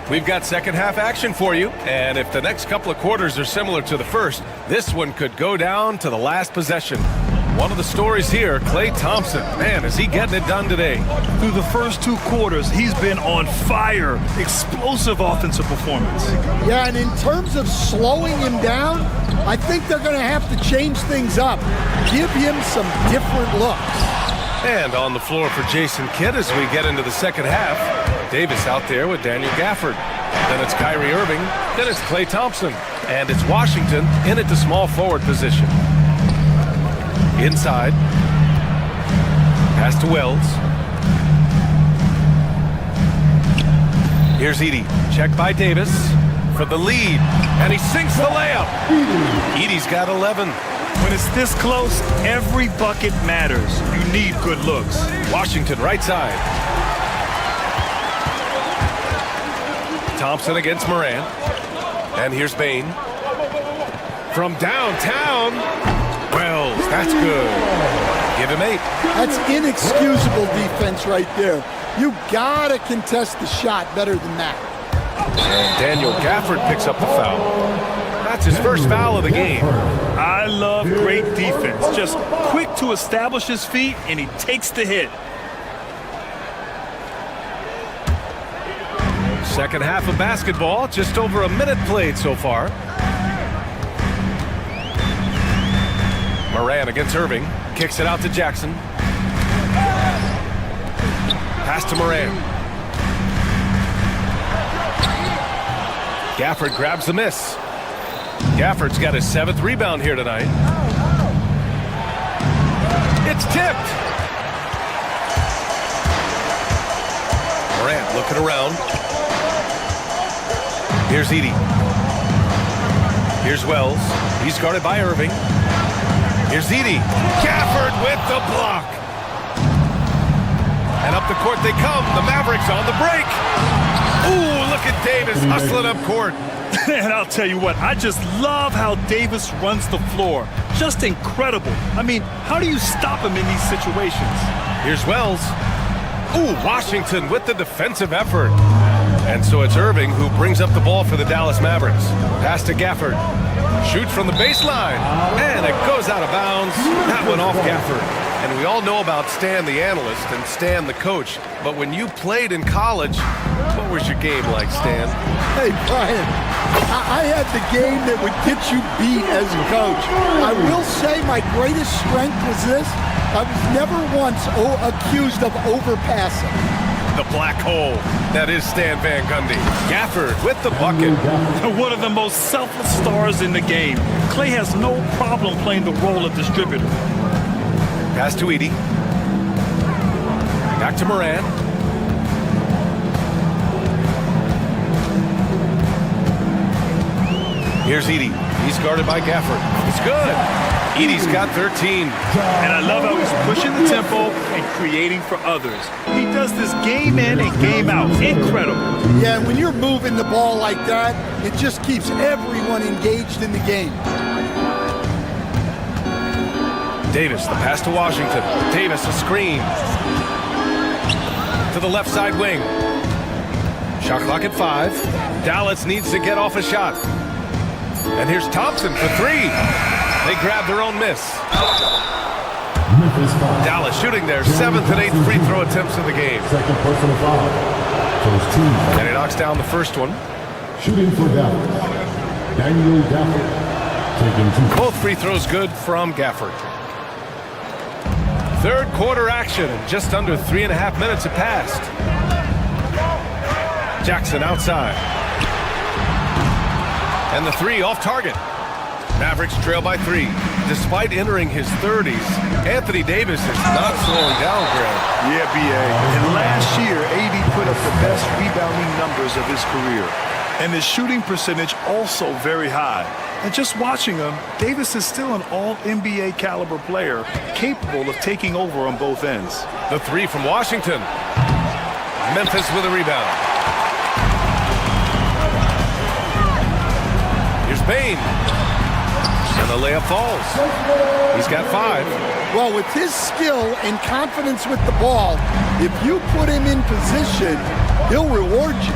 We've got second half action for you, and if the next couple of quarters are similar to the first, this one could go down to the last possession. One of the stories here, Klay Thompson. Man, is he getting it done today. Through the first 2 quarters, he's been on fire. Explosive offensive performance. Yeah, and in terms of slowing him down, I think they're going to have to change things up. Give him some different looks. And on the floor for Jason Kidd as we get into the second half. Davis out there with Daniel Gafford. Then it's Kyrie Irving. Then it's Klay Thompson. And it's Washington in at the small forward position. Inside. Pass to Wells. Here's Edey. Checked by Davis for the lead. And he sinks the layup. Edey's got 11. When it's this close, every bucket matters. You need good looks. Washington right side. Thompson against Moran. And here's Bane. From downtown. Wells, that's good. Give him 8. That's inexcusable defense right there. You gotta contest the shot better than that. And Daniel Gafford picks up the foul. That's his first foul of the game. I love great defense. Just quick to establish his feet, and he takes the hit. Second half of basketball, just over a minute played so far. Moran against Irving. Kicks it out to Jackson. Pass to Moran. Gafford grabs the miss. Gafford's got his 7th rebound here tonight. It's tipped. Morant looking around. Here's Edey. Here's Wells. He's guarded by Irving. Here's Edey. Gafford with the block. And up the court they come. The Mavericks on the break. Ooh, look at Davis hustling up court. And I'll tell you what, I just love how Davis runs the floor. Just incredible. I mean, how do you stop him in these situations? Here's Wells. Ooh, Washington with the defensive effort. And so it's Irving who brings up the ball for the Dallas Mavericks. Pass to Gafford. Shoots from the baseline. And it goes out of bounds. That went off Gafford. And we all know about Stan the analyst and Stan the coach. But when you played in college, what was your game like, Stan? Hey, Brian, I had the game that would get you beat as a coach. I will say my greatest strength was this. I was never once accused of overpassing. The black hole. That is Stan Van Gundy. Gafford with the bucket. One of the most selfless stars in the game. Klay has no problem playing the role of distributor. Pass to Edey. Back to Moran. Here's Edey. He's guarded by Gafford. It's good. Edey's got 13. And I love how he's pushing the tempo and creating for others. He does this game in and game out. Incredible. Yeah, and when you're moving the ball like that, it just keeps everyone engaged in the game. Davis, the pass to Washington. Davis, a screen. To the left side wing. Shot clock at 5. Dallas needs to get off a shot. And here's Thompson for 3. They grab their own miss. Dallas shooting their 7th and 8th free throw attempts of the game. Second personal foul. First team. And he knocks down the first one. Shooting for Dallas, Daniel Gafford. Taking 2. Both free throws good from Gafford. Third quarter action, and just under 3.5 minutes have passed. Jackson outside. And the 3 off target. Mavericks trail by 3. Despite entering his 30s, Anthony Davis is not slowing down, Greg. Yeah, B.A. And last year, AD put up the best rebounding numbers of his career. And his shooting percentage also very high. And just watching him, Davis is still an all-NBA caliber player, capable of taking over on both ends. The 3 from Washington. Memphis with a rebound. Here's Bane. And the layup falls. He's got 5. Well, with his skill and confidence with the ball, if you put him in position, he'll reward you.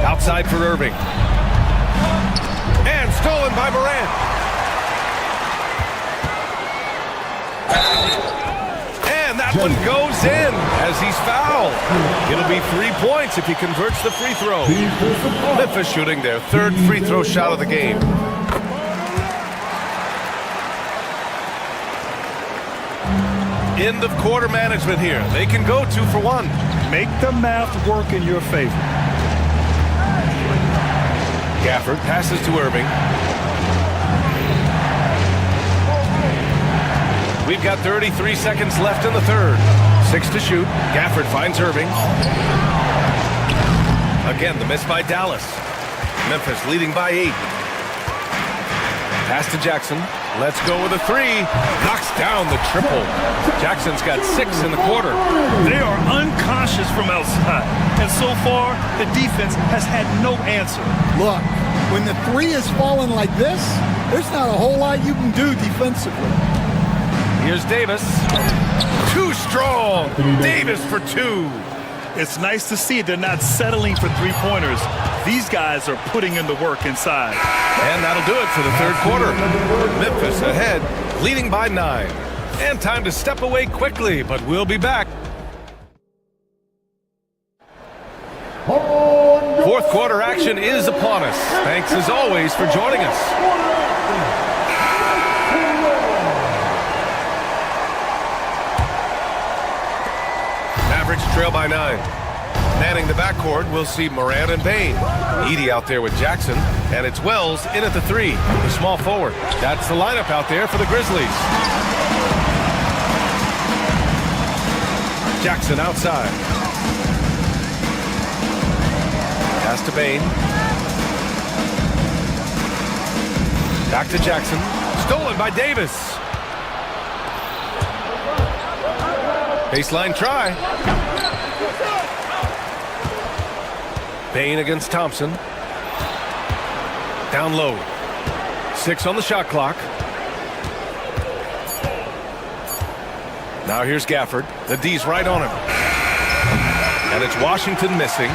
Outside for Irving. And stolen by Morant. And that one goes in as he's fouled. It'll be 3 points if he converts the free throw. Memphis shooting their 3rd free throw shot of the game. End of quarter management here. They can go 2 for 1. Make the math work in your favor. Gafford passes to Irving. We've got 33 seconds left in the 3rd. 6 to shoot. Gafford finds Irving. Again, the miss by Dallas. Memphis leading by 8. Pass to Jackson. Let's go with a 3. Knocks down the triple. Jackson's got 6 in the quarter. They are unconscious from outside. And so far, the defense has had no answer. Look, when the 3 is falling like this, there's not a whole lot you can do defensively. Here's Davis. Too strong. Davis for 2. It's nice to see they're not settling for 3-pointers. These guys are putting in the work inside. And that'll do it for the 3rd quarter. Memphis ahead, leading by 9. And time to step away quickly, but we'll be back. 4th quarter action is upon us. Thanks as always for joining us. Mavericks trail by 9. Manning the backcourt, we'll see Morant and Bane. Edey out there with Jackson, and it's Wells in at the 3, the small forward. That's the lineup out there for the Grizzlies. Jackson outside. Pass to Bane. Back to Jackson. Stolen by Davis. Baseline try. Bane against Thompson. Down low. 6 on the shot clock. Now here's Gafford. The D's right on him. And it's Washington missing.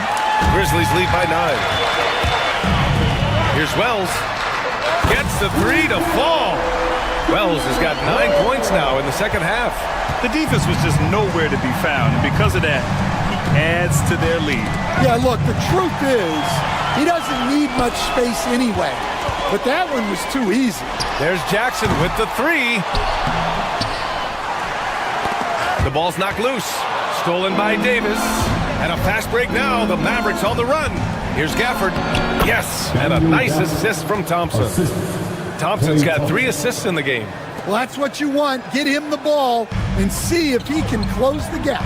Grizzlies lead by 9. Here's Wells. Gets the 3 to fall. Wells has got 9 points now in the 2nd half. The defense was just nowhere to be found, and because of that, he adds to their lead. Yeah, look, the truth is, he doesn't need much space anyway. But that one was too easy. There's Jackson with the 3. The ball's knocked loose. Stolen by Davis. And a fast break now. The Mavericks on the run. Here's Gafford. Yes, and a nice assist from Thompson. Thompson's got 3 assists in the game. Well, that's what you want. Get him the ball and see if he can close the gap.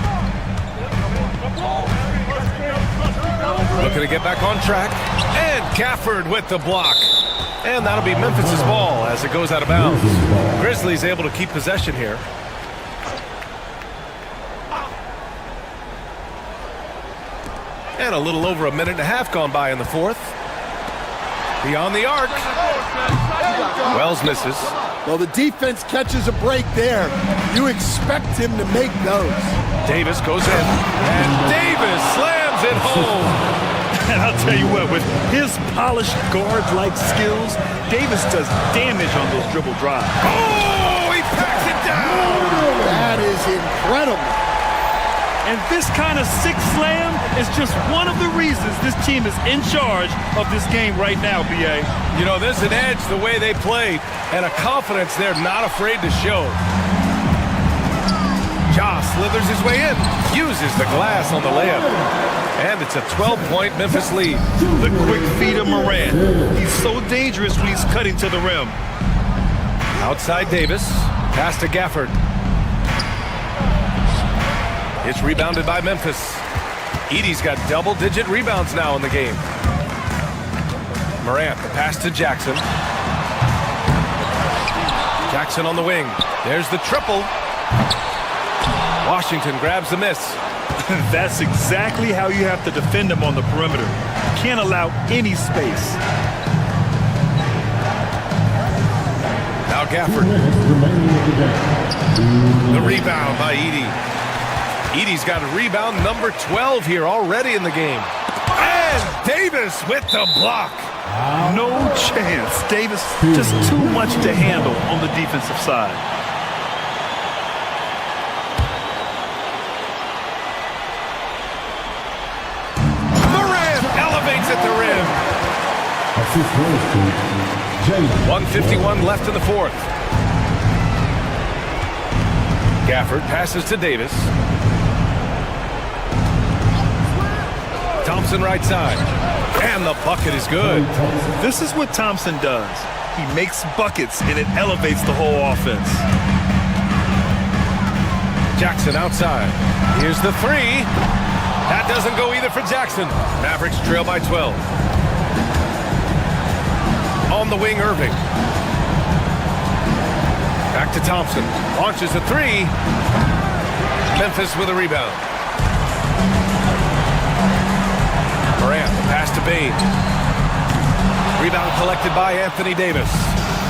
Looking to get back on track. And Gafford with the block. And that'll be Memphis's ball as it goes out of bounds. Grizzlies able to keep possession here. And a little over a minute and a half gone by in the 4th. Beyond the arc. Wells misses. Well, the defense catches a break there. You expect him to make those. Davis goes in. And Davis slams it home. And I'll tell you what, with his polished guard-like skills, Davis does damage on those dribble drives. Oh, he packs it down. That is incredible. And this kind of sick slam is just one of the reasons this team is in charge of this game right now, B.A. You know, there's an edge the way they played and a confidence they're not afraid to show. Ja slithers his way in, uses the glass on the layup. And it's a 12-point Memphis lead. The quick feed of Morant. He's so dangerous when he's cutting to the rim. Outside Davis. Pass to Gafford. It's rebounded by Memphis. Edey's got double-digit rebounds now in the game. Morant, the pass to Jackson. Jackson on the wing. There's the triple. Washington grabs the miss. That's exactly how you have to defend him on the perimeter. Can't allow any space. Now Gafford. The rebound by Edey. Edey's got rebound number 12 here already in the game. And Davis with the block. No chance. Davis just too much to handle on the defensive side. Morant elevates at the rim. 1:51 left in the fourth. Gafford passes to Davis. Thompson right side. And the bucket is good. This is what Thompson does. He makes buckets, and it elevates the whole offense. Jackson outside. Here's the three. That doesn't go either for Jackson. Mavericks trail by 12. On the wing, Irving. Back to Thompson. Launches a three. Memphis with a rebound. Morant, pass to Bain. Rebound collected by Anthony Davis.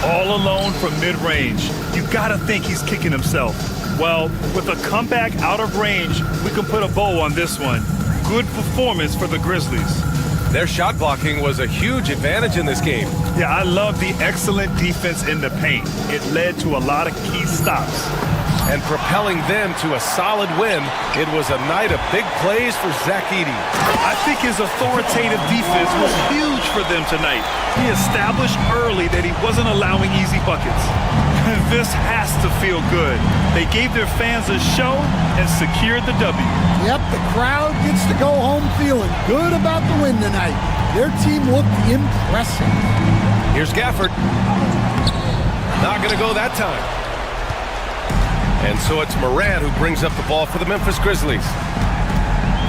All alone from mid-range. You gotta think he's kicking himself. Well, with a comeback out of range, we can put a bow on this one. Good performance for the Grizzlies. Their shot blocking was a huge advantage in this game. Yeah, I love the excellent defense in the paint. It led to a lot of key stops. And propelling them to a solid win, it was a night of big plays for Zach Edey. I think his authoritative defense was huge for them tonight. He established early that he wasn't allowing easy buckets. This has to feel good. They gave their fans a show and secured the W. Yep, the crowd gets to go home feeling good about the win tonight. Their team looked impressive. Here's Gafford. Not going to go that time. And so it's Morant who brings up the ball for the Memphis Grizzlies.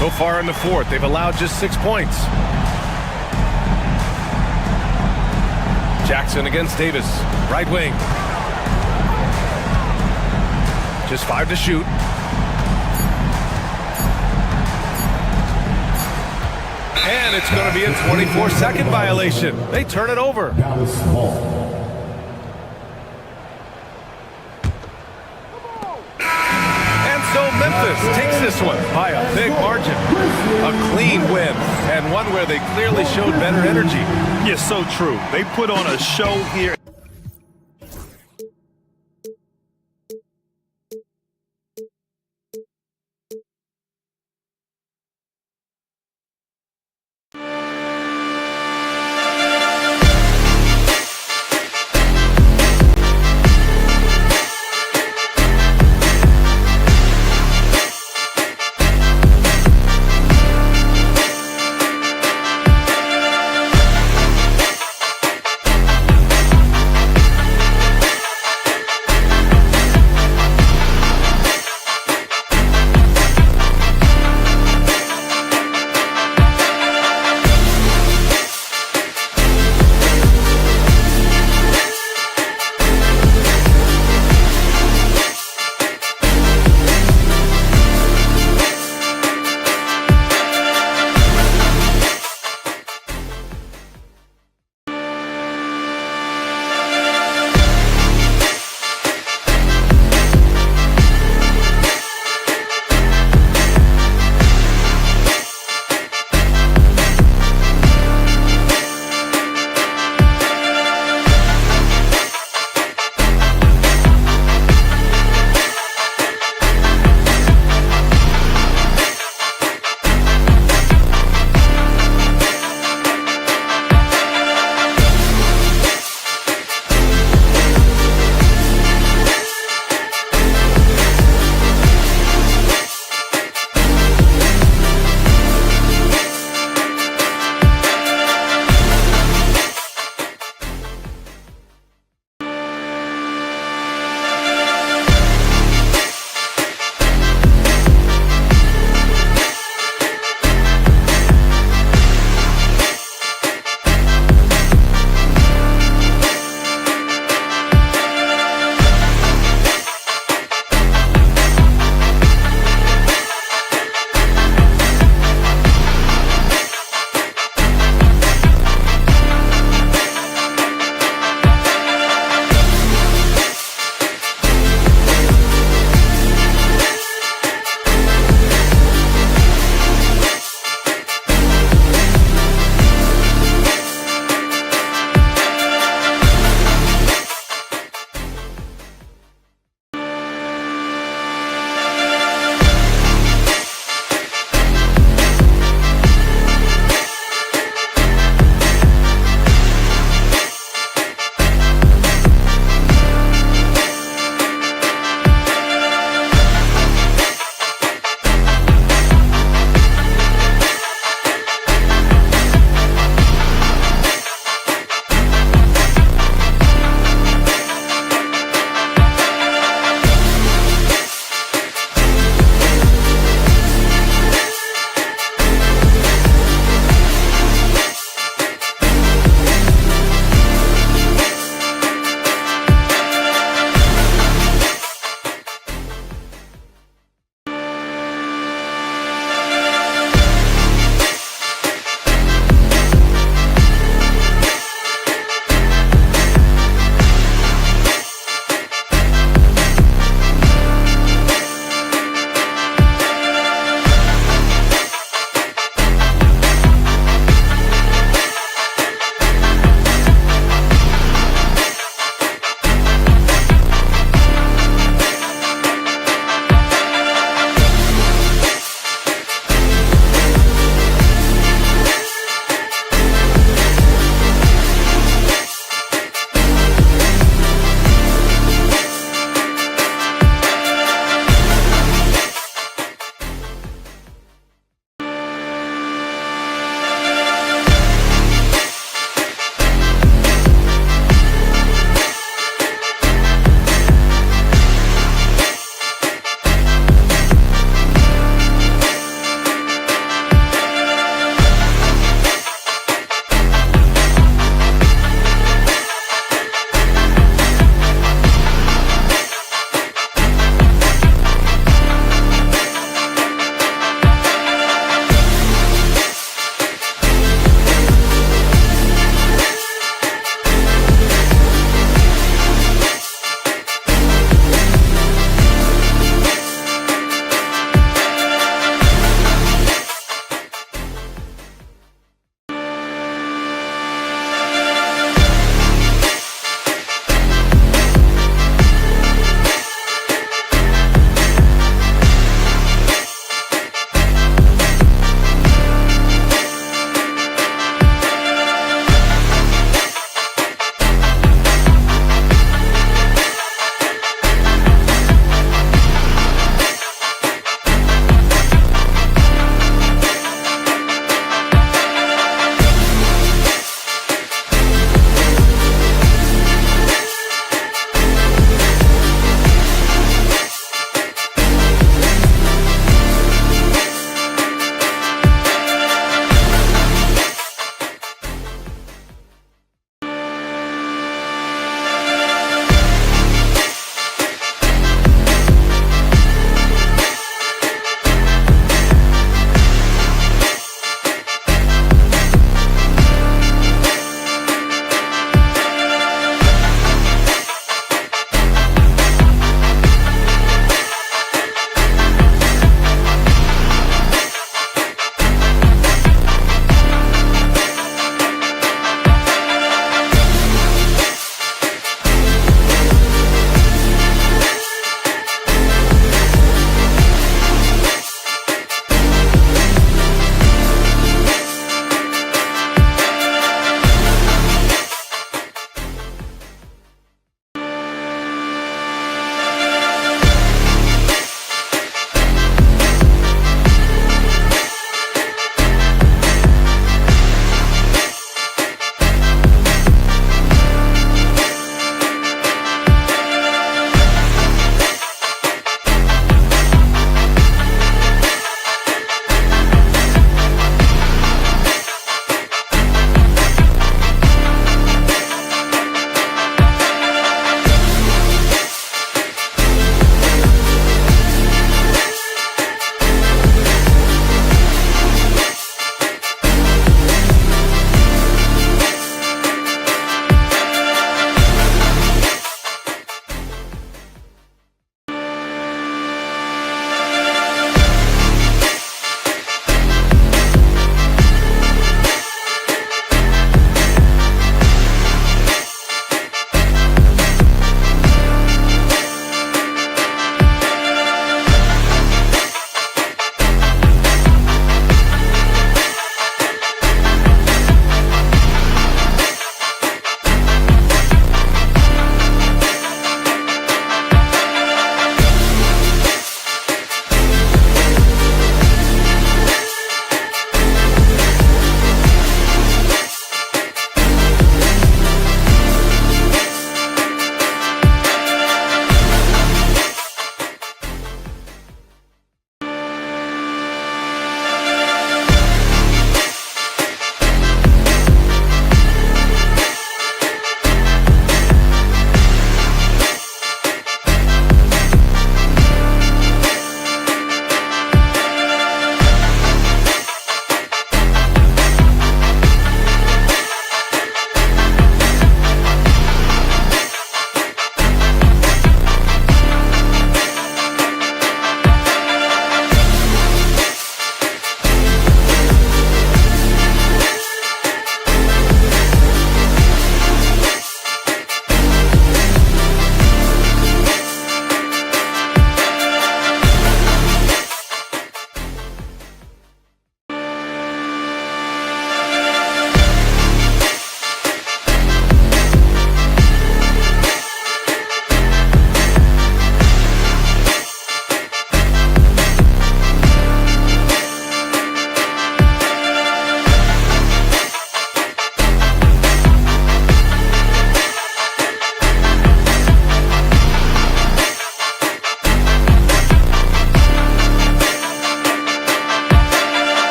So far in the fourth, they've allowed just 6 points. Jackson against Davis, right wing. Just 5 to shoot. And it's going to be a 24-second violation. They turn it over. Memphis takes this one by a big margin. A clean win, and one where they clearly showed better energy. Yeah, so true. They put on a show here.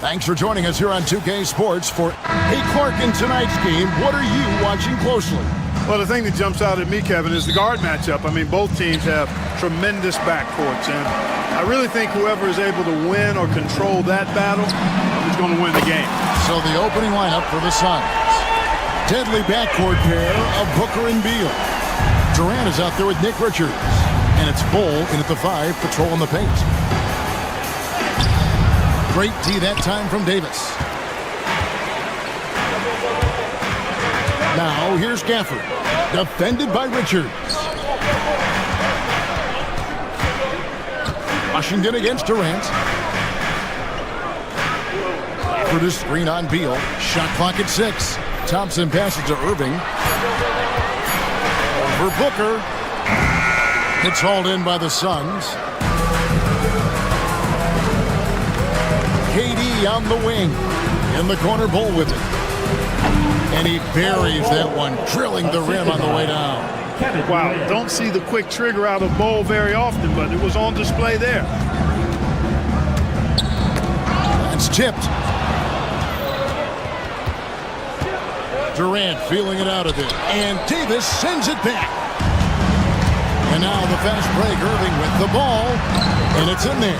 Thanks for joining us here on 2K Sports for Clark in tonight's game. What are you watching closely? Well, the thing that jumps out at me, Kevin, is the guard matchup. I mean, both teams have tremendous backcourts, and I really think whoever is able to win or control that battle is going to win the game. So the opening lineup for the Suns. Deadly backcourt pair of Booker and Beal. Durant is out there with Nick Richards, and it's Bull in at the 5, patrolling the paint. Great D that time from Davis. Now here's Gafford, defended by Richards. Washington against Durant. Gafford is screen on Beal. Shot clock at 6. Thompson passes to Irving. Over Booker. It's hauled in by the Suns. KD on the wing. In the corner, Bull with it. And he buries that one, drilling the rim on the way down. Wow, don't see the quick trigger out of Bull very often, but it was on display there. That's tipped. Durant feeling it out of there. And Davis sends it back. And now the fast break, Irving with the ball. And it's in there.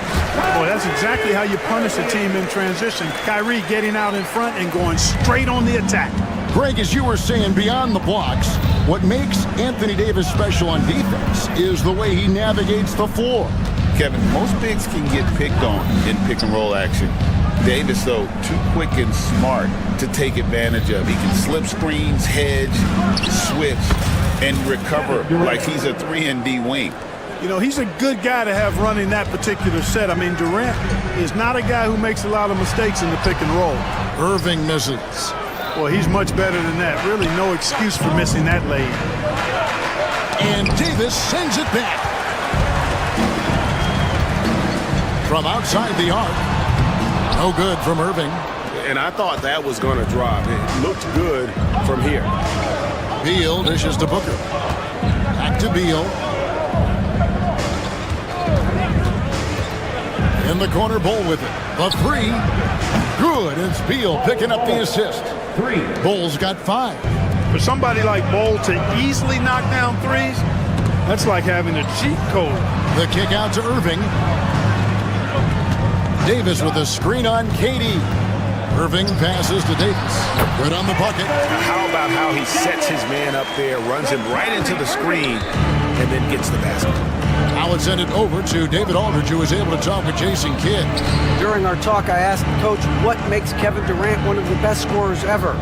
Boy, that's exactly how you punish a team in transition. Kyrie getting out in front and going straight on the attack. Greg, as you were saying, beyond the blocks, what makes Anthony Davis special on defense is the way he navigates the floor. Kevin, most bigs can get picked on in pick-and-roll action. Davis, though, too quick and smart to take advantage of. He can slip screens, hedge, switch, and recover like he's a 3-and-D wing. You know, he's a good guy to have running that particular set. I mean, Durant is not a guy who makes a lot of mistakes in the pick and roll. Irving misses. Well, he's much better than that. Really no excuse for missing that lane. And Davis sends it back. From outside the arc. No good from Irving. And I thought that was going to drop. It looked good from here. Beal dishes to Booker. Back to Beal. In the corner, Bull with it. The 3. Good. It's Beal picking up the assist. 3. Bull's got 5. For somebody like Bull to easily knock down threes, that's like having a cheat code. The kick out to Irving. Davis with a screen on KD. Irving passes to Davis. Good on the bucket. How about how he sets his man up there, runs him right into the screen, and then gets the basket. Now it's sent it over to David Aldridge, who was able to talk with Jason Kidd. During our talk, I asked the coach what makes Kevin Durant one of the best scorers ever.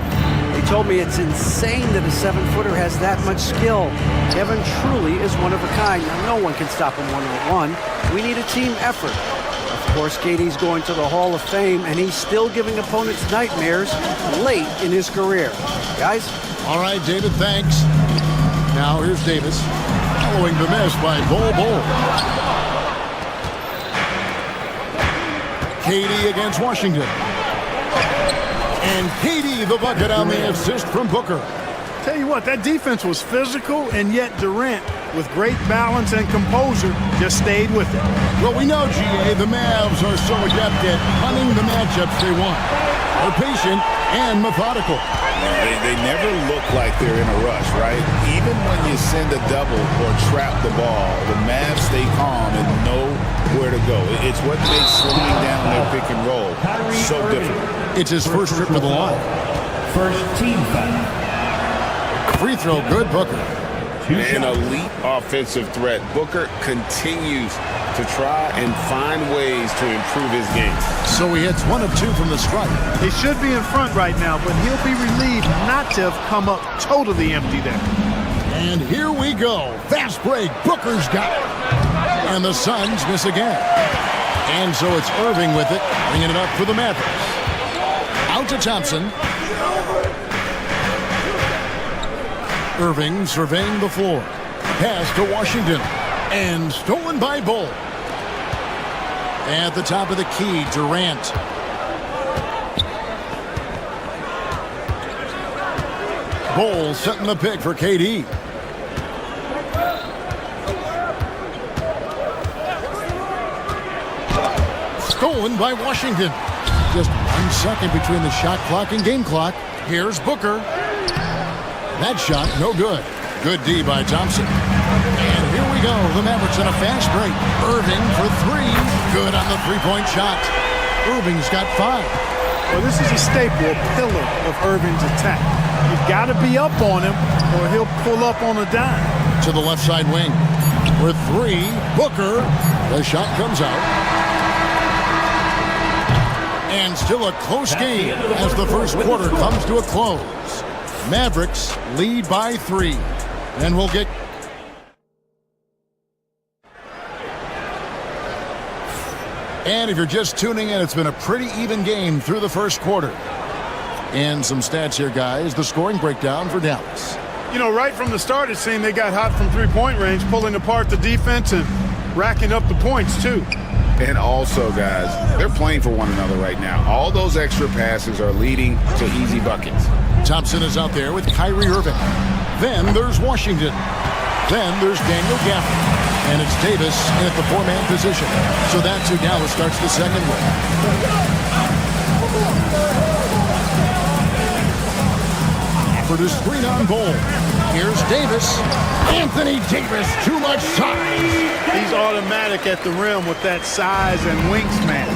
He told me it's insane that a 7-footer has that much skill. Kevin truly is one of a kind. Now, no one can stop him one-on-one. We need a team effort. Of course, KD's going to the Hall of Fame, and he's still giving opponents nightmares late in his career. Guys? All right, David, thanks. Now here's Davis, following the miss by Bull. KD against Washington. And KD the bucket on the assist from Booker. Tell you what, that defense was physical, and yet Durant, with great balance and composure, just stayed with it. Well, we know, GA, the Mavs are so adept at hunting the matchups they want. They're patient and methodical. They never look like they're in a rush, right? Even when you send a double or trap the ball, the Mavs stay calm and know where to go. It's what makes slowing down their pick and roll so difficult. It's his first trip to the line. First team foul. Free throw, good, Booker. An elite offensive threat. Booker continues to try and find ways to improve his game. So he hits 1 of 2 from the strike. He should be in front right now, but he'll be relieved not to have come up totally empty there. And here we go. Fast break. Booker's got it. And the Suns miss again. And so it's Irving with it, bringing it up for the Mavericks. Out to Thompson. Irving surveying the floor. Pass to Washington. And stolen by Bull. At the top of the key, Durant. Bull setting the pick for KD. Stolen by Washington. Just 1 second between the shot clock and game clock. Here's Booker. That shot, no good. Good D by Thompson. And here we go. The Mavericks in a fast break. Irving for 3. Good on the three-point shot. Irving's got 5. Well, this is a staple, a pillar of Irving's attack. You've got to be up on him or he'll pull up on a dime. To the left side wing. For 3, Booker. The shot comes out. And still a close game as the first quarter comes to a close. Mavericks lead by 3. And we'll get... And if you're just tuning in, it's been a pretty even game through the first quarter. And some stats here, guys. The scoring breakdown for Dallas. You know, right from the start, it seemed they got hot from three-point range, pulling apart the defense and racking up the points, too. And also, guys, they're playing for one another right now. All those extra passes are leading to easy buckets. Thompson is out there with Kyrie Irving. Then there's Washington. Then there's Daniel Gafford. And it's Davis in at the 4-man position. So that's who Dallas starts the second with. For the screen on Bol. Here's Davis. Anthony Davis, too much size. He's automatic at the rim with that size and wingspan.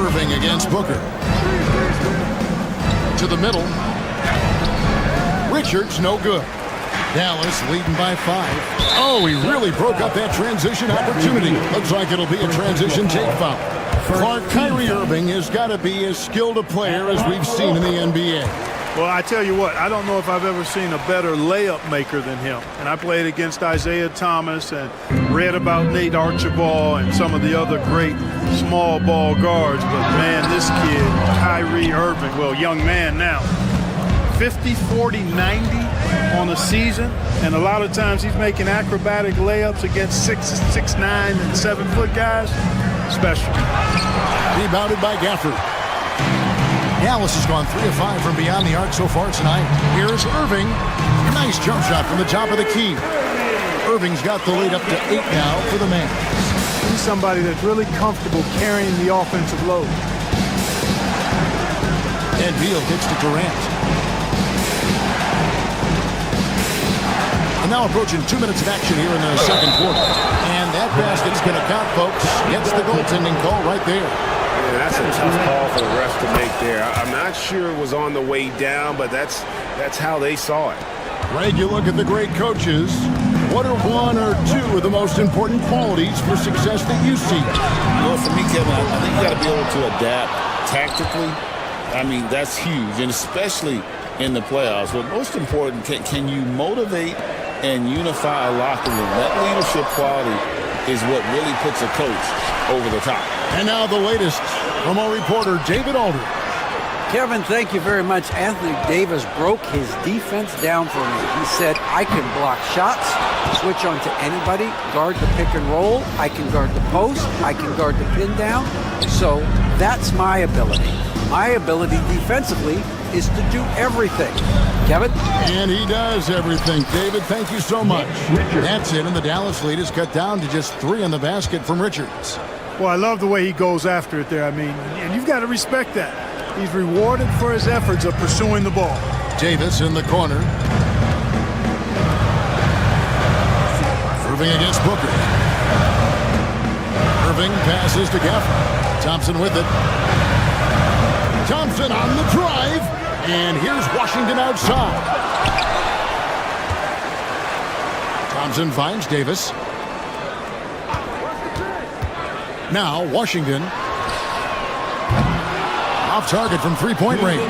Irving against Booker. To the middle. Richards, no good. Dallas leading by 5. Oh, he really broke up that transition opportunity. Looks like it'll be a transition take foul. Clark, Kyrie Irving has got to be as skilled a player as we've seen in the NBA. Well, I tell you what, I don't know if I've ever seen a better layup maker than him. And I played against Isaiah Thomas and read about Nate Archibald and some of the other great small ball guards. But, man, this kid, Kyrie Irving, well, young man now, 50, 40, 90 on a season. And a lot of times he's making acrobatic layups against 6'9", and 7-foot guys. Special. Rebounded by Gafford. Dallas has gone 3 of 5 from beyond the arc so far tonight. Here's Irving. Nice jump shot from the top of the key. Irving's got the lead up to 8 now for the man. He's somebody that's really comfortable carrying the offensive load. And Beal gets to Durant. And now approaching 2 minutes of action here in the second quarter. And that basket's going to count, folks. Gets the goaltending call right there. Yeah, that's a tough call for the refs to make there. I'm not sure it was on the way down, but that's how they saw it. Greg, you look at the great coaches. What are 1 or 2 of the most important qualities for success that you see? Well, for me, Kevin, I think you got to be able to adapt tactically. I mean, that's huge, and especially in the playoffs. But most important, can you motivate and unify a locker room? That leadership quality is what really puts a coach over the top. And now the latest from our reporter, David Aldridge. Kevin, thank you very much. Anthony Davis broke his defense down for me. He said, I can block shots, switch on to anybody, guard the pick and roll, I can guard the post, I can guard the pin down. So that's my ability. My ability defensively is to do everything. Kevin? And he does everything. David, thank you so much. That's it, and the Dallas lead is cut down to just 3 in the basket from Richards. Well, I love the way he goes after it there. I mean, and you've got to respect that. He's rewarded for his efforts of pursuing the ball. Davis in the corner. Irving against Booker. Irving passes to Gafford. Thompson with it. Thompson on the drive. And here's Washington outside. Thompson finds Davis. Now Washington. Off target from three-point range.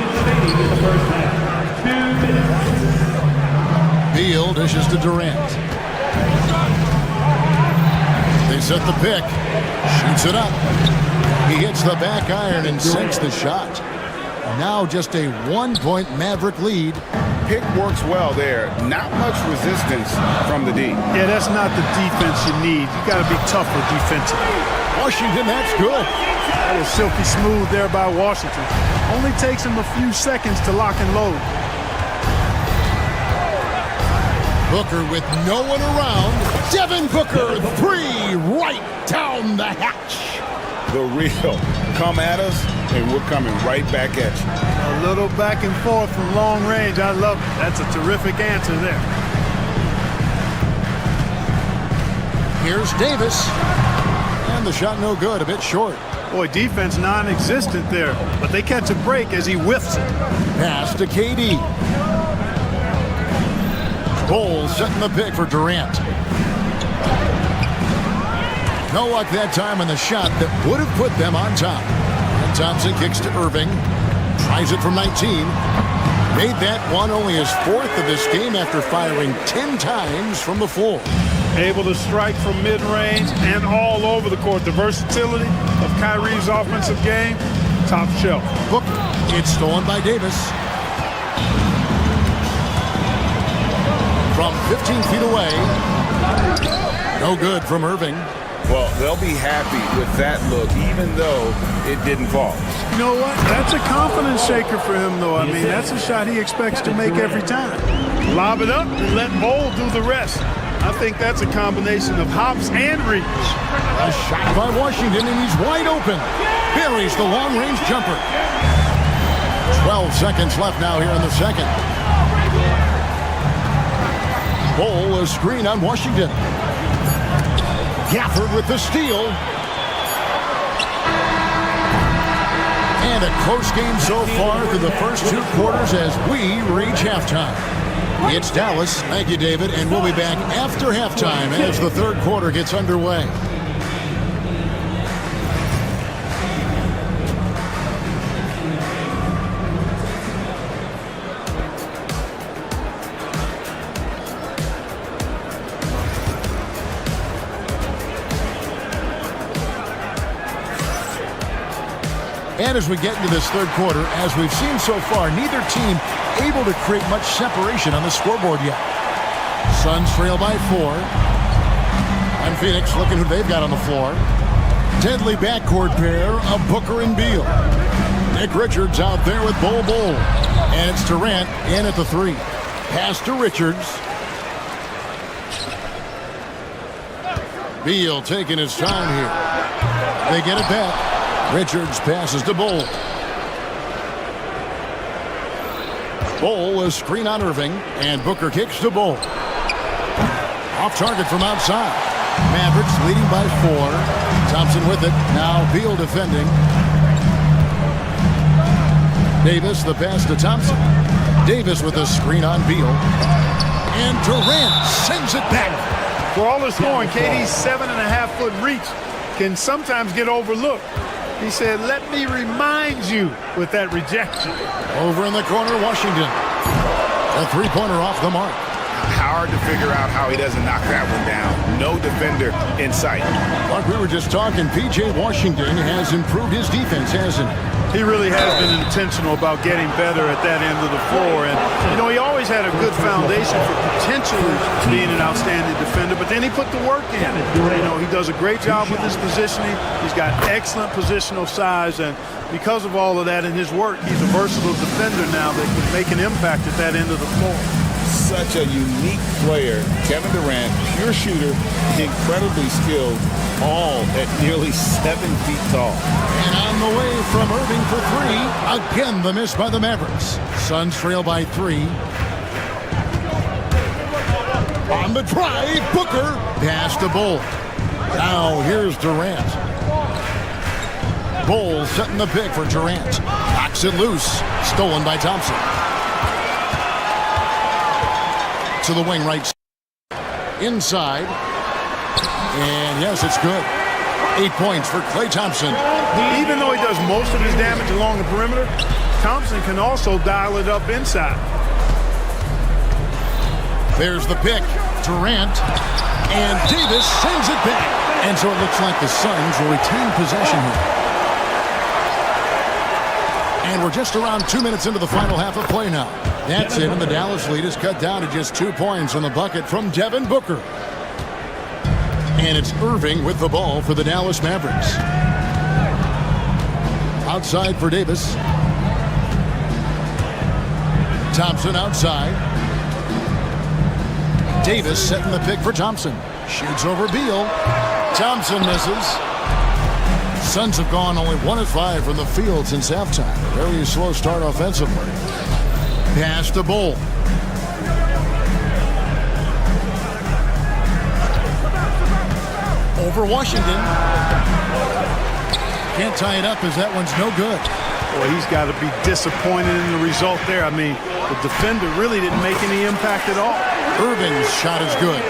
Beal dishes to Durant. They set the pick. Shoots it up. He hits the back iron and sinks the shot. Now just a 1-point Maverick lead. Pick works well there. Not much resistance from the D. Yeah, that's not the defense you need. You got to be tougher defensively. Washington, that's good. That was silky smooth there by Washington. Only takes him a few seconds to lock and load. Booker with no one around. Devin Booker, 3 right down the hatch. the real. Come at us, and we're coming right back at you. A little back and forth from long range. I love it. That's a terrific answer there. Here's Davis. And the shot no good, a bit short. Boy, defense non-existent there, but they catch a break as he whiffs it. Pass to KD. Bowles setting the pick for Durant. No luck that time on the shot that would have put them on top. And Thompson kicks to Irving. Tries it from 19. Made that one only his fourth of this game after firing 10 times from the floor. Able to strike from mid-range and all over the court. The versatility of Kyrie's offensive game, top shelf. Booker, it's stolen by Davis. From 15 feet away. No good from Irving. Well, they'll be happy with that look, even though it didn't fall. You know what? That's a confidence shaker for him, though. I mean, that's a shot he expects to make every time. Lob it up and let Bol do the rest. I think that's a combination of hops and reach. A shot by Washington, and he's wide open. Buries the long-range jumper. 12 seconds left now here in the second. Bol, a screen on Washington. Gafford with the steal. And a close game so far through the first two quarters as we reach halftime. It's Dallas. Thank you, David. And we'll be back after halftime as the third quarter gets underway. And as we get into this third quarter, as we've seen so far, neither team able to create much separation on the scoreboard yet. Suns trail by 4. And Phoenix looking who they've got on the floor. Deadly backcourt pair of Booker and Beal. Nick Richards out there with Bol. And it's Durant in at the 3. Pass to Richards. Beal taking his time here. They get it back. Richards passes to Bol. Bol is screen on Irving, and Booker kicks to Bol. Off target from outside. Mavericks leading by 4. Thompson with it. Now Beal defending. Davis, the pass to Thompson. Davis with a screen on Beal. And Durant sends it back. For all the scoring, KD's 7.5-foot reach can sometimes get overlooked. He said, let me remind you with that rejection. Over in the corner, Washington. A three-pointer off the mark. Hard to figure out how he doesn't knock that one down. No defender in sight. Like we were just talking, P.J. Washington has improved his defense, hasn't he? He really has been intentional about getting better at that end of the floor. And, you know, he always had a good foundation for potentially being an outstanding defender, but then he put the work in. You know, he does a great job with his positioning. He's got excellent positional size, and because of all of that in his work, he's a versatile defender now that can make an impact at that end of the floor. Such a unique player. Kevin Durant, pure shooter, incredibly skilled, all at nearly 7 feet tall. And on the way from Irving for 3. Again, the miss by the Mavericks. Suns trail by 3. On the drive, Booker. Pass to Bol. Now here's Durant. Bol setting the pick for Durant. Knocks it loose. Stolen by Thompson. To the wing right. Inside. And yes, it's good. 8 points for Klay Thompson. Even though he does most of his damage along the perimeter, Thompson can also dial it up inside. There's the pick. Durant. And Davis sends it back. And so it looks like the Suns will retain possession here. And we're just around 2 minutes into the final half of play now. That's it, and the Dallas lead is cut down to just 2 points on the bucket from Devin Booker. And it's Irving with the ball for the Dallas Mavericks. Outside for Davis. Thompson outside. Davis setting the pick for Thompson. Shoots over Beal. Thompson misses. Suns have gone only 1 of 5 from the field since halftime. Very slow start offensively. Pass to Bull. Over Washington. Can't tie it up as that one's no good. Boy, he's got to be disappointed in the result there. I mean, the defender really didn't make any impact at all. Irving's shot is good.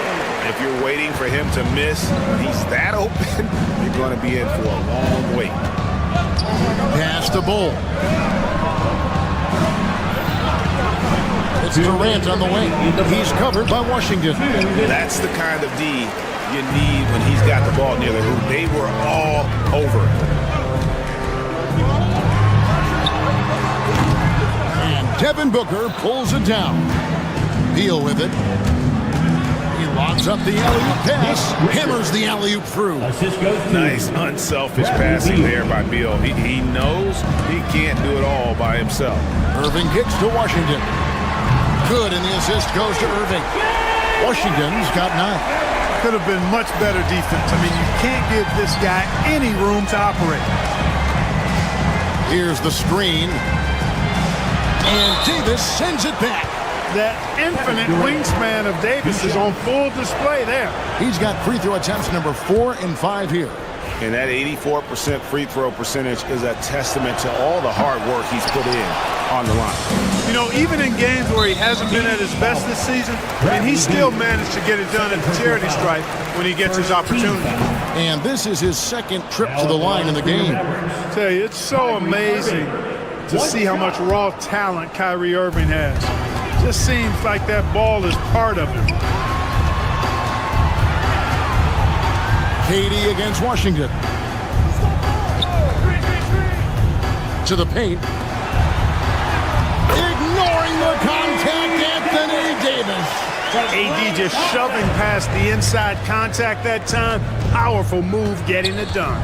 If you're waiting for him to miss, when he's that open, you're going to be in for a long wait. Pass to Bull. It's Durant on the wing. He's covered by Washington. That's the kind of D you need when he's got the ball near the hoop. They were all over it. And Devin Booker pulls it down. Beal with it. He locks up the alley-oop pass. Hammers the alley-oop through. Nice unselfish passing there by Beal. He knows he can't do it all by himself. Irving kicks to Washington. Good, and the assist goes to Irving. Washington's got 9. Could have been much better defense. I mean, you can't give this guy any room to operate. Here's the screen. And Davis sends it back. That infinite wingspan of Davis is on full display there. He's got free throw attempts number 4 and 5 here. And that 84% free throw percentage is a testament to all the hard work he's put in on the line. You know, even in games where he hasn't been at his best this season, and he still managed to get it done at the charity stripe when he gets his opportunity. And this is his second trip to the line in the game. I tell you, it's so amazing to see how much raw talent Kyrie Irving has. Just seems like that ball is part of him. KD against Washington. To the paint. Ignoring the contact, Anthony Davis. AD just shoving past the inside contact that time. Powerful move getting it done.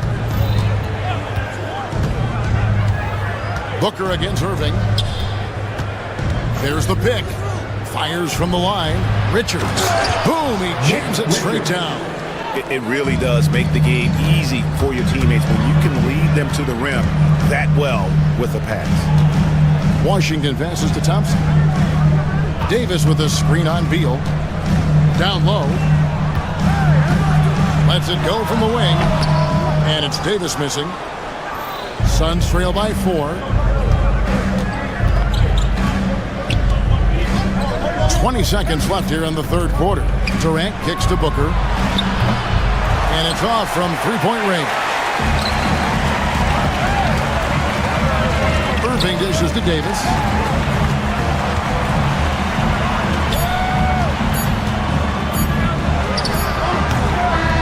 Booker against Irving. There's the pick. Fires from the line. Richards. Boom, he jams it straight down. It really does make the game easy for your teammates when you can lead them to the rim that well with a pass. Washington passes to Thompson. Davis with a screen on Beal. Down low. Lets it go from the wing. And it's Davis missing. Suns trail by 4. 20 seconds left here in the third quarter. Durant kicks to Booker. And it's off from three-point range. Irving dishes to Davis.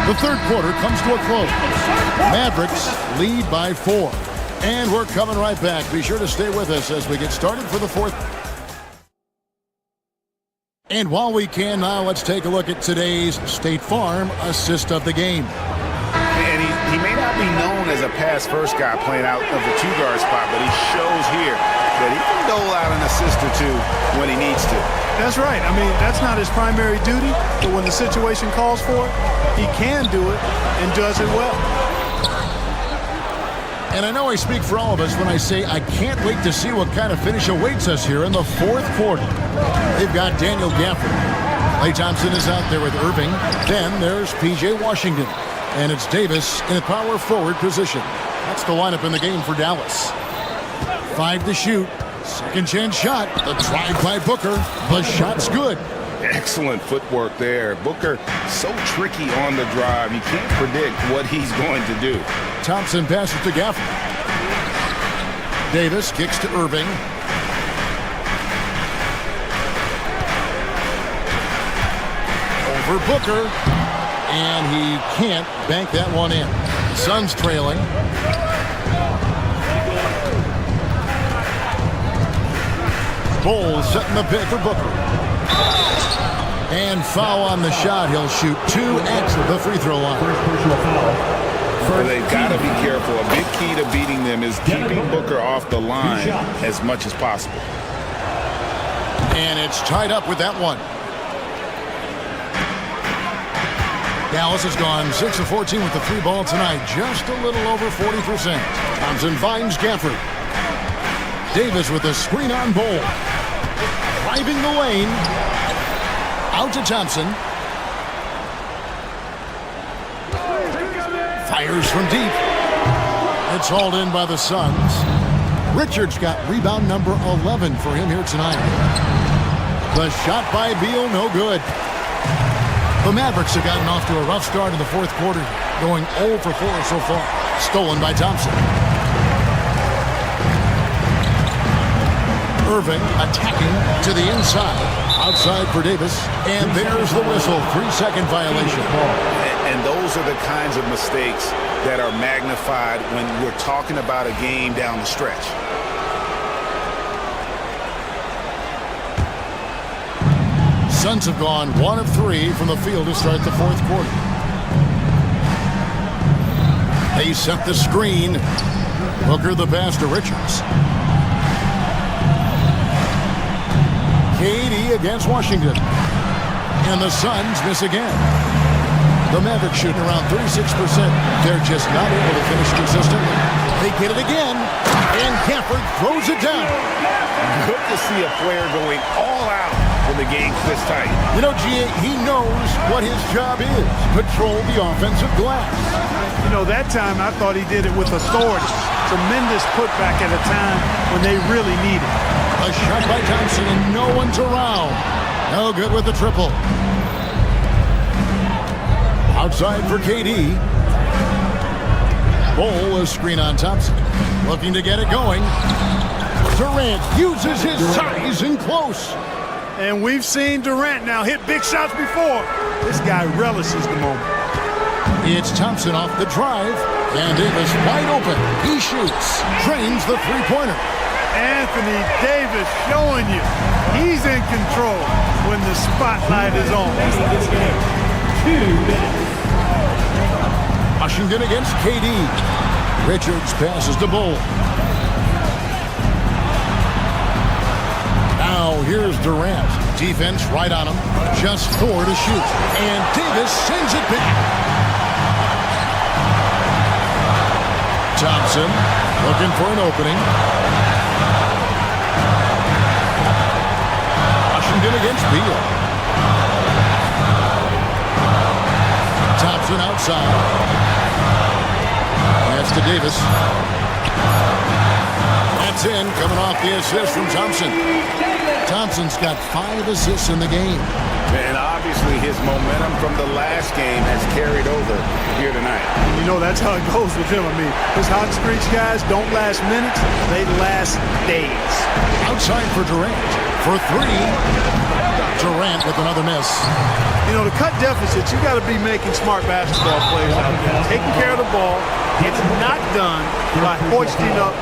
The third quarter comes to a close. Mavericks lead by 4. And we're coming right back. Be sure to stay with us as we get started for the fourth. And while we can now, let's take a look at today's State Farm assist of the game. And he may not be known as a pass-first guy playing out of the two-guard spot, but he shows here that he can dole out an assist or two when he needs to. That's right. I mean, that's not his primary duty, but when the situation calls for it, he can do it and does it well. And I know I speak for all of us when I say I can't wait to see what kind of finish awaits us here in the fourth quarter. They've got Daniel Gafford. Klay Thompson is out there with Irving. Then there's P.J. Washington. And it's Davis in a power forward position. That's the lineup in the game for Dallas. 5 to shoot. Second chance shot. The drive by Booker. The shot's good. Excellent footwork there. Booker so tricky on the drive. You can't predict what he's going to do. Thompson passes to Gafford. Davis kicks to Irving. Over Booker. And he can't bank that one in. Suns trailing. Bull setting the pick for Booker. And foul on the shot. He'll shoot 2 at the free throw line. Well, they've got to be careful. A big key to beating them is keeping Booker off the line as much as possible. And it's tied up with that one. Dallas has gone 6 of 14 with the 3 ball tonight, just a little over 40%. Thompson finds Gafford. Davis with a screen on Bowl. Driving the lane. Out to Thompson. Fires from deep. It's hauled in by the Suns. Richards got rebound number 11 for him here tonight. The shot by Beal, no good. The Mavericks have gotten off to a rough start in the fourth quarter, going 0 for 4 so far. Stolen by Thompson. Irving attacking to the inside. Outside for Davis. And there's the whistle. 3-second violation. And those are the kinds of mistakes that are magnified when we're talking about a game down the stretch. Suns have gone 1 of 3 from the field to start the fourth quarter. They set the screen. Booker the pass to Richards. KD against Washington. And the Suns miss again. The Mavericks shooting around 36%. They're just not able to finish consistently. They get it again. And Gafford throws it down. Good to see a player going all out when the game's this tight. You know, G.A., he knows what his job is. Patrol the offensive glass. You know, that time I thought he did it with authority. Tremendous putback at a time when they really need it. A shot by Thompson and no one's around. No good with the triple. Outside for KD. Bowl a screen on Thompson. Looking to get it going. Durant uses his size in close. And we've seen Durant now hit big shots before. This guy relishes the moment. It's Thompson off the drive. And Davis wide open. He shoots. Drains the three-pointer. Anthony Davis showing you he's in control when the spotlight is on. 2 minutes. Washington against KD. Richards passes to Bowl. Now here's Durant. Defense right on him. Just 4 to shoot. And Davis sends it back. Thompson looking for an opening. Washington against Beal. Thompson outside. That's to Davis. That's in, coming off the assist from Thompson. Thompson's got 5 assists in the game. And obviously his momentum from the last game has carried over here tonight. You know, that's how it goes with him. I mean, his hot streaks guys don't last minutes, they last days. Outside for Durant. For 3. Durant with another miss. You know, to cut deficits, you got to be making smart basketball plays out there. Taking care of the ball. It's not done by hoisting up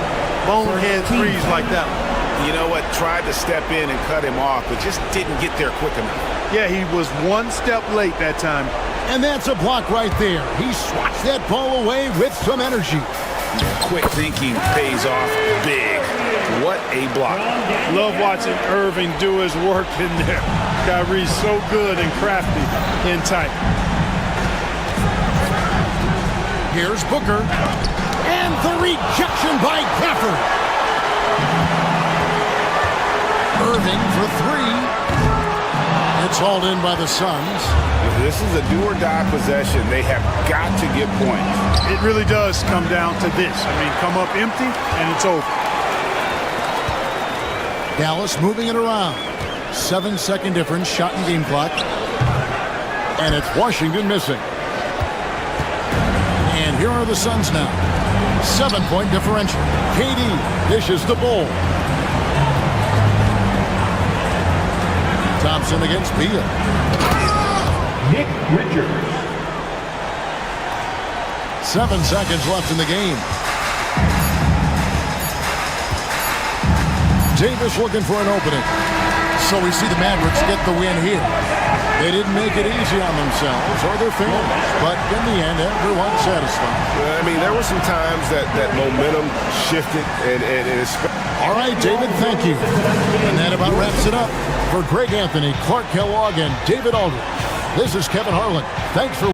bonehead threes like that one. You know what? Tried to step in and cut him off, but just didn't get there quick enough. Yeah, he was 1 step late that time. And that's a block right there. He swats that ball away with some energy. Quick thinking pays off big. What a block. Love watching Irving do his work in there. Kyrie's so good and crafty in tight. Here's Booker. And the rejection by Gafford. Irving for 3. It's hauled in by the Suns. This is a do-or-die possession. They have got to get points. It really does come down to this. I mean, come up empty, and it's over. Dallas moving it around. 7-second difference, shot and game clock. And it's Washington missing. And here are the Suns now. 7-point differential. KD dishes the Bowl. Thompson against Beal. Nick Richards. 7 seconds left in the game. Davis looking for an opening. So we see the Mavericks get the win here. They didn't make it easy on themselves or their fans, but in the end, everyone's satisfied. I mean, there were some times that momentum shifted, and all right, David, thank you. And that about wraps it up. For Greg Anthony, Clark Kellogg, and David Aldridge, this is Kevin Harlan. Thanks for...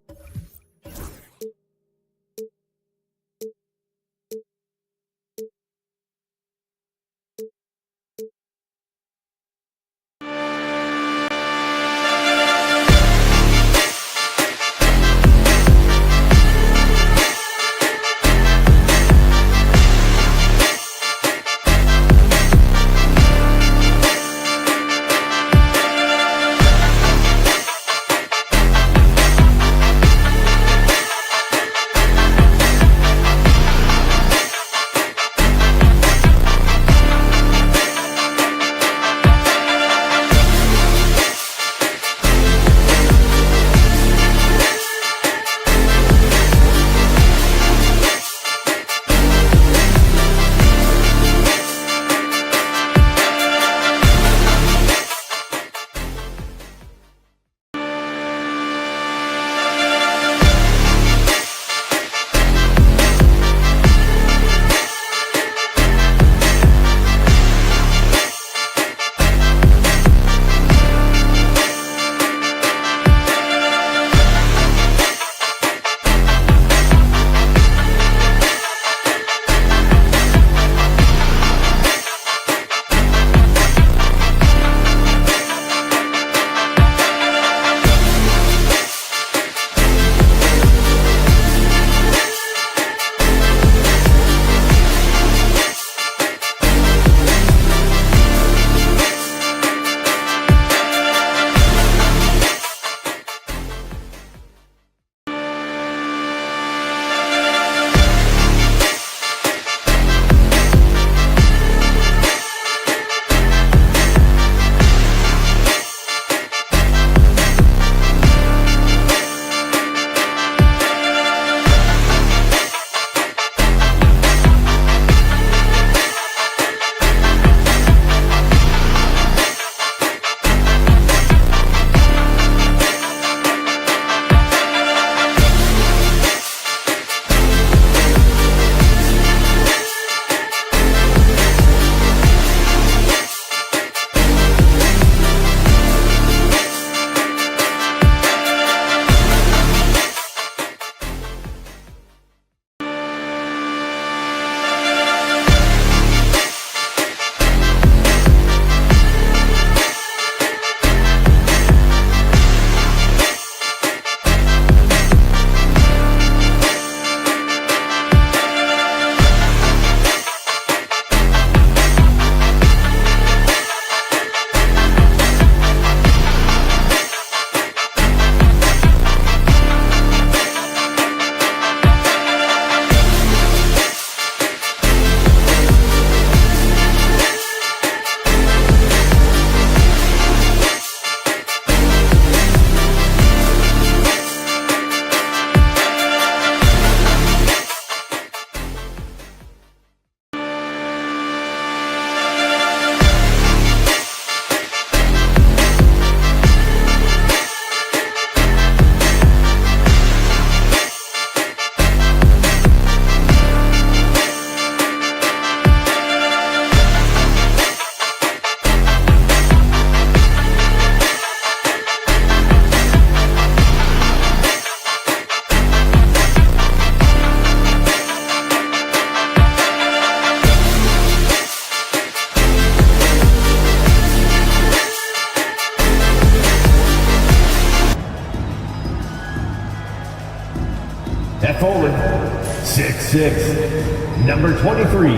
6'6", number 23,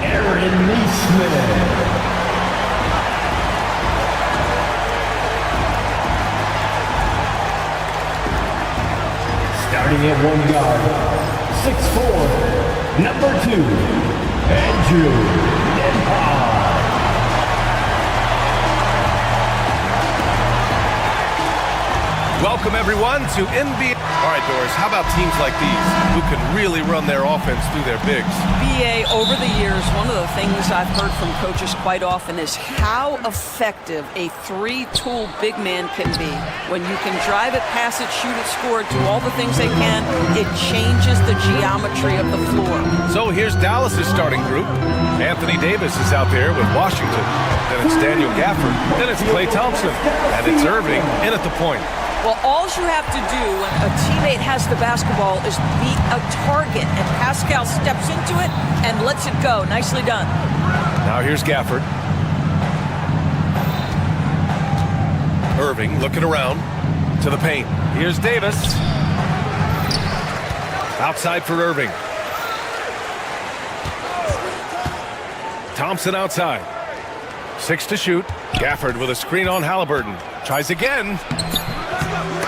Aaron Neesmith. Starting at 1 guard, 6'4", number 2, Andrew Nembhard. Welcome, everyone, to NBA. All right, Doris, how about teams like these who can really run their offense through their bigs? BA, over the years, one of the things I've heard from coaches quite often is how effective a three-tool big man can be. When you can drive it, pass it, shoot it, score it, do all the things they can, it changes the geometry of the floor. So here's Dallas's starting group. Anthony Davis is out there with Washington. Then it's Daniel Gafford. Then it's Klay Thompson. And it's Irving in at the point. Well, all you have to do when a teammate has the basketball is be a target, and Pascal steps into it and lets it go. Nicely done. Now here's Gafford. Irving looking around to the paint. Here's Davis. Outside for Irving. Thompson outside. 6 to shoot. Gafford with a screen on Halliburton. Tries again.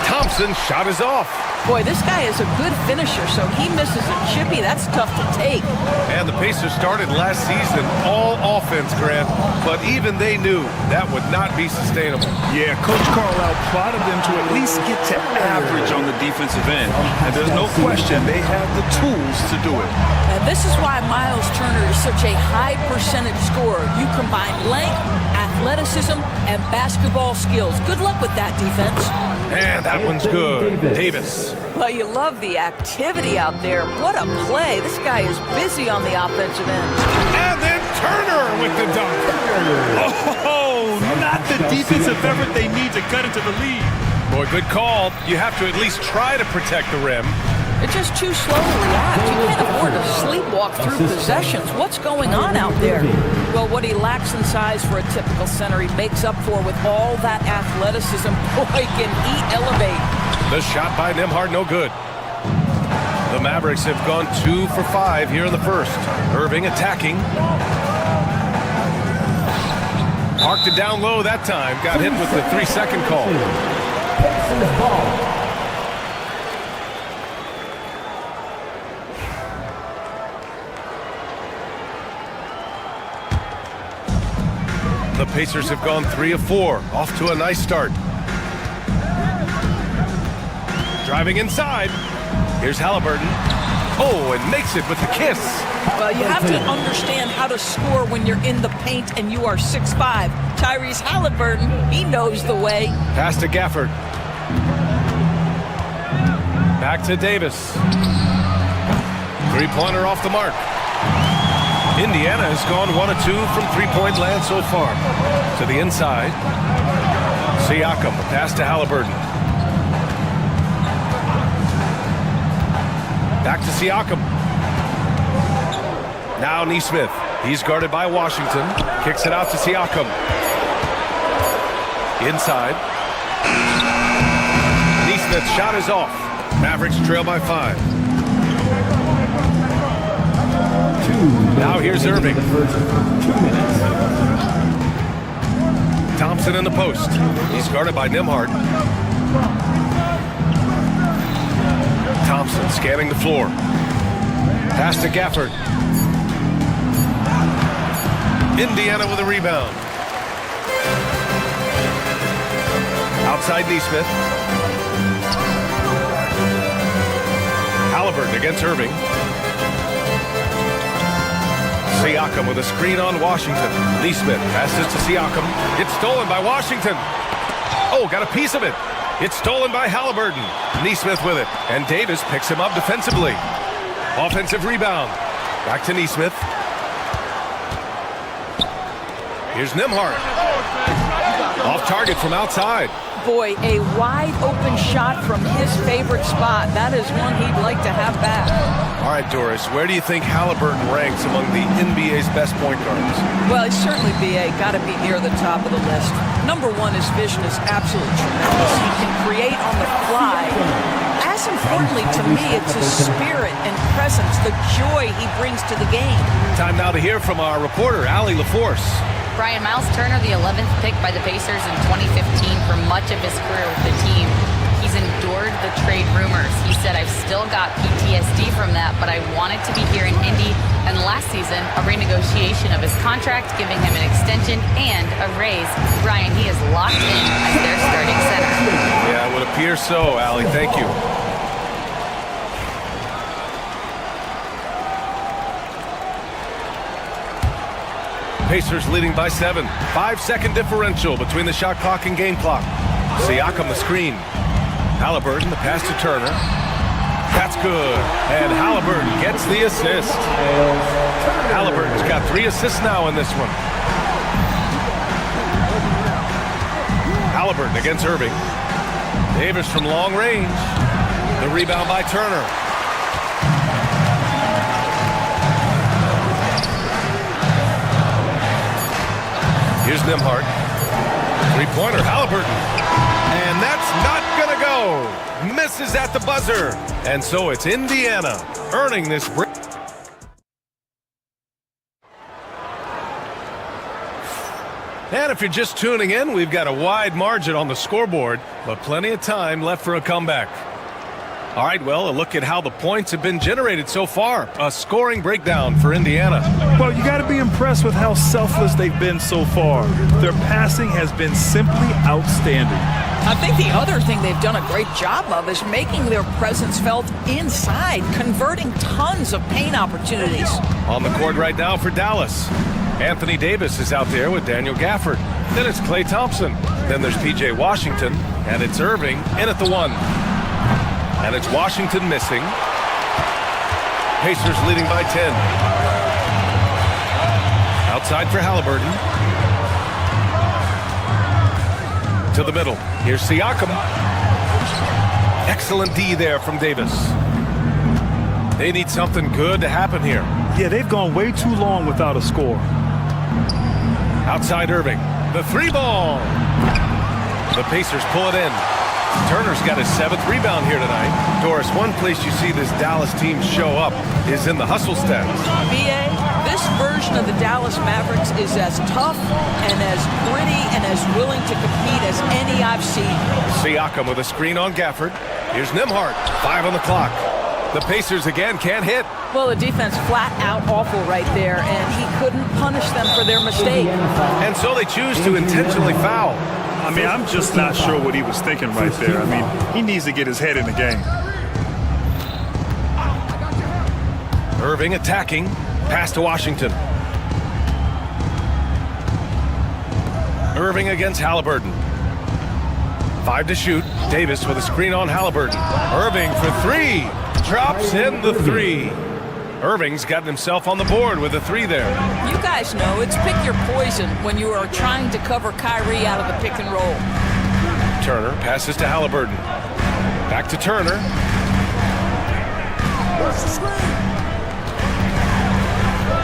Thompson shot is off. Boy, this guy is a good finisher, so he misses a chippy. That's tough to take. And the Pacers started last season all offense, Grant, but even they knew that would not be sustainable. Yeah, Coach Carlisle plotted them to at least get to average on the defensive end. And there's no question they have the tools to do it. And this is why Miles Turner is such a high percentage scorer. You combine length, athleticism, and basketball skills. Good luck with that defense. And that one's good. Davis. Well, you love the activity out there. What a play. This guy is busy on the offensive end. And then Turner with the dunk. Oh, not the defensive effort they need to cut into the lead. Boy, good call. You have to at least try to protect the rim. It's just too slow to react. You can't afford to sleepwalk through possessions. What's going on out there? Well, what he lacks in size for a typical center, he makes up for with all that athleticism. Boy, can he elevate. The shot by Nembhard, no good. The Mavericks have gone 2 for 5 here in the first. Irving attacking. Parked it down low that time. Got hit with the 3-second call. The Pacers have gone 3 of 4. Off to a nice start. Driving inside. Here's Halliburton. Oh, and makes it with the kiss. Well, you have to understand how to score when you're in the paint and you are 6'5". Tyrese Halliburton, he knows the way. Pass to Gafford. Back to Davis. Three-pointer off the mark. Indiana has gone 1 of 2 from three-point land so far. To the inside. Siakam, pass to Halliburton. Back to Siakam. Now Neesmith. He's guarded by Washington. Kicks it out to Siakam. Inside. Neesmith's shot is off. Mavericks trail by 5. Now here's Irving. Thompson in the post. He's guarded by Nembhard. Thompson scanning the floor. Pass to Gafford. Indiana with a rebound. Outside Neesmith. Halliburton against Irving. Siakam with a screen on Washington. Neesmith passes to Siakam. It's stolen by Washington. Oh, got a piece of it. It's stolen by Halliburton. Neesmith with it. And Davis picks him up defensively. Offensive rebound. Back to Neesmith. Here's Nembhard. Off target from outside. Boy, a wide open shot from his favorite spot. That is one he'd like to have back. All right, Doris, where do you think Halliburton ranks among the NBA's best point guards? Well, he's certainly, BA, got to be near the top of the list. Number one, his vision is absolutely tremendous. He can create on the fly. As importantly to me, it's his spirit and presence presence, the joy he brings to the game. Time now to hear from our reporter, Allie LaForce. Brian, Miles Turner, the 11th pick by the Pacers in 2015 for much of his career with the team. He's endured the trade rumors. He said, I've still got PTSD from that, but I wanted to be here in Indy. And last season, a renegotiation of his contract, giving him an extension and a raise. Brian, he is locked in as their starting center. Yeah, it would appear so, Allie. Thank you. Pacers leading by 7. 5-second differential between the shot clock and game clock. Siakam the screen. Halliburton the pass to Turner. That's good. And Halliburton gets the assist. Halliburton's got 3 assists now in this one. Halliburton against Irving. Davis from long range. The rebound by Turner. Here's Nembhard. Three-pointer, Halliburton. And that's not gonna go. Misses at the buzzer. And so it's Indiana earning this break. And if you're just tuning in, we've got a wide margin on the scoreboard, but plenty of time left for a comeback. All right, well, a look at how the points have been generated so far. A scoring breakdown for Indiana. Well, you got to be impressed with how selfless they've been so far. Their passing has been simply outstanding. I think the other thing they've done a great job of is making their presence felt inside, converting tons of paint opportunities. On the court right now for Dallas. Anthony Davis is out there with Daniel Gafford. Then it's Klay Thompson. Then there's P.J. Washington. And it's Irving in at the 1. And it's Washington missing. Pacers leading by 10. Outside for Halliburton. To the middle. Here's Siakam. Excellent D there from Davis. They need something good to happen here. Yeah, they've gone way too long without a score. Outside Irving. The 3-ball. The Pacers pull it in. Turner's got his 7th rebound here tonight. Doris, one place you see this Dallas team show up is in the hustle stats. B.A., this version of the Dallas Mavericks is as tough and as gritty and as willing to compete as any I've seen. Siakam with a screen on Gafford. Here's Nembhard. 5 on the clock. The Pacers again can't hit. Well, the defense flat out awful right there, and he couldn't punish them for their mistake. And so they choose to intentionally foul. I mean, I'm just not sure what he was thinking right there. I mean, he needs to get his head in the game. Irving attacking. Pass to Washington. Irving against Halliburton. 5 to shoot. Davis with a screen on Halliburton. Irving for 3. Drops in the 3. Irving's gotten himself on the board with a 3 there. You guys know it's pick your poison when you are trying to cover Kyrie out of the pick and roll. Turner passes to Halliburton. Back to Turner.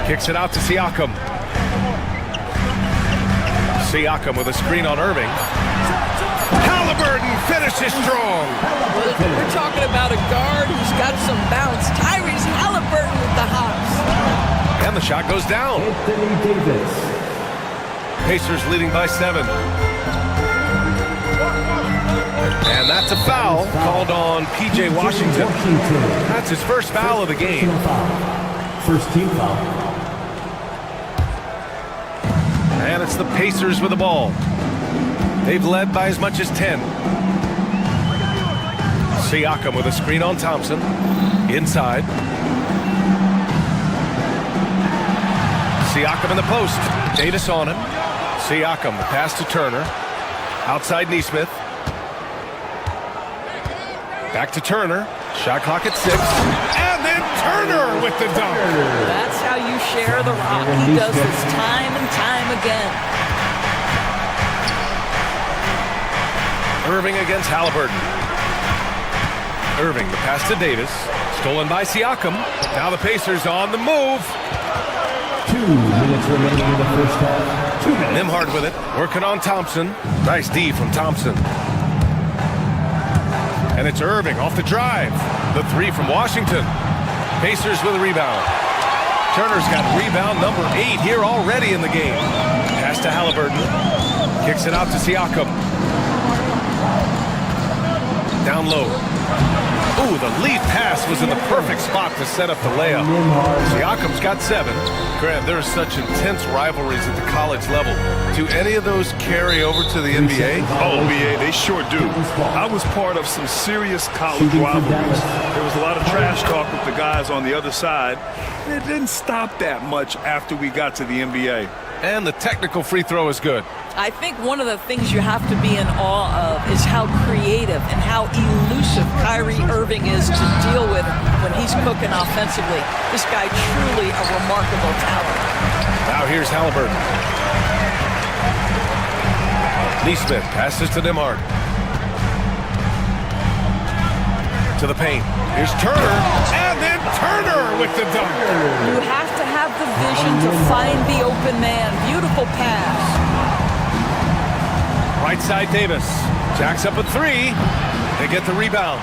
Kicks it out to Siakam. Siakam with a screen on Irving. Halliburton finishes strong. We're talking about a guard who's got some bounce. Tyrese Halliburton with the hops. And the shot goes down. Anthony Davis. Pacers leading by 7. And that's a foul called on P.J. Washington. That's his first foul of the game. First team foul. And it's the Pacers with the ball. They've led by as much as 10. Siakam with a screen on Thompson. Inside. Siakam in the post. Davis on him. Siakam, the pass to Turner. Outside Nesmith. Back to Turner. Shot clock at 6. And then Turner with the dunk. That's how you share the rock. He does this time and time again. Irving against Halliburton. Irving, the pass to Davis. Stolen by Siakam. Now the Pacers on the move. 2 minutes remaining in the first half. 2 minutes. Nembhard with it. Working on Thompson. Nice D from Thompson. And it's Irving off the drive. The 3 from Washington. Pacers with a rebound. Turner's got rebound number 8 here already in the game. Pass to Halliburton. Kicks it out to Siakam. Down low. Ooh, the lead pass was in the perfect spot to set up the layup. Siakam's got 7. Grant, there are such intense rivalries at the college level. Do any of those carry over to the NBA? Oh, BA, they sure do. I was part of some serious college rivalries. There was a lot of trash talk with the guys on the other side. It didn't stop that much after we got to the NBA. And the technical free throw is good. I think one of the things you have to be in awe of is how creative and how elusive Kyrie Irving is to deal with when he's cooking offensively. This guy truly a remarkable talent. Now here's Halliburton. Neesmith passes to Nembhard. To the paint. Here's Turner, and then Turner with the dunk. You have to have the vision to find the open man. Beautiful pass. Right side Davis. Jacks up a 3. They get the rebound.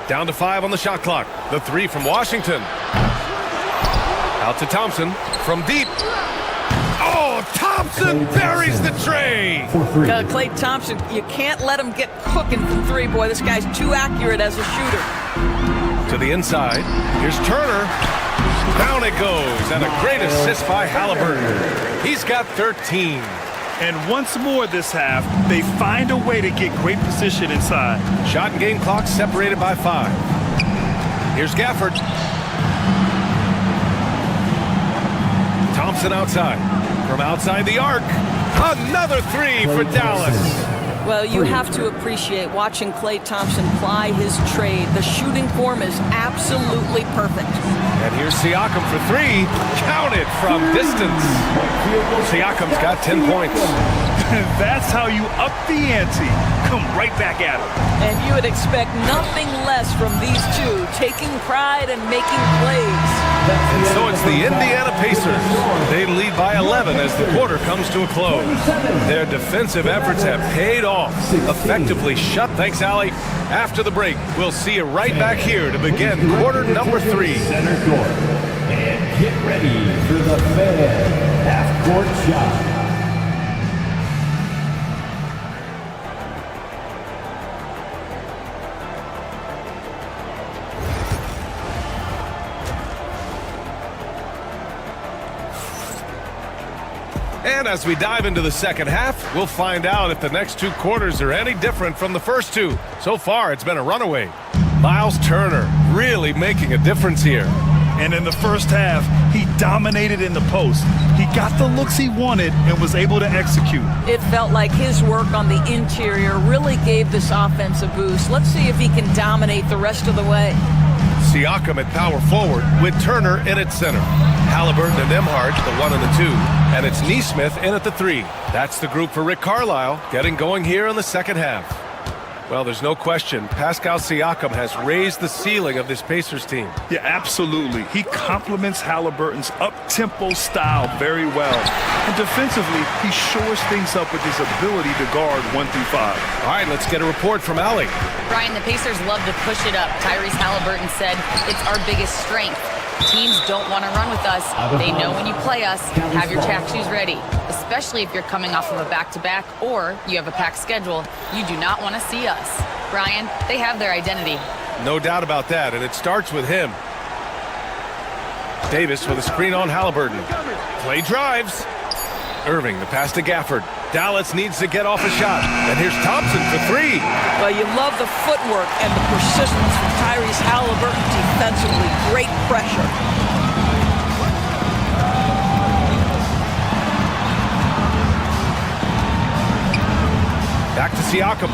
Down to 5 on the shot clock. The 3 from Washington. Out to Thompson from deep. Oh, Thompson buries the tray. Klay Thompson, you can't let him get cooking from 3, boy. This guy's too accurate as a shooter. To the inside. Here's Turner. Down it goes, and a great assist by Halliburton. He's got 13. And once more this half, they find a way to get great position inside. Shot and game clock separated by 5. Here's Gafford. Thompson outside. From outside the arc. Another 3 for Dallas. Well, you have to appreciate watching Klay Thompson ply his trade. The shooting form is absolutely perfect. And here's Siakam for 3. Counted from distance. Siakam's got 10 points. That's how you up the ante. Come right back at him. And you would expect nothing less from these two, taking pride and making plays. And so it's the Indiana Pacers. They lead by 11 as the quarter comes to a close. Their defensive efforts have paid off. Effectively shut. Thanks, Allie. After the break, we'll see you right back here to begin quarter number 3. Center court. And get ready for the Fan half-court shot. And as we dive into the second half, we'll find out if the next 2 quarters are any different from the first 2. So far, it's been a runaway. Miles Turner really making a difference here. And in the first half, he dominated in the post. He got the looks he wanted and was able to execute. It felt like his work on the interior really gave this offense a boost. Let's see if he can dominate the rest of the way. Siakam at power forward with Turner in at center. Halliburton and Nembhard, the 1 and the 2. And it's Neesmith in at the 3. That's the group for Rick Carlisle, getting going here in the second half. Well, there's no question, Pascal Siakam has raised the ceiling of this Pacers team. Yeah, absolutely. He complements Halliburton's up-tempo style very well. And defensively, he shores things up with his ability to guard 1 through 5. All right, let's get a report from Allie. Brian, the Pacers love to push it up. Tyrese Halliburton said it's our biggest strength. Teams don't want to run with us. They know when you play us, have your track shoes ready, especially if you're coming off of a back-to-back or you have a packed schedule. You do not want to see us. Brian, they have their identity. No doubt about that, and it starts with him. Davis with a screen on Halliburton. Play drives. Irving, the pass to Gafford. Dallas needs to get off a shot. And here's Thompson for 3. Well, you love the footwork and the persistence from Tyrese Halliburton defensively. Great pressure. Back to Siakam.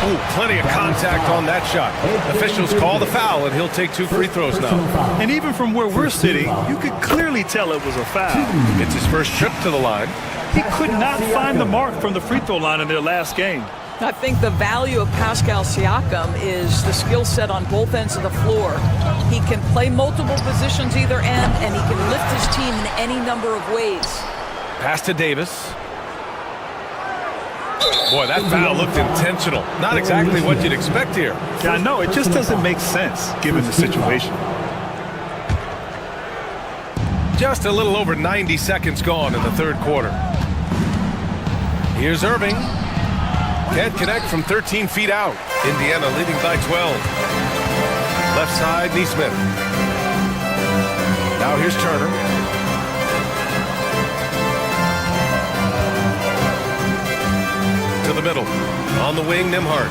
Ooh, plenty of contact on that shot. Officials call the foul, and he'll take 2 free throws now. And even from where we're sitting, you could clearly tell it was a foul. It's his first trip to the line. He could not find the mark from the free throw line in their last game. I think the value of Pascal Siakam is the skill set on both ends of the floor. He can play multiple positions either end, and he can lift his team in any number of ways. Pass to Davis. Boy, that foul looked intentional. Not exactly what you'd expect here. Yeah, I know. It just doesn't make sense given the situation. Just a little over 90 seconds gone in the third quarter. Here's Irving. Can't connect from 13 feet out. Indiana leading by 12. Left side, Neesmith. Now here's Turner. To the middle. On the wing, Nembhard.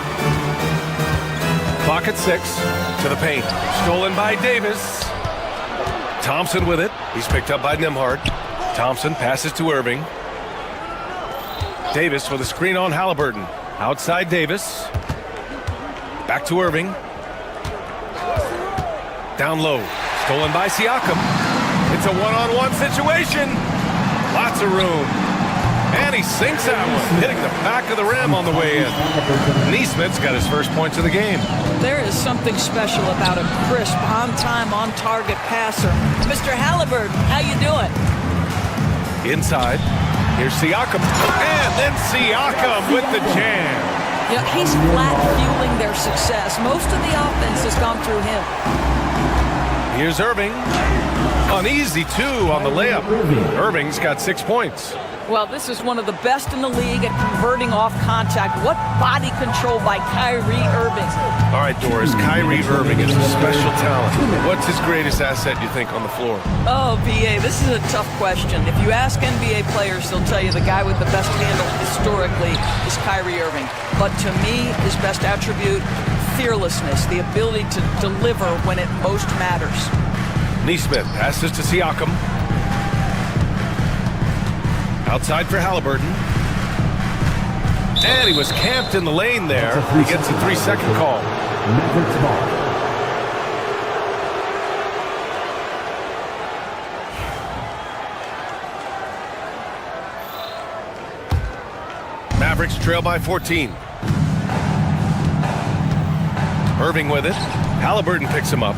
Clock at 6. To the paint. Stolen by Davis. Thompson with it. He's picked up by Nembhard. Thompson passes to Irving. Davis with a screen on Halliburton. Outside Davis. Back to Irving. Down low. Stolen by Siakam. It's a one-on-one situation. Lots of room. And he sinks that one, hitting the back of the rim on the way in. Neesmith's got his first points of the game. There is something special about a crisp, on-time, on-target passer. Mr. Halliburton, how you doing? Inside. Here's Siakam. And then Siakam with the jam. Yeah, he's flat fueling their success. Most of the offense has gone through him. Here's Irving. An easy 2 on the layup. Irving's got 6 points. Well, this is one of the best in the league at converting off contact. What body control by Kyrie Irving. All right, Doris, Kyrie Irving is a special talent. What's his greatest asset, you think, on the floor? Oh, BA, this is a tough question. If you ask NBA players, they'll tell you the guy with the best handle historically is Kyrie Irving. But to me, his best attribute, fearlessness, the ability to deliver when it most matters. Neesmith passes to Siakam. Outside for Halliburton. And he was camped in the lane there. He gets a 3-second call. Mavericks trail by 14. Irving with it. Halliburton picks him up.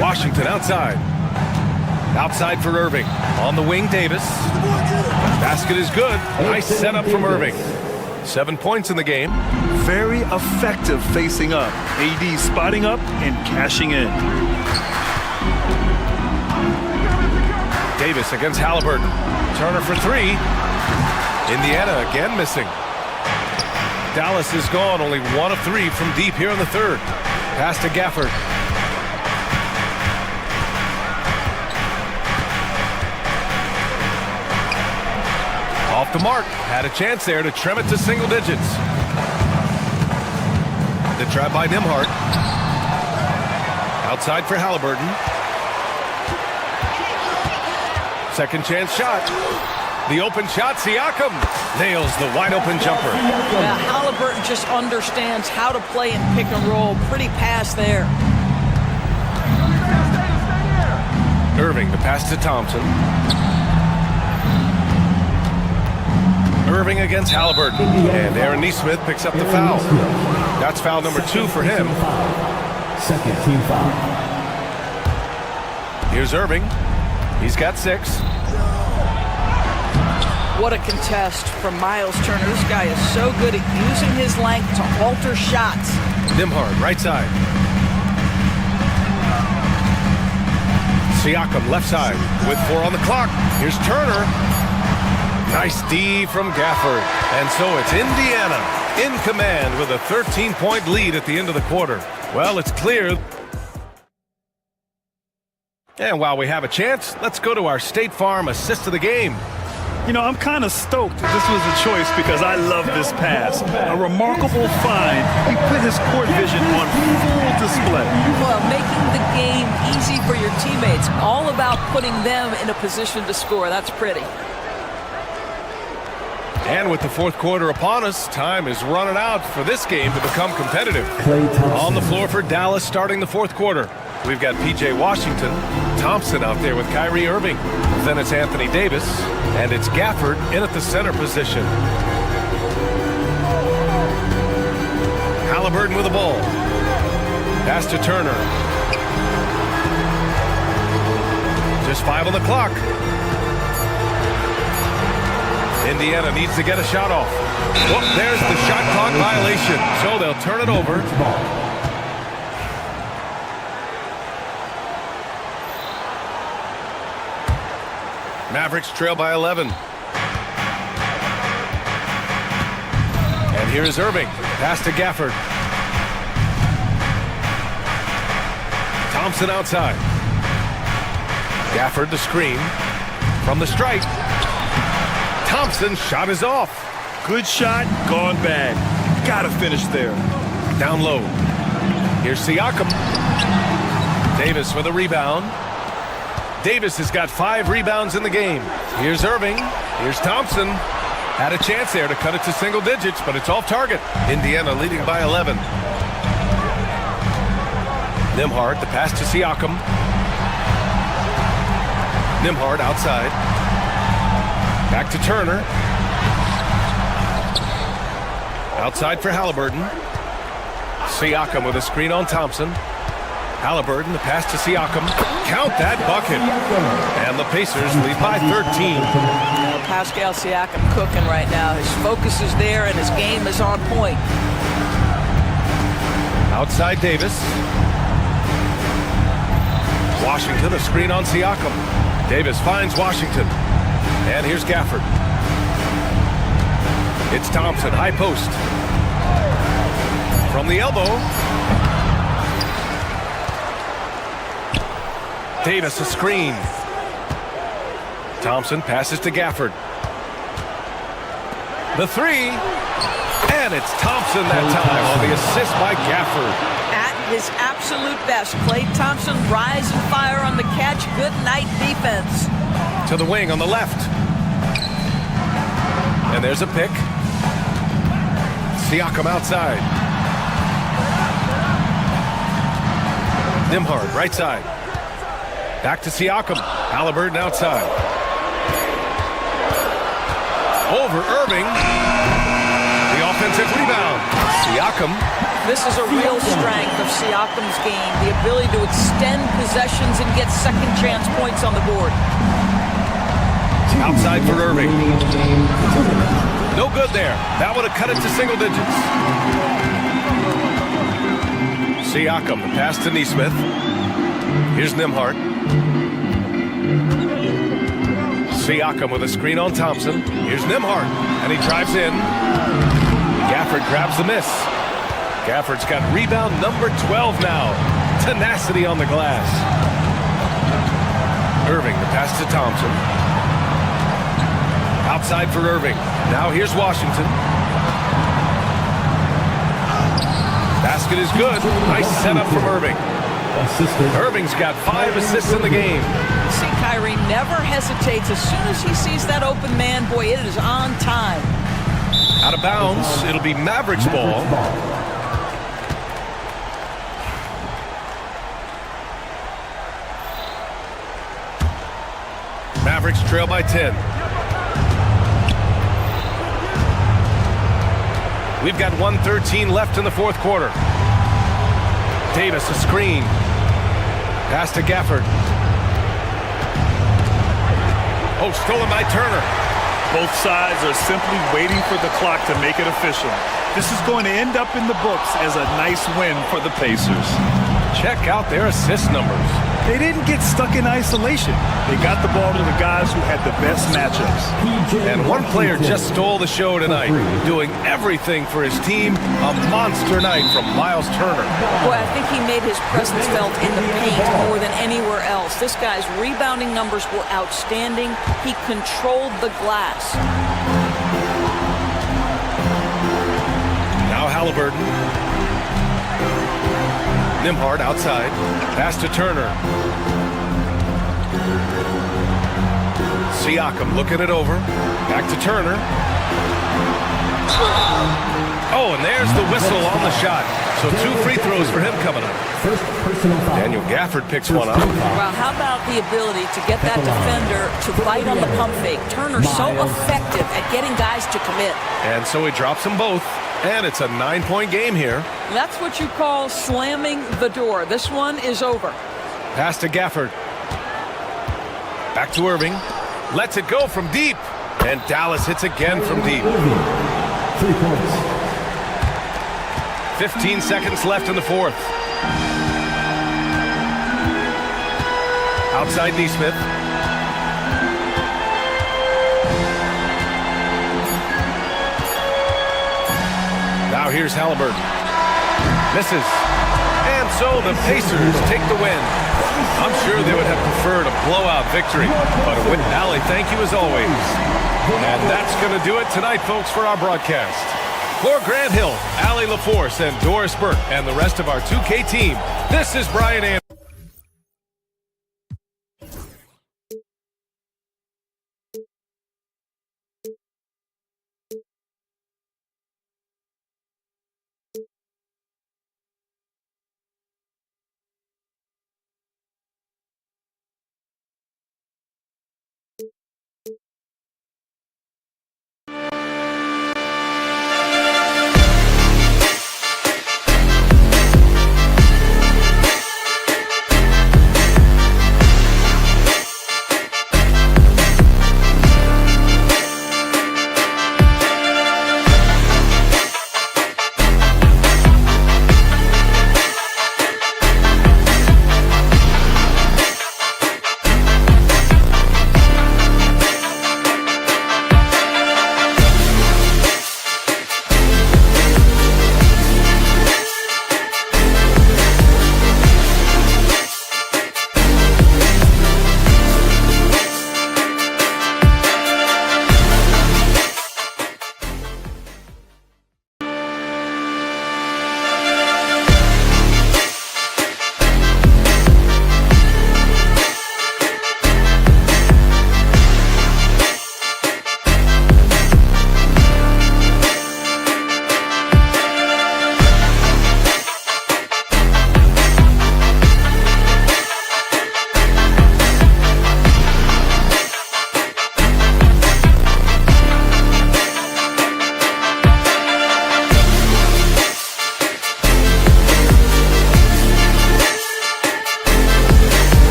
Washington outside. Outside for Irving. On the wing, Davis. Basket is good. Nice setup from Irving. 7 points in the game. Very effective facing up. AD spotting up and cashing in. Davis against Halliburton. Turner for 3. Indiana again missing. Dallas is gone. Only 1 of 3 from deep here in the third. Pass to Gafford. Off the mark. Had a chance there to trim it to single digits. The trap by Nembhard. Outside for Halliburton. Second chance shot. The open shot. Siakam nails the wide open jumper. Yeah, Halliburton just understands how to play in pick and roll. Pretty pass there. Irving, the pass to Thompson. Irving against Halliburton. And Aaron Neesmith picks up the foul. That's foul number 2 for him. Second team foul. Here's Irving. He's got 6. What a contest from Miles Turner. This guy is so good at using his length to alter shots. Nembhard, right side. Siakam, left side, with 4 on the clock. Here's Turner. Nice D from Gafford. And so it's Indiana in command with a 13-point lead at the end of the quarter. Well, it's clear. And while we have a chance, let's go to our State Farm assist of the game. You know, I'm kind of stoked this was a choice because I love this pass. A remarkable find. He put his court vision on full display. Well, making the game easy for your teammates. All about putting them in a position to score. That's pretty. And with the fourth quarter upon us, time is running out for this game to become competitive. On the floor for Dallas starting the fourth quarter. We've got P.J. Washington, Thompson out there with Kyrie Irving. Then it's Anthony Davis, and it's Gafford in at the center position. Halliburton with the ball. Pass to Turner. Just 5 on the clock. Indiana needs to get a shot off. Well, there's the shot clock violation, so they'll turn it over. Mavericks trail by 11. And here is Irving. Pass to Gafford. Thompson outside. Gafford the screen. From the stripe. Thompson's shot is off. Good shot, gone bad. Gotta finish there. Down low. Here's Siakam. Davis with a rebound. Davis has got 5 rebounds in the game. Here's Irving. Here's Thompson. Had a chance there to cut it to single digits, but it's off target. Indiana leading by 11. Nembhard, the pass to Siakam. Nembhard outside. Back to Turner. Outside for Halliburton. Siakam with a screen on Thompson. Halliburton, the pass to Siakam. Count that bucket. And the Pacers lead by 13. Pascal Siakam cooking right now. His focus is there and his game is on point. Outside Davis. Washington, a screen on Siakam. Davis finds Washington. And here's Gafford. It's Thompson, high post. From the elbow. Davis, a screen. Thompson passes to Gafford. The three. And it's Thompson that time on the assist by Gafford. At his absolute best, Klay Thompson rise and fire on the catch. Good night defense. To the wing on the left. And there's a pick. Siakam outside. Nembhard, right side. Back to Siakam. Halliburton outside. Over Irving. The offensive rebound. Siakam. This is a real strength of Siakam's game, the ability to extend possessions and get second chance points on the board. Outside for Irving. No good there. That would have cut it to single digits. Siakam, the pass to Nesmith. Here's Nembhard. Siakam with a screen on Thompson. Here's Nembhard, and he drives in. Gafford grabs the miss. Gafford's got rebound number 12 now. Tenacity on the glass. Irving, the pass to Thompson. Outside for Irving. Now here's Washington. Basket is good. Nice setup from Irving. Irving's got 5 assists in the game. See, Kyrie never hesitates. As soon as he sees that open man, boy, it is on time. Out of bounds. It'll be Mavericks ball. Mavericks trail by 10. We've got 1:13 left in the fourth quarter. Davis, a screen. Pass to Gafford. Oh, stolen by Turner. Both sides are simply waiting for the clock to make it official. This is going to end up in the books as a nice win for the Pacers. Check out their assist numbers. They didn't get stuck in isolation. They got the ball to the guys who had the best matchups. And one player just stole the show tonight, doing everything for his team. A monster night from Miles Turner. Boy, I think he made his presence felt in the paint more than anywhere else. This guy's rebounding numbers were outstanding. He controlled the glass. Now Halliburton. Nembhard outside. Pass to Turner. Siakam looking it over. Back to Turner. Oh, and there's the whistle on the shot. So 2 free throws for him coming up. Daniel Gafford picks one up. Well, how about the ability to get that defender to bite on the pump fake? Turner's so effective at getting guys to commit. And so he drops them both. And it's a 9-point game here. That's what you call slamming the door. This one is over. Pass to Gafford. Back to Irving. Lets it go from deep. And Dallas hits again from deep. 3 points. 15 seconds left in the fourth. Outside Neesmith. Now here's Halliburton. Misses. And so the Pacers take the win. I'm sure they would have preferred a blowout victory, but a win. Allie, thank you as always. And that's going to do it tonight, folks, for our broadcast. For Grant Hill, Allie LaForce, and Doris Burke, and the rest of our 2K team, this is Brian Anderson.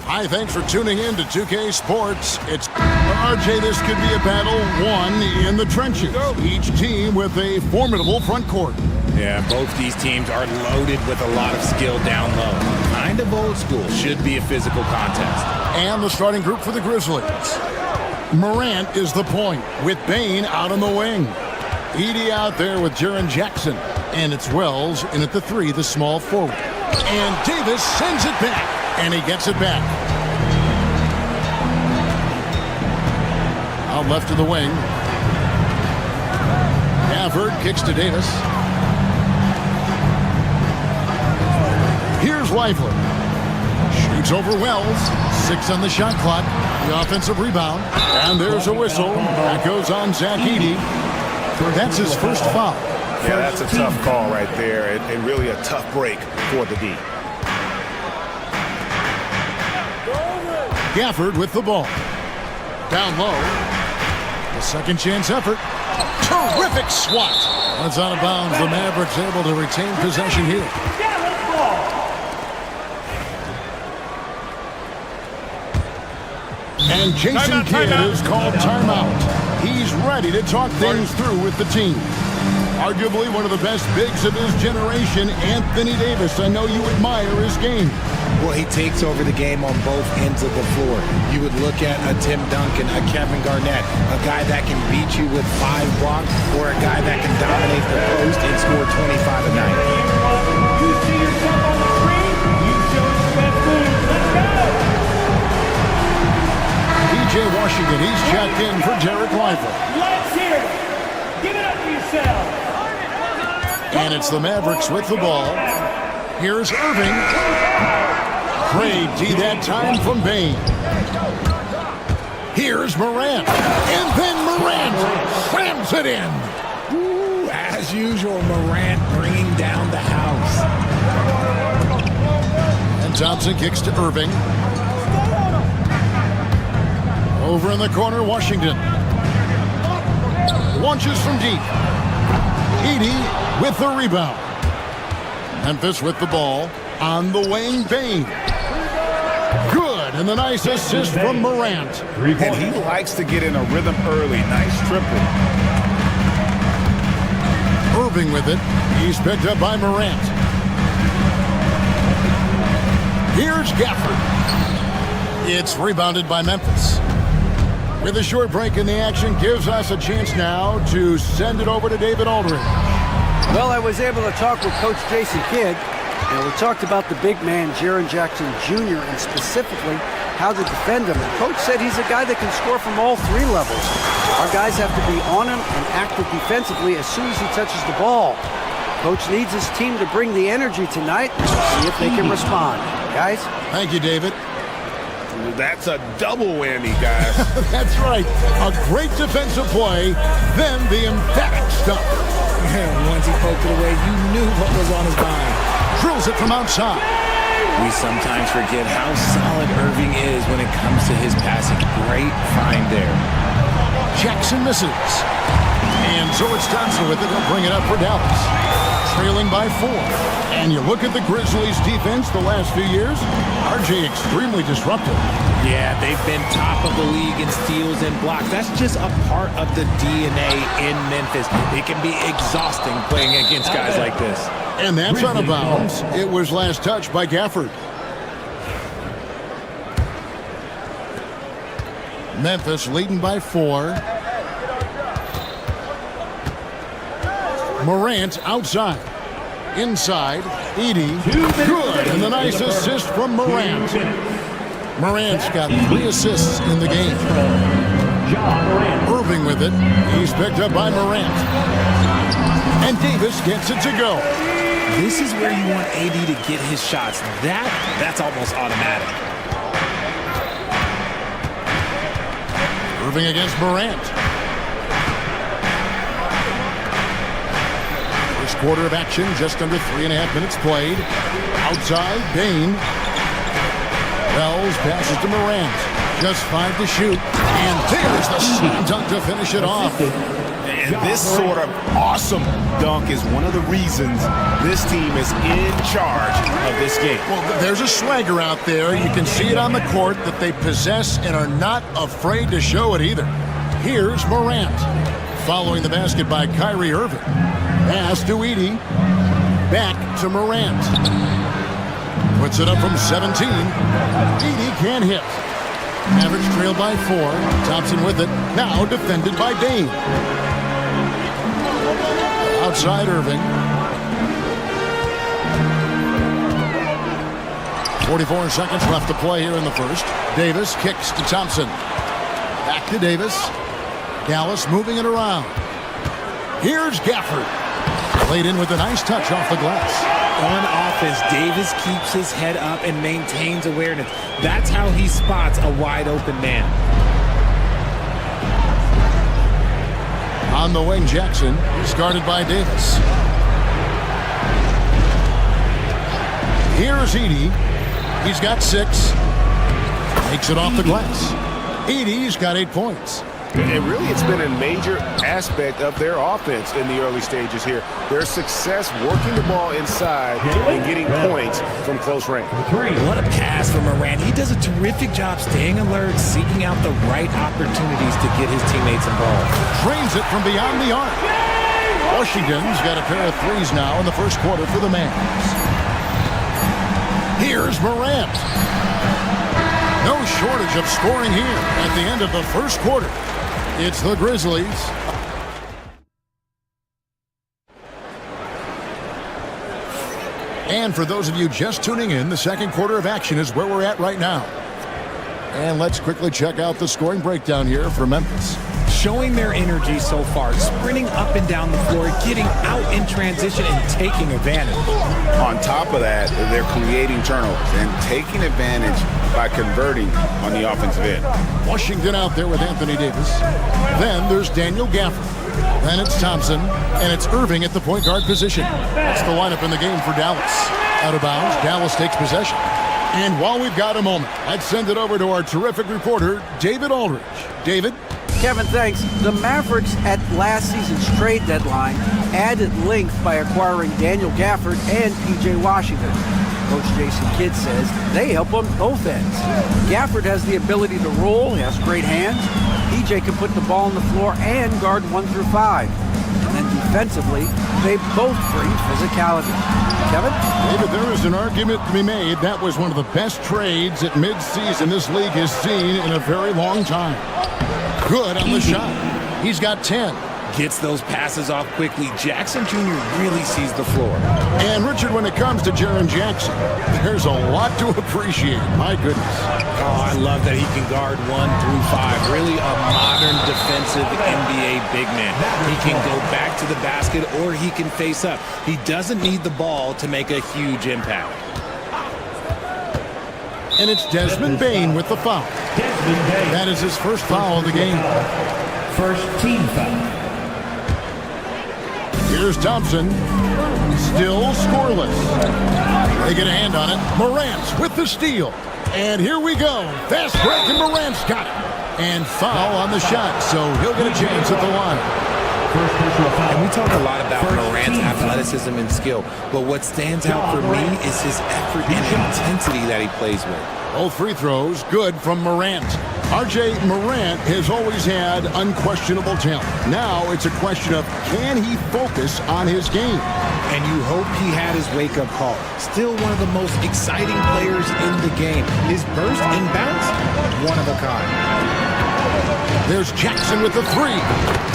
Hi, thanks for tuning in to 2K Sports. It's RJ. This could be a battle won in the trenches. Each team with a formidable front court. Yeah, both these teams are loaded with a lot of skill down low. Kind of old school. Should be a physical contest. And the starting group for the Grizzlies. Morant is the point with Bane out on the wing. Edey out there with Jaren Jackson. And it's Wells in at the 3, the small forward. And Davis sends it back. And he gets it back. Out left of the wing. Gafford kicks to Davis. Here's Lively. Shoots over Wells. 6 on the shot clock. The offensive rebound. And there's a whistle. That goes on Zach Edey. That's his first foul. Yeah, that's a tough call right there, and really a tough break for the D. Gafford with the ball. Down low. The second chance effort. Terrific swat. That's out of bounds. The Mavericks able to retain possession here. And Jason Kidd is called timeout. He's ready to talk things through with the team. Arguably one of the best bigs of his generation, Anthony Davis. I know you admire his game. Well, he takes over the game on both ends of the floor. You would look at a Tim Duncan, a Kevin Garnett, a guy that can beat you with 5 blocks, or a guy that can dominate the post and score 25 a night. You see yourself on the screen? You show us your best moves. Let's go! PJ Washington, he's checked in for Derek Lively. Let's hear it. Give it up for yourself. And it's the Mavericks with the ball. Here's Irving. Great D that time from Bane. Here's Morant. And then Morant slams it in. Ooh, as usual, Morant bringing down the house. And Thompson kicks to Irving. Over in the corner, Washington. Launches from deep. Edey with the rebound. Memphis with the ball. On the wing, Bane. Good, and the nice assist from Morant. And he likes to get in a rhythm early. Nice triple. Irving with it. He's picked up by Morant. Here's Gafford. It's rebounded by Memphis. With a short break in the action, gives us a chance now to send it over to David Aldridge. Well, I was able to talk with Coach Jason Kidd, and we talked about the big man, Jaren Jackson Jr., and specifically how to defend him. And Coach said he's a guy that can score from all 3 levels. Our guys have to be on him and active defensively as soon as he touches the ball. Coach needs his team to bring the energy tonight and see if they can respond. Guys? Thank you, David. That's a double whammy, guys. That's right. A great defensive play, then the emphatic stop. Once he poked it away, you knew what was on his mind. Drills it from outside. We sometimes forget how solid Irving is when it comes to his passing. Great find there. Jackson misses. And so it's Johnson with it. He'll bring it up for Dallas. Trailing by 4. And you look at the Grizzlies defense the last few years, RJ extremely disruptive. Yeah, they've been top of the league in steals and blocks. That's just a part of the DNA in Memphis. It can be exhausting playing against guys like this. And that's out of bounds. It was last touched by Gafford. Memphis leading by 4. Morant outside. Inside, Edey. Good, and the nice assist from Morant. Morant's got 3 assists in the game. Irving with it. He's picked up by Morant. And Davis gets it to go. This is where you want AD to get his shots. That's almost automatic. Irving against Morant. First quarter of action, just under 3.5 minutes played. Outside, Bane. Wells passes to Morant. Just 5 to shoot. And there's the slam dunk to finish it off. And this sort of awesome dunk is one of the reasons this team is in charge of this game. Well, there's a swagger out there. You can see it on the court that they possess and are not afraid to show it either. Here's Morant. Following the basket by Kyrie Irving. Pass to Edey. Back to Morant. Puts it up from 17. Edey can't hit. Mavericks trailed by 4. Thompson with it. Now defended by Dame. Outside Irving. 44 seconds left to play here in the first. Davis kicks to Thompson. Back to Davis. Dallas moving it around. Here's Gafford. Played in with a nice touch off the glass. On offense, Davis keeps his head up and maintains awareness. That's how he spots a wide open man. On the wing, Jackson is guarded by Davis. Here's Edey. He's got 6. Takes it off the glass. Edey's got 8 points. And really, it's been a major aspect of their offense in the early stages here. Their success working the ball inside and getting points from close range. What a pass from Morant. He does a terrific job staying alert, seeking out the right opportunities to get his teammates involved. Drains it from beyond the arc. Washington's got a pair of 3s now in the first quarter for the Mavs. Here's Morant. No shortage of scoring here at the end of the first quarter. It's the Grizzlies. And for those of you just tuning in, the second quarter of action is where we're at right now. And let's quickly check out the scoring breakdown here for Memphis. Showing their energy so far, sprinting up and down the floor, getting out in transition and taking advantage. On top of that, they're creating turnovers and taking advantage by converting on the offensive end. Washington out there with Anthony Davis. Then there's Daniel Gafford. Then it's Thompson, and it's Irving at the point guard position. That's the lineup in the game for Dallas. Out of bounds, Dallas takes possession. And while we've got a moment, let's send it over to our terrific reporter, David Aldridge. David? Kevin, thanks. The Mavericks at last season's trade deadline added length by acquiring Daniel Gafford and P.J. Washington. Coach Jason Kidd says they help on both ends. Gafford has the ability to roll, he has great hands. P.J. can put the ball on the floor and guard 1 through 5. And then defensively, they both bring physicality. Kevin? David, there is an argument to be made. That was one of the best trades at midseason this league has seen in a very long time. Good on the shot. He's got 10. Gets those passes off quickly. Jackson Jr. really sees the floor. And Richard, when it comes to Jaren Jackson, there's a lot to appreciate. My goodness. Oh, I love that he can guard 1 through 5. Really a modern defensive NBA big man. He can go back to the basket or he can face up. He doesn't need the ball to make a huge impact. And it's Desmond Bane with the foul. That is his first foul of the game. First team foul. Here's Thompson. Still scoreless. They get a hand on it. Morant with the steal. And here we go. Fast break, and Morant's got it. And foul on the shot, so he'll get a chance at the line. And we talk a lot about Morant's athleticism and skill, but what stands out for me is his effort and intensity that he plays with. Both free throws good from Morant. R.J. Morant has always had unquestionable talent. Now it's a question of can he focus on his game? And you hope he had his wake-up call. Still one of the most exciting players in the game. His burst and bounce, one of a kind. There's Jackson with the 3.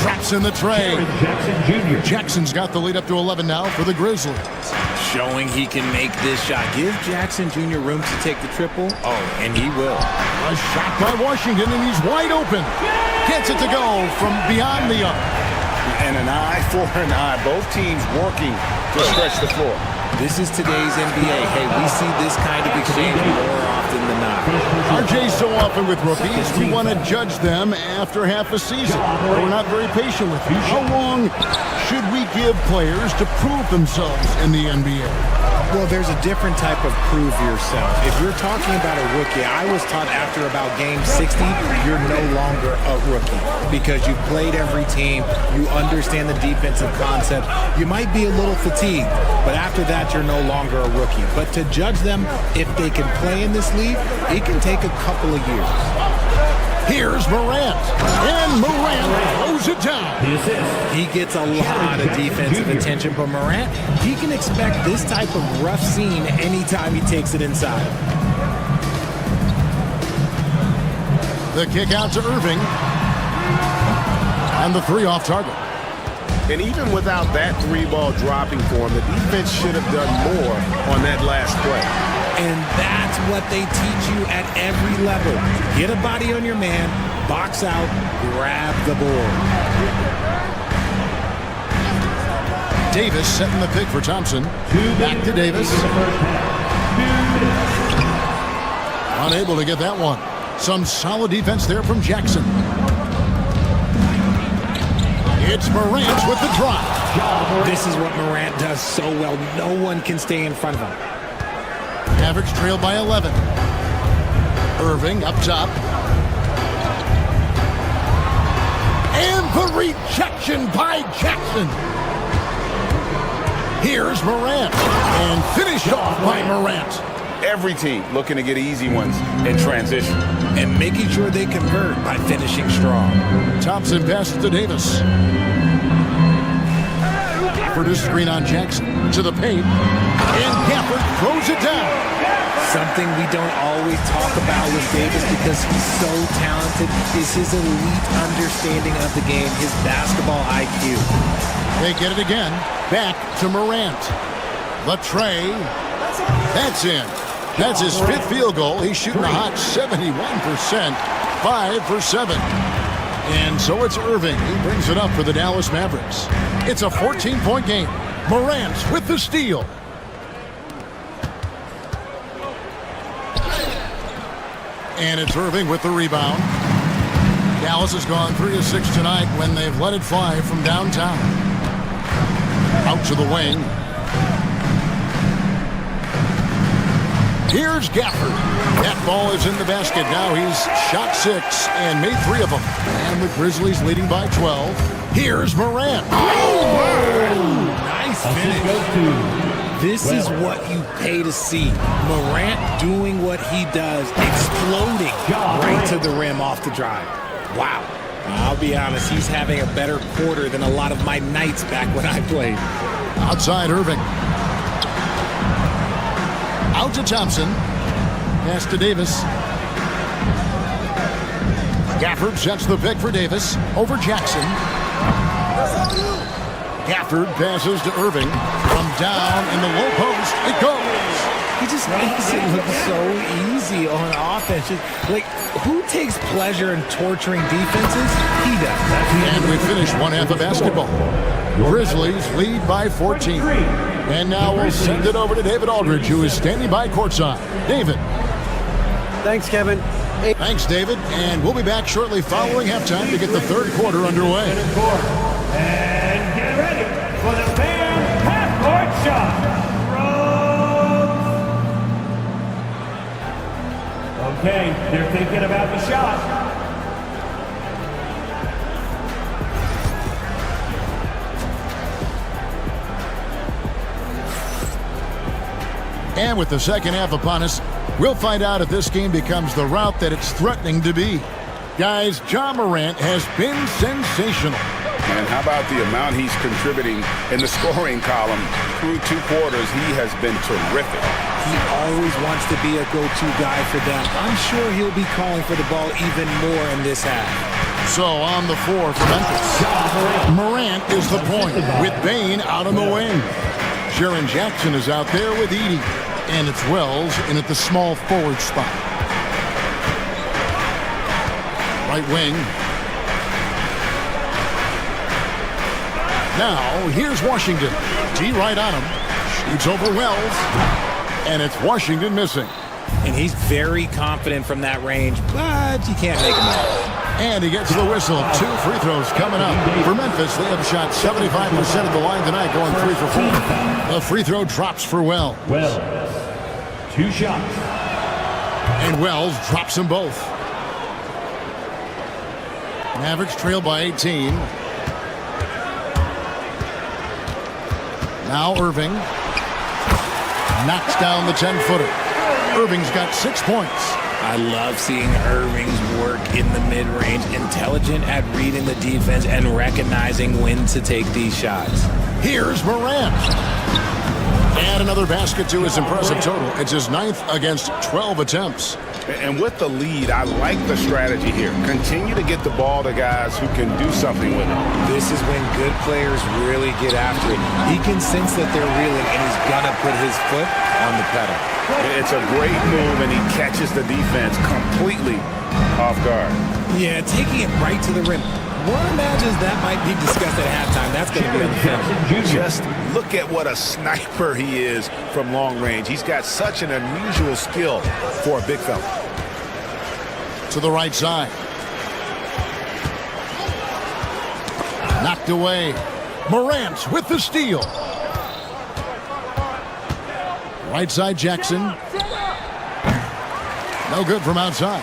Drops in the tray. Jackson Jr. Jackson's got the lead up to 11 now for the Grizzlies. Showing he can make this shot. Give Jackson Jr. room to take the triple. Oh, and he will. A shot by Washington, and he's wide open. Gets it to go from beyond the arc. And an eye for an eye. Both teams working to stretch the floor. This is today's NBA. Hey, we see this kind of exchange more often than not. RJ, so often with rookies, we want to judge them after half a season. We're not very patient with you. How long should we give players to prove themselves in the NBA? Well, there's a different type of prove yourself. If you're talking about a rookie, I was taught after about game 60, you're no longer a rookie because you played every team, you understand the defensive concept. You might be a little fatigued, but after that, you're no longer a rookie. But to judge them, if they can play in this league, it can take a couple of years. Here's Morant, and Morant throws it down. He gets a lot of defensive attention, but Morant, he can expect this type of rough scene anytime he takes it inside. The kick out to Irving, and the three off target. And even without that three ball dropping for him, the defense should have done more on that last play. And that's what they teach you at every level. Get a body on your man, box out, grab the board. Davis setting the pick for Thompson. Back to Davis. Unable to get that one. Some solid defense there from Jackson. It's Morant with the drop. This is what Morant does so well. No one can stay in front of him. Mavericks trailed by 11. Irving up top. And the rejection by Jackson. Here's Morant. And finished off by Morant. Every team looking to get easy ones in transition. And making sure they convert by finishing strong. Thompson passes to Davis. Gafford is screen on Jackson. To the paint. And Gafford throws it down. Something we don't always talk about with Davis because he's so talented is his elite understanding of the game, his basketball IQ. They get it again. Back to Morant. The tray. That's in. That's his fifth field goal. He's shooting a hot 71%. 5 for 7. And so it's Irving. He brings it up for the Dallas Mavericks. It's a 14-point game. Morant with the steal. And it's Irving with the rebound. Dallas has gone 3 of 6 tonight when they've let it fly from downtown. Out to the wing. Here's Gafford. That ball is in the basket. Now he's shot 6 and made 3 of them. And the Grizzlies leading by 12. Here's Morant. Oh, nice finish. This is what you pay to see. Morant doing what he does, exploding right to the rim off the drive. Wow. I'll be honest, he's having a better quarter than a lot of my nights back when I played. Outside Irving. Out to Thompson. Pass to Davis. Gafford sets the pick for Davis over Jackson. Gafford passes to Irving. From down in the low post, it goes. He just makes it look so easy on offense. Like, who takes pleasure in torturing defenses? He does. And we finish one half of basketball. Grizzlies lead by 14. And now we'll send it over to David Aldridge, who is standing by courtside. David. Thanks, Kevin. Thanks, David. And we'll be back shortly following halftime to get the third quarter underway. And get ready for the Bears half-court shot. Okay, they're thinking about the shot. And with the second half upon us, we'll find out if this game becomes the route that it's threatening to be. Guys, Ja Morant has been sensational. And how about the amount he's contributing in the scoring column? Through 2 quarters, he has been terrific. He always wants to be a go-to guy for them. I'm sure he'll be calling for the ball even more in this half. So on the floor for Memphis, Morant is the point with Bane out on the wing. Jaren Jackson is out there with Edey. And it's Wells in at the small forward spot. Right wing. Now, here's Washington. D right on him. Shoots over Wells. And it's Washington missing. And he's very confident from that range, but you can't make him out. And he gets the whistle. 2 free throws coming up. For Memphis, they have shot 75% of the line tonight, going 3 for 4. The free throw drops for Wells. 2 shots. And Wells drops them both. Mavericks trail by 18. Now Irving knocks down the 10-footer. Irving's got 6 points. I love seeing Irving's work in the mid-range, intelligent at reading the defense and recognizing when to take these shots. Here's Morant. And another basket to his impressive total. It's his 9th against 12 attempts. And with the lead, I like the strategy here. Continue to get the ball to guys who can do something with it. This is when good players really get after it. He can sense that they're reeling, and he's going to put his foot on the pedal. It's a great move, and he catches the defense completely off guard. Yeah, taking it right to the rim. One imagines that might be discussed at halftime. That's going to be on the film. Just look at what a sniper he is from long range. He's got such an unusual skill for a big fella. To the right side. Knocked away. Morant with the steal. Right side Jackson. No good from outside.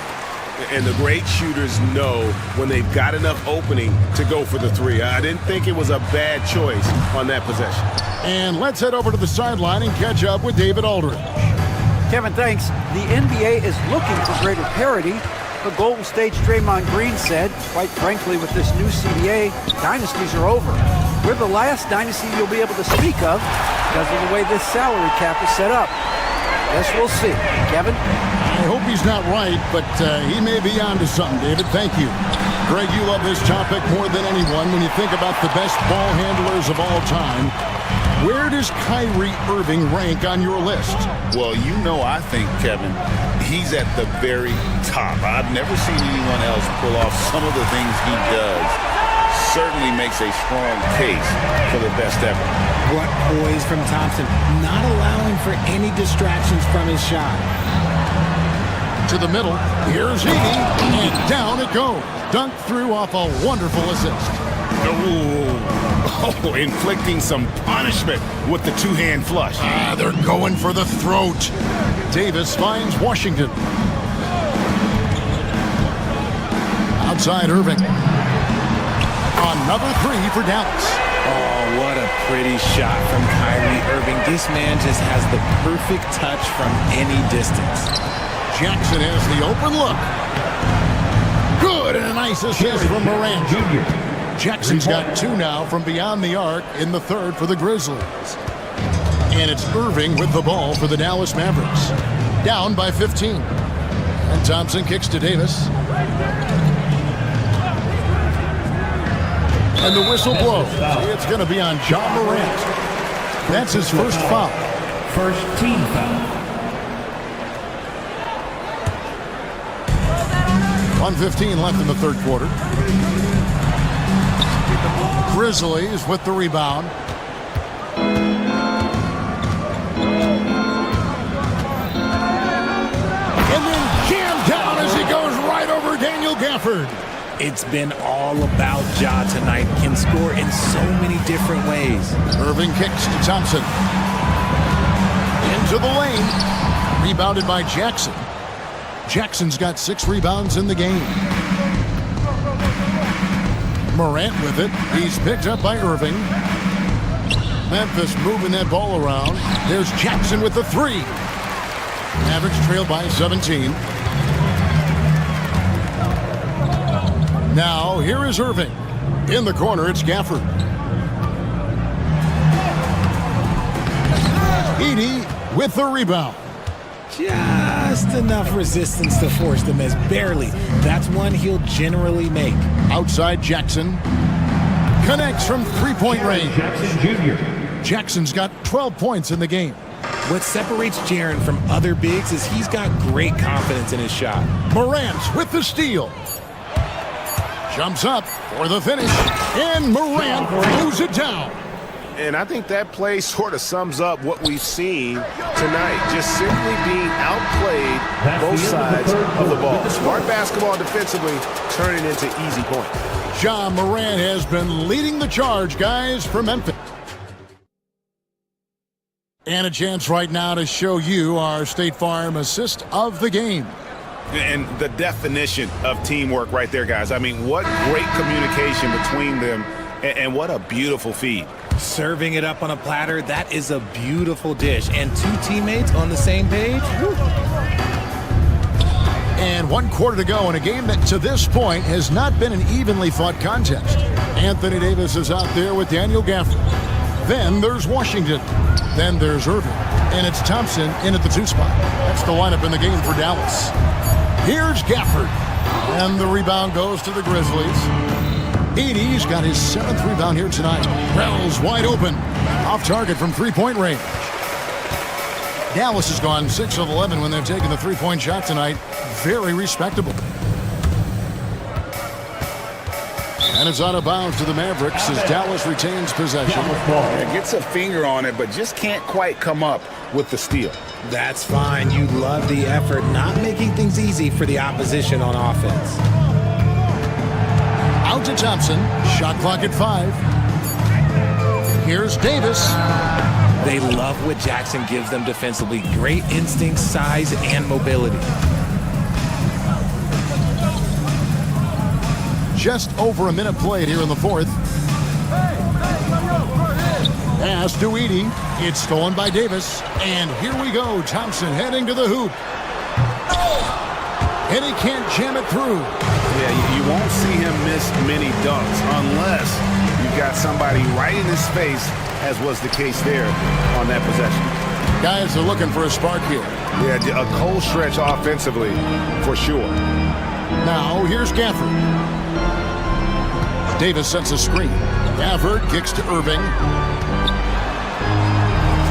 And the great shooters know when they've got enough opening to go for the 3. I didn't think it was a bad choice on that possession. And let's head over to the sideline and catch up with David Aldridge. Kevin, thanks. The NBA is looking for greater parity, but Golden State's Draymond Green said, quite frankly, with this new CBA, dynasties are over. We're the last dynasty you'll be able to speak of because of the way this salary cap is set up. Guess we'll see. Kevin? I hope he's not right, but he may be onto something, David. Thank you. Greg, you love this topic more than anyone. When you think about the best ball handlers of all time, where does Kyrie Irving rank on your list? Well, you know, I think, Kevin, he's at the very top. I've never seen anyone else pull off some of the things he does. Certainly makes a strong case for the best ever. What poise from Thompson, not allowing for any distractions from his shot. To the middle, here's Edie, and down it goes. Dunked through off a wonderful assist. Oh, inflicting some punishment with the 2-hand flush. They're going for the throat. Davis finds Washington. Outside Irving. Another 3 for Dallas. Oh, what a pretty shot from Kyrie Irving. This man just has the perfect touch from any distance. Jackson has the open look. Good, and a nice assist from Morant. Jackson's got 2 now from beyond the arc in the 3rd for the Grizzlies. And it's Irving with the ball for the Dallas Mavericks. Down by 15. And Thompson kicks to Davis. And the whistle blows. It's going to be on John Morant. That's his first foul. First team foul. 1:15 left in the 3rd quarter. Grizzlies with the rebound. And then jammed down as he goes right over Daniel Gafford. It's been all about Ja tonight. Can score in so many different ways. Irving kicks to Thompson. Into the lane. Rebounded by Jackson. Jackson's got 6 rebounds in the game. Morant with it. He's picked up by Irving. Memphis moving that ball around. There's Jackson with the 3. Mavericks trail by 17. Now, here is Irving. In the corner, it's Gafford. Edie with the rebound. Just enough resistance to force the miss. Barely. That's one he'll generally make. Outside Jackson. Connects from 3-point range. Jackson Jr. Jackson's got 12 points in the game. What separates Jaren from other bigs is he's got great confidence in his shot. Morant with the steal. Jumps up for the finish. And Morant moves it down. And I think that play sort of sums up what we've seen tonight. Just simply being outplayed both sides of the ball. Smart basketball defensively turning into easy points. Ja Morant has been leading the charge, guys, for Memphis. And a chance right now to show you our State Farm assist of the game. And the definition of teamwork right there, guys. I mean, what great communication between them, and what a beautiful feed. Serving it up on a platter, that is a beautiful dish. And two teammates on the same page. Woo. And 1 quarter to go in a game that to this point has not been an evenly fought contest. Anthony Davis is out there with Daniel Gafford. Then there's Washington. Then there's Irving. And it's Thompson in at the 2 spot. That's the lineup in the game for Dallas. Here's Gafford. And the rebound goes to the Grizzlies. Edey's got his 7th rebound here tonight. Wells wide open. Off target from 3-point range. Dallas has gone 6 of 11 when they've taken the 3-point shot tonight. Very respectable. And it's out of bounds to the Mavericks as Dallas retains possession. Yeah, gets a finger on it, but just can't quite come up with the steal. That's fine. You love the effort, not making things easy for the opposition on offense. Out to Thompson. Shot clock at 5. Here's Davis. They love what Jackson gives them defensively. Great instincts, size, and mobility. Just over a minute played here in the 4th. Pass to Edey. It's stolen by Davis. And here we go. Thompson heading to the hoop. And he can't jam it through. Yeah, you won't see him miss many dunks unless you've got somebody right in his face, as was the case there on that possession. Guys are looking for a spark here. Yeah, a cold stretch offensively for sure. Now here's Gafford. Davis sets a screen. Gafford kicks to Irving.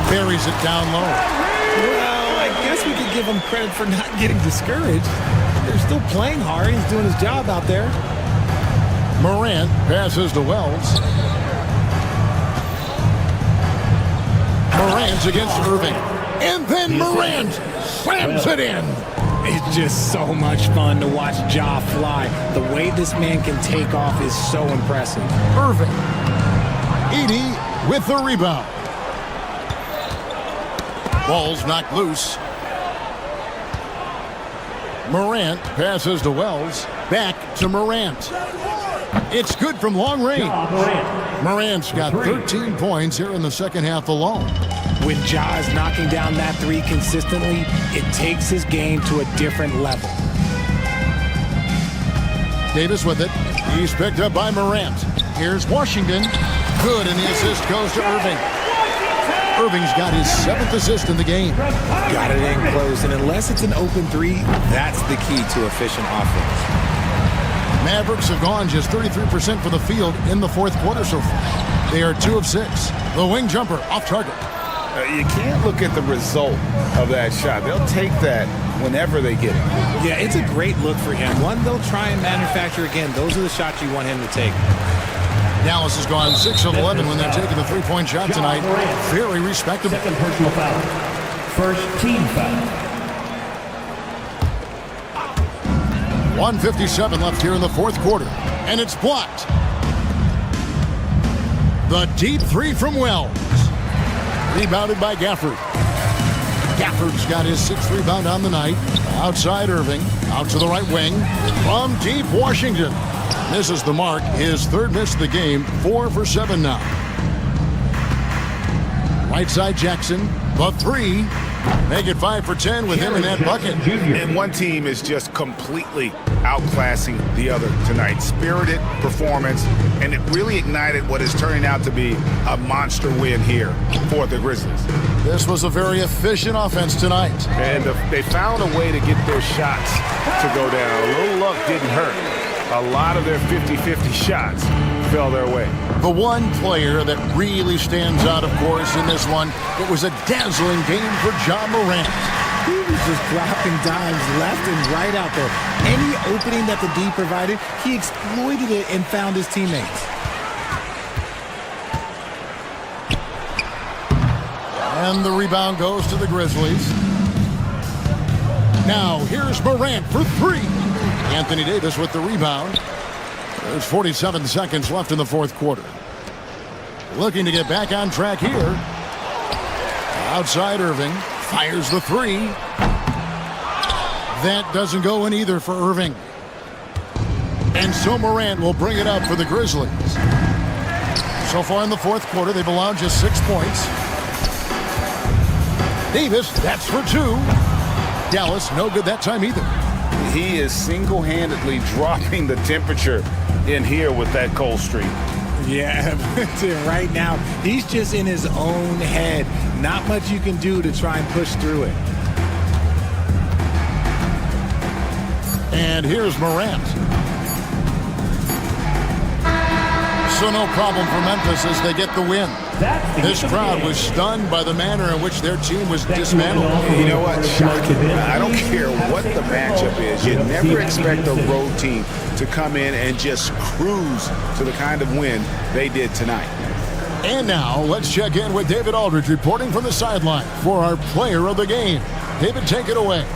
Buries it down low. Well, I guess we could give him credit for not getting discouraged. They're still playing hard. He's doing his job out there. Morant passes to Wells. Morant's against Irving. And then Morant slams it in. It's just so much fun to watch Ja fly. The way this man can take off is so impressive. Irving. Edey with the rebound. Ball's knocked loose. Morant passes to Wells. Back to Morant. It's good from long range. Morant's got 13 points here in the second half alone. When Ja is knocking down that 3 consistently, it takes his game to a different level. Davis with it. He's picked up by Morant. Here's Washington. Good, and the assist goes to Irving. Irving's got his 7th assist in the game. Got it in close, and unless it's an open 3, that's the key to efficient offense. Mavericks have gone just 33% for the field in the 4th quarter so far. They are 2 of 6. The wing jumper off target. You can't look at the result of that shot. They'll take that whenever they get it. Yeah, it's a great look for him. One they'll try and manufacture again. Those are the shots you want him to take. Dallas has gone 6 of 11 when they're taking the 3-point shot tonight. Very respectable. Second personal foul. First team foul. 1:57 left here in the 4th quarter. And it's blocked. The deep 3 from Wells. Rebounded by Gafford. Gafford's got his 6th rebound on the night. Outside Irving. Out to the right wing. From deep Washington. Misses the mark. His 3rd miss of the game. 4 for 7 now. Right side Jackson. The 3. Make it 5 for 10 with him in that bucket. And one team is just completely outclassing the other tonight. Spirited performance, and it really ignited what is turning out to be a monster win here for the Grizzlies. This was a very efficient offense tonight. And they found a way to get their shots to go down. A little luck didn't hurt. A lot of their 50-50 shots fell their way. The one player that really stands out, of course, in this one, it was a dazzling game for Ja Morant. He was just dropping dimes left and right out there. Any opening that the D provided, he exploited it and found his teammates. And the rebound goes to the Grizzlies. Now, here's Morant for three. Anthony Davis with the rebound. There's 47 seconds left in the fourth quarter. Looking to get back on track here. Outside Irving. Fires the three. That doesn't go in either for Irving. And so Morant will bring it up for the Grizzlies. So far in the fourth quarter, they've allowed just 6 points. Davis, that's for two. Dallas, no good that time either. He is single-handedly dropping the temperature in here with that cold streak. Yeah, right now, he's just in his own head. Not much you can do to try and push through it. And here's Morant. So no problem for Memphis as they get the win. This crowd was stunned by the manner in which their team was dismantled. You know what? Shocking. I don't care what the matchup is. You never expect a road team to come in and just cruise to the kind of win they did tonight. And now let's check in with David Aldridge reporting from the sideline for our player of the game. David, take it away.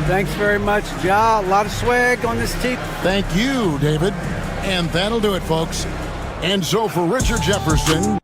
Thanks very much, Ja. A lot of swag on this team. Thank you, David. And that'll do it, folks. And so for Richard Jefferson.